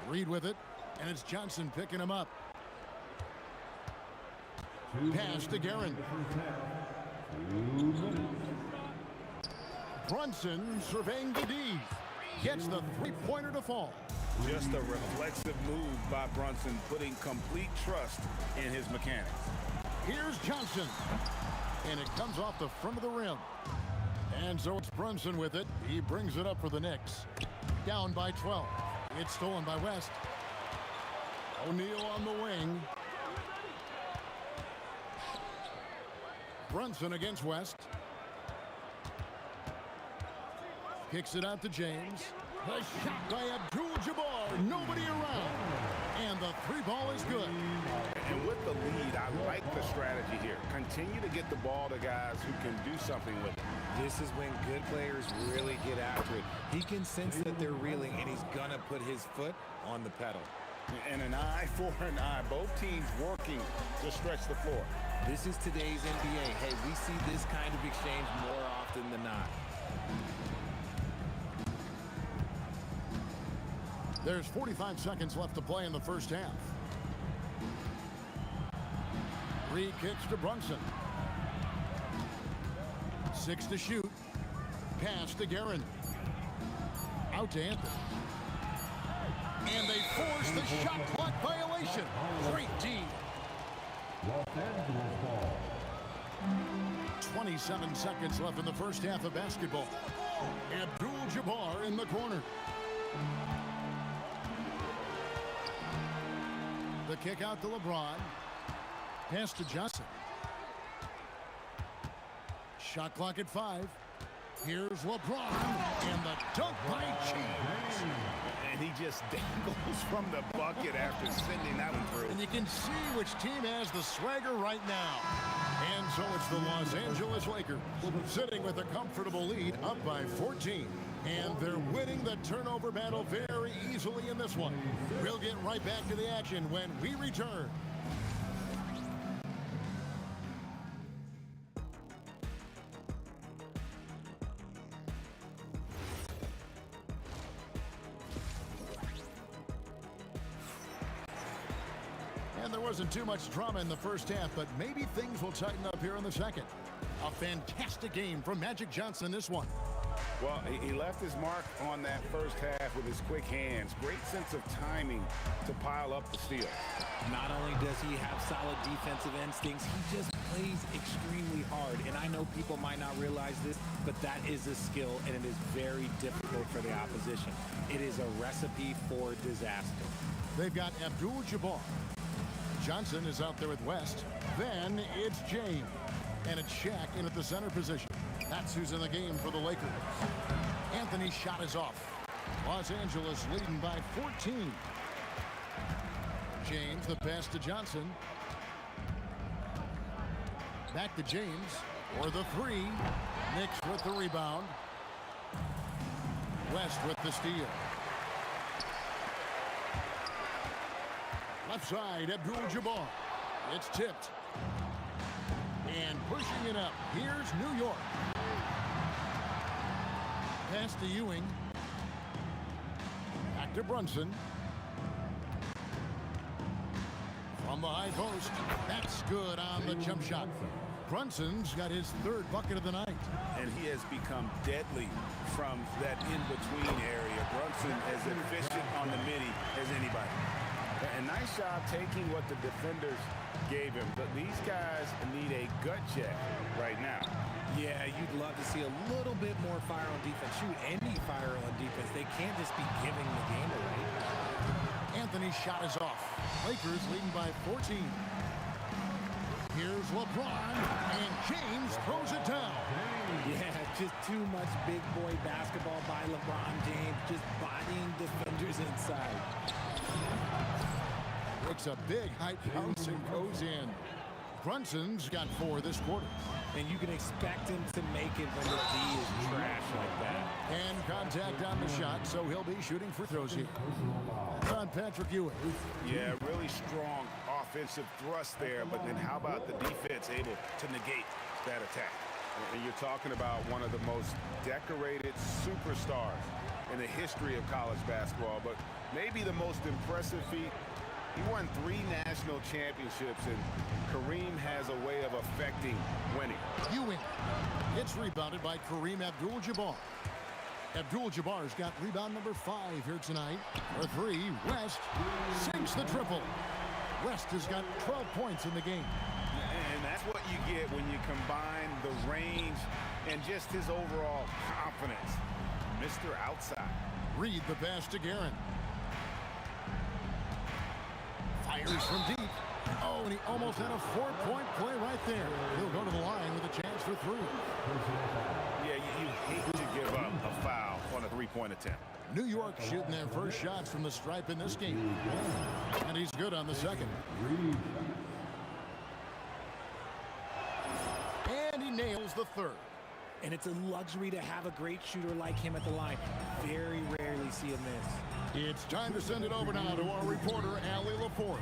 Reed with it. And it's Johnson picking him up. Pass to Guerin. Brunson surveying the D. Gets the 3-pointer to fall. Just a reflexive move by Brunson, putting complete trust in his mechanics. Here's Johnson. And it comes off the front of the rim. And so it's Brunson with it. He brings it up for the Knicks. Down by 12. It's stolen by West. O'Neal on the wing. Brunson against West. Kicks it out to James. The shot by Abdul-Jabbar. Nobody around. And the 3-ball is good. And with the lead, I like the strategy here. Continue to get the ball to guys who can do something with it. This is when good players really get after it. He can sense that they're reeling, and he's going to put his foot on the pedal. And an eye for an eye. Both teams working to stretch the floor. This is today's NBA. Hey, we see this kind of exchange more often than not. There's 45 seconds left to play in the first half. Reed kicks to Brunson. 6 to shoot. Pass to Guerin. Out to Anthony. And they force the shot clock violation. Great D. Los Angeles ball. 27 seconds left in the first half of basketball. Abdul-Jabbar in the corner. The kick out to LeBron. Pass to Johnson. Shot clock at 5. Here's LeBron. And the dunk by James. And he just dangles from the bucket after sending that one through. And you can see which team has the swagger right now. And so it's the Los Angeles Lakers sitting with a comfortable lead up by 14. And they're winning the turnover battle very easily in this one. We'll get right back to the action when we return. And there wasn't too much drama in the first half, but maybe things will tighten up here in the second. A fantastic game from Magic Johnson, this one. Well, he left his mark on that first half with his quick hands. Great sense of timing to pile up the steal. Not only does he have solid defensive instincts, he just plays extremely hard. And I know people might not realize this, but that is a skill, and it is very difficult for the opposition. It is a recipe for disaster. They've got Abdul-Jabbar. Johnson is out there with West. Then it's James. And it's Shaq in at the center position. That's who's in the game for the Lakers. Anthony's shot is off. Los Angeles leading by 14. James, the pass to Johnson. Back to James for the three. Knicks with the rebound. West with the steal. Left side, Abdul-Jabbar. It's tipped. And pushing it up, here's New York. Pass to Ewing. Back to Brunson. From the high post. That's good on the jump shot. Brunson's got his third bucket of the night. And he has become deadly from that in-between area. Brunson as efficient on the midi as anybody. And nice job taking what the defenders gave him. But these guys need a gut check right now. Yeah, you'd love to see a little bit more fire on defense. Shoot, any fire on defense. They can't just be giving the game away. Anthony's shot is off. Lakers leading by 14. Here's LeBron, and James throws it down. Yeah, just too much big boy basketball by LeBron James, just bodying defenders inside. It's a big high bounce and goes in. Brunson's got 4 this quarter. And you can expect him to make it when the D is trash like that. And contact on the shot, so he'll be shooting free throws here. On Patrick Ewing. Yeah, really strong offensive thrust there, but then how about the defense able to negate that attack? And you're talking about one of the most decorated superstars in the history of college basketball, but maybe the most impressive feat. He won 3 national championships, and Kareem has a way of affecting winning. Ewing. It's rebounded by Kareem Abdul-Jabbar. Abdul-Jabbar's got rebound number 5 here tonight. For 3, West sinks the triple. West has got 12 points in the game. And that's what you get when you combine the range and just his overall confidence. Mr. Outside. Reed the pass to Guerin. Fires from deep. Oh, and he almost had a 4-point play right there. He'll go to the line with a chance for 3. Yeah, you hate to give up a foul on a 3-point attempt. New York shooting their first shots from the stripe in this game. And he's good on the second. And he nails the third. And it's a luxury to have a great shooter like him at the line. Very rarely see him miss. It's time to send it over now to our reporter, Allie LaForce.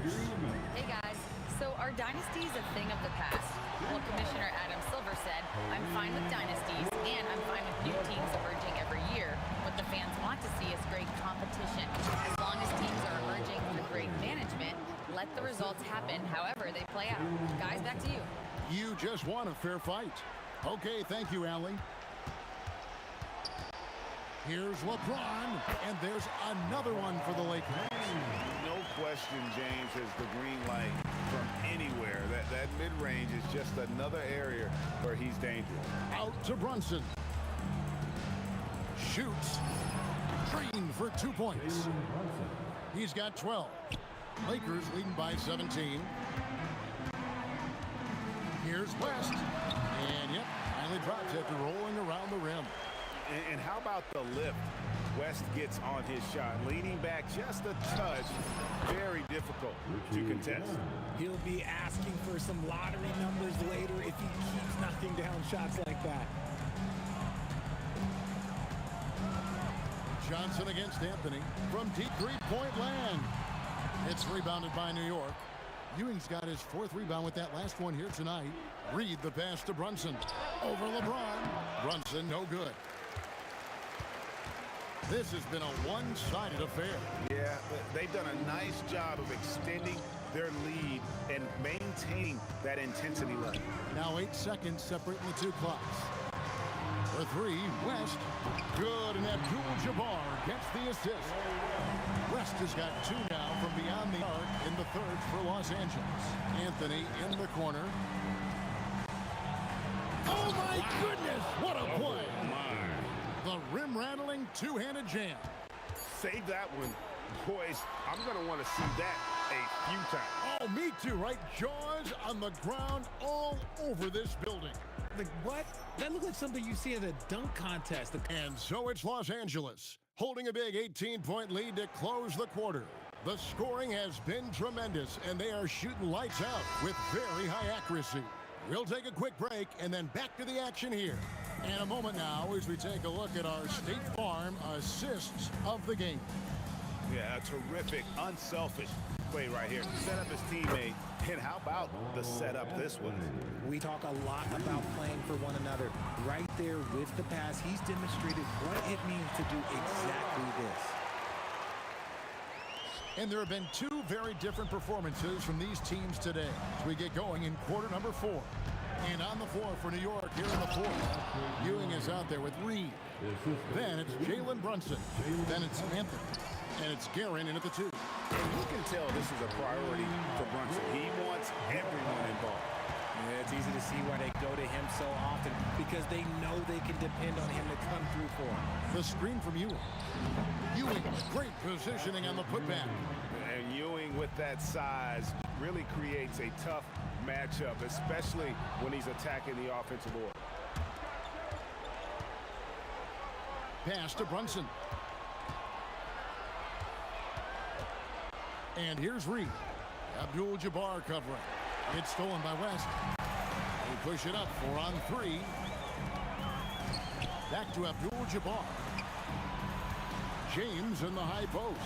Hey guys, so are dynasties a thing of the past? Well, Commissioner Adam Silver said, I'm fine with dynasties and I'm fine with new teams emerging every year. What the fans want to see is great competition. As long as teams are emerging through great management, let the results happen however they play out. Guys, back to you. You just want a fair fight. Okay, thank you, Allie. Here's LeBron, and there's another one for the Lakers. No question, James has the green light from anywhere. That mid-range is just another area where he's dangerous. Out to Brunson. Shoots. Green for 2 points. He's got 12. Lakers leading by 17. Here's West. And, yep, finally drops after rolling around the rim. And how about the lift West gets on his shot? Leaning back just a touch. Very difficult to contest. He'll be asking for some lottery numbers later if he keeps knocking down shots like that. Johnson against Anthony from deep three-point land. It's rebounded by New York. Ewing's got his 4th rebound with that last one here tonight. Reed the pass to Brunson. Over LeBron. Brunson no good. This has been a one-sided affair. Yeah, they've done a nice job of extending their lead and maintaining that intensity level. Now 8 seconds separating the 2 clocks. For three, West. Good, and Abdul-Jabbar gets the assist. West has got two now from beyond the arc in the third for Los Angeles. Anthony in the corner. Oh, my goodness! What a play! Oh, my. The rim-rattling two-handed jam. Save that one. Boys, I'm going to want to see that a few times. Oh, me too, right? Jaws on the ground all over this building. Like, what? That looked like something you see at a dunk contest. And so it's Los Angeles, holding a big 18-point lead to close the quarter. The scoring has been tremendous, and they are shooting lights out with very high accuracy. We'll take a quick break and then back to the action here. In a moment now as we take a look at our State Farm assists of the game. Yeah, a terrific, unselfish play right here. Set up his teammate, and how about the setup this was? We talk a lot about playing for one another. Right there with the pass, he's demonstrated what it means to do exactly this. And there have been two very different performances from these teams today as we get going in quarter number 4. And on the floor for New York here in the fourth, Ewing is out there with Reed. Then it's Jalen Brunson. Then it's Anthony. And it's Guerin in at the 2. And you can tell this is a priority for Brunson. He wants everyone involved. Yeah, it's easy to see why they go to him so often, because they know they can depend on him to come through for them. The screen from Ewing. Ewing, great positioning on the putback. And Ewing with that size really creates a tough matchup, especially when he's attacking the offensive board. Pass to Brunson. And here's Reed. Abdul-Jabbar covering. It's stolen by West. They push it up 4 on 3. Back to Abdul-Jabbar. James in the high post.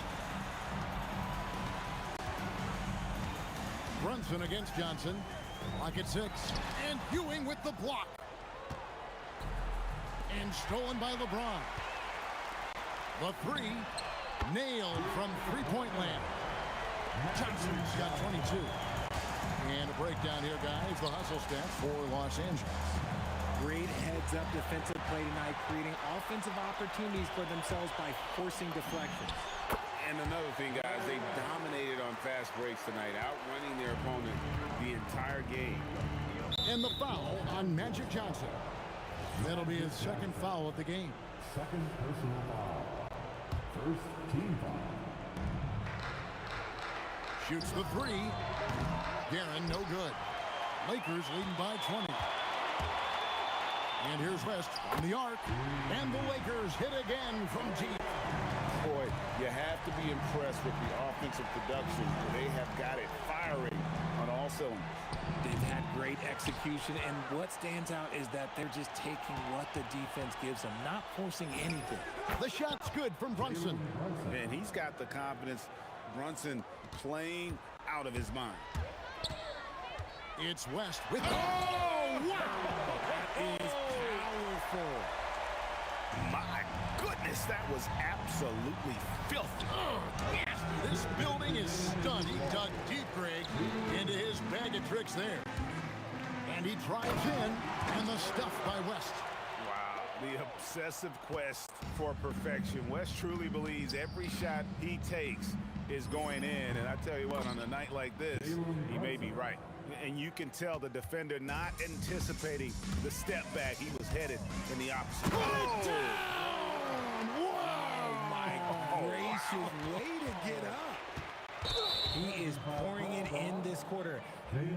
Brunson against Johnson. Block at 6. And Ewing with the block. And stolen by LeBron. The 3. Nailed from three-point land. Johnson's got 22. And a breakdown here, guys. The hustle stats for Los Angeles. Great heads-up defensive play tonight, creating offensive opportunities for themselves by forcing deflections. And another thing, guys, they dominated on fast breaks tonight, outrunning their opponent the entire game. And the foul on Magic Johnson. That'll be his second foul of the game. Second personal foul. First team foul. Shoots the 3. Guerin, no good. Lakers leading by 20. And here's West on the arc. And the Lakers hit again from deep. Boy, you have to be impressed with the offensive production. They have got it firing on all cylinders. They've had great execution, and what stands out is that they're just taking what the defense gives them, not forcing anything. The shot's good from Brunson. And he's got the confidence. Brunson playing out of his mind. It's West with... Oh, wow! That is powerful. My goodness, that was absolutely filthy. Oh, yes. This building is stunned. He dug deep, Greg, into his bag of tricks there. And he drives in, and the stuff by West. Wow, the obsessive quest for perfection. West truly believes every shot he takes is going in. And I tell you what, on a night like this, he may be right. And you can tell the defender not anticipating the step back. He was headed in the opposite. Oh, Oh, my gracious, way to get up. He is pouring it in this quarter.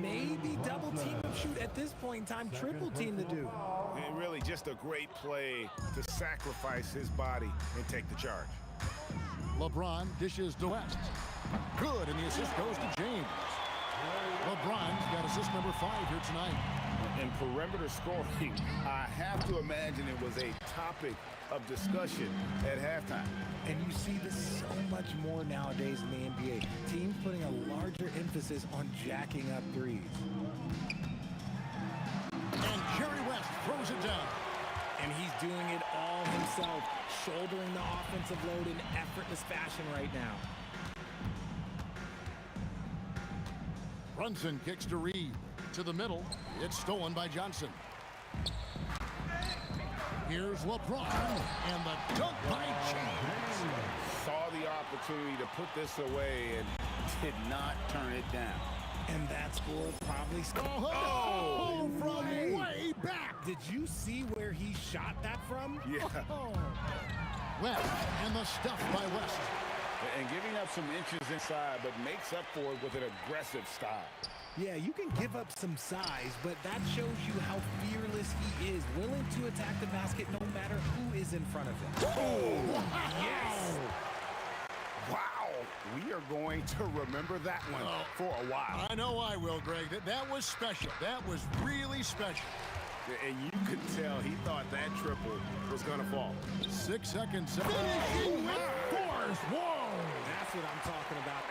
Maybe double team him, shoot at this point in time, triple team the dude. And really just a great play to sacrifice his body and take the charge. LeBron dishes to West. Good, and the assist goes to James. LeBron's got assist number 5 here tonight. And perimeter scoring, I have to imagine it was a topic of discussion at halftime. And you see this so much more nowadays in the NBA. Teams putting a larger emphasis on jacking up threes. And Jerry West throws it down. And he's doing it all himself, shouldering the offensive load in effortless fashion right now. Brunson kicks to Reed. To the middle. It's stolen by Johnson. Here's LeBron and the dunk by James. Saw the opportunity to put this away and did not turn it down. And that score probably... Oh, from way back. Did you see where he shot that from? Yeah. West and the stuff by West. And giving up some inches inside, but makes up for it with an aggressive style. Yeah, you can give up some size, but that shows you how fearless he is, willing to attack the basket no matter who is in front of him. Oh, yes! Wow, we are going to remember that one for a while. I know I will, Greg. That was special. That was really special. And you could tell he thought that triple was going to fall. 6 seconds. Finishing with force. Whoa! That's what I'm talking about.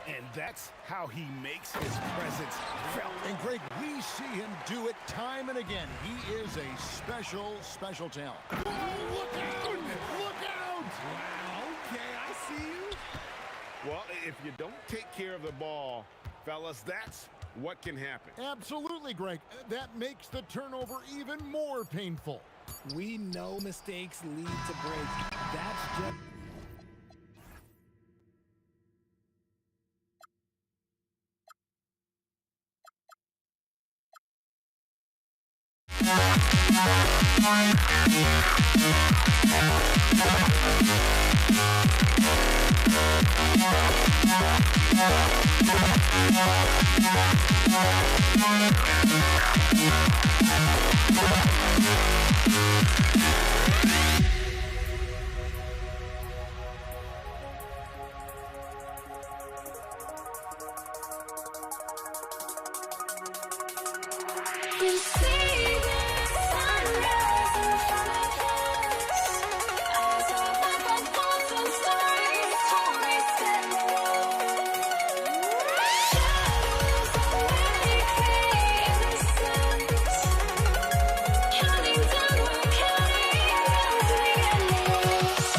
And that's how he makes his presence felt. And Greg, we see him do it time and again. He is a special, special talent. Oh, look out! Look out! Wow, okay, I see you. Well, if you don't take care of the ball, fellas, that's what can happen. Absolutely, Greg. That makes the turnover even more painful. We know mistakes lead to breaks. That's just... You see the sunrise in front of us. Eyes are like a thousand stories told me stand alone. Shadows already create innocence. Counting down, we're counting down to the endless.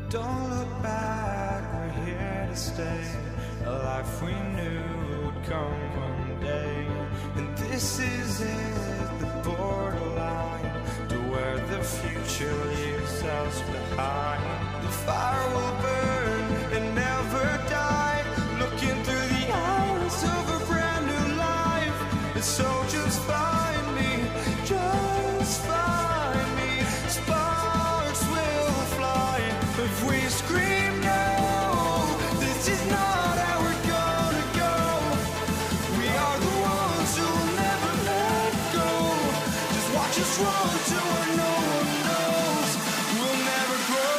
Don't look back, we're here to stay. A life we knew would come one day. And this is it, the borderline to where the future leaves us behind. The fire will burn and never die, looking through the eyes of a brand new life. And so just find me, just find me. Sparks will fly if we scream no. This is not how we're gonna go. We are the ones who will never let go. Just watch us run to where no one knows. We'll never grow.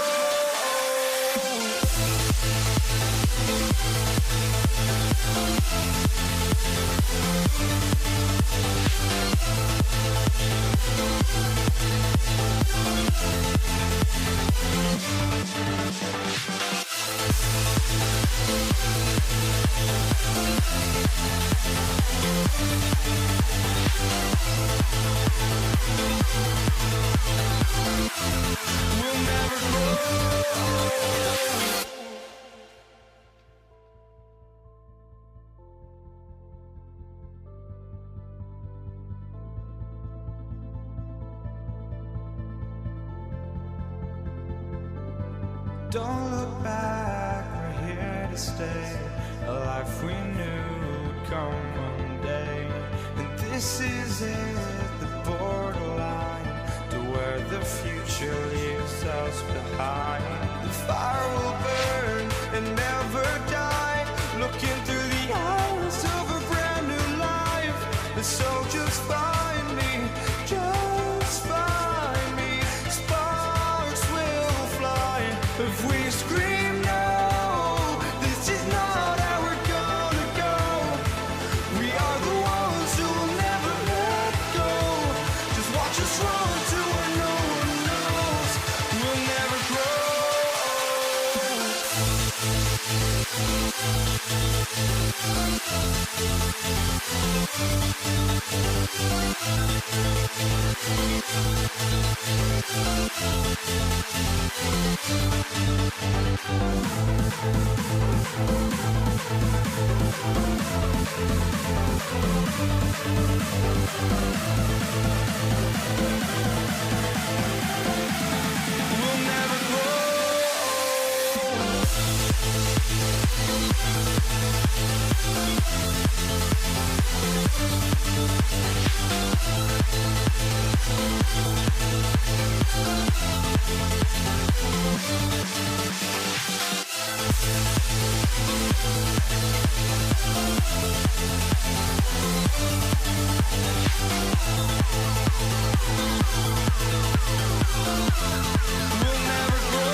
We'll never grow. Don't look back, we're here to stay. A life we knew would come one day. And this is it, the borderline to where the future leaves us behind. The fire will burn and never die, looking through the eyes of a brand new life. And so just find me, just find me. Sparks will fly if we scream no. This is not how we're gonna go. We are the ones who will never let go. Just watch us run to where no one knows. We'll never grow. We'll never grow. We'll never grow.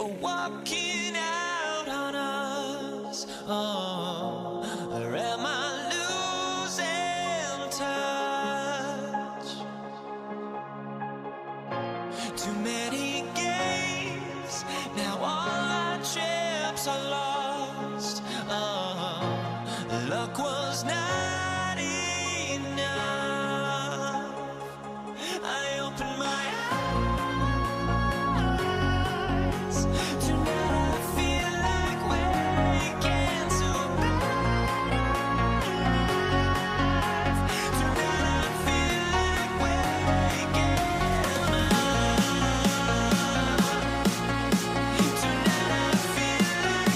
are walking out on us. Oh, or am I losing touch? Too many games, now all our chips are lost. Oh, luck was not enough. I opened my eyes. Tonight I feel like waking to life. Tonight I feel like waking up. Tonight I feel like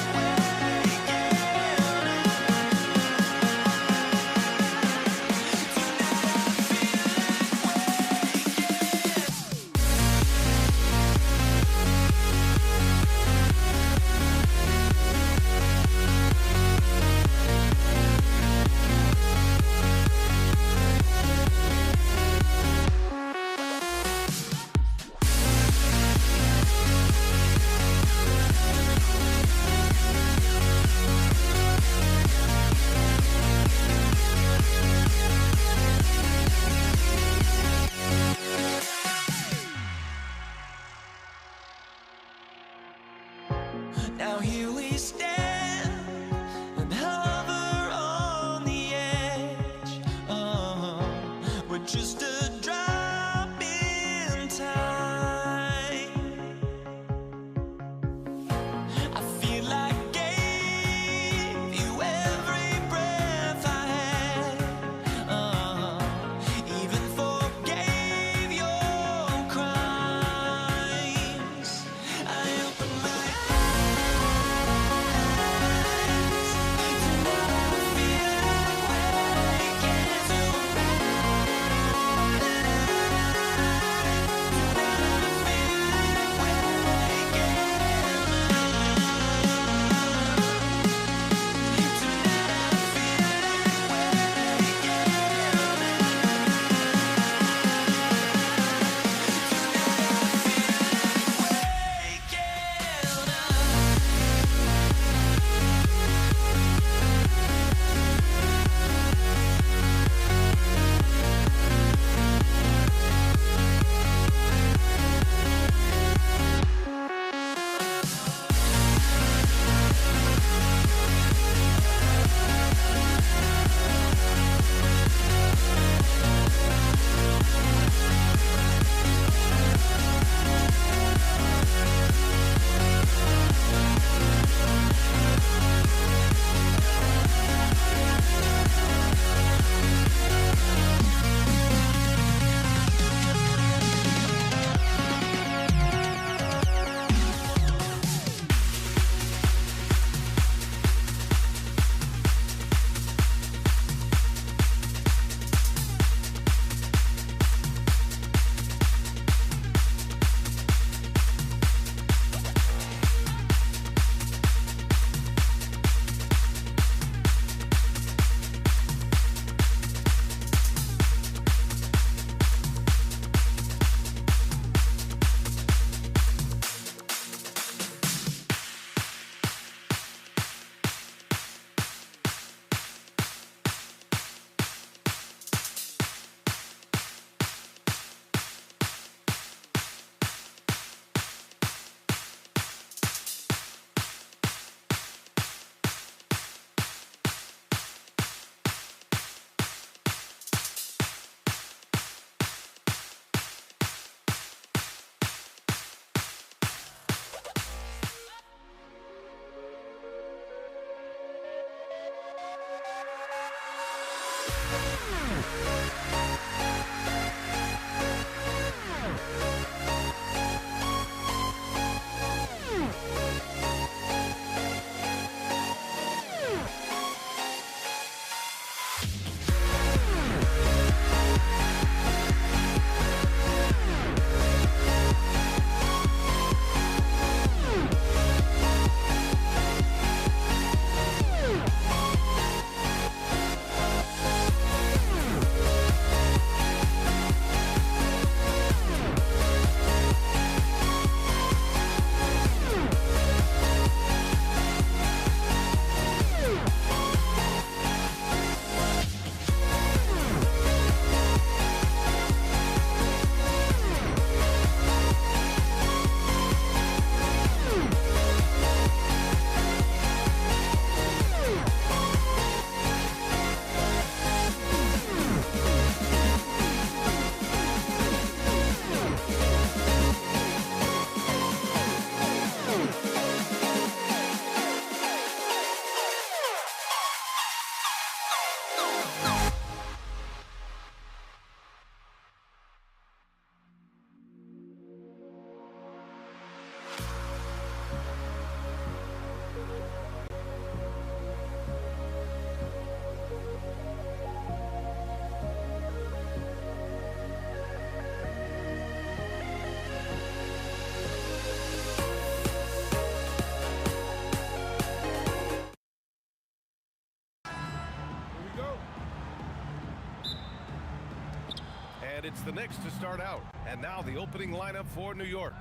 And it's the Knicks to start out. And now the opening lineup for New York.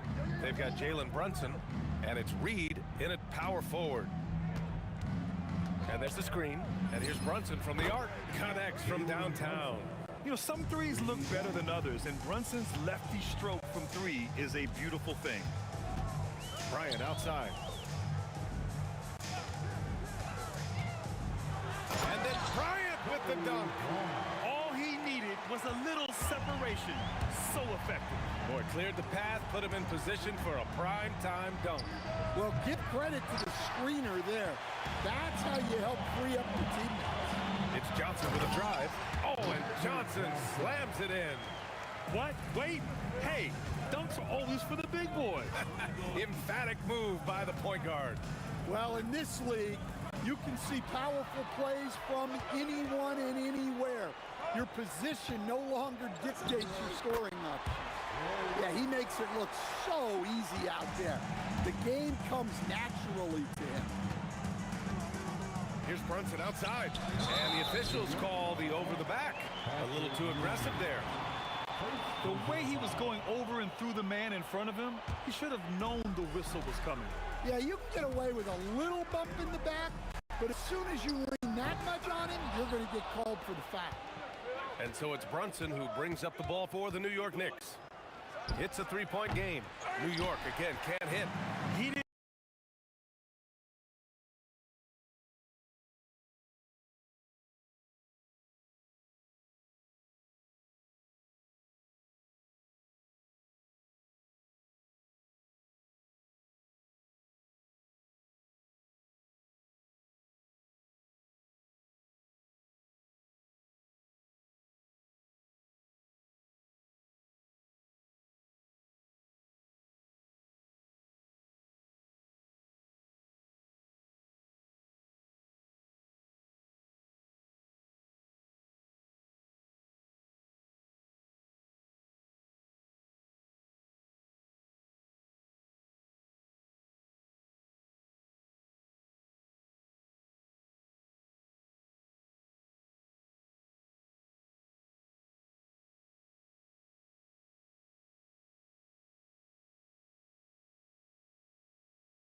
They've got Jalen Brunson, and it's Reed in at power forward. And there's the screen. And here's Brunson from the arc. Connects from downtown. You know, some threes look better than others, and Brunson's lefty stroke from three is a beautiful thing. Bryant outside. And then Bryant with the dunk. All he needed was a little separation. So effective. Boy, cleared the path, put him in position for a prime-time dunk. Well, give credit to the screener there. That's how you help free up the teammates. It's Johnson with a drive. Oh, and Johnson slams it in. What? Wait. Hey, dunks are always for the big boy. Emphatic move by the point guard. Well, in this league, you can see powerful plays from anyone and anywhere. Your position no longer dictates your scoring options. Yeah, he makes it look so easy out there. The game comes naturally to him. Here's Brunson outside. And the officials call the over the back. A little too aggressive there. The way he was going over and through the man in front of him, he should have known the whistle was coming. Yeah, you can get away with a little bump in the back, but as soon as you lean that much on him, you're going to get called for the foul. And so it's Brunson who brings up the ball for the New York Knicks. It's a three-point game. New York, again, can't hit. He didn't